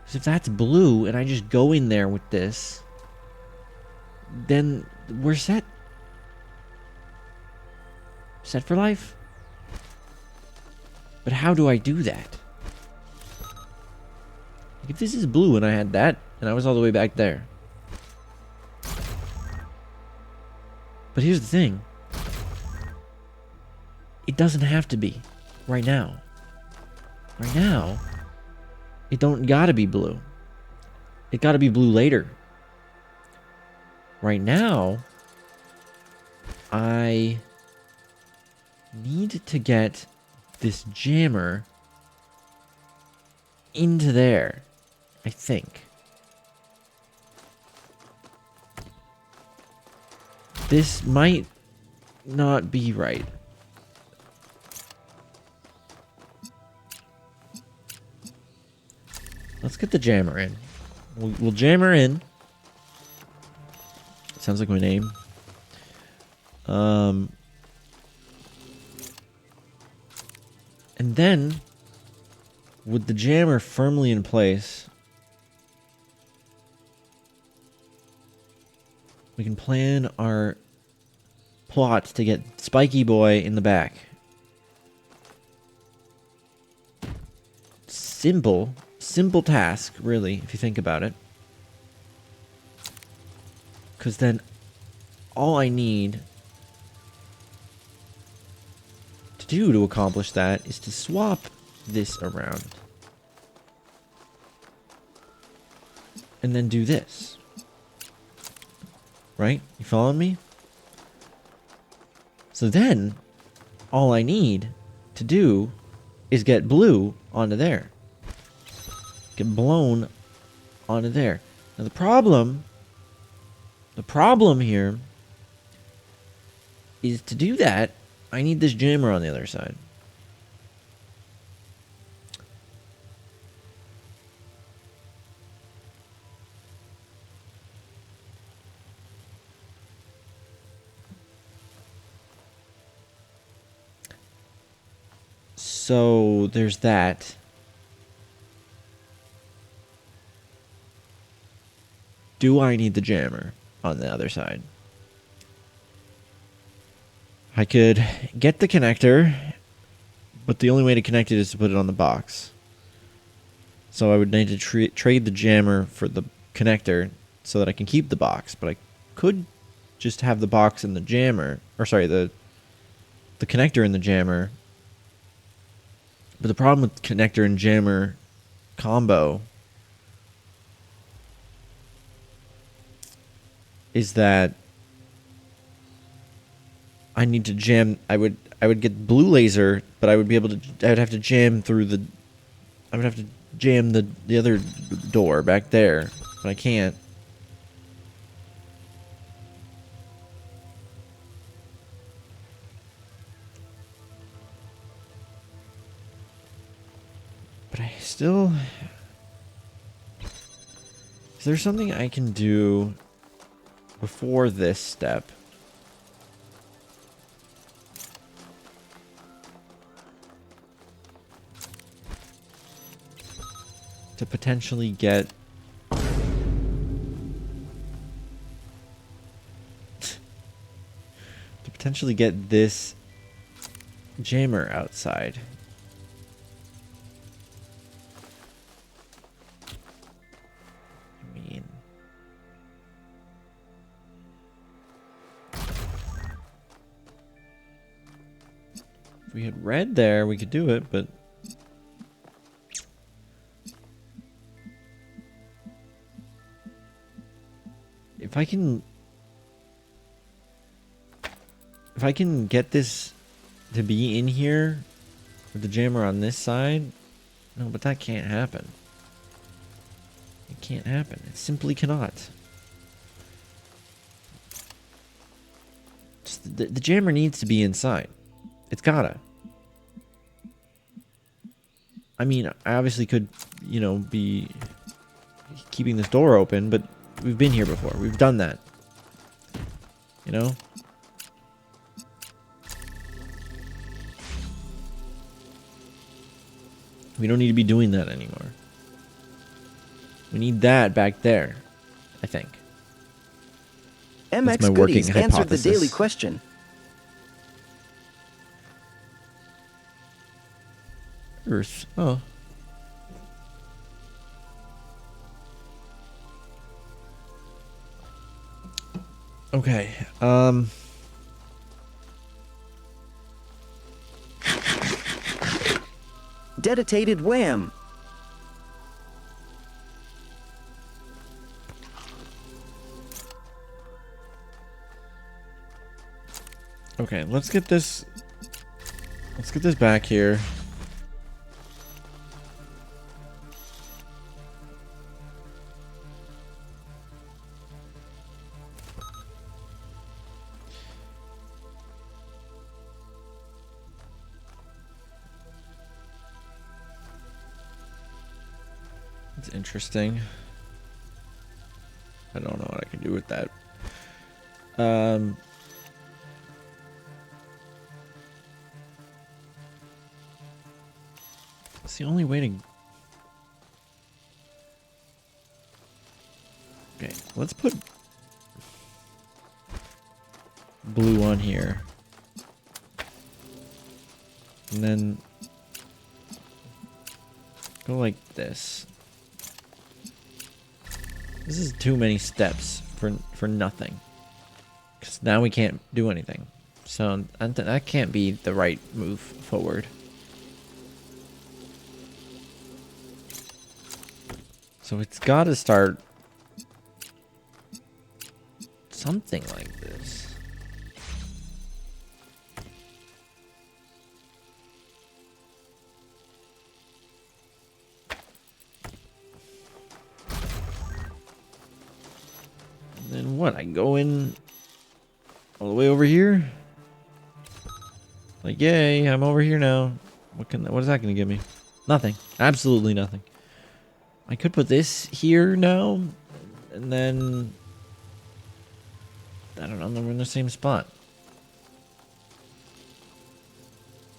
Because if that's blue and I just go in there with this, then we're set. Set for life. But how do I do that? If this is blue and I had that, and I was all the way back there. But here's the thing. It doesn't have to be right now. Right now, it don't gotta be blue. It gotta be blue later. Right now, I need to get this jammer into there, I think. This might not be right. Let's get the jammer in. We'll jam her in. Sounds like my name. And then, with the jammer firmly in place, we can plan our plot to get Spiky Boy in the back. Simple task, really, if you think about it. Because then all I need to do to accomplish that is to swap this around. And then do this. Right? You following me? So then, all I need to do is get blue onto there. Get blown onto there. Now the problem here is to do that, I need this jammer on the other side. So there's that. Do I need the jammer on the other side? I could get the connector, but the only way to connect it is to put it on the box. So I would need to trade the jammer for the connector so that I can keep the box. But I could just have the box and the jammer, or sorry, the connector and the jammer. But the problem with connector and jammer combo is that I need to jam. I would get blue laser, but I would be able to. I would have to jam through the. I would have to jam the other door back there, but I can't. But I still. Is there something I can do before this step? To potentially get this jammer outside. I mean, if we had red there, we could do it, but if I can get this to be in here with the jammer on this side, no, but that can't happen. It can't happen. It simply cannot. Just the jammer needs to be inside. It's gotta. I mean, I obviously could, you know, be keeping this door open, but we've been here before. We've done that. You know? We don't need to be doing that anymore. We need that back there, I think. That's my MX working Goodies answered the hypothesis. daily question. Earth. Oh. Okay. Dedicated Wham! Okay, let's get this back here. It's interesting. I don't know what I can do with that. It's the only way to... Okay, let's put blue on here. And then go like this. This is too many steps for nothing. Because now we can't do anything. So that can't be the right move forward. So it's got to start something like this. And then what? I go in all the way over here? Like, yay, I'm over here now. What is that going to give me? Nothing. Absolutely nothing. I could put this here now, and then I don't know, we're in the same spot.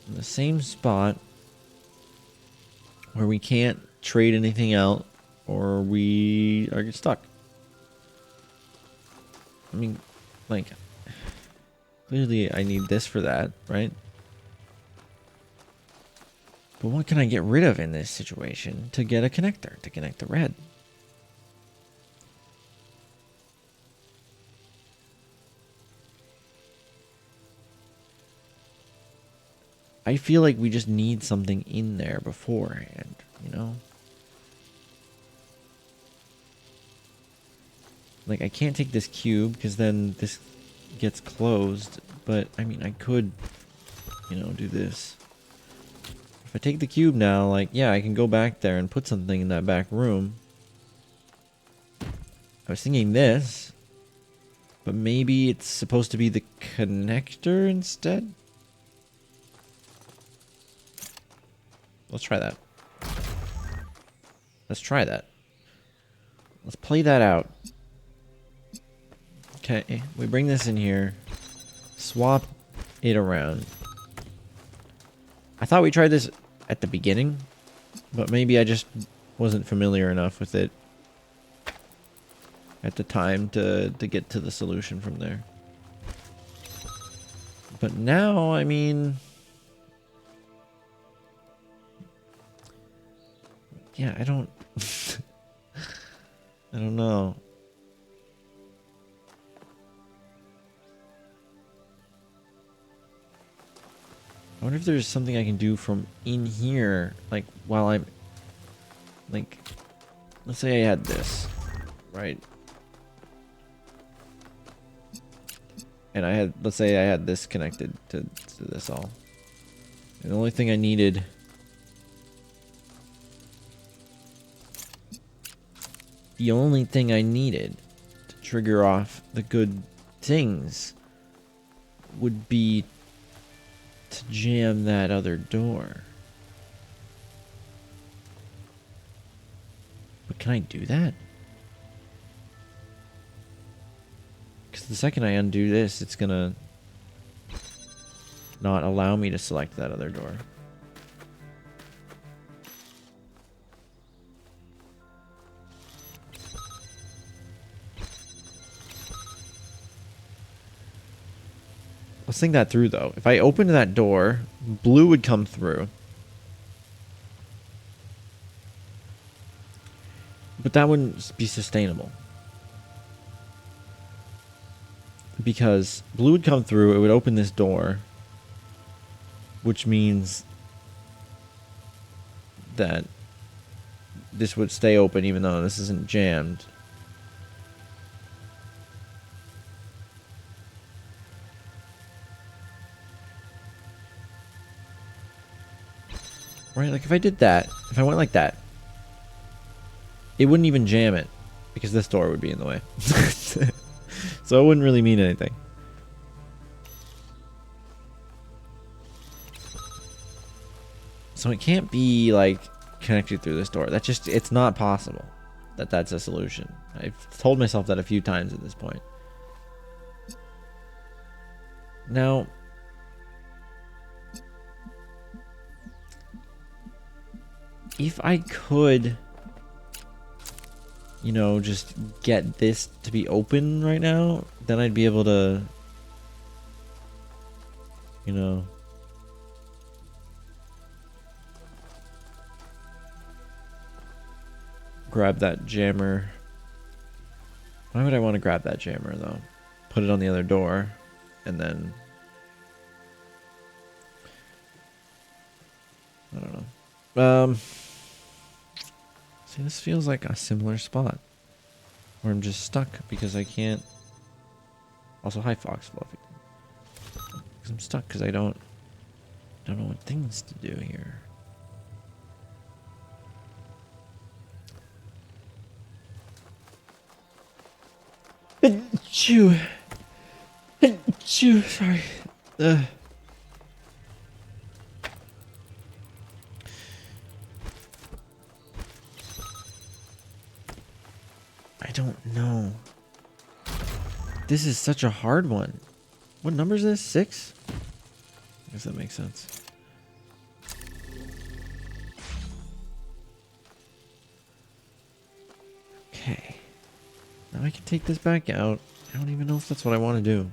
In the same spot where we can't trade anything out, or we are get stuck. I mean, like, clearly I need this for that, right? But what can I get rid of in this situation to get a connector, to connect the red? I feel like we just need something in there beforehand, you know? Like, I can't take this cube because then this gets closed, but I mean, I could, you know, do this. If I take the cube now, like, yeah, I can go back there and put something in that back room. I was thinking this, but maybe it's supposed to be the connector instead? Let's try that. Let's try that. Let's play that out. Okay, we bring this in here. Swap it around. I thought we tried this at the beginning, but maybe I just wasn't familiar enough with it at the time to get to the solution from there. But now, I mean... yeah, I don't... I don't know. I wonder if there's something I can do from in here, like, while I'm... like, let's say I had this, right? And I had, let's say I had this connected to this all. And the only thing I needed... the only thing I needed to trigger off the good things would be to jam that other door. But can I do that? Because the second I undo this, it's gonna not allow me to select that other door. Let's think that through, though. If I opened that door, blue would come through. But that wouldn't be sustainable. Because blue would come through, it would open this door. Which means that this would stay open even though this isn't jammed. Right, like if I did that, if I went like that, it wouldn't even jam it because this door would be in the way. So it wouldn't really mean anything. So it can't be like connected through this door. That's just, it's not possible that that's a solution. I've told myself that a few times at this point. Now, if I could, you know, just get this to be open right now, then I'd be able to, you know, grab that jammer Why would I want to grab that jammer, though? Put it on the other door, and then... I don't know. See, this feels like a similar spot. Where I'm just stuck because I can't... Also, hi, Fox Fluffy. Because I'm stuck because I don't know what things to do here. Chew. Chew. Sorry. I don't know. This is such a hard one. What number is this? 6? I guess that makes sense. Okay. Now I can take this back out. I don't even know if that's what I want to do.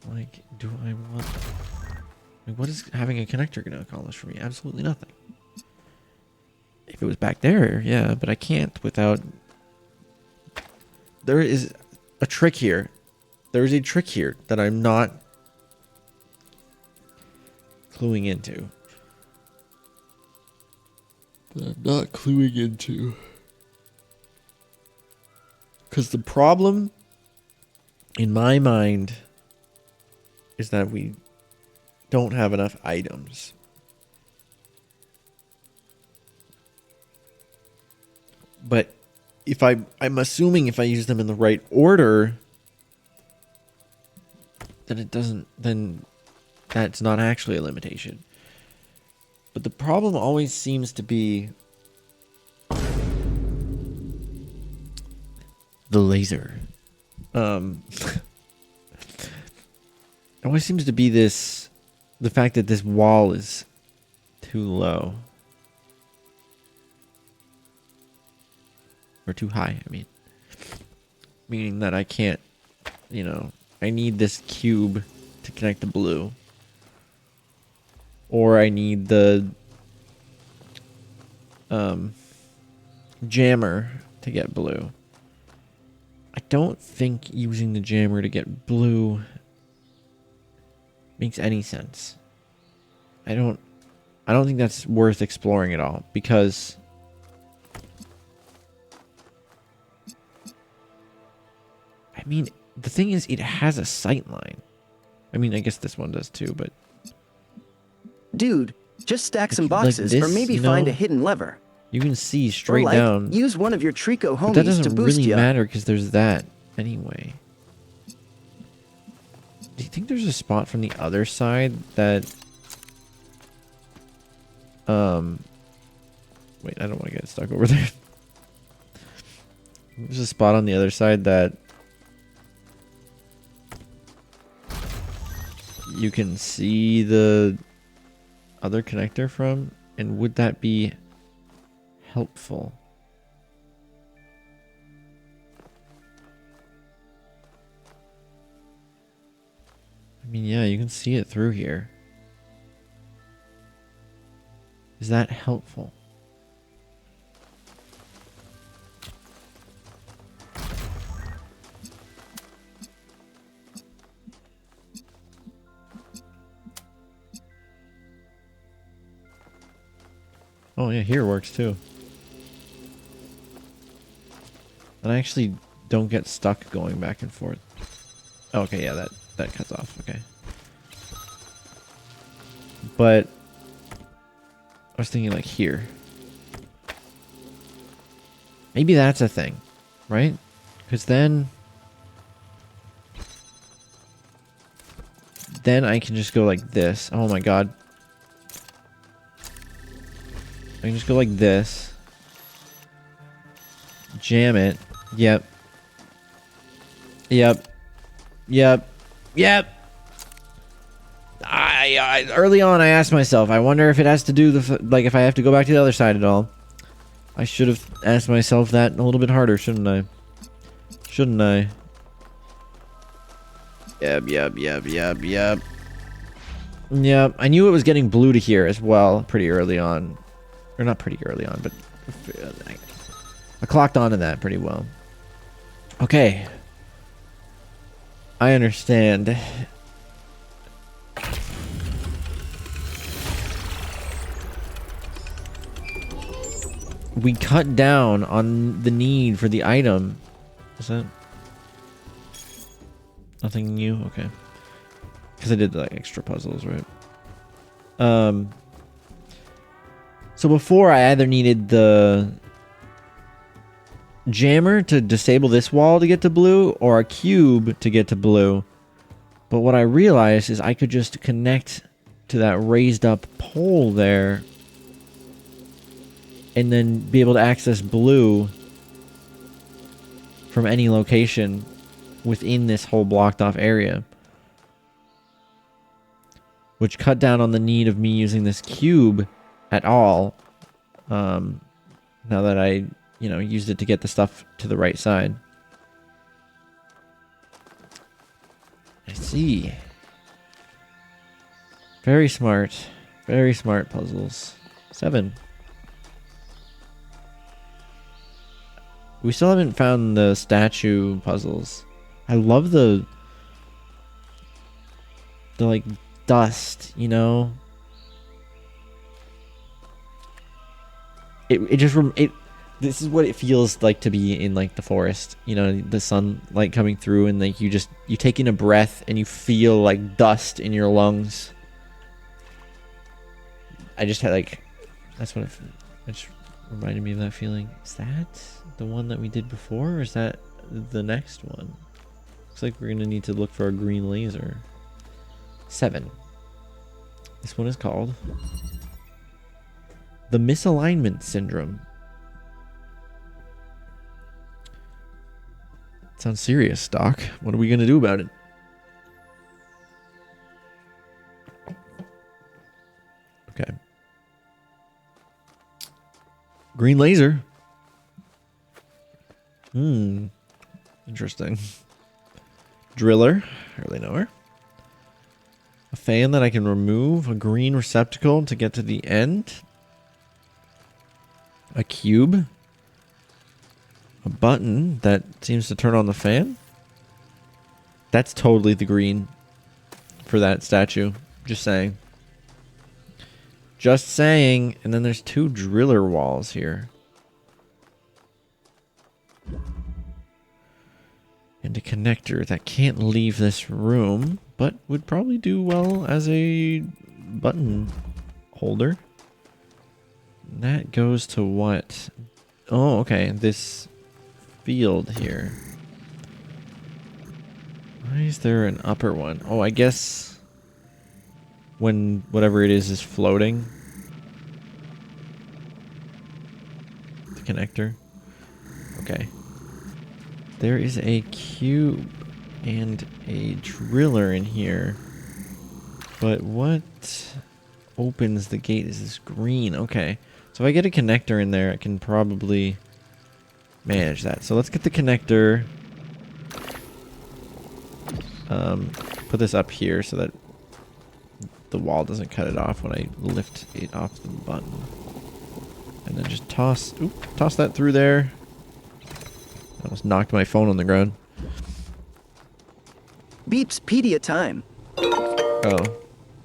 Like, do I want... Like, what is having a connector going to accomplish for me? Absolutely nothing. If it was back there, yeah, but I can't without... There is a trick here. There is a trick here that I'm not cluing into. Because the problem in my mind is that we don't have enough items. But if I'm assuming if I use them in the right order, then it doesn't, then that's not actually a limitation. But the problem always seems to be the laser. It always seems to be this, the fact that this wall is too low. Or too high, I mean. Meaning that I can't, you know, I need this cube to connect the blue. Or I need the jammer to get blue. I don't think using the jammer to get blue makes any sense. I don't think that's worth exploring at all, because I mean, the thing is, it has a sight line. I mean, I guess this one does too, but Dude, just stack some like boxes, this, or maybe you find know, a hidden lever. you can see Or straight like, down. use one of your Trico But that homies doesn't to boost really ya. matter because there's that anyway. Do you think there's a spot from the other side that... Wait, I don't want to get stuck over there. There's a spot on the other side that you can see the other connector from, and would that be helpful? I mean, yeah, you can see it through here. Is that helpful? Oh yeah, here works too. And I actually don't get stuck going back and forth. Oh, okay, yeah, that cuts off. Okay. But I was thinking like here. Maybe that's a thing, right? Because then I can just go like this. Oh my god. I can just go like this. Jam it. Yep. Yep. Yep. Yep. I early on I asked myself, I wonder if it has to do like if I have to go back to the other side at all. I should have asked myself that a little bit harder, shouldn't I? Shouldn't I? Yep. Yeah, I knew it was getting blue to here as well pretty early on. Or not pretty early on, but I clocked onto that pretty well. Okay. I understand. We cut down on the need for the item. Is that nothing new? Okay. Because I did like extra puzzles, right? So before I either needed the jammer to disable this wall to get to blue or a cube to get to blue. But what I realized is I could just connect to that raised up pole there and then be able to access blue from any location within this whole blocked off area. Which cut down on the need of me using this cube at all. Now that I, used it to get the stuff to the right side. I see. Very smart. Very smart puzzles. 7. We still haven't found the statue puzzles. I love the like dust, this is what it feels like to be in like the forest, the sunlight coming through and like you take in a breath and you feel like dust in your lungs. I just had like, that's what it just reminded me of that feeling. Is that the one that we did before or is that the next one? Looks like we're gonna need to look for a green laser. 7. This one is called the misalignment syndrome. Sounds serious, Doc. What are we gonna do about it? Okay. Green laser. Interesting. Driller. Hardly know her. A fan that I can remove. A green receptacle to get to the end. A cube. A button that seems to turn on the fan. That's totally the green for that statue. Just saying. Just saying. And then there's 2 driller walls here. And a connector that can't leave this room, but would probably do well as a button holder. That goes to what? Oh, okay. This field here. Why is there an upper one? Oh, I guess when whatever it is floating. The connector. Okay. There is a cube and a driller in here. But what opens the gate is this green. Okay. So if I get a connector in there, I can probably manage that. So let's get the connector. Put this up here so that the wall doesn't cut it off when I lift it off the button. And then just toss that through there. I almost knocked my phone on the ground. Beepspedia time. Oh.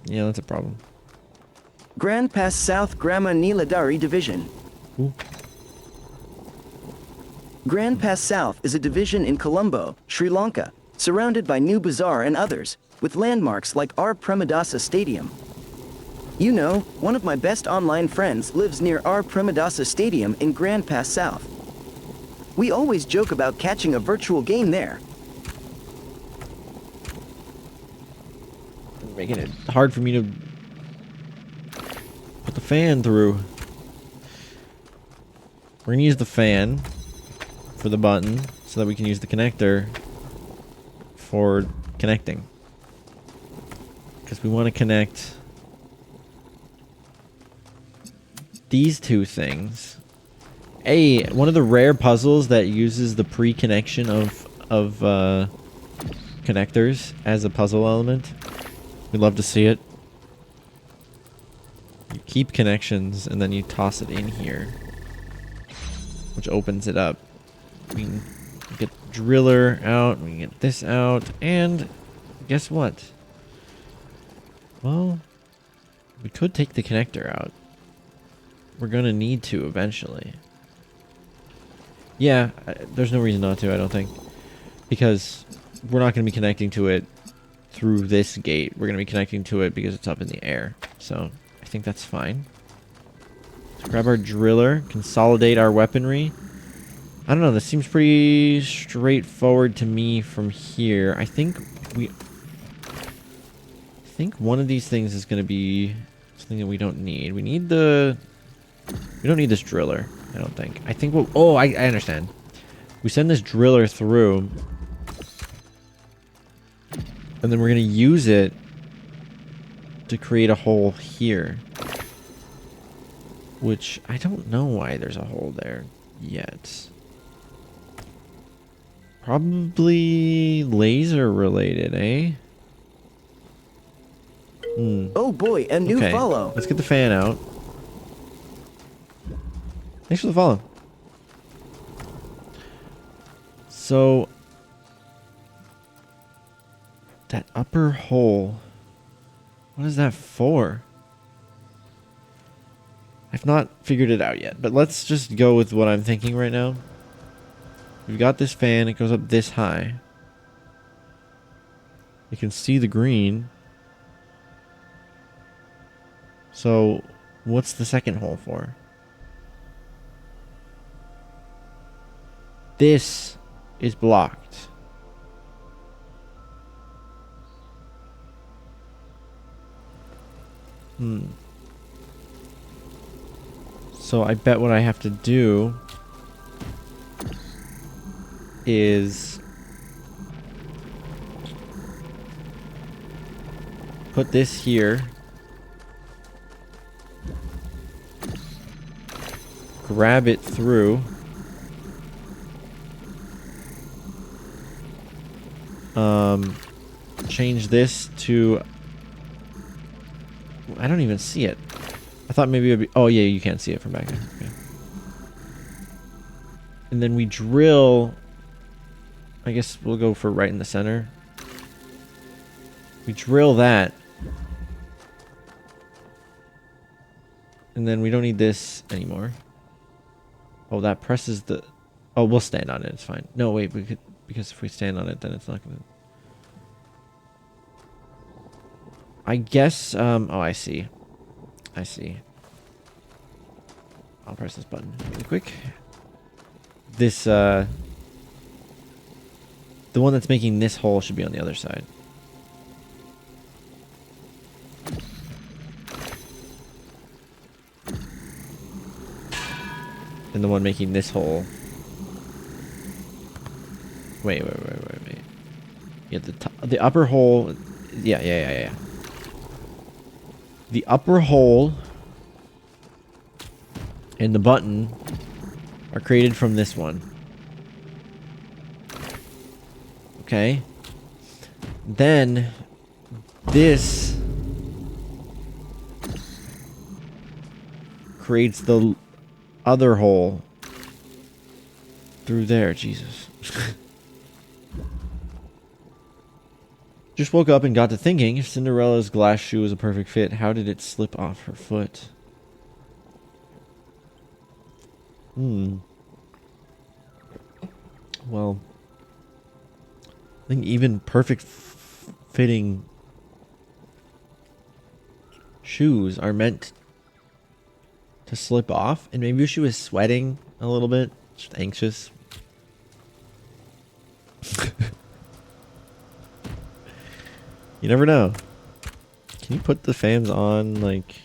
Yeah, that's a problem. Grand Pass South Grama Niladari Division. Ooh. Grand Pass South is a division in Colombo, Sri Lanka, surrounded by New Bazaar and others, with landmarks like R. Premadasa Stadium. One of my best online friends lives near R. Premadasa Stadium in Grand Pass South. We always joke about catching a virtual game there. Making it hard for me to put the fan through. We're gonna use the fan for the button so that we can use the connector for connecting. Because we want to connect these 2 things. One of the rare puzzles that uses the pre-connection of connectors as a puzzle element. We'd love to see it. You keep connections and then you toss it in here, which opens it up. We can get the driller out, we can get this out, and guess what? Well, we could take the connector out. We're gonna need to eventually. Yeah, there's no reason not to, I don't think. Because we're not gonna be connecting to it through this gate. We're gonna be connecting to it because it's up in the air. So, I think that's fine. Let's grab our driller, consolidate our weaponry. I don't know, this seems pretty straightforward to me from here. I think one of these things is going to be something that we don't need. We don't need this driller, I don't think. I think I understand. We send this driller through, and then we're going to use it to create a hole here. Which, I don't know why there's a hole there yet. Probably laser related, eh? Oh boy, a new follow. Let's get the fan out. Thanks for the follow. So, that upper hole, what is that for? I've not figured it out yet, but let's just go with what I'm thinking right now. We've got this fan, it goes up this high. You can see the green. So, what's the second hole for? This is blocked. So I bet what I have to do is put this here. Grab it through. Change this to... I don't even see it. I thought maybe it would be... Oh, yeah, you can't see it from back there. Okay. And then we drill... I guess we'll go for right in the center. We drill that. And then we don't need this anymore. Oh, that presses the... Oh, we'll stand on it. It's fine. No, wait. We could... Because if we stand on it, then it's not going to... I guess... oh, I see. I see. I'll press this button really quick. This, the one that's making this hole should be on the other side. And the one making this hole... Wait. Yeah, the upper hole... Yeah. The upper hole and the button are created from this one. Okay. Then this creates the other hole through there. Jesus. Just woke up and got to thinking, if Cinderella's glass shoe was a perfect fit, how did it slip off her foot? Well, I think even perfect fitting shoes are meant to slip off. And maybe she was sweating a little bit, just anxious. You never know. Can you put the fans on, like...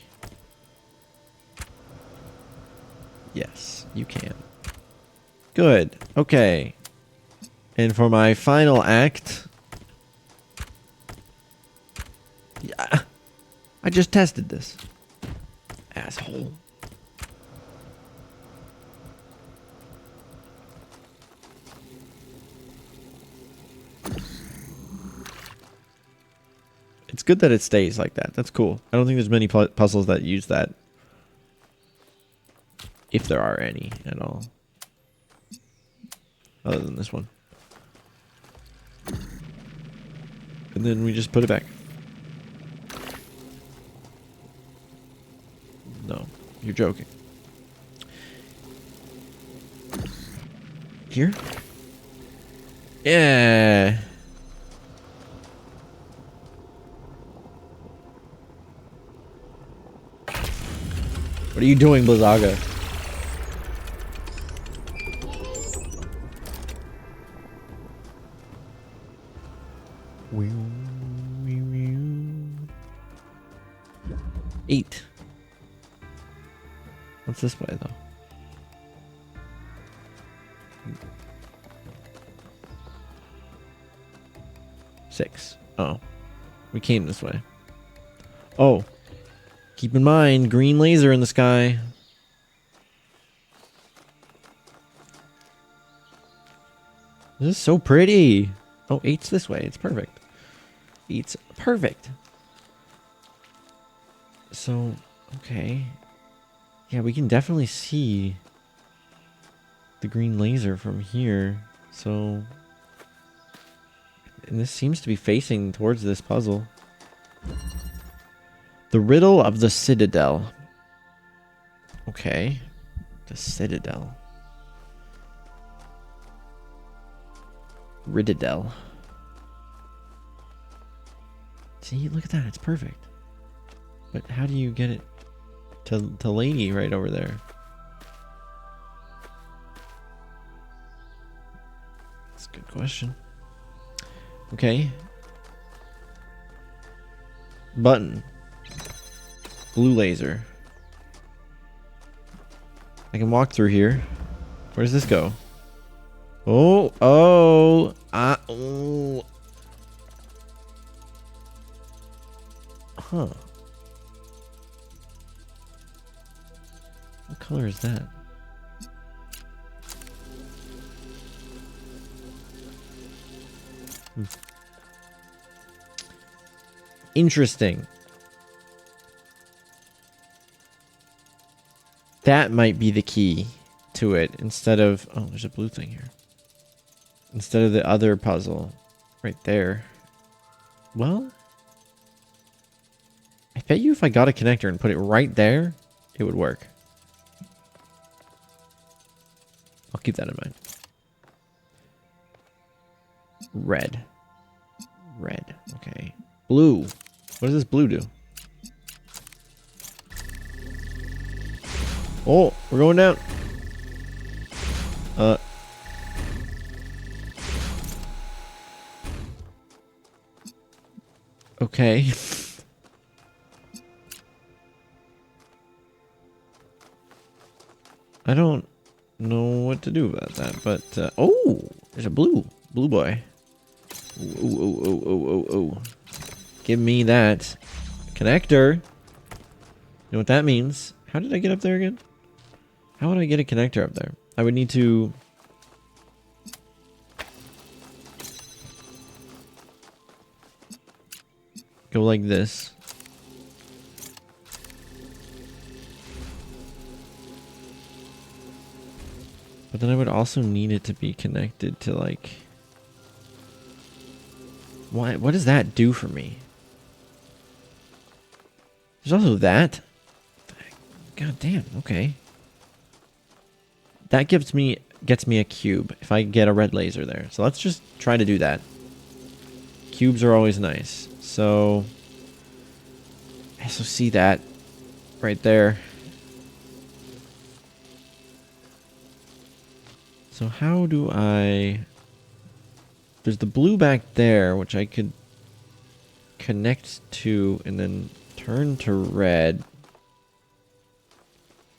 Yes, you can. Good. Okay. And for my final act... Yeah. I just tested this. Asshole. It's good that it stays like that. That's cool. I don't think there's many puzzles that use that. If there are any at all. Other than this one. And then we just put it back. No, you're joking. Here? Yeah. What are you doing, Blizzaga? Eight. What's this way, though? Six. Oh. We came this way. Oh. Keep in mind, green laser in the sky. This is so pretty. Oh, eight's this way. It's perfect. Eight's perfect. So, okay. Yeah, we can definitely see the green laser from here. So, and this seems to be facing towards this puzzle. The riddle of the citadel. Okay. The citadel. Rididel. See, look at that. It's perfect. But how do you get it to Lady right over there? That's a good question. Okay. Button. Blue laser. I can walk through here. Where does this go? Oh, oh, oh. Huh. What color is that? Interesting. That might be the key to it instead of... Oh, there's a blue thing here. Instead of the other puzzle right there. Well, I bet you if I got a connector and put it right there, it would work. I'll keep that in mind. Red. Red. Okay. Blue. What does this blue do? Oh, we're going down. Okay. I don't know what to do about that, but oh, there's a blue boy. Ooh, ooh, ooh, ooh, ooh, ooh. Give me that connector. You know what that means? How did I get up there again? How would I get a connector up there? I would need to... go like this. But then I would also need it to be connected to like... What does that do for me? There's also that. God damn, okay. That gets me a cube if I get a red laser there. So let's just try to do that. Cubes are always nice. So I also see that right there. So how do I... There's the blue back there, which I could connect to and then turn to red.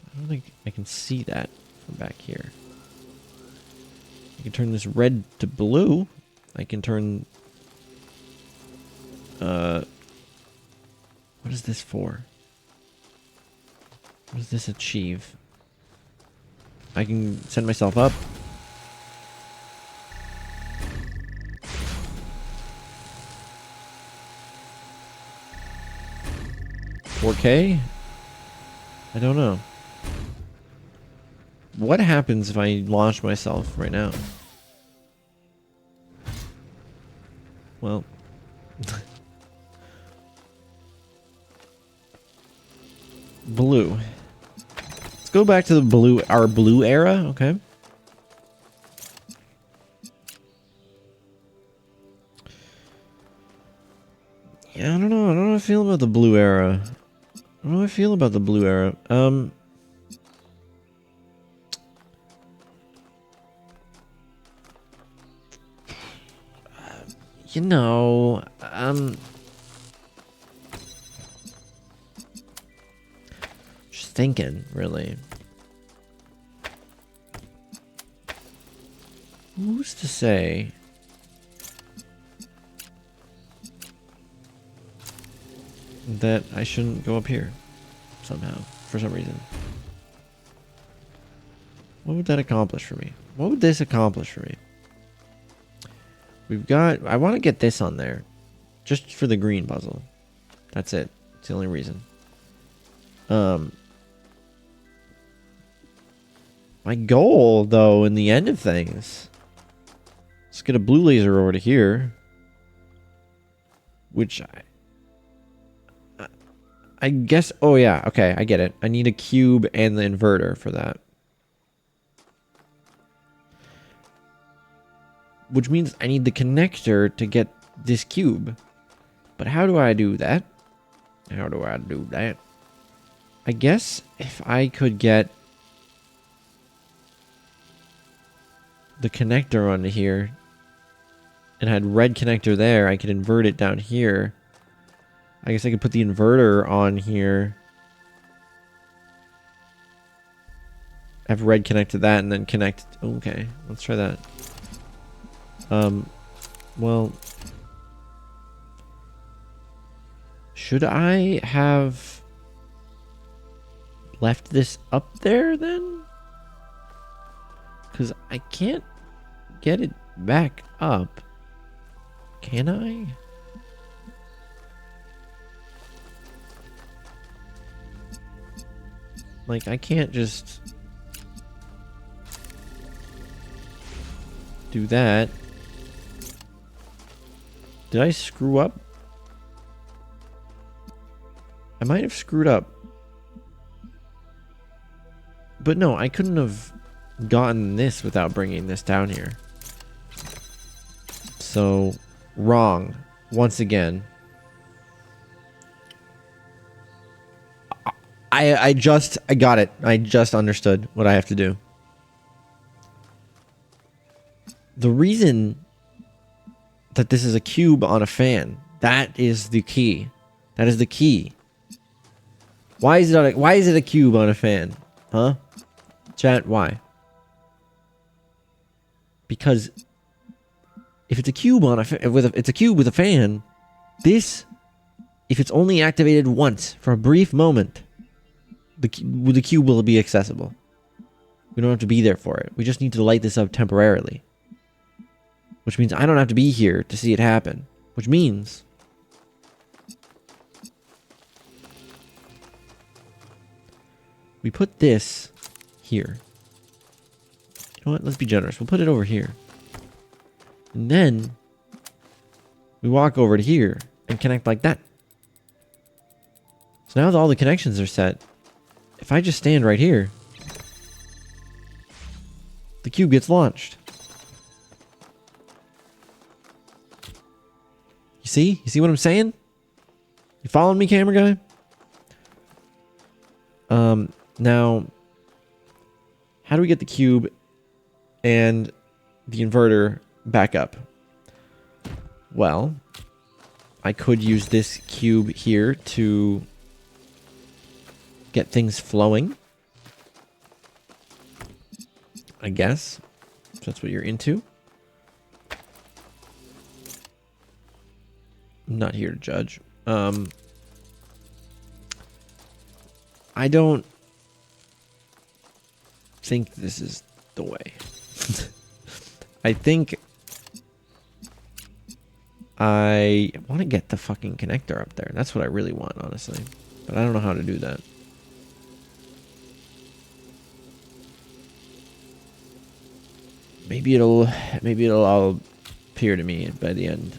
I don't think I can see that from back here. I can turn this red to blue. I can turn... what is this for? What does this achieve? I can send myself up. 4K? I don't know. What happens if I launch myself right now? Well. Blue. Let's go back to the our blue era, okay? Yeah, I don't know. I don't know how I feel about the blue era. I don't know how I feel about the blue era. You know, just thinking, really. Who's to say that I shouldn't go up here somehow, for some reason? What would that accomplish for me? What would this accomplish for me? We've got... I want to get this on there. Just for the green puzzle. That's it. It's the only reason. My goal, though, in the end of things... Let's get a blue laser over to here. Which I guess... Oh, yeah. Okay, I get it. I need a cube and the inverter for that. Which means I need the connector to get this cube. But how do I do that? How do I do that? I guess if I could get the connector onto here and had red connector there, I could invert it down here. I guess I could put the inverter on here. Have red connect to that and then connect. Okay, let's try that. Well, should I have left this up there then? Because I can't get it back up. Can I? Like, I can't just do that. Did I screw up? I might have screwed up. But no, I couldn't have gotten this without bringing this down here. So, wrong. Once again. I got it. I just understood what I have to do. The reason that this is a cube on a fan, that is the key. That is the key. Why is it a cube on a fan? Huh? Chat, why? Because if it's a cube on it's a cube with a fan, this, if it's only activated once for a brief moment, the cube will be accessible. We don't have to be there for it. We just need to light this up temporarily. Which means I don't have to be here to see it happen. Which means we put this here. You know what? Let's be generous. We'll put it over here. And then we walk over to here and connect like that. So now that all the connections are set, if I just stand right here, the cube gets launched. You see? You see what I'm saying? You following me, camera guy? Now, how do we get the cube and the inverter back up? Well, I could use this cube here to get things flowing. I guess. If that's what you're into. I'm not here to judge. I don't think this is the way. I think I want to get the fucking connector up there. That's what I really want, honestly. But I don't know how to do that. Maybe it'll all appear to me by the end.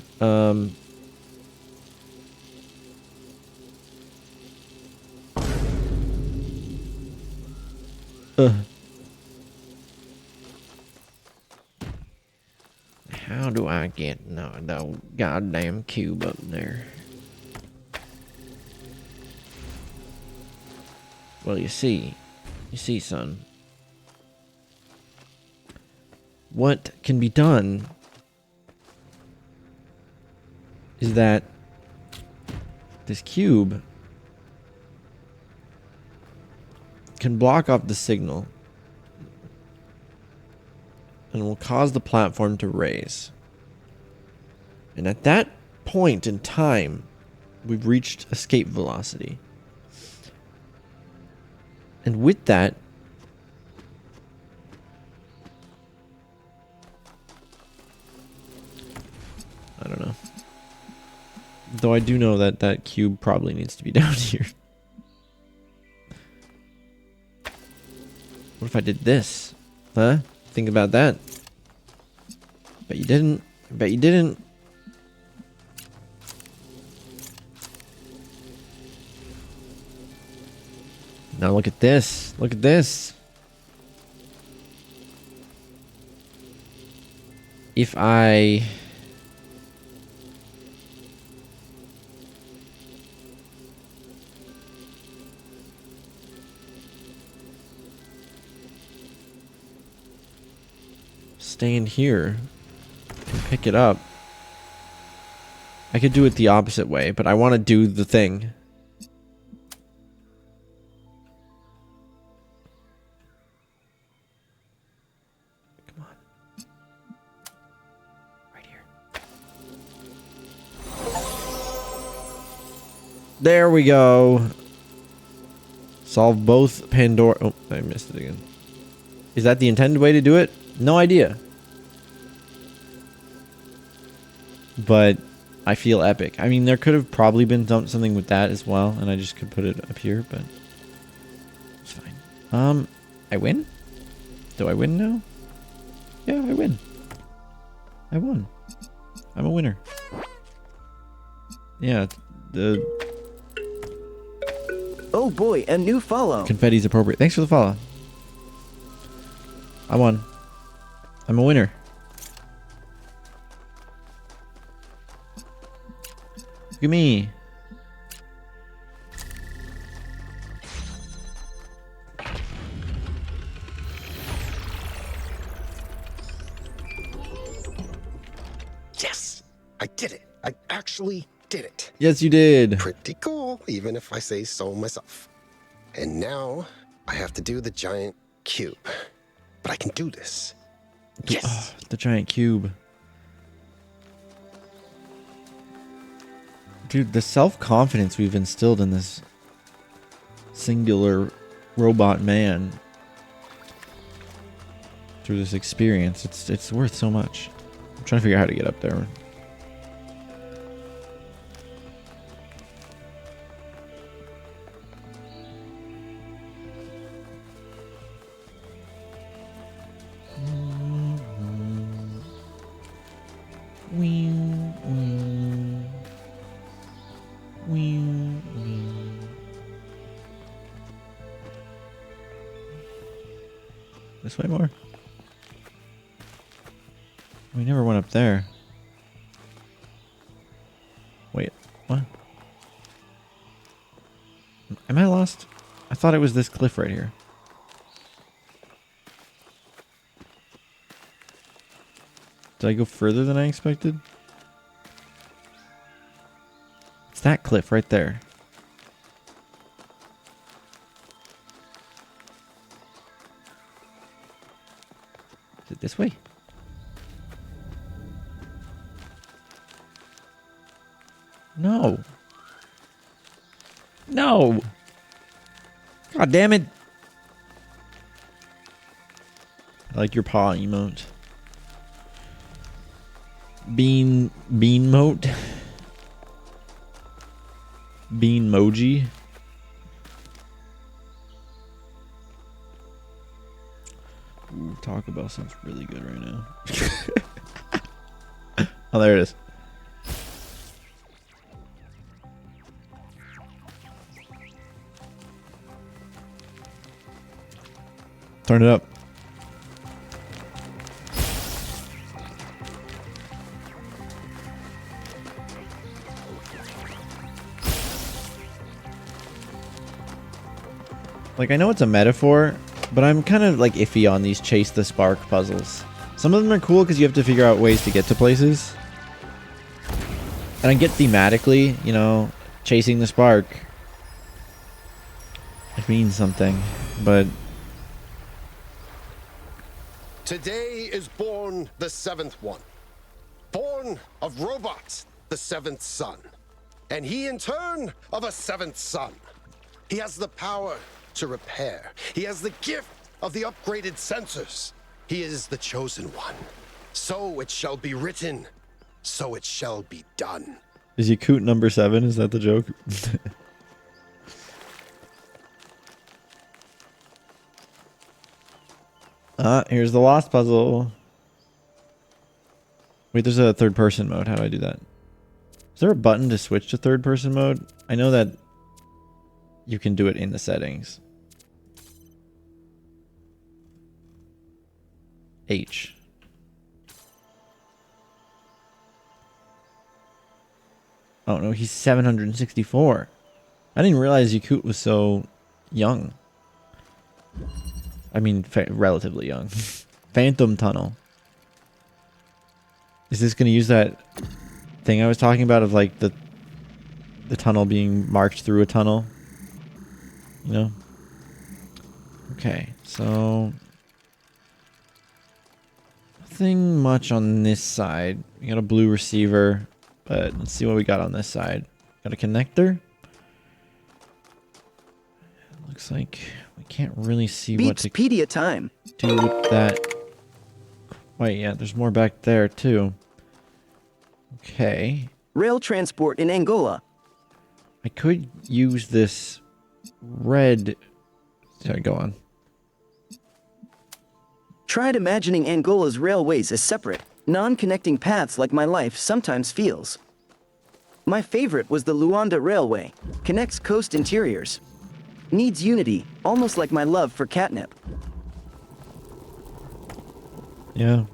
How do I get the goddamn cube up there? Well, you see, son. What can be done is that this cube can block off the signal and will cause the platform to raise. And at that point in time, we've reached escape velocity. And with that, I don't know. Though I do know that that cube probably needs to be down here. What if I did this? Huh? Think about that. Bet you didn't. Bet you didn't. Now look at this. Look at this. If I... stand here and pick it up. I could do it the opposite way, but I want to do the thing. Come on. Right here. There we go. Solve both Pandora. Oh, I missed it again. Is that the intended way to do it? No idea. But I feel epic. I mean, there could have probably been something with that as well, and I just could put it up here, but it's fine. I win? Do I win now? Yeah, I win. I won. I'm a winner. Yeah, the... Oh boy, a new follow. confetti's appropriate. Thanks for the follow. I won. I'm a winner. Look at me. Yes! I did it. I actually did it. Yes, you did. Pretty cool, even if I say so myself. And now I have to do the giant cube. But I can do this. Yes! The giant cube. Dude, the self-confidence we've instilled in this singular robot man through this experience, it's worth so much. I'm trying to figure out how to get up there. This way more. We never went up there. Wait, what? Am I lost? I thought it was this cliff right here. Did I go further than I expected? It's that cliff right there. Is it this way? No. No. God damn it. I like your paw emote. Bean mote. Bean moji. Ooh, Taco Bell sounds really good right now. Oh, there it is. Turn it up. Like, I know it's a metaphor, but I'm kind of like iffy on these chase the spark puzzles. Some of them are cool because you have to figure out ways to get to places. And I get thematically, you know, chasing the spark. It means something, but... Today is born the seventh one. Born of robots, the seventh son. And he in turn of a seventh son. He has the power to repair. He has the gift of the upgraded sensors. He is the chosen one. So it shall be written. So it shall be done. Is Yakut number 7? Is that the joke? Here's the lost puzzle. Wait, there's a third person mode. How do I do that? Is there a button to switch to third person mode? I know that you can do it in the settings. H. Oh no, he's 764. I didn't realize Yakut was so young. I mean, relatively young. Phantom Tunnel. Is this going to use that thing I was talking about of like the tunnel being marked through a tunnel? You know? Okay, so... nothing much on this side. We got a blue receiver, but let's see what we got on this side. Got a connector. Looks like we can't really see what to Beepspedia time. do with that. Wait, yeah, there's more back there too. Okay. Rail transport in Angola. I could use this red... Sorry, go on. Tried imagining Angola's railways as separate, non-connecting paths like my life sometimes feels. My favorite was the Luanda Railway. Connects coast interiors. Needs unity, almost like my love for catnip. Yeah.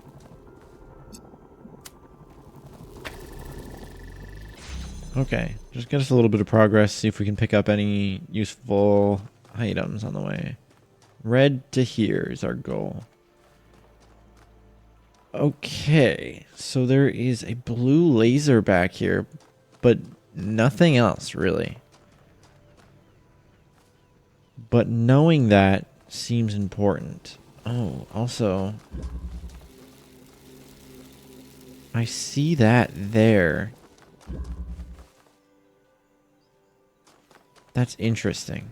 Okay, just get us a little bit of progress, see if we can pick up any useful items on the way. Red to here is our goal. Okay, so there is a blue laser back here, but nothing else really. But knowing that seems important. Oh, also, I see that there. That's interesting.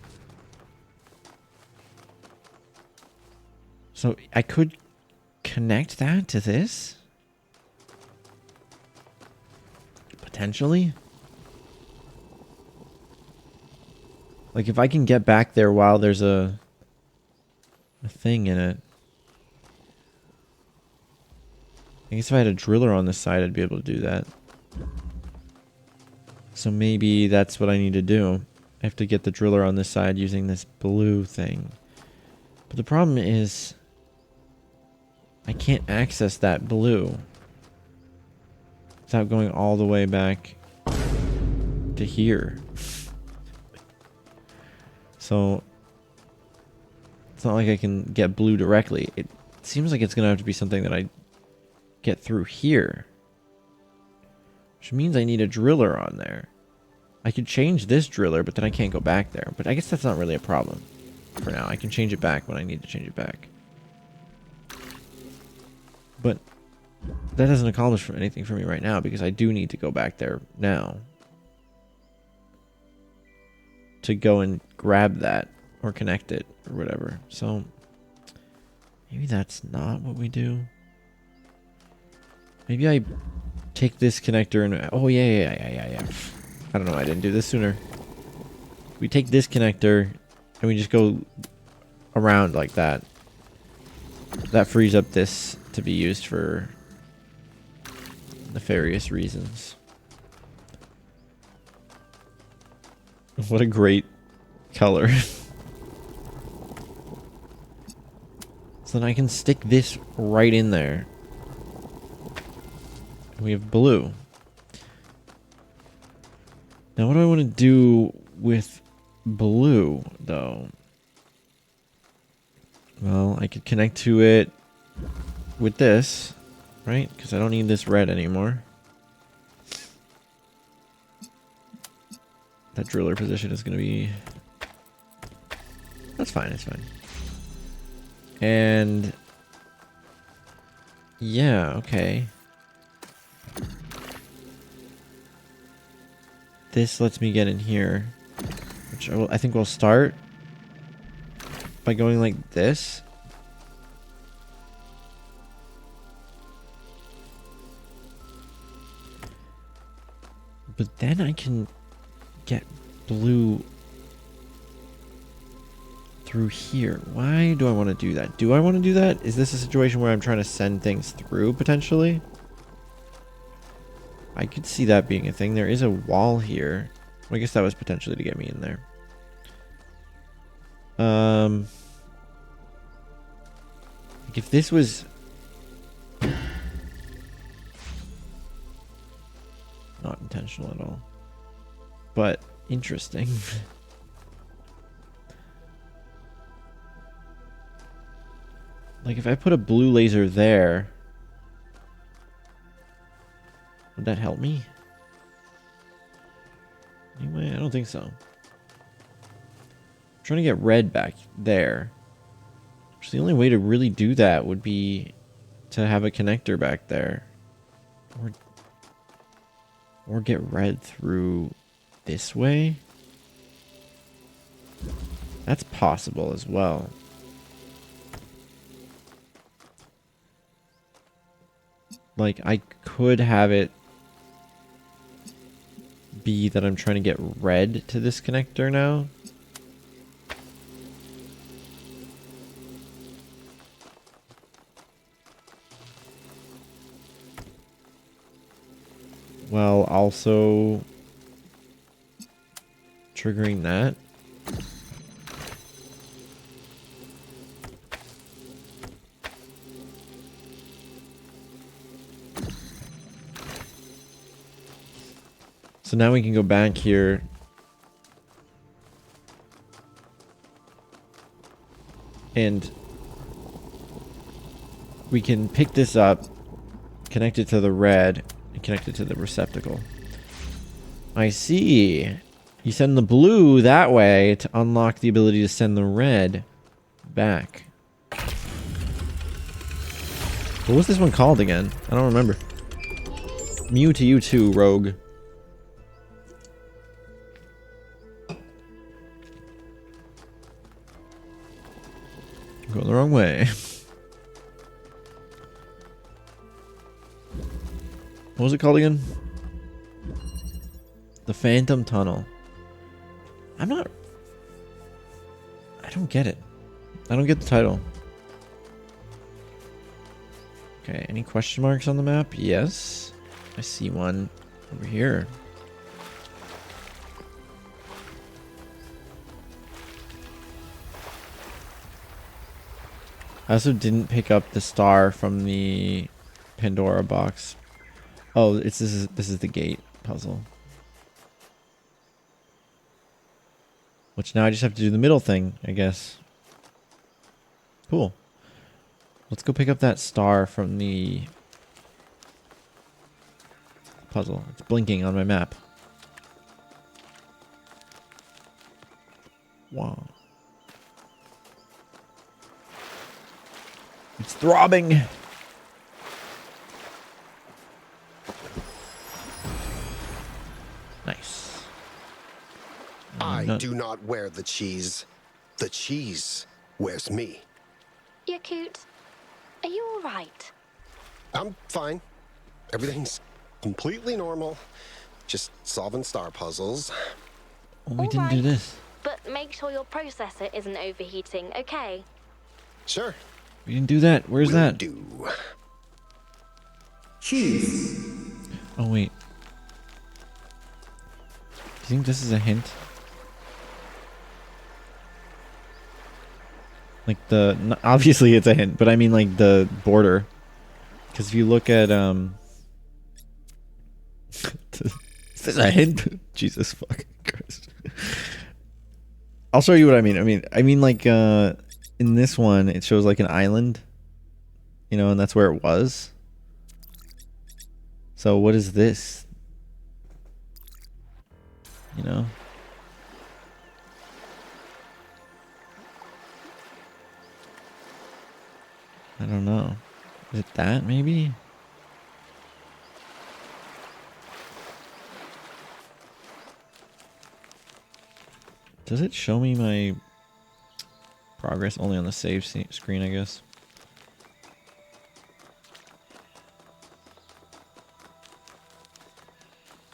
So I could connect that to this? Potentially? Like if I can get back there while there's a thing in it. I guess if I had a driller on this side, I'd be able to do that. So maybe that's what I need to do. I have to get the driller on this side using this blue thing. But the problem is I can't access that blue without going all the way back to here. So it's not like I can get blue directly. It seems like it's going to have to be something that I get through here. Which means I need a driller on there. I could change this driller, but then I can't go back there. But I guess that's not really a problem for now. I can change it back when I need to change it back. But that doesn't accomplish anything for me right now because I do need to go back there now to go and grab that or connect it or whatever. So maybe that's not what we do. Maybe I take this connector and... Oh, yeah. I don't know why I didn't do this sooner. We take this connector and we just go around like that. that frees up this to be used for nefarious reasons. What a great color. So then I can stick this right in there. We have blue. Now what do I want to do with blue, though? Well, I could connect to it with this, right? Because I don't need this red anymore. That driller position is going to be... That's fine, it's fine. And... Yeah, okay. This lets me get in here. Which I think we'll start by going like this. But then I can get blue through here. Why do I want to do that? Do I want to do that? Is this a situation where I'm trying to send things through, potentially? I could see that being a thing. There is a wall here. Well, I guess that was potentially to get me in there. Like if this was... Not intentional at all. But interesting. Like if I put a blue laser there, would that help me? Anyway, I don't think so. I'm trying to get red back there. So the only way to really do that would be to have a connector back there. Or get red through this way. That's possible as well. Like, I could have it be that I'm trying to get red to this connector now. While also triggering that. So now we can go back here. And we can pick this up, connect it to the red, and connect it to the receptacle. I see. You send the blue that way to unlock the ability to send the red back. What was this one called again? I don't remember. Mew to you too, rogue. I'm going the wrong way. What was it called again? The Phantom Tunnel. I don't get it. I don't get the title. Okay, any question marks on the map? Yes. I see one over here. I also didn't pick up the star from the Pandora box. Oh, this is the gate puzzle. Which now I just have to do the middle thing, I guess. Cool. Let's go pick up that star from the puzzle. It's blinking on my map. Wow. It's throbbing. Nice. I do not wear the cheese. The cheese wears me. Yakut, are you all right? I'm fine. Everything's completely normal. Just solving star puzzles. Oh, we didn't do this. But make sure your processor isn't overheating, okay? Sure. We didn't do that. Where's that? Choose. Oh, wait. Do you think this is a hint? Like obviously it's a hint, but I mean like the border. Because if you look at, is this a hint? Jesus fucking Christ. I'll show you what I mean. I mean like, in this one, it shows like an island. You know, and that's where it was. So what is this? You know? I don't know. Is it that maybe? Does it show me my progress only on the save screen, I guess?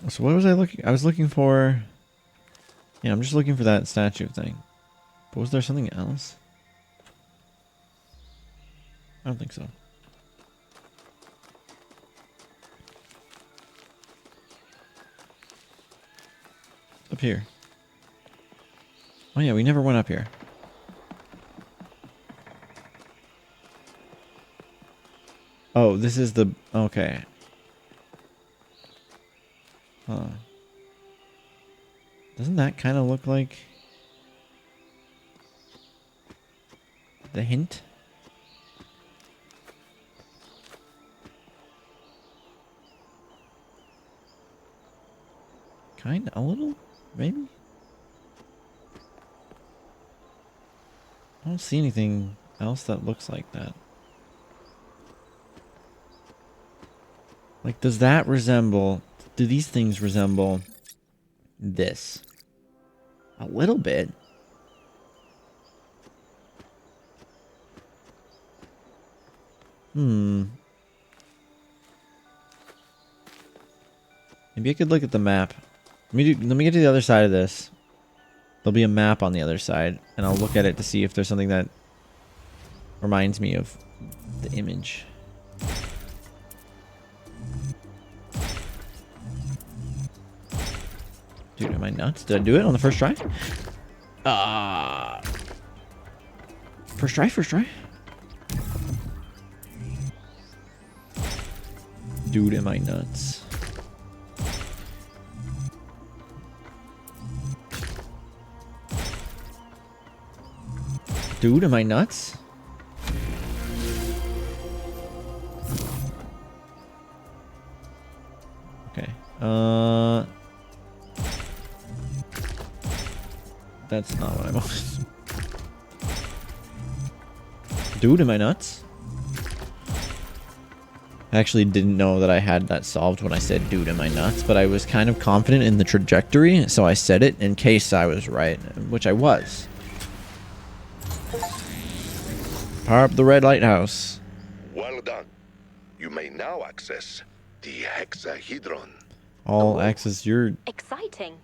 So what was I looking? I was looking for... Yeah, I'm just looking for that statue thing. But was there something else? I don't think so. Up here. Oh yeah, we never went up here. Oh, this is the... Okay. Huh. Doesn't that kind of look like... the hint? Kind of, a little, maybe? I don't see anything else that looks like that. Like, does that resemble... Do these things resemble this? A little bit. Maybe I could look at the map. Let me get to the other side of this. There'll be a map on the other side, and I'll look at it to see if there's something that reminds me of the image. Dude, am I nuts? Did I do it on the first try? First try, first try. Dude, am I nuts? Dude, am I nuts? Okay. That's not what I want. Dude, am I nuts? I actually didn't know that I had that solved when I said, dude, am I nuts? But I was kind of confident in the trajectory, so I said it in case I was right, which I was. Power up the red lighthouse. Well done. You may now access the hexahedron. All access your... Exciting.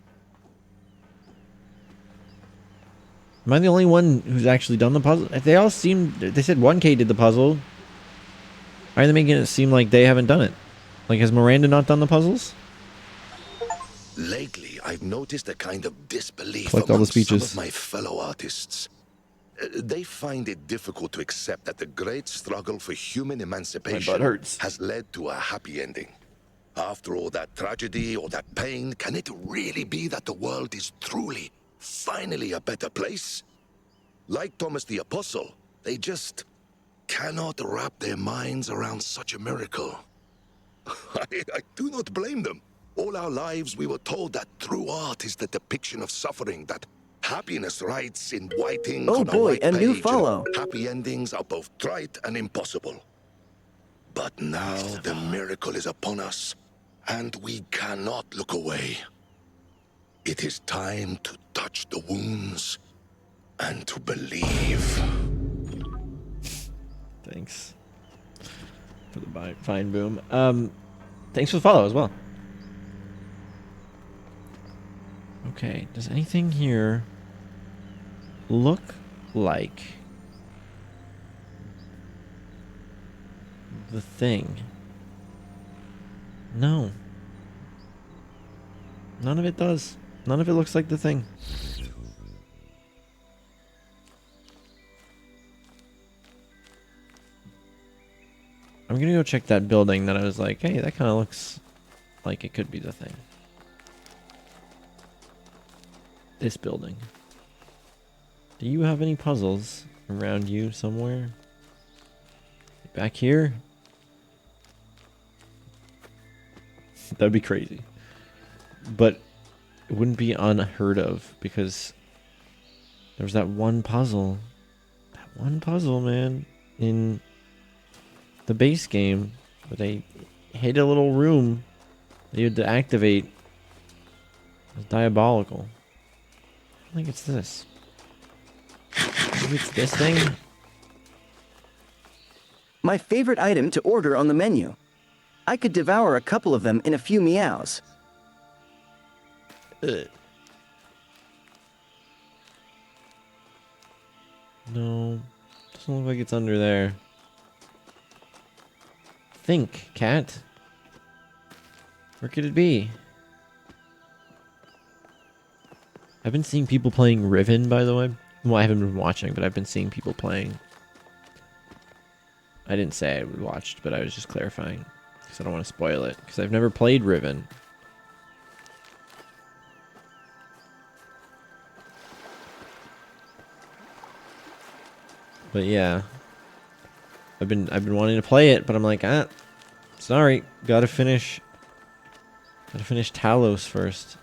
Am I the only one who's actually done the puzzle? They all seem... They said 1K did the puzzle. Why are they making it seem like they haven't done it? Like, has Miranda not done the puzzles? Lately, I've noticed a kind of disbelief Collect all the amongst some speeches. of my fellow artists. They find it difficult to accept that the great struggle for human emancipation has led to a happy ending. After all that tragedy or that pain, can it really be that the world is truly, finally a better place? Like Thomas the Apostle, they just cannot wrap their minds around such a miracle. I do not blame them. All our lives we were told that true art is the depiction of suffering, that happiness writes in white ink Oh on a boy, white a new page, follow. and happy endings are both trite and impossible. But now the miracle is upon us, and we cannot look away. It is time to touch the wounds and to believe. Thanks for the fine boom. Thanks for the follow as well. Okay, does anything here look like the thing. No. None of it does. None of it looks like the thing. I'm gonna go check that building that I was like, hey, that kind of looks like it could be the thing. This building. Do you have any puzzles around you somewhere? Back here? That'd be crazy. But it wouldn't be unheard of because there was that one puzzle. That one puzzle, man, in the base game where they hid a little room that you had to activate. It was diabolical. I think it's this. Maybe it's this thing? My favorite item to order on the menu. I could devour a couple of them in a few meows. Ugh. No. Doesn't look like it's under there. Think, cat. Where could it be? I've been seeing people playing Riven, by the way. Well, I haven't been watching, but I've been seeing people playing. I didn't say I watched, but I was just clarifying. Because I don't want to spoil it. Because I've never played Riven. But yeah. I've been wanting to play it, but I'm like, sorry. Gotta finish Talos first.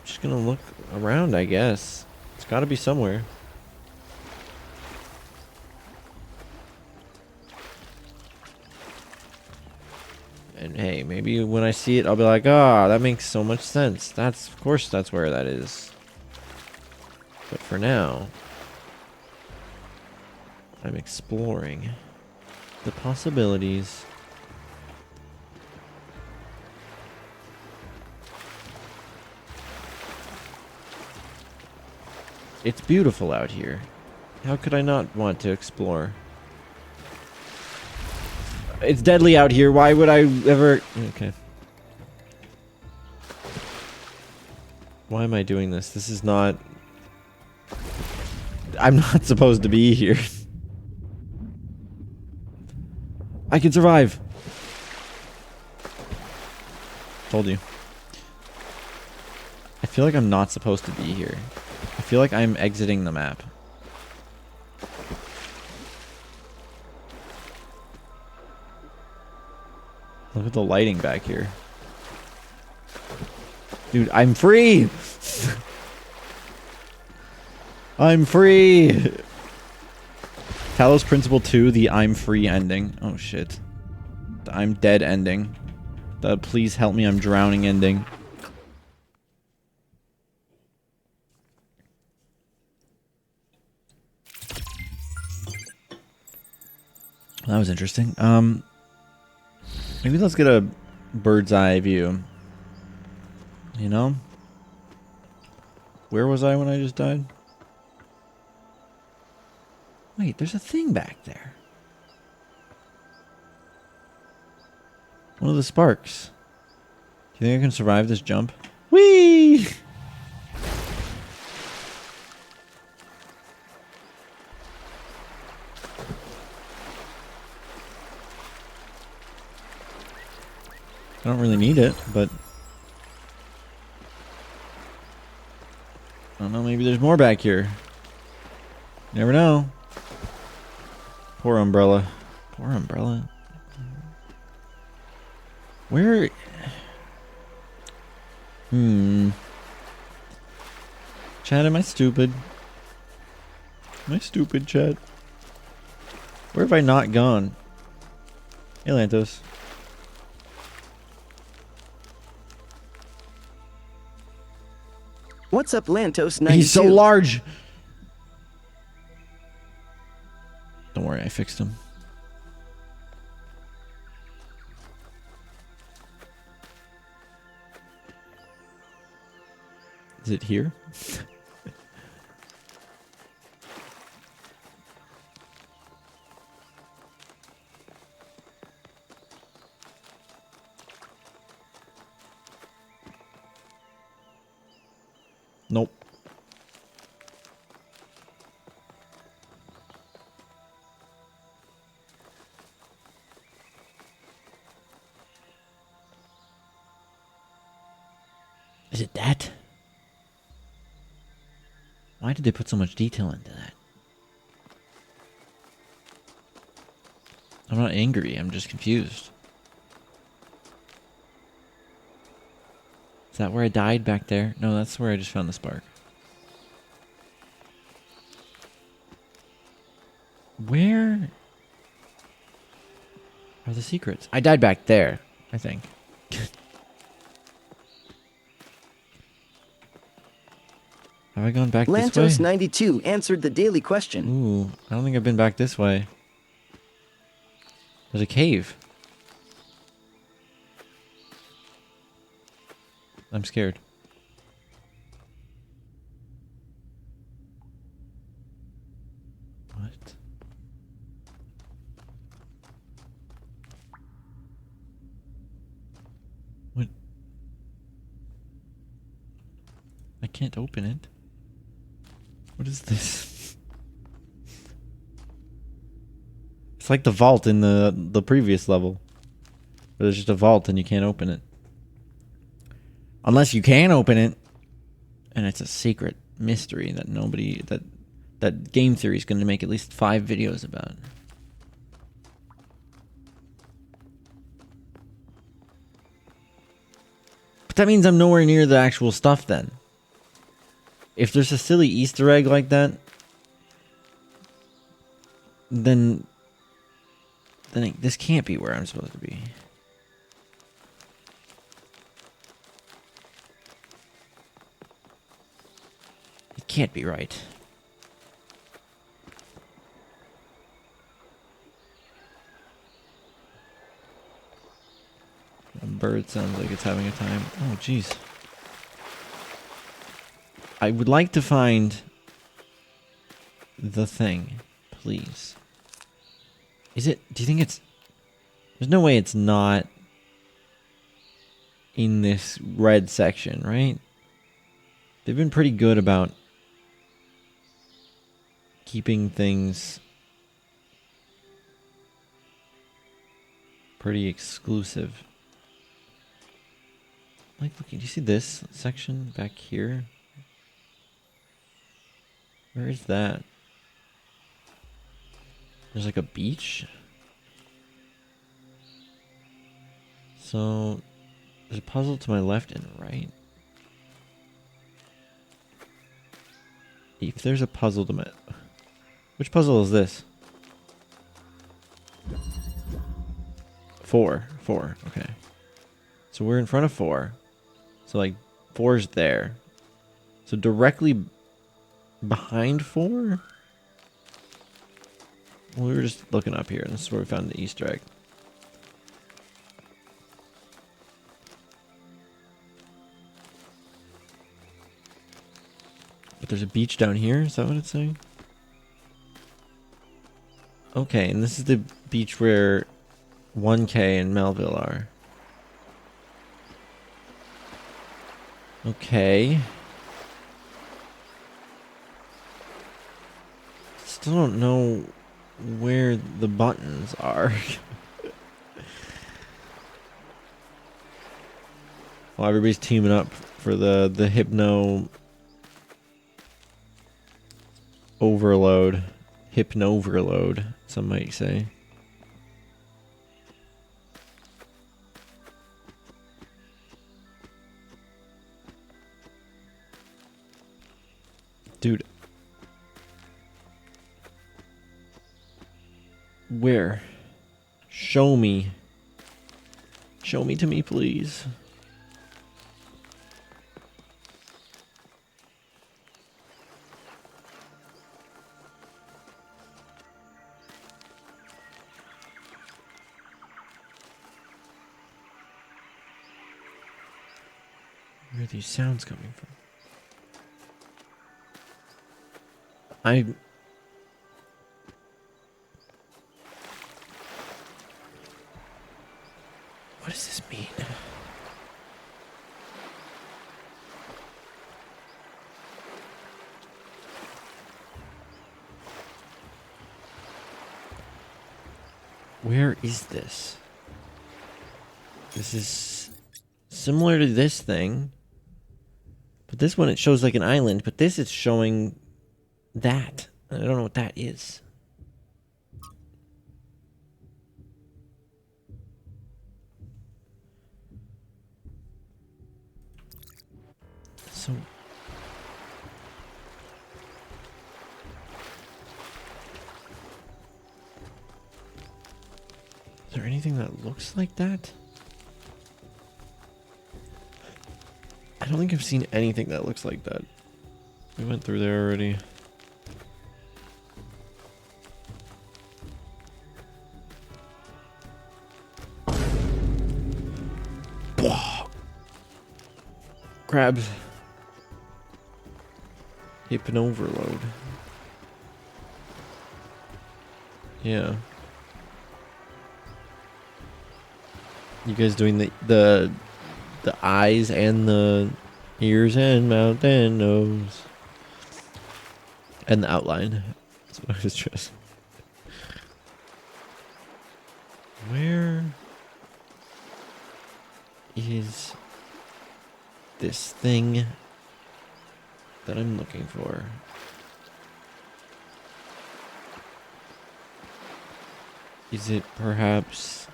Just gonna look around, I guess. It's gotta be somewhere. And hey, maybe when I see it, I'll be like, that makes so much sense. Of course that's where that is. But for now, I'm exploring the possibilities. It's beautiful out here. How could I not want to explore? It's deadly out here. Why would I ever... Okay. Why am I doing this? This is not... I'm not supposed to be here. I can survive. Told you. I feel like I'm not supposed to be here. I feel like I'm exiting the map. Look at the lighting back here. Dude, I'm free! I'm free! Talos Principle 2, the I'm free ending. Oh shit. The I'm dead ending. The please help me, I'm drowning ending. That was interesting. Maybe let's get a bird's eye view. You know? Where was I when I just died? Wait, there's a thing back there. One of the sparks. Do you think I can survive this jump? Whee! I don't really need it, but... I don't know, maybe there's more back here. Never know. Poor umbrella. Poor umbrella. Where... Chad, am I stupid? Am I stupid, Chad? Where have I not gone? Hey, Lantos. What's up, Lantos 92? He's so large! Don't worry, I fixed him. Is it here? Nope. Is it that? Why did they put so much detail into that? I'm not angry, I'm just confused. Is that where I died back there? No, that's where I just found the spark. Where are the secrets? I died back there, I think. Have I gone back this way? Lantos92 answered the daily question. Ooh, I don't think I've been back this way. There's a cave. I'm scared. What? What? I can't open it. What is this? It's like the vault in the previous level. Where there's just a vault and you can't open it. Unless you can open it, and it's a secret mystery that nobody, that game theory is going to make at least 5 videos about. But that means I'm nowhere near the actual stuff then. If there's a silly Easter egg like that, then this can't be where I'm supposed to be. It can't be right. A bird sounds like it's having a time. Oh, jeez. I would like to find the thing, please. Is it? Do you think it's... There's no way it's not in this red section, right? They've been pretty good about keeping things pretty exclusive. Like, look, do you see this section back here? Where is that? There's like a beach. So there's a puzzle to my left and right. If there's a puzzle to my... Which puzzle is this? 4. Okay. So we're in front of 4. So like 4's there. So directly behind 4? Well, we were just looking up here, and this is where we found the Easter egg. But there's a beach down here, is that what it's saying? Okay, and this is the beach where 1K and Melville are. Okay. Still don't know where the buttons are. Well, everybody's teaming up for the hypno overload. Hypno-overload, some might say. Dude. Where? Show me. Show me to me, please. Where are these sounds coming from? What does this mean? Where is this? This is similar to this thing. But this one, it shows like an island. But this is showing that. I don't know what that is. So... is there anything that looks like that? I don't think I've seen anything that looks like that. We went through there already. Crabs. Hip and overload. Yeah. You guys doing the eyes and the ears and mouth and nose and the outline. That's what I was just. Where is this thing that I'm looking for? Is it perhaps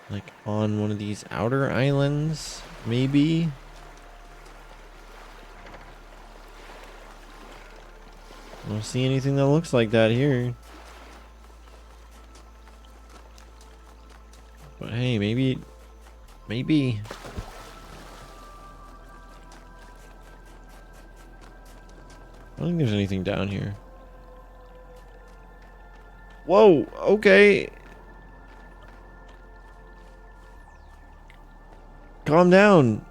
like on one of these outer islands? Maybe? I don't see anything that looks like that here. But hey, maybe. Maybe. I don't think there's anything down here. Whoa, okay. Calm down.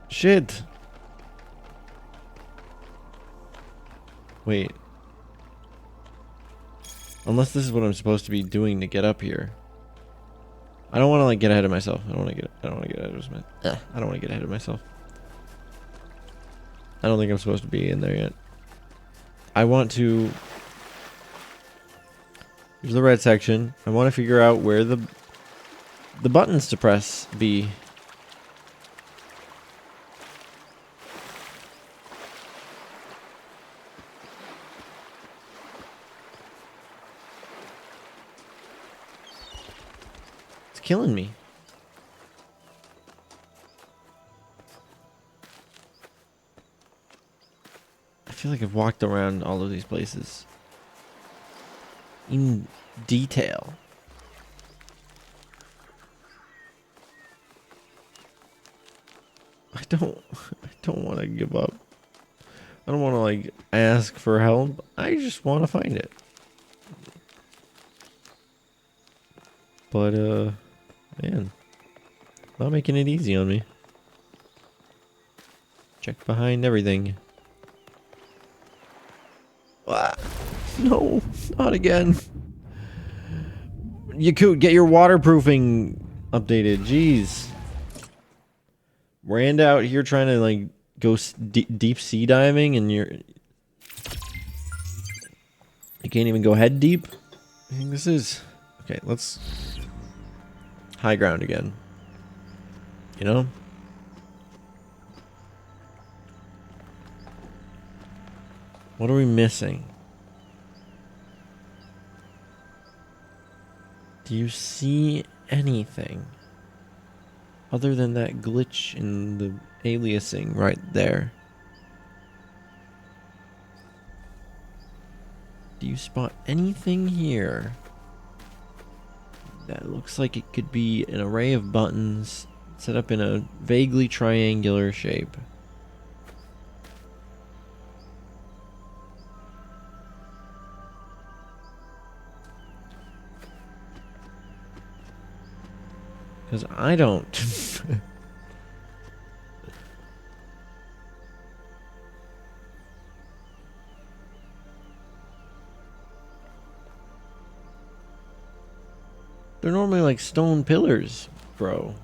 Shit. Wait. Unless this is what I'm supposed to be doing to get up here. I don't want to like get ahead of myself. I don't want to get ahead of myself. I don't want to get ahead of myself. I don't think I'm supposed to be in there yet. I want to... here's the red section. I want to figure out where the buttons to press be. It's killing me. I feel like I've walked around all of these places in detail. I don't want to give up. I don't want to like ask for help. I just want to find it. But man, not making it easy on me. Check behind everything. Ah, no, not again. Yakut, get your waterproofing updated. Jeez. Rand out here trying to like go deep sea diving and you can't even go head deep. I think this is okay. Let's high ground again. You know. What are we missing? Do you see anything other than that glitch in the aliasing right there? Do you spot anything here that looks like it could be an array of buttons set up in a vaguely triangular shape? Because I don't. They're normally like stone pillars, bro.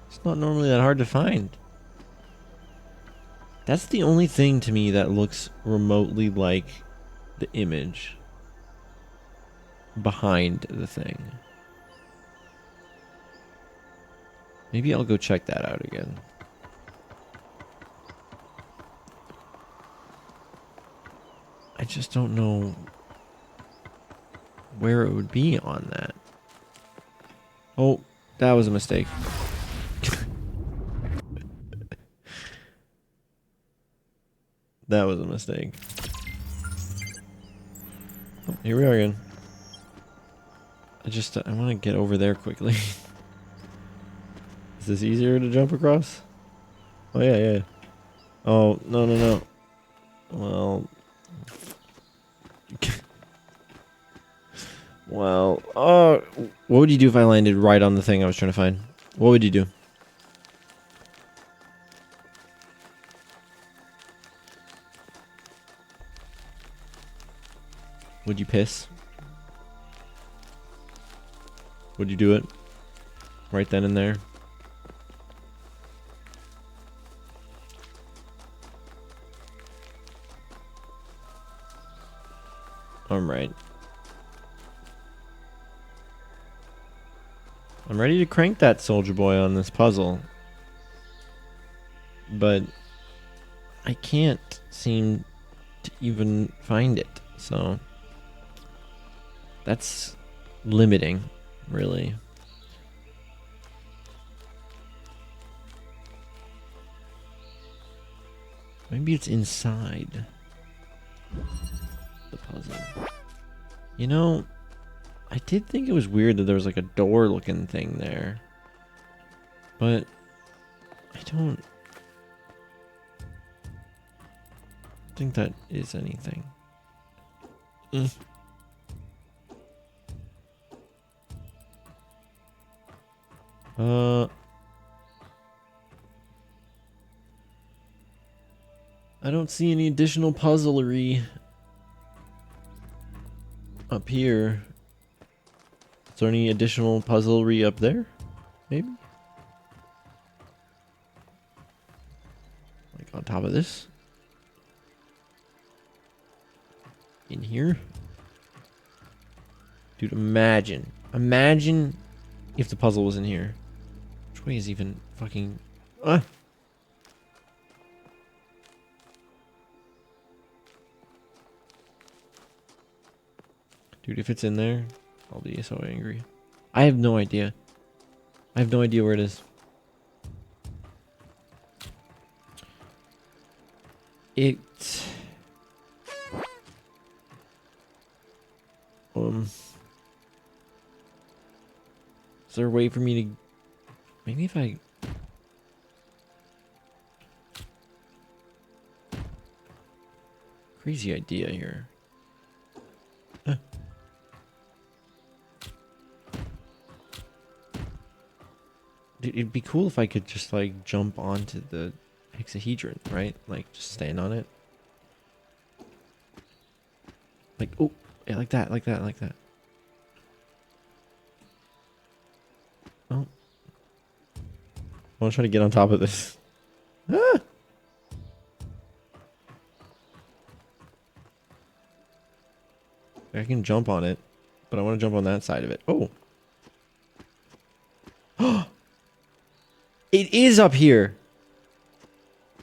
It's not normally that hard to find. That's the only thing to me that looks remotely like the image behind the thing. Maybe I'll go check that out again. I just don't know where it would be on that. Oh, that was a mistake. That was a mistake. Oh, here we are again. I want to get over there quickly. Is this easier to jump across? Oh, yeah, yeah. Oh, no, no, no. Well. Well, what would you do if I landed right on the thing I was trying to find? What would you do? Would you piss? Would you do it? Right then and there? I'm right. I'm ready to crank that soldier boy on this puzzle. But I can't seem to even find it. So that's limiting, really. Maybe it's inside the puzzle. You know, I did think it was weird that there was like a door looking thing there. But I don't think that is anything. I don't see any additional puzzlery up here. Is there any additional puzzlery up there? Maybe? Like on top of this? In here? Dude, imagine. Imagine if the puzzle was in here. Which way is even fucking... Dude, if it's in there, I'll be so angry. I have no idea. I have no idea where it is. It... Is there a way for me to... Maybe if I... Crazy idea here. Dude, it'd be cool if I could just like jump onto the hexahedron, right? Like just stand on it. Like, oh, yeah, like that, like that, like that. Oh. I want to try to get on top of this. Ah! I can jump on it, but I want to jump on that side of it. Oh. It is up here.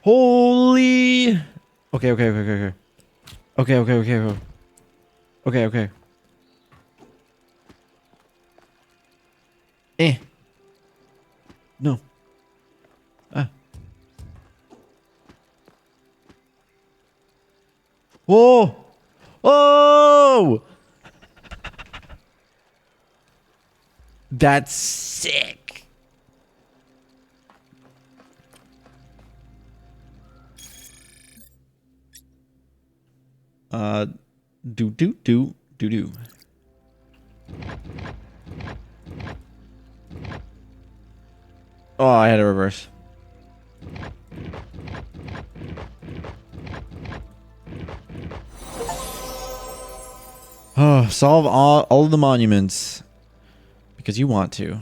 Holy. Okay, okay, okay, okay, okay. Okay, okay, okay, okay. Okay, okay. No. Ah. Whoa. Oh! That's sick. Do. Oh, I had a reverse. Oh, solve all of the monuments. Because you want to.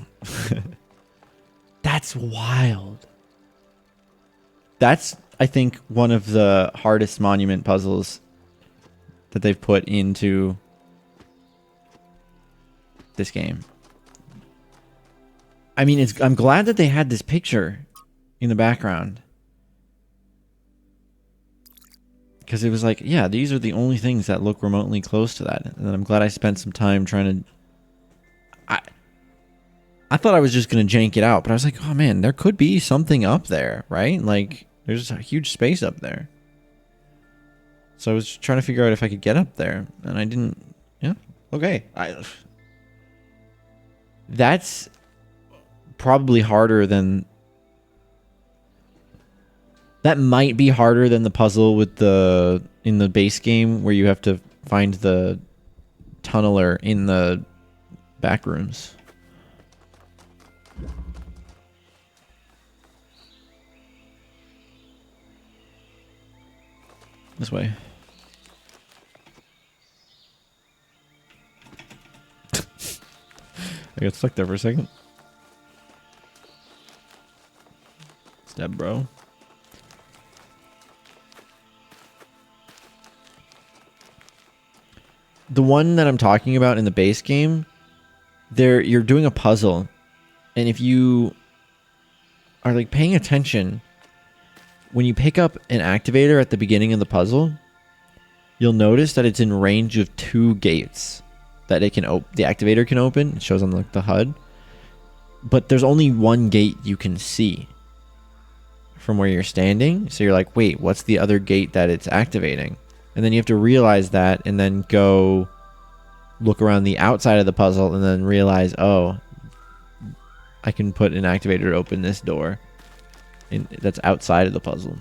That's wild. That's I think, one of the hardest monument puzzles that they've put into this game. I mean, I'm glad that they had this picture in the background. Because it was like, yeah, these are the only things that look remotely close to that. And I'm glad I spent some time trying to... I thought I was just going to jank it out, but I was like, oh man, there could be something up there, right? Like, there's a huge space up there. So I was trying to figure out if I could get up there, and I didn't... Yeah, okay. That's probably harder than... That might be harder than the puzzle with the... in the base game, where you have to find the tunneler in the back rooms. This way. I got stuck there for a second. Step, bro. The one that I'm talking about in the base game, you're doing a puzzle, and if you are like paying attention, when you pick up an activator at the beginning of the puzzle, you'll notice that it's in range of 2 gates that it can the activator can open. It shows on the HUD, but there's only 1 gate you can see from where you're standing. So you're like, wait, what's the other gate that it's activating? And then you have to realize that, and then go look around the outside of the puzzle, and then realize, oh, I can put an activator to open this door. And that's outside of the puzzle.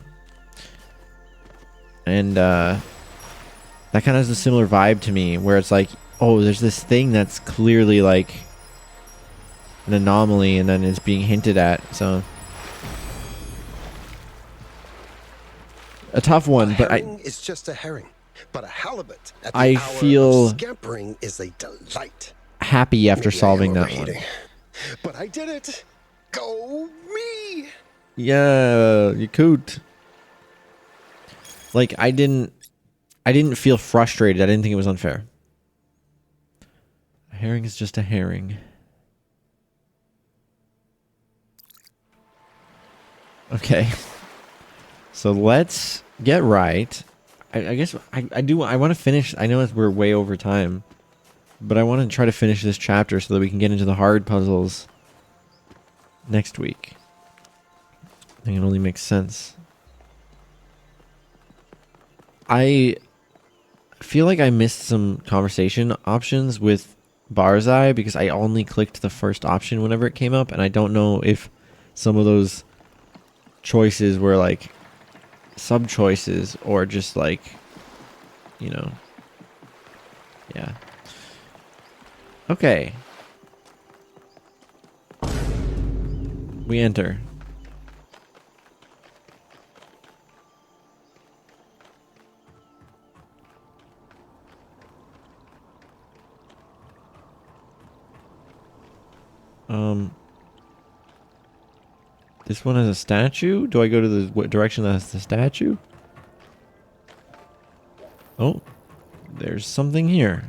And that kind of has a similar vibe to me, where it's like, oh, there's this thing that's clearly like an anomaly, and then it's being hinted at. So a tough one, but it's just a herring, but a halibut at the I hour feel of scampering is a delight. Happy after Maybe solving I am that one. overheating, but I did it. Go me! Yeah, you could. Like, I didn't feel frustrated. I didn't think it was unfair. A herring is just a herring. Okay. So let's get right. I guess I want to finish. I know we're way over time, but I want to try to finish this chapter so that we can get into the hard puzzles next week. I think it only makes sense. I feel like I missed some conversation options with Barzai because I only clicked the first option whenever it came up, and I don't know if some of those choices were like sub-choices or just like, you know. Yeah. Okay. We enter. This one has a statue? Do I go to the direction that has the statue? Oh, there's something here.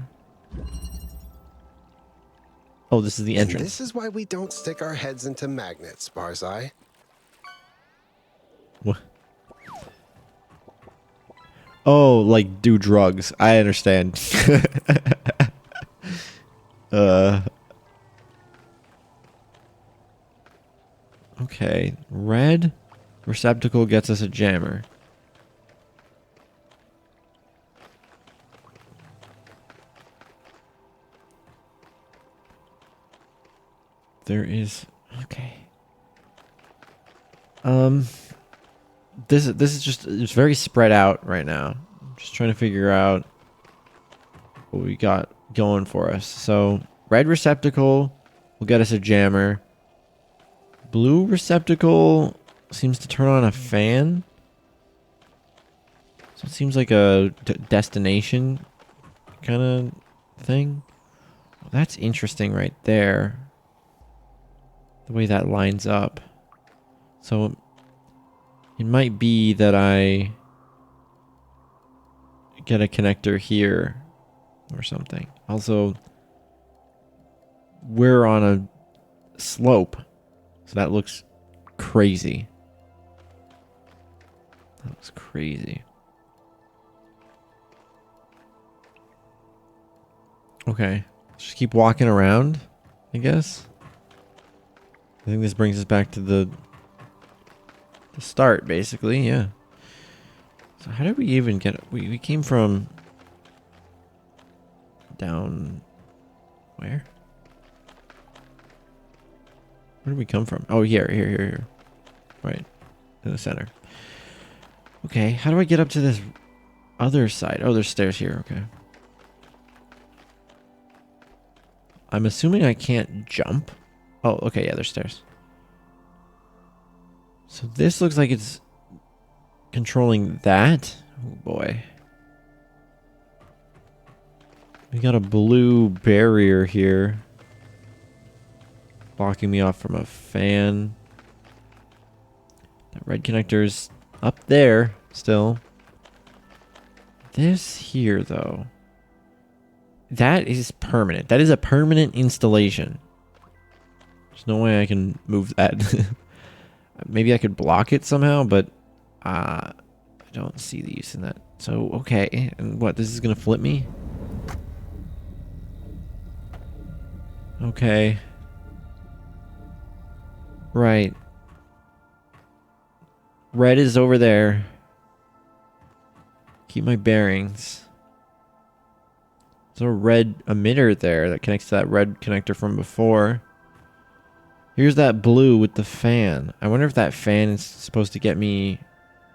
Oh, this is the entrance. And this is why we don't stick our heads into magnets, Barzai. What? Oh, like do drugs. I understand. Okay, red receptacle gets us a jammer. There is okay. This is just, it's very spread out right now. I'm just trying to figure out what we got going for us. So red receptacle will get us a jammer. Blue receptacle seems to turn on a fan. So it seems like a destination kind of thing. Well, that's interesting right there. The way that lines up. So It might be that I get a connector here or something. Also, we're on a slope, so that looks crazy. That looks crazy. Okay, let's just keep walking around, I guess. I think this brings us back to the start, basically, yeah. So how did we even get... We came from... down... Where? Where did we come from? Oh, here. Right. In the center. Okay, how do I get up to this other side? Oh, there's stairs here, okay. I'm assuming I can't jump. Oh, okay, yeah, there's stairs. So this looks like it's controlling that. Oh boy. We got a blue barrier here, blocking me off from a fan. That red connector's up there still. This here, though, that is permanent. That is a permanent installation. There's no way I can move that. Maybe I could block it somehow, but I don't see the use in that. So, okay. And what, this is going to flip me? Okay. Right. Red is over there. Keep my bearings. There's a red emitter there that connects to that red connector from before. Here's that blue with the fan. I wonder if that fan is supposed to get me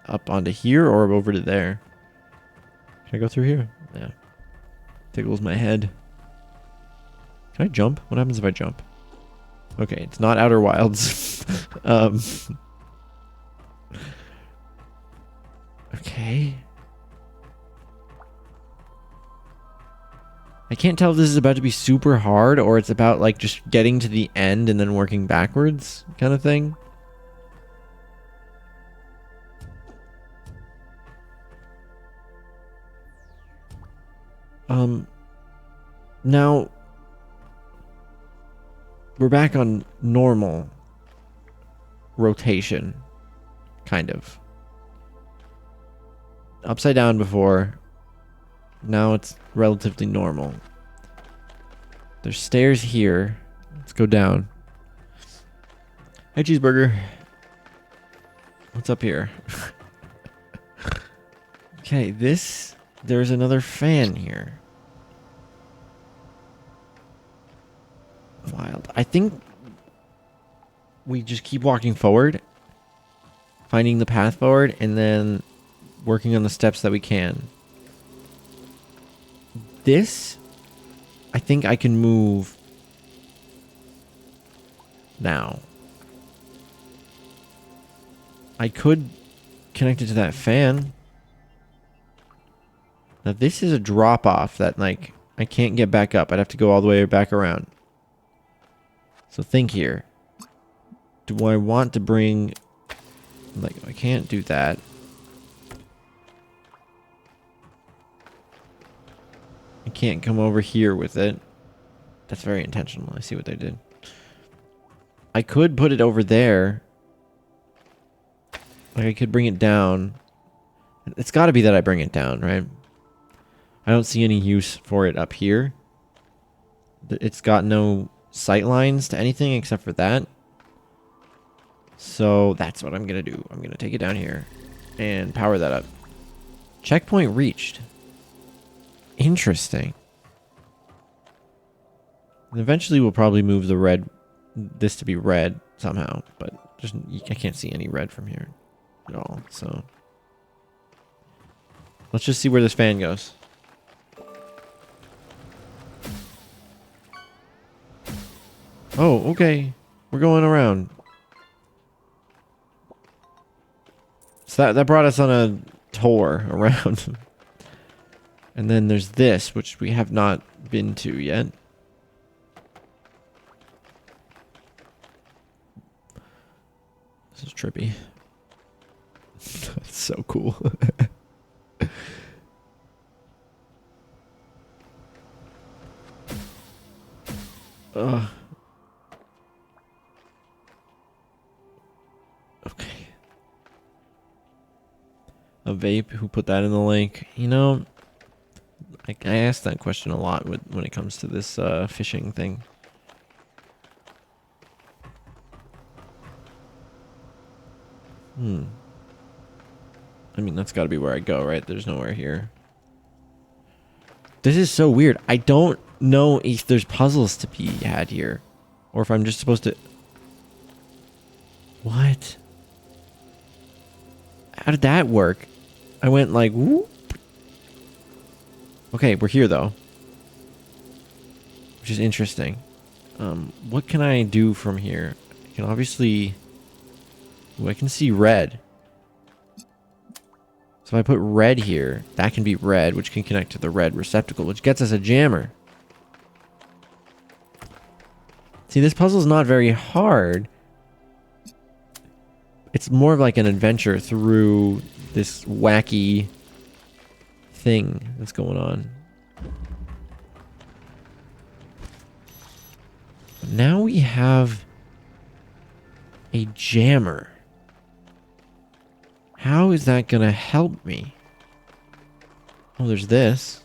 up onto here or over to there. Can I go through here? Yeah. Tickles my head. Can I jump? What happens if I jump? Okay, it's not Outer Wilds. Okay. I can't tell if this is about to be super hard or it's about like just getting to the end and then working backwards kind of thing. Now we're back on normal rotation, kind of. Upside down before. Now it's relatively normal. There's stairs here. Let's go down. Hi, cheeseburger. What's up here? Okay, there's another fan here. Wild. I think we just keep walking forward, finding the path forward, and then working on the steps that we can. This, I think I can move now. I could connect it to that fan. Now this is a drop off that like I can't get back up. I'd have to go all the way back around. So think here. Do I want to bring, like, I can't do that. I can't come over here with it. That's very intentional. I see what they did. I could put it over there. Like, I could bring it down. It's got to be that I bring it down, right? I don't see any use for it up here. It's got no sight lines to anything except for that. So that's what I'm going to do. I'm going to take it down here and power that up. Checkpoint reached. Interesting. And eventually we'll probably move the red, this to be red somehow, but just I can't see any red from here at all. So let's just see where this fan goes. Oh, okay. We're going around. So that brought us on a tour around. And then there's this, which we have not been to yet. This is trippy. so cool. Ugh. Okay. A vape, who put that in the link? You know, I ask that question a lot when it comes to this fishing thing. I mean, that's got to be where I go, right? There's nowhere here. This is so weird. I don't know if there's puzzles to be had here. Or if I'm just supposed to... What? How did that work? I went like, whoop. Okay, we're here though. Which is interesting. What can I do from here? I can obviously... Ooh, I can see red. So if I put red here, that can be red, which can connect to the red receptacle, which gets us a jammer. See, this puzzle's not very hard. It's more of like an adventure through this wacky thing that's going on. Now we have a jammer. How is that gonna help me? Oh, there's this.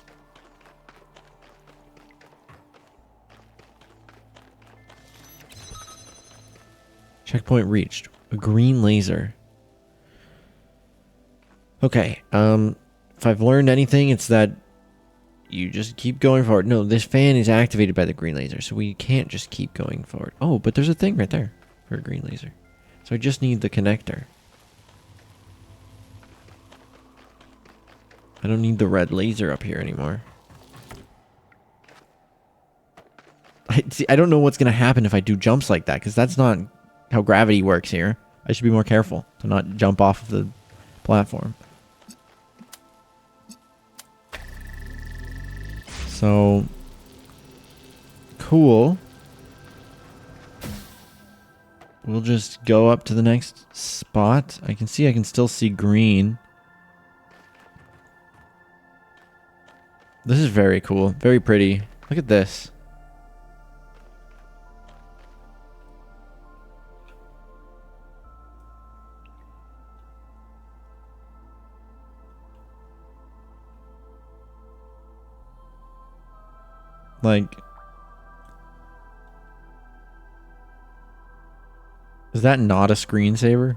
Checkpoint reached. A green laser. Okay, if I've learned anything, it's that you just keep going forward. No, this fan is activated by the green laser, so we can't just keep going forward. Oh, but there's a thing right there for a green laser. So I just need the connector. I don't need the red laser up here anymore. I don't know what's going to happen if I do jumps like that, because that's not how gravity works here. I should be more careful to not jump off of the platform. So, cool. We'll just go up to the next spot. I can still see green. This is very cool. Very pretty. Look at this. Like, is that not a screensaver?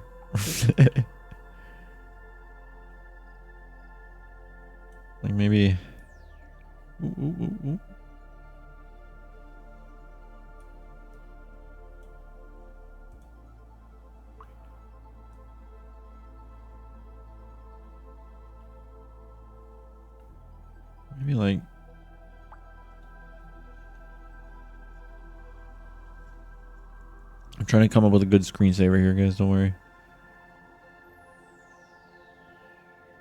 Like maybe... Ooh, ooh, ooh, ooh. Maybe like... I'm trying to come up with a good screensaver here, guys. Don't worry.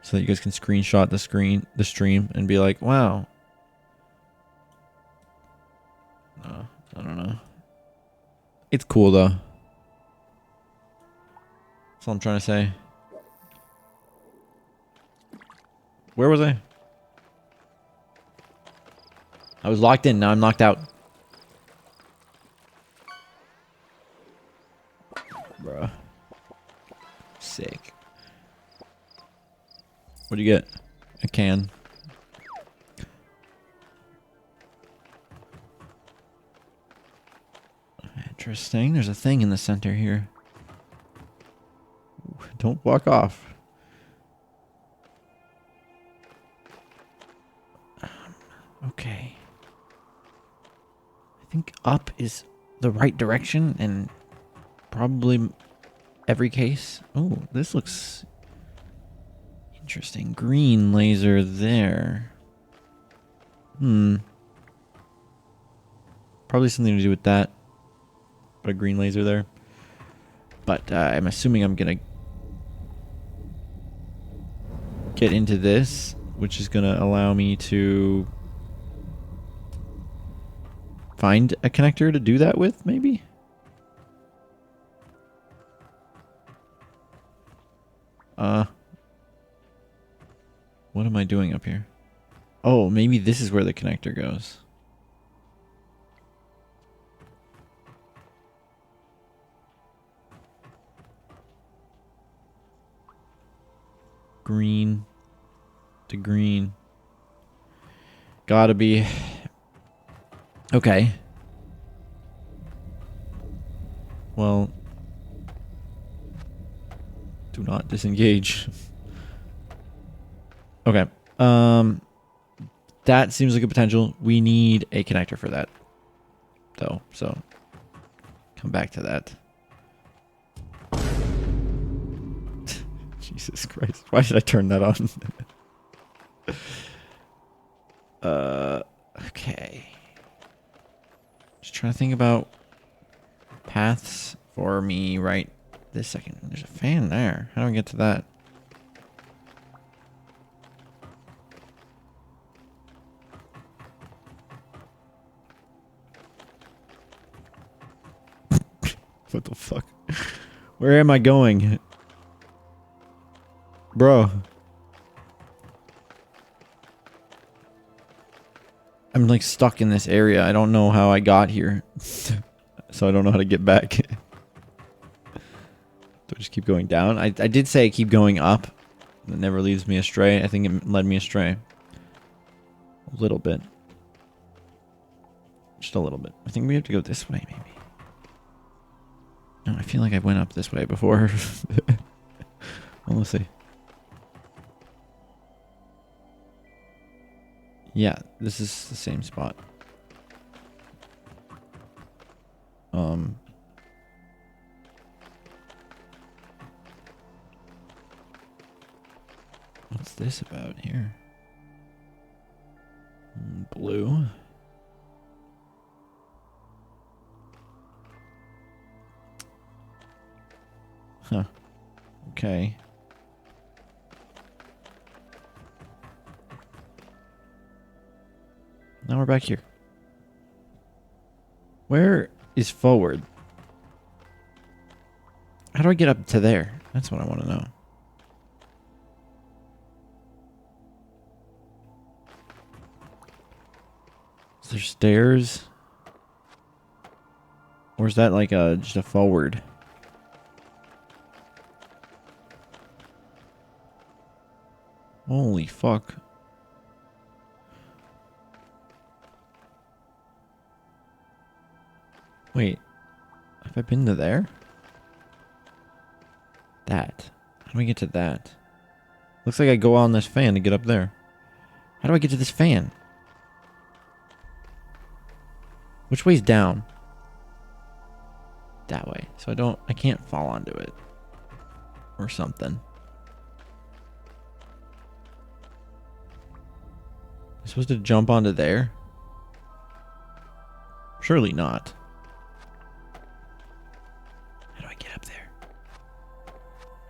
So that you guys can screenshot the stream, and be like, wow. No, I don't know. It's cool, though. That's all I'm trying to say. Where was I? I was locked in. Now I'm knocked out. Bruh. Sick. What do you get? A can. Interesting. There's a thing in the center here. Ooh, don't walk off. Okay. I think up is the right direction and probably every case. Oh, this looks interesting. Green laser there. Probably something to do with that. But a green laser there. But I'm assuming I'm going to get into this, which is going to allow me to find a connector to do that with, maybe? What am I doing up here? Oh, maybe this is where the connector goes. Green to green. Gotta be. Okay. Well, do not disengage. Okay. That seems like a potential. We need a connector for that, though. So, come back to that. Jesus Christ. Why did I turn that on? Okay. Just trying to think about paths for me right this second. There's a fan there. How do I get to that? What the fuck? Where am I going? Bro. I'm like stuck in this area. I don't know how I got here. So I don't know how to get back. Do I just keep going down? I did say keep going up. It never leads me astray. I think it led me astray. A little bit. Just a little bit. I think we have to go this way, maybe. No, I feel like I went up this way before. Well, let's see. Yeah, this is the same spot. What's this about here? Blue. Huh. Okay. Now we're back here. Where is forward? How do I get up to there? That's what I want to know. Is there stairs? Or is that like just a forward? Holy fuck. Wait. Have I been to there? That. How do I get to that? Looks like I go on this fan to get up there. How do I get to this fan? Which way's down? That way. So I can't fall onto it. Or something. I'm supposed to jump onto there? Surely not. How do I get up there?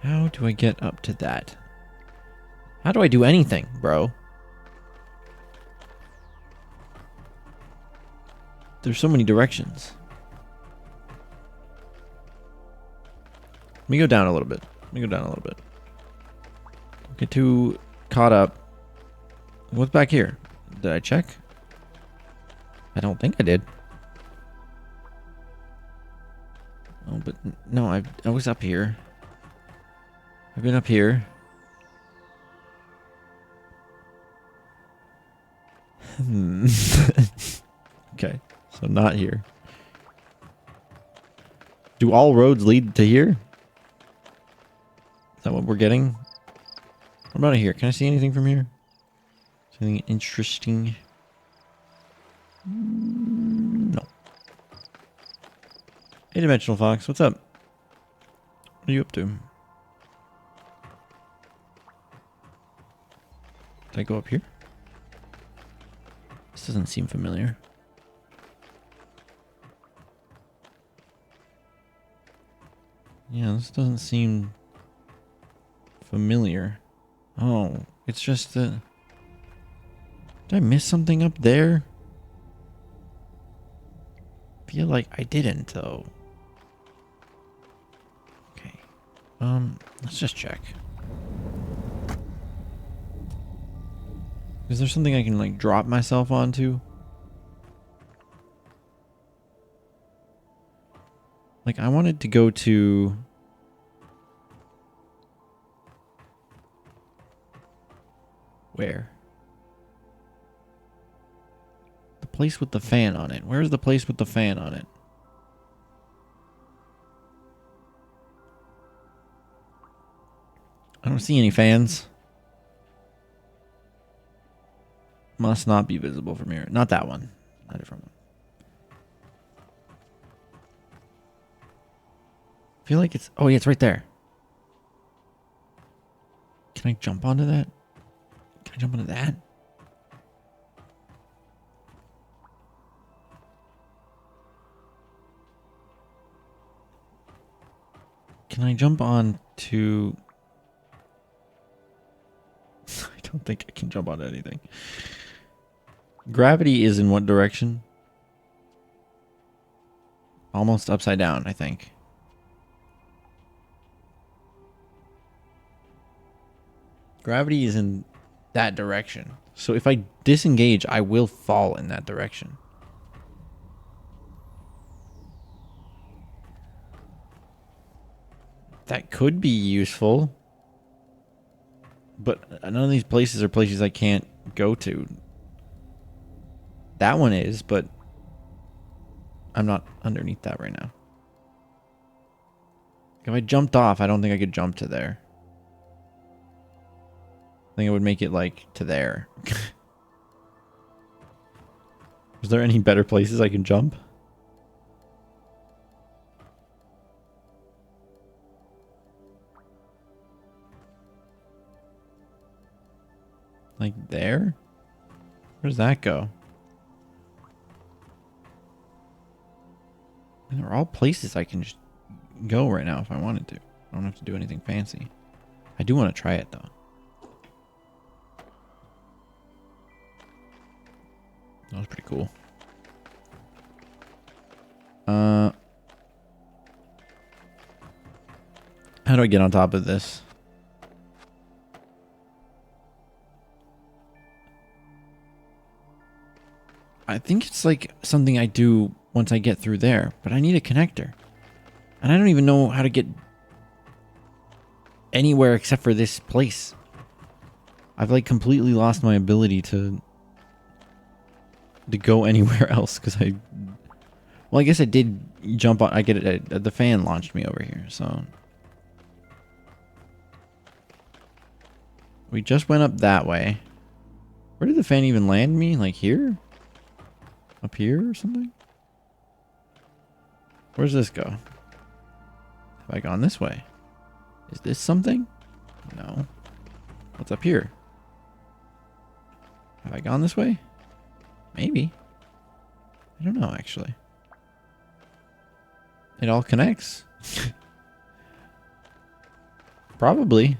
How do I get up to that? How do I do anything, bro? There's so many directions. Let me go down a little bit. Don't get too caught up. What's back here? Did I check? I don't think I did. Oh, but no, I was up here. I've been up here. Okay, so not here. Do all roads lead to here? Is that what we're getting? What about here? Can I see anything from here? Anything interesting? No. Hey, Dimensional Fox, what's up? What are you up to? Did I go up here? This doesn't seem familiar. Yeah, this doesn't seem familiar. Oh, it's just the... Did I miss something up there? Feel like I didn't, though. Okay. Let's just check. Is there something I can like drop myself onto? Like I wanted to go to where? The place with the fan on it. Where's the place with the fan on it? I don't see any fans. Must not be visible from here. Not that one. A different one. I feel like it's... Oh, yeah, it's right there. Can I jump onto that? Can I jump onto that? Can I jump on to... I don't think I can jump onto anything. Gravity is in what direction? Almost upside down, I think. Gravity is in that direction. So if I disengage, I will fall in that direction. That could be useful. But none of these places are places I can't go to. That one is, but I'm not underneath that right now. If I jumped off, I don't think I could jump to there. I think it would make it like to there. Is there any better places I can jump? Like there? Where does that go? And they're all places I can just go right now if I wanted to. I don't have to do anything fancy. I do want to try it though. That was pretty cool. How do I get on top of this? I think it's like something I do once I get through there, but I need a connector. And I don't even know how to get anywhere except for this place. I've like completely lost my ability to go anywhere else because well, I guess I did jump on. I get it. The fan launched me over here, so we just went up that way. Where did the fan even land me? Like here? Up here or something? Where's this go? Have I gone this way? Is this something? No. What's up here? Have I gone this way? Maybe. I don't know, actually. It all connects. Probably.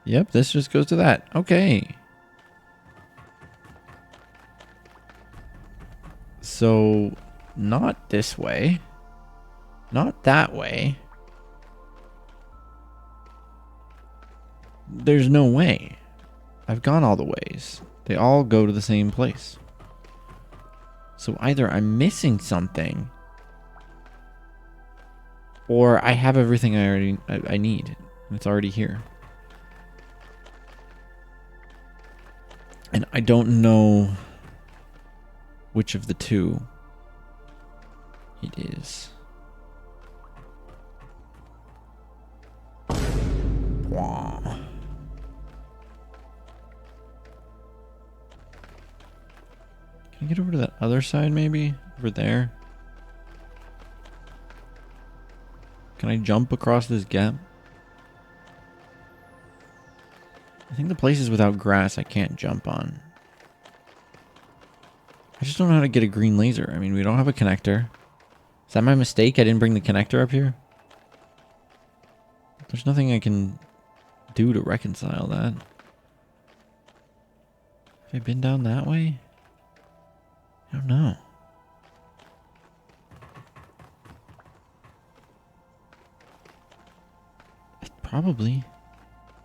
Yep, this just goes to that. Okay. So, not this way. Not that way. There's no way. I've gone all the ways. They all go to the same place. So either I'm missing something, or I have everything I need. It's already here. And I don't know which of the two it is. Wow. Can I get over to that other side maybe? Over there? Can I jump across this gap? I think the places without grass I can't jump on. I just don't know how to get a green laser. I mean, we don't have a connector. Is that my mistake? I didn't bring the connector up here? There's nothing I can do to reconcile that. Have I been down that way? I don't know. Probably.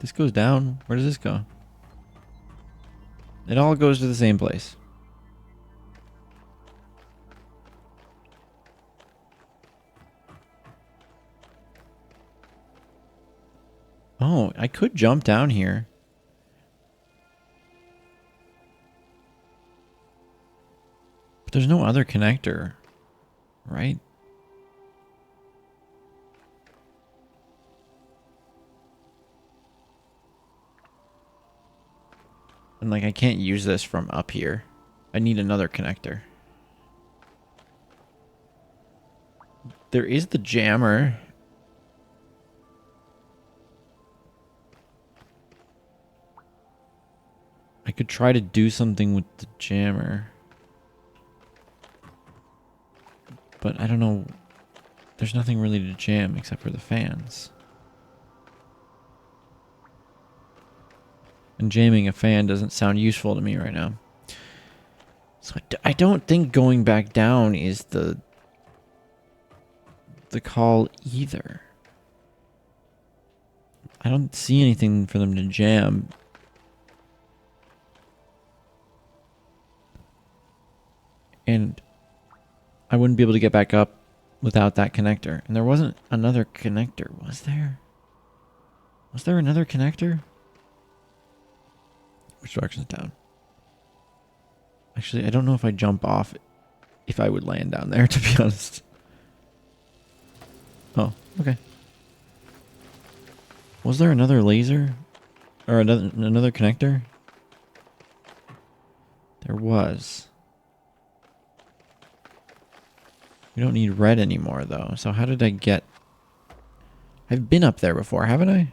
This goes down. Where does this go? It all goes to the same place. Oh, I could jump down here. But there's no other connector, right? And like I can't use this from up here. I need another connector. There is the jammer. I could try to do something with the jammer. But I don't know. There's nothing really to jam except for the fans. And jamming a fan doesn't sound useful to me right now. So I don't think going back down is the call either. I don't see anything for them to jam. And I wouldn't be able to get back up without that connector. And there wasn't another connector, was there? Was there another connector? Which direction's down? Actually, I don't know if I jump off, if I would land down there, to be honest. Oh, okay. Was there another laser? Or another connector? There was. We don't need red anymore, though. So how did I get... I've been up there before, haven't I?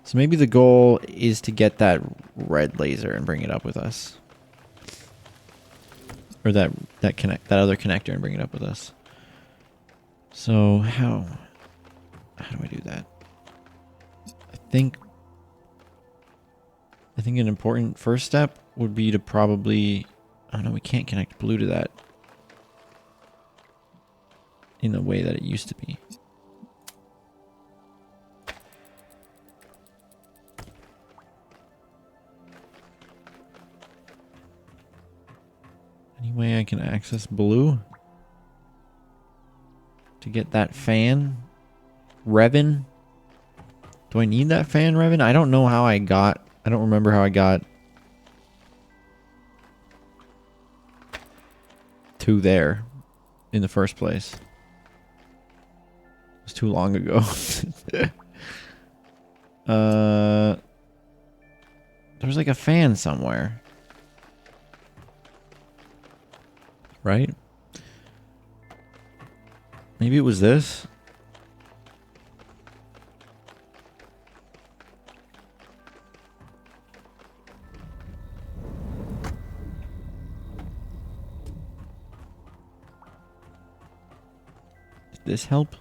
So maybe the goal is to get that red laser and bring it up with us. Or that other connector and bring it up with us. So how do I do that? I think an important first step would be to probably... Oh no, we can't connect blue to that in the way that it used to be. Any way I can access blue to get that fan revving? Do I need that fan revving? I don't know how I don't remember how I got to there in the first place. It was too long ago. There's like a fan somewhere. Right? Maybe it was this? Did this help?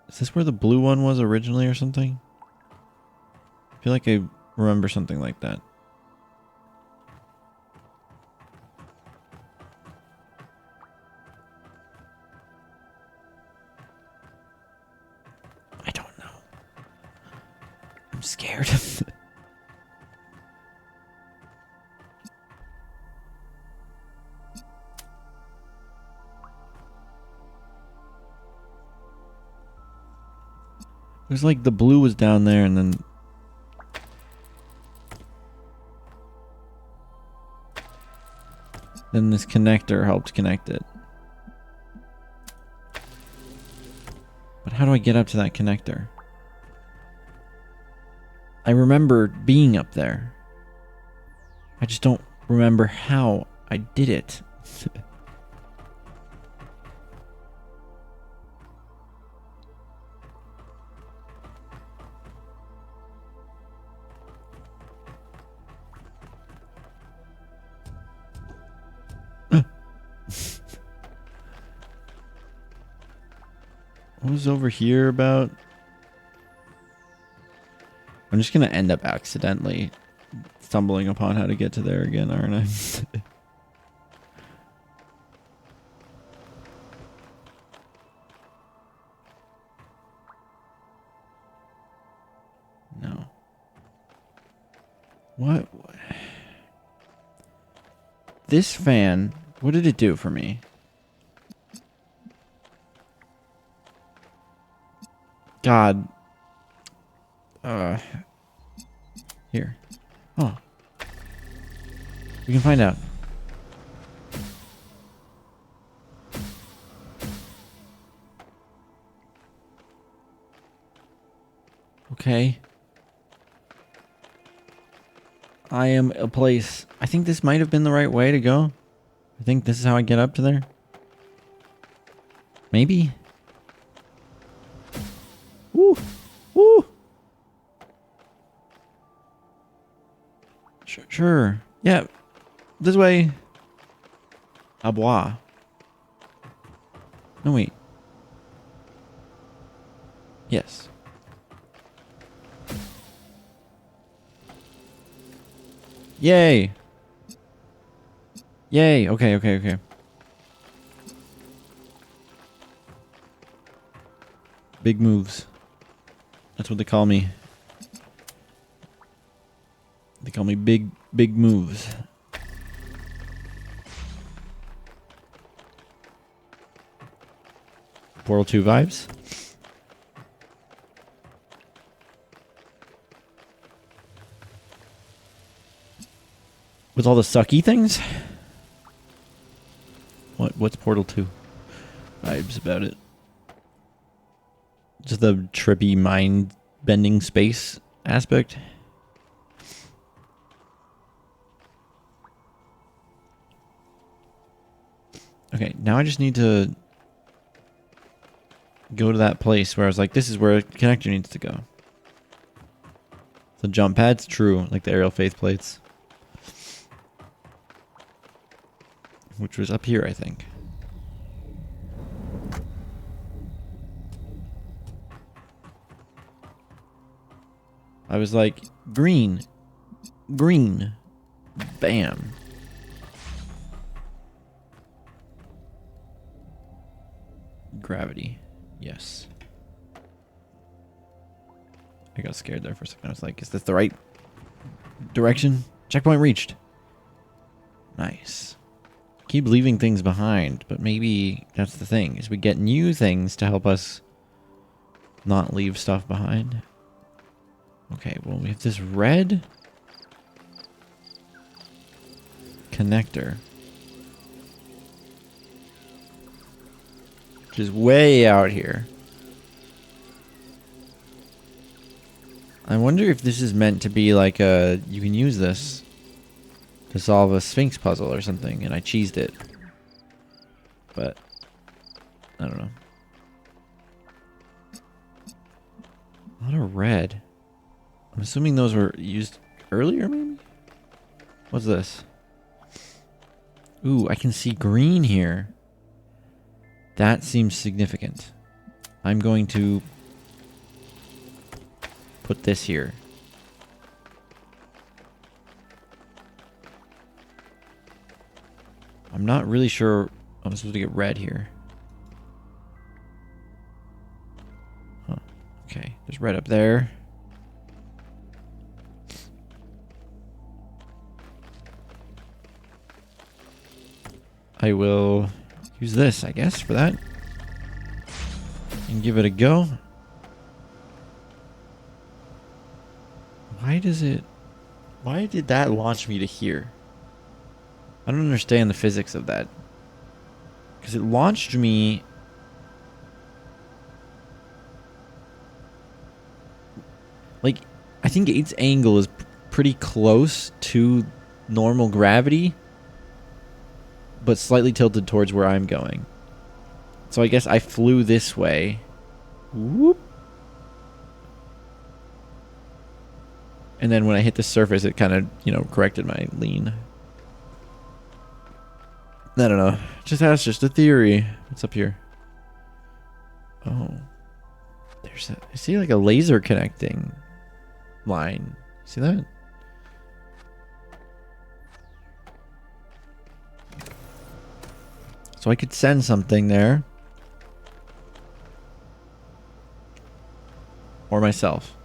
Is this where the blue one was originally or something? I feel like I remember something like that. I don't know. I'm scared. It was like the blue was down there and then this connector helped connect it. But how do I get up to that connector? I remember being up there. I just don't remember how I did it. What was over here about? I'm just gonna end up accidentally stumbling upon how to get to there again, aren't I? No. What? This fan, what did it do for me? God. Here. Oh. We can find out. Okay. I am a place. I think this might have been the right way to go. I think this is how I get up to there. Maybe. Woo! Woo! Sure. Yeah. This way. A bois. No, wait. Yes. Yay! Yay! Okay, okay, okay. Big moves. That's what they call me. They call me big moves. Portal 2 vibes. With all the sucky things? What's Portal 2 vibes about it? Just the trippy mind bending space aspect. Okay, now I just need to go to that place where I was like, this is where a connector needs to go. The jump pad's true, like the aerial faith plates. Which was up here, I think. I was like, green. Green. Bam. Gravity. Yes. I got scared there for a second. I was like, is this the right direction? Checkpoint reached. Nice. Keep leaving things behind, but maybe that's the thing, is we get new things to help us not leave stuff behind. Okay, well, we have this red connector, which is way out here. I wonder if this is meant to be like a, you can use this to solve a Sphinx puzzle or something, and I cheesed it. But I don't know. A lot of red. I'm assuming those were used earlier, maybe? What's this? Ooh, I can see green here. That seems significant. I'm going to put this here. I'm not really sure. I'm supposed to get red here. Huh. Okay, there's red up there. I will use this, I guess, for that. And give it a go. Why did that launch me to here? I don't understand the physics of that. Because it launched me... Like, I think its angle is pretty close to normal gravity, but slightly tilted towards where I'm going. So I guess I flew this way. Whoop. And then when I hit the surface, it kind of, corrected my lean. I don't know. That's just a theory. What's up here? Oh. I see like a laser connecting. line. See that? So I could send something there. Or myself.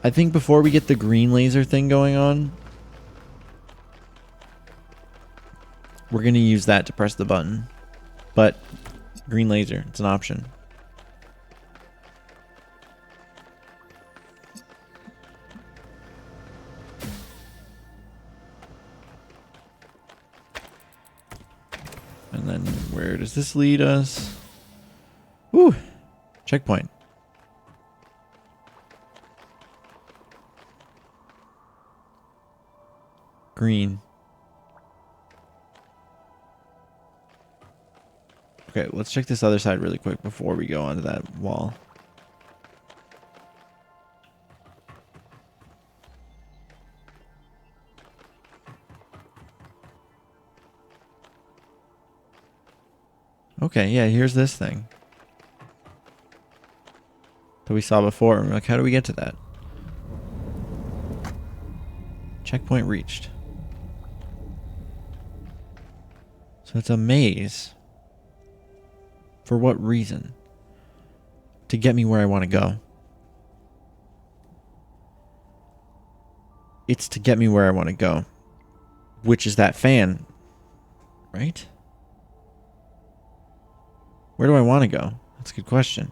I think before we get the green laser thing going on, we're going to use that to press the button. But green laser, it's an option. And then where does this lead us? Whew. Checkpoint. Green. Okay, let's check this other side really quick before we go onto that wall. Okay, yeah, here's this thing that we saw before. Like, how do we get to that? Checkpoint reached. So it's a maze. For what reason? To get me where I want to go. It's to get me where I want to go. Which is that fan. Right? Where do I want to go? That's a good question.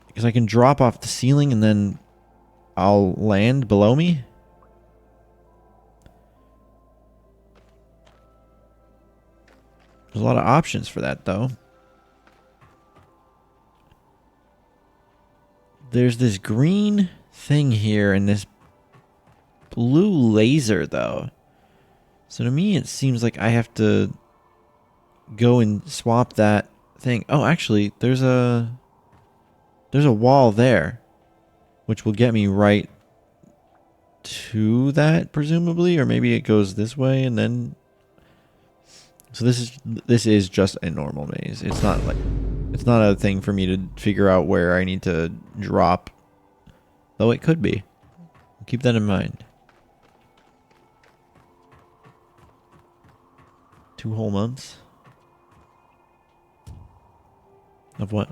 Because I can drop off the ceiling and then I'll land below me. There's a lot of options for that, though. There's this green thing here and this blue laser, though. So to me, it seems like I have to go and swap that thing. Oh, actually, there's a wall there, which will get me right to that, presumably, or maybe it goes this way and then. So this is just a normal maze. It's not a thing for me to figure out where I need to drop, though it could be. Keep that in mind. 2 whole months of what?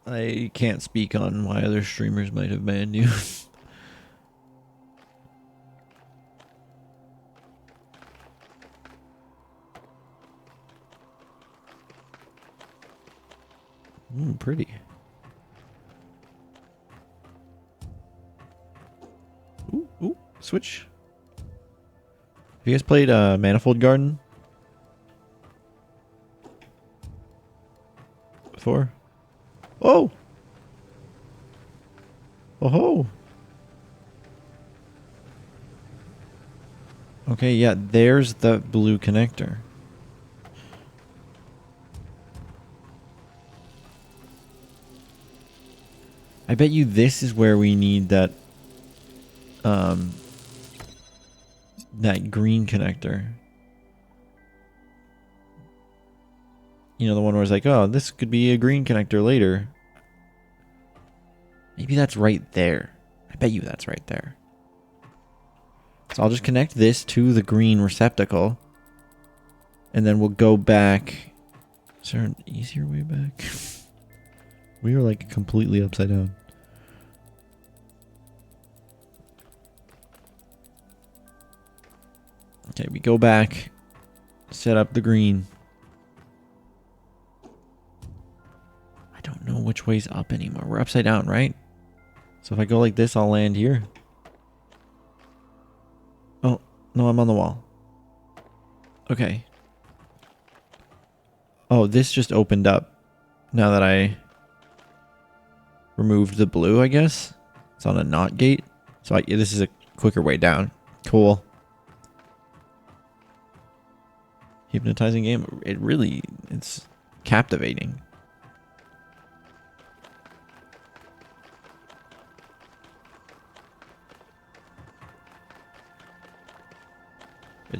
I can't speak on why other streamers might have banned you. Pretty. Ooh, switch. Have you guys played Manifold Garden before? Oh! Oh-ho! Okay, yeah, there's the blue connector. I bet you this is where we need that that green connector. You know, the one where it's like, oh, this could be a green connector later. Maybe that's right there. I bet you that's right there. So I'll just connect this to the green receptacle. And then we'll go back. Is there an easier way back? We are like completely upside down. Okay, we go back. Set up the green. I don't know which way's up anymore. We're upside down, right? So if I go like this, I'll land here. Oh, no, I'm on the wall. Okay. Oh, this just opened up. Now that I removed the blue, I guess. It's on a not gate. So this is a quicker way down. Cool. Hypnotizing game. It's captivating.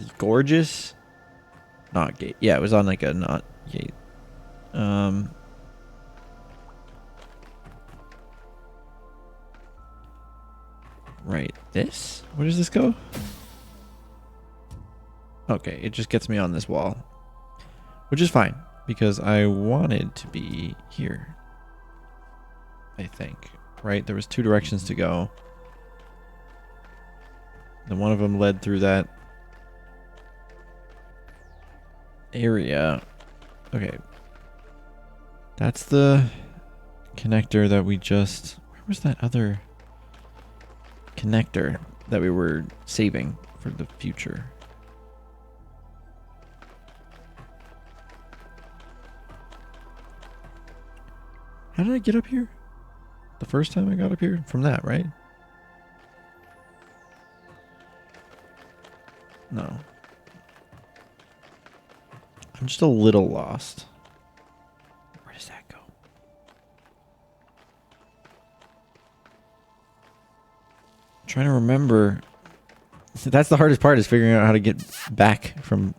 It's gorgeous. Not gate. Yeah, it was on like a not gate. Right. This? Where does this go? Okay, it just gets me on this wall. Which is fine, because I wanted to be here. I think. Right? There was 2 directions to go. And one of them led through that area. Okay. That's the connector that we just... Where was that other connector that we were saving for the future? How did I get up here? The first time I got up here? From that, right? No. I'm just a little lost. Where does that go? I'm trying to remember. That's the hardest part, is figuring out how to get back from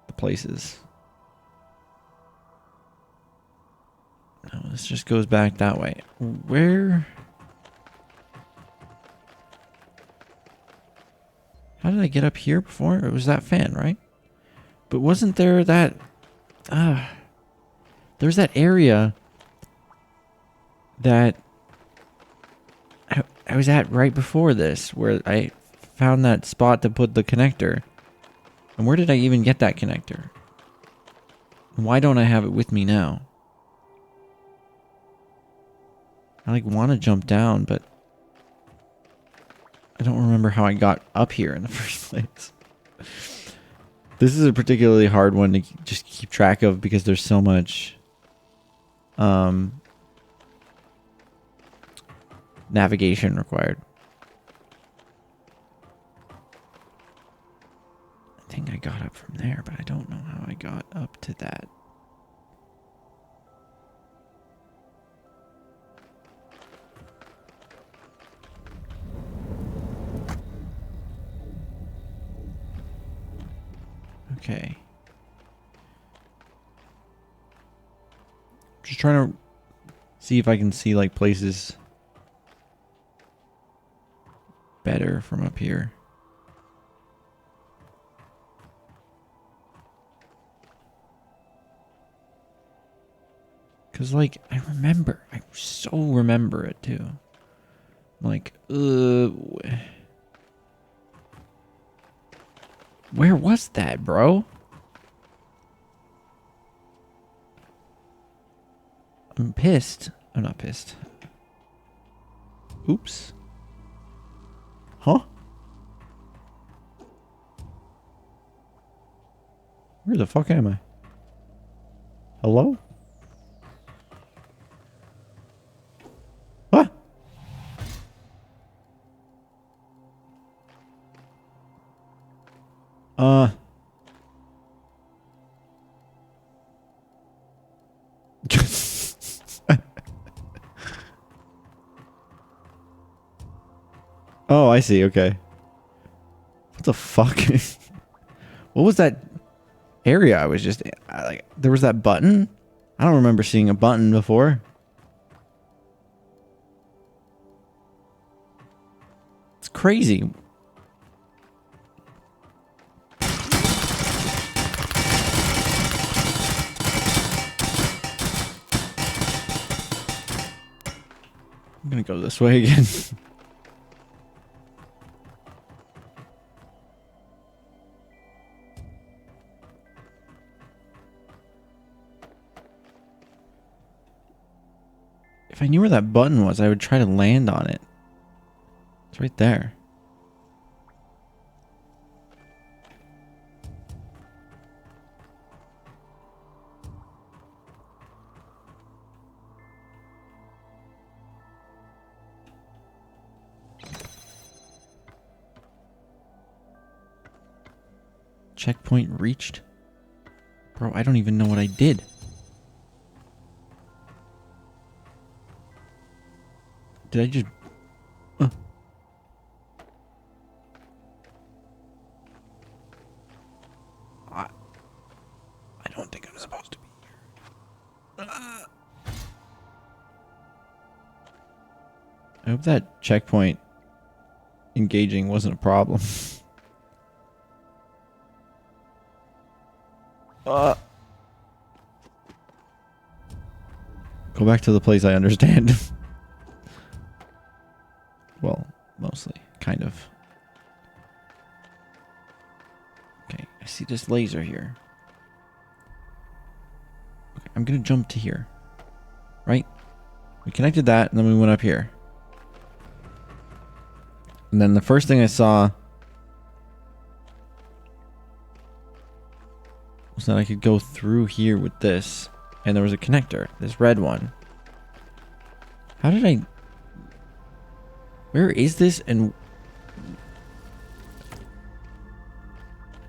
the places. No, this just goes back that way. Where? How did I get up here before? It was that fan, right? But wasn't there that... there's that area that I was at right before this, where I found that spot to put the connector. And where did I even get that connector? Why don't I have it with me now? I like want to jump down, but I don't remember how I got up here in the first place. This is a particularly hard one to just keep track of, because there's so much navigation required. I think I got up from there, but I don't know how I got up to that. Okay. Just trying to see if I can see like places better from up here. Cause like I so remember it too. Like, where was that, bro? I'm pissed. I'm not pissed. Oops. Huh? Where the fuck am I? Hello? What? Oh, I see. Okay. What the fuck? What was that area I was just like? There was that button. I don't remember seeing a button before. It's crazy. I'm gonna go this way again. If I knew where that button was, I would try to land on it. It's right there. Checkpoint reached? Bro, I don't even know what I did. Did I just... I'm I hope that checkpoint engaging wasn't a problem. Go back to the place I understand. Well, mostly. Kind of. Okay, I see this laser here. Okay, I'm gonna jump to here. Right? We connected that, and then we went up here. And then the first thing I saw was that I could go through here with this. And there was a connector. This red one. How did I... Where is this? And...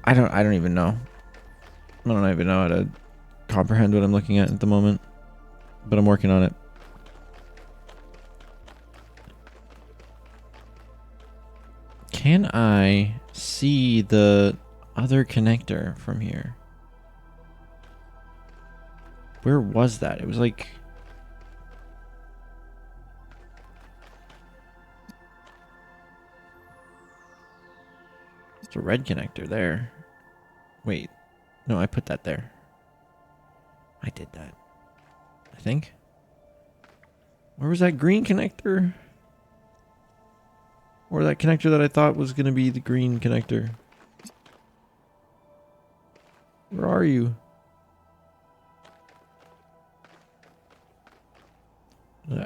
I don't even know. I don't even know how to comprehend what I'm looking at the moment. But I'm working on it. Can I see the other connector from here? Where was that? It was like... It's a red connector there. Wait. No, I put that there. I did that. I think. Where was that green connector? Or that connector that I thought was going to be the green connector? Where are you?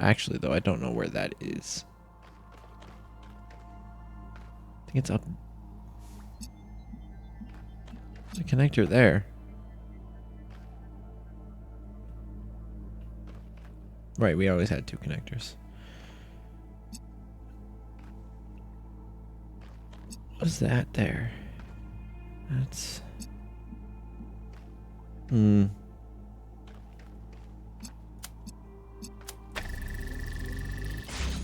Actually, though, I don't know where that is. I think it's up. There's a connector there. Right, we always had two connectors. What's that there? That's... I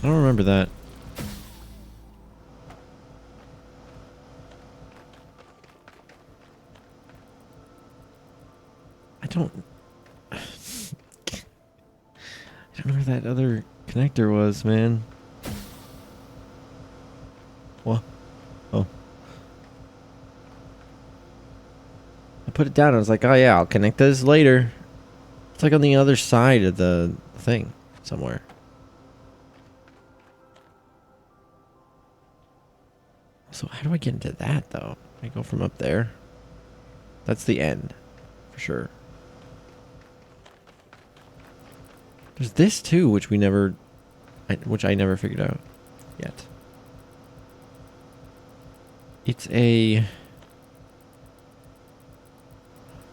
don't remember that. I don't know where that other connector was, man. What? Oh. I put it down. I was like, oh yeah, I'll connect this later. It's like on the other side of the thing somewhere. So how do I get into that, though? I go from up there. That's the end, for sure. There's this too, which I never figured out yet. It's a...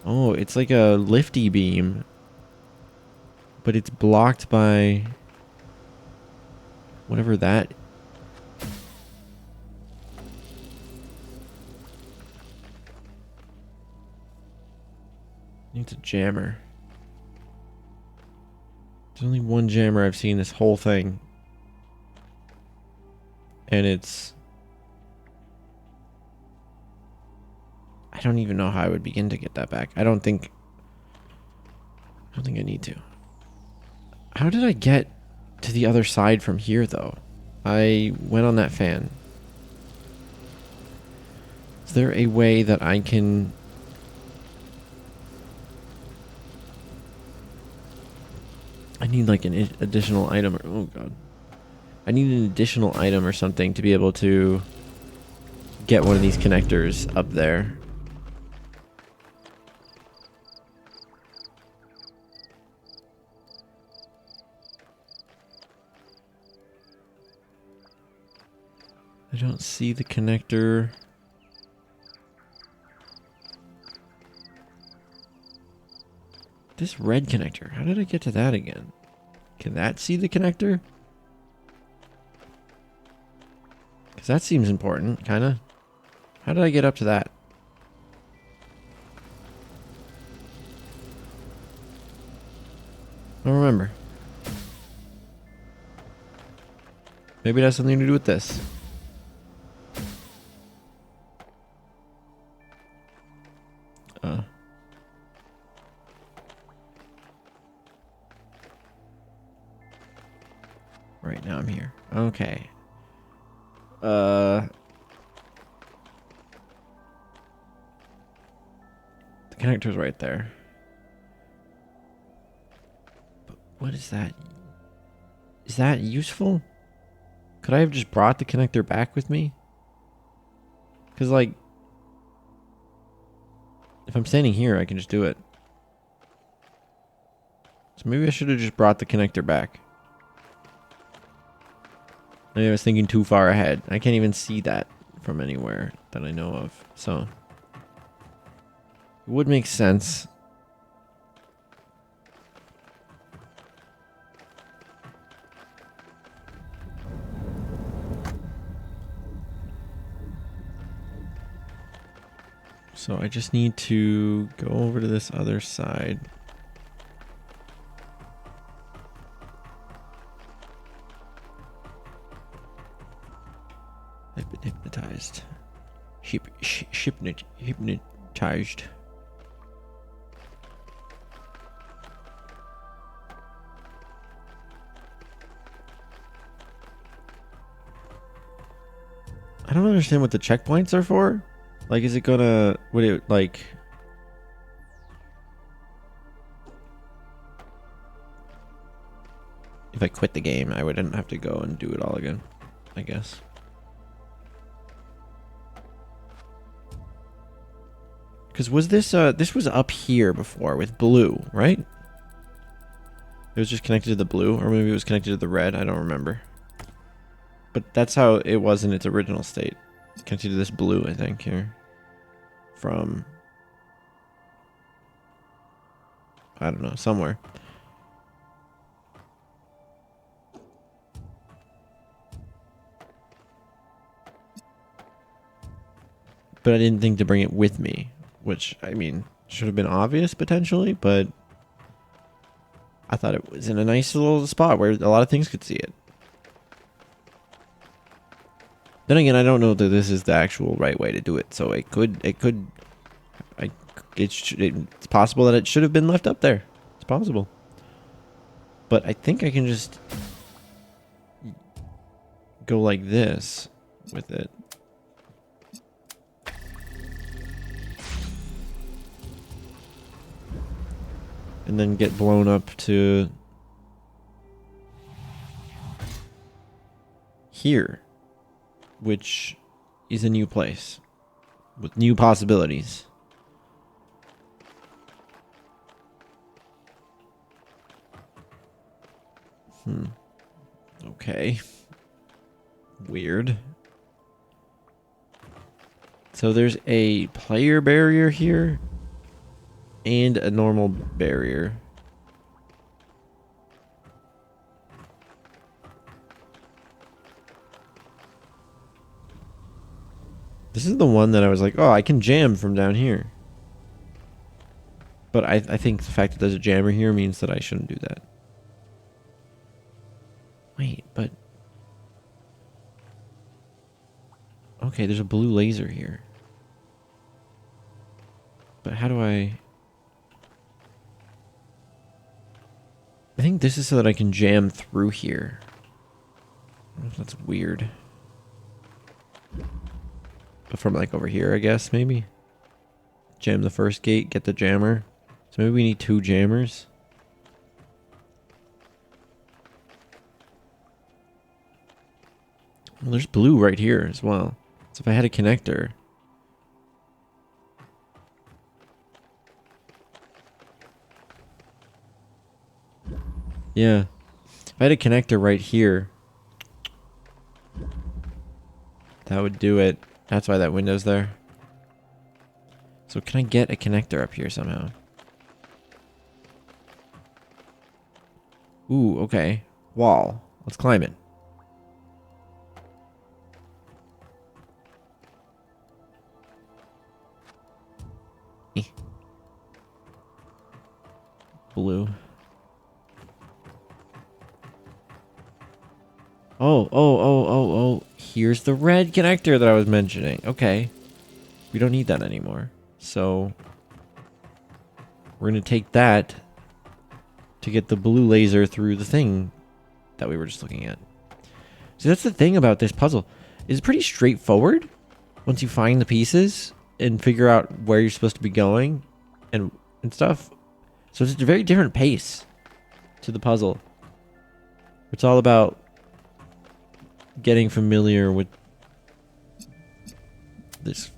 Oh, it's like a lifty beam. But it's blocked by... whatever that... It's a jammer. There's only one jammer I've seen this whole thing. And it's... I don't even know how I would begin to get that back. I don't think I need to. How did I get to the other side from here, though? I went on that fan. Is there a way that I can... I need like an additional item. Oh god. I need an additional item or something to be able to get one of these connectors up there. I don't see the connector. This red connector. How did I get to that again? Can that see the connector? Because that seems important, kind of. How did I get up to that? I don't remember. Maybe it has something to do with this. Right, now I'm here. Okay. The connector's right there. But what is that? Is that useful? Could I have just brought the connector back with me? Because, like, if I'm standing here, I can just do it. So maybe I should have just brought the connector back. Maybe I was thinking too far ahead. I can't even see that from anywhere that I know of. So it would make sense. So I just need to go over to this other side. I've been hypnotized. Hypnotized. I don't understand what the checkpoints are for. Like, is it gonna... Would it, like... If I quit the game, I wouldn't have to go and do it all again, I guess. Because was this... this was up here before with blue, right? It was just connected to the blue, or maybe it was connected to the red. I don't remember. But that's how it was in its original state. It's connected to this blue, I think, here. From... I don't know, somewhere. But I didn't think to bring it with me. Which, I mean, should have been obvious, potentially, but... I thought it was in a nice little spot where a lot of things could see it. Then again, I don't know that this is the actual right way to do it, so it's possible that it should have been left up there. It's possible. But I think I can just go like this with it. And then get blown up to here, which is a new place with new possibilities. Okay. Weird. So there's a player barrier here and a normal barrier. This is the one that I was like, oh, I can jam from down here. But I think the fact that there's a jammer here means that I shouldn't do that. Wait, but... Okay, there's a blue laser here. But how do I... I think this is so that I can jam through here. I don't know if that's weird. But from like over here, I guess, maybe? Jam the first gate, get the jammer. So maybe we need 2 jammers. Well, there's blue right here as well. So if I had a connector... Yeah. If I had a connector right here, that would do it. That's why that window's there. So can I get a connector up here somehow? Ooh, okay. Wall. Let's climb it. Blue. Oh. Here's the red connector that I was mentioning. Okay. We don't need that anymore. So we're going to take that to get the blue laser through the thing that we were just looking at. See, that's the thing about this puzzle. It's pretty straightforward once you find the pieces and figure out where you're supposed to be going and stuff. So it's a very different pace to the puzzle. It's all about getting familiar with this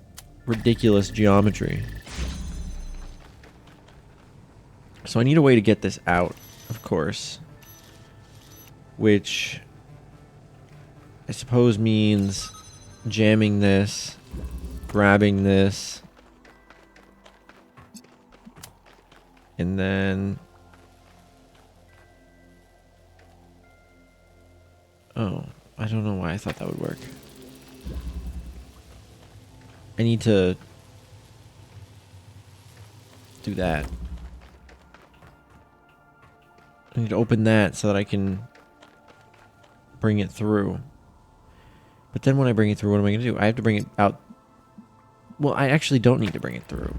ridiculous geometry. So I need a way to get this out, of course. Which I suppose means jamming this, grabbing this, and then... Oh, I don't know why I thought that would work. I need to do that. I need to open that so that I can bring it through. But then when I bring it through, what am I going to do? I have to bring it out. Well, I actually don't need to bring it through,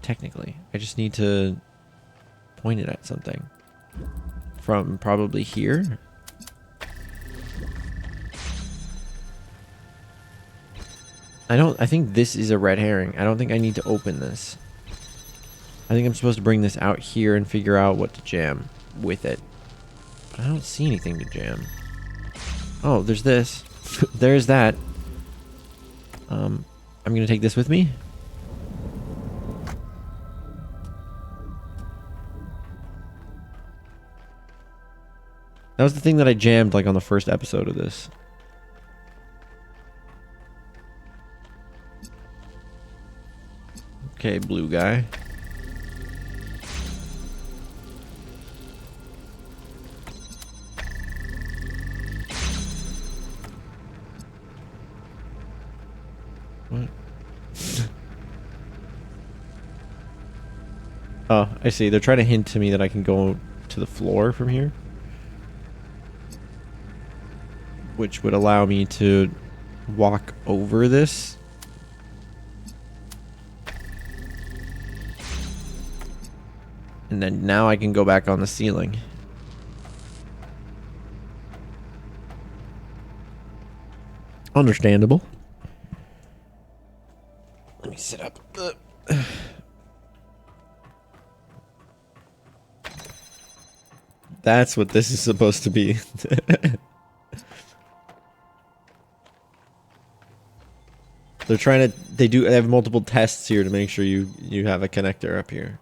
technically. I just need to point it at something. From probably here. I think this is a red herring. I don't think I need to open this. I think I'm supposed to bring this out here and figure out what to jam with it. But I don't see anything to jam. Oh, there's this. There's that. I'm gonna take this with me. That was the thing that I jammed like on the first episode of this. Okay, blue guy. What? Oh, I see. They're trying to hint to me that I can go to the floor from here. Which would allow me to walk over this. And then now I can go back on the ceiling. Understandable. Let me sit up. That's what this is supposed to be. They're trying to... They have multiple tests here to make sure you have a connector up here.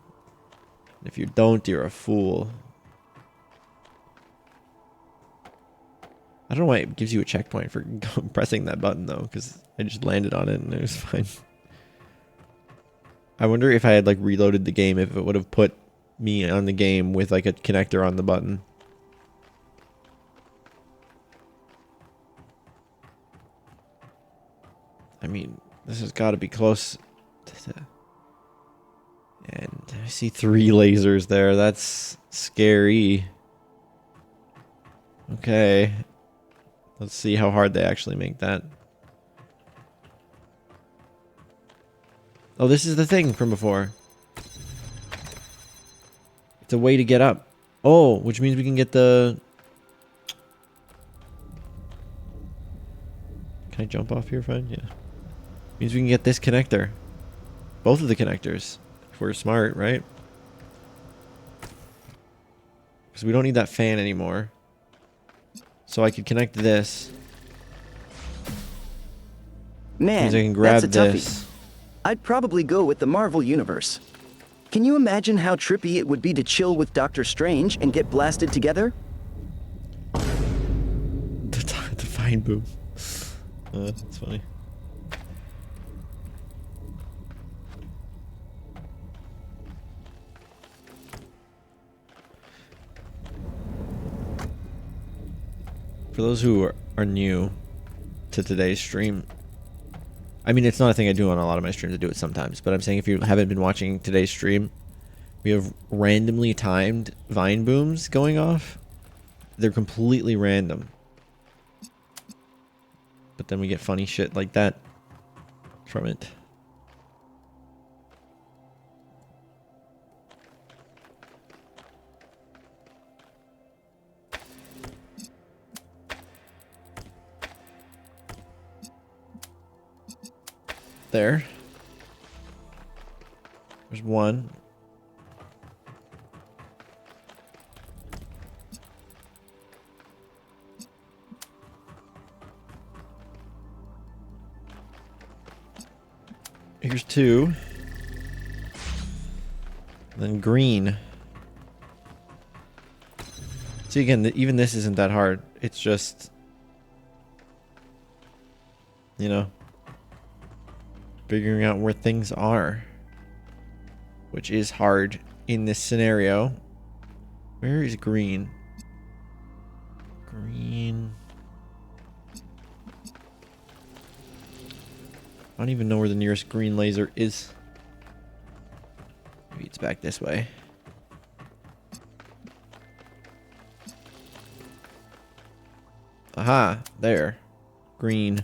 If you don't, you're a fool. I don't know why it gives you a checkpoint for pressing that button, though, because I just landed on it and it was fine. I wonder if I had, like, reloaded the game, if it would have put me on the game with, like, a connector on the button. I mean, this has got to be close to the... And I see 3 lasers there. That's scary. Okay. Let's see how hard they actually make that. Oh, this is the thing from before. It's a way to get up. Oh, which means we can get the... Can I jump off here, friend? Yeah. Means we can get this connector. Both of the connectors. If we're smart, right? Because we don't need that fan anymore. So I could connect this. Man, I can grab that's a toughie. this. I'd probably go with the Marvel Universe. Can you imagine how trippy it would be to chill with Doctor Strange and get blasted together? The fine boom. That's funny. For those who are new to today's stream, I mean, it's not a thing I do on a lot of my streams. I do it sometimes, but I'm saying if you haven't been watching today's stream, we have randomly timed vine booms going off. They're completely random. But then we get funny shit like that from it. there. There's one. Here's two. Then green. See, again, even this isn't that hard. It's just, you know, figuring out where things are, which is hard in this scenario. Where is green? Green. I don't even know where the nearest green laser is. Maybe it's back this way. Aha, there. Green.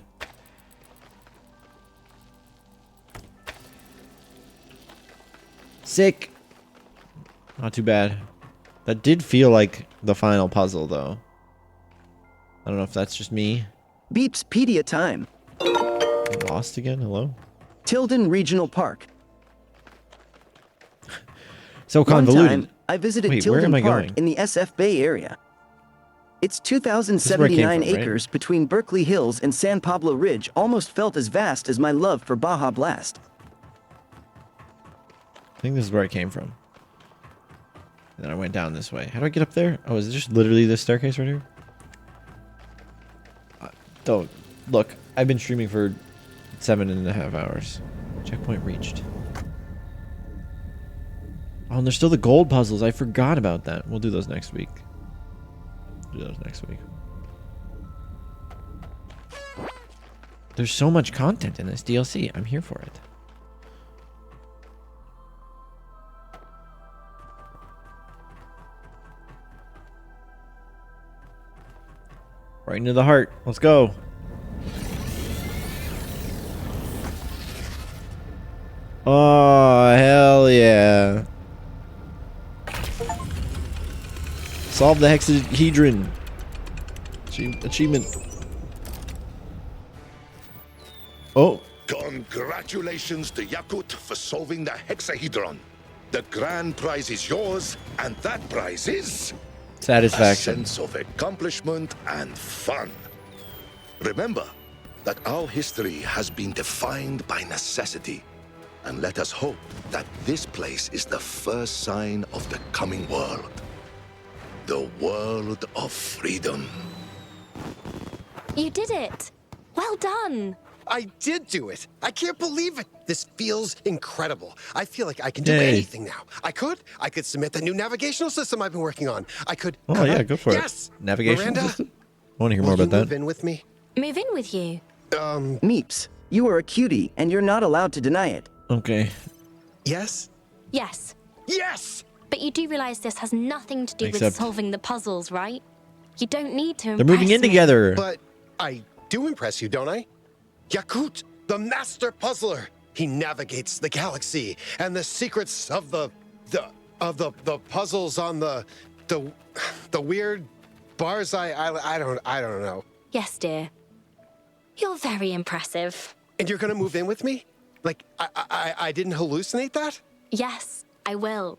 Sick. Not too bad. That did feel like the final puzzle, though. I don't know if that's just me. Beepspedia time. I'm lost again? Hello? Tilden Regional Park. So convoluted. One time, I visited Wait, where Tilden am I Park going? in the SF Bay Area. It's This is where I came 2,079 from, right? acres between Berkeley Hills and San Pablo Ridge, almost felt as vast as my love for Baja Blast. I think this is where I came from. And then I went down this way. How do I get up there? Oh, is it just literally this staircase right here? Don't. Look, I've been streaming for 7.5 hours. Checkpoint reached. Oh, and there's still the gold puzzles. I forgot about that. We'll do those next week. Do those next week. There's so much content in this DLC. I'm here for it. Right into the heart. Let's go. Oh, hell yeah. Solve the hexahedron. Achievement. Oh. Congratulations to Yakut for solving the hexahedron. The grand prize is yours, and that prize is Satisfaction. a sense of accomplishment and fun. Remember that our history has been defined by necessity, and let us hope that this place is the first sign of the coming world. The world of freedom. You did it! Well done! I did do it. I can't believe it. This feels incredible. I feel like I can do Yay. anything now. I could submit the new navigational system I've been working on. I could. Oh, yeah, go for yes. it. Navigation Miranda, system? I want to hear will more you about move that. in with me? Move in with you. Meeps, you are a cutie, and you're not allowed to deny it. Okay. Yes. Yes. Yes. But you do realize this has nothing to do with Except- solving the puzzles, right? You don't need to They're moving in impress me. together. But I do impress you, don't I? Yakut, the master puzzler. He navigates the galaxy and the secrets of the puzzles on the weird bars. I don't know. Yes, dear. You're very impressive. And you're gonna move in with me? Like I didn't hallucinate that? Yes, I will.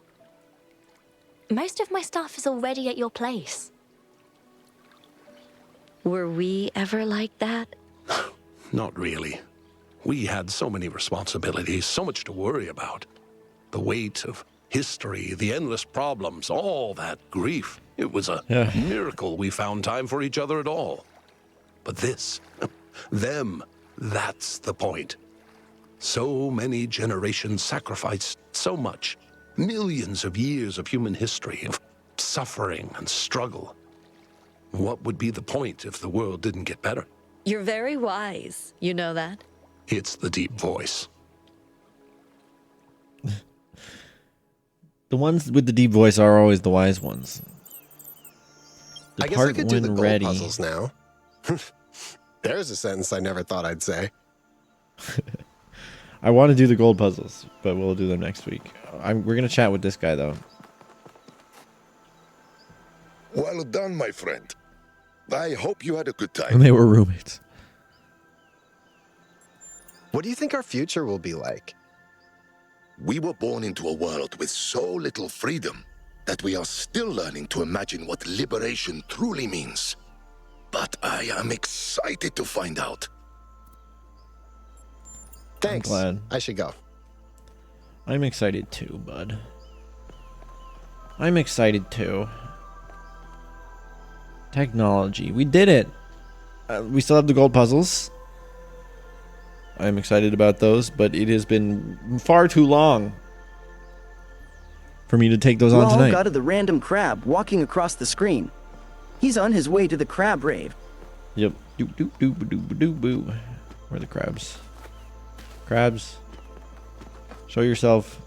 Most of my stuff is already at your place. Were we ever like that? Not really. We had so many responsibilities, so much to worry about. The weight of history, the endless problems, all that grief. It was a miracle we found time for each other at all. But this, them, that's the point. So many generations sacrificed so much. Millions of years of human history, of suffering and struggle. What would be the point if the world didn't get better? You're very wise. You know that? It's the deep voice. The ones with the deep voice are always the wise ones. I guess I Depart could do the when gold ready. puzzles now. There's a sentence I never thought I'd say. I want to do the gold puzzles, but we'll do them next week. We're going to chat with this guy, though. Well done, my friend. I hope you had a good And time. they were roommates. What do you think our future will be like? We were born into a world with so little freedom that we are still learning to imagine what liberation truly means. But I am excited to find out. Thanks. I'm glad. I should go. I'm excited too, bud. I'm excited too. Technology. We did it. We still have the gold puzzles. I'm excited about those, but it has been far too long for me to take those on tonight. Got to the random crab walking across the screen. He's on his way to the crab rave. Yep. Doop doop doop doop doop boo. Where are the crabs? Crabs. Show yourself.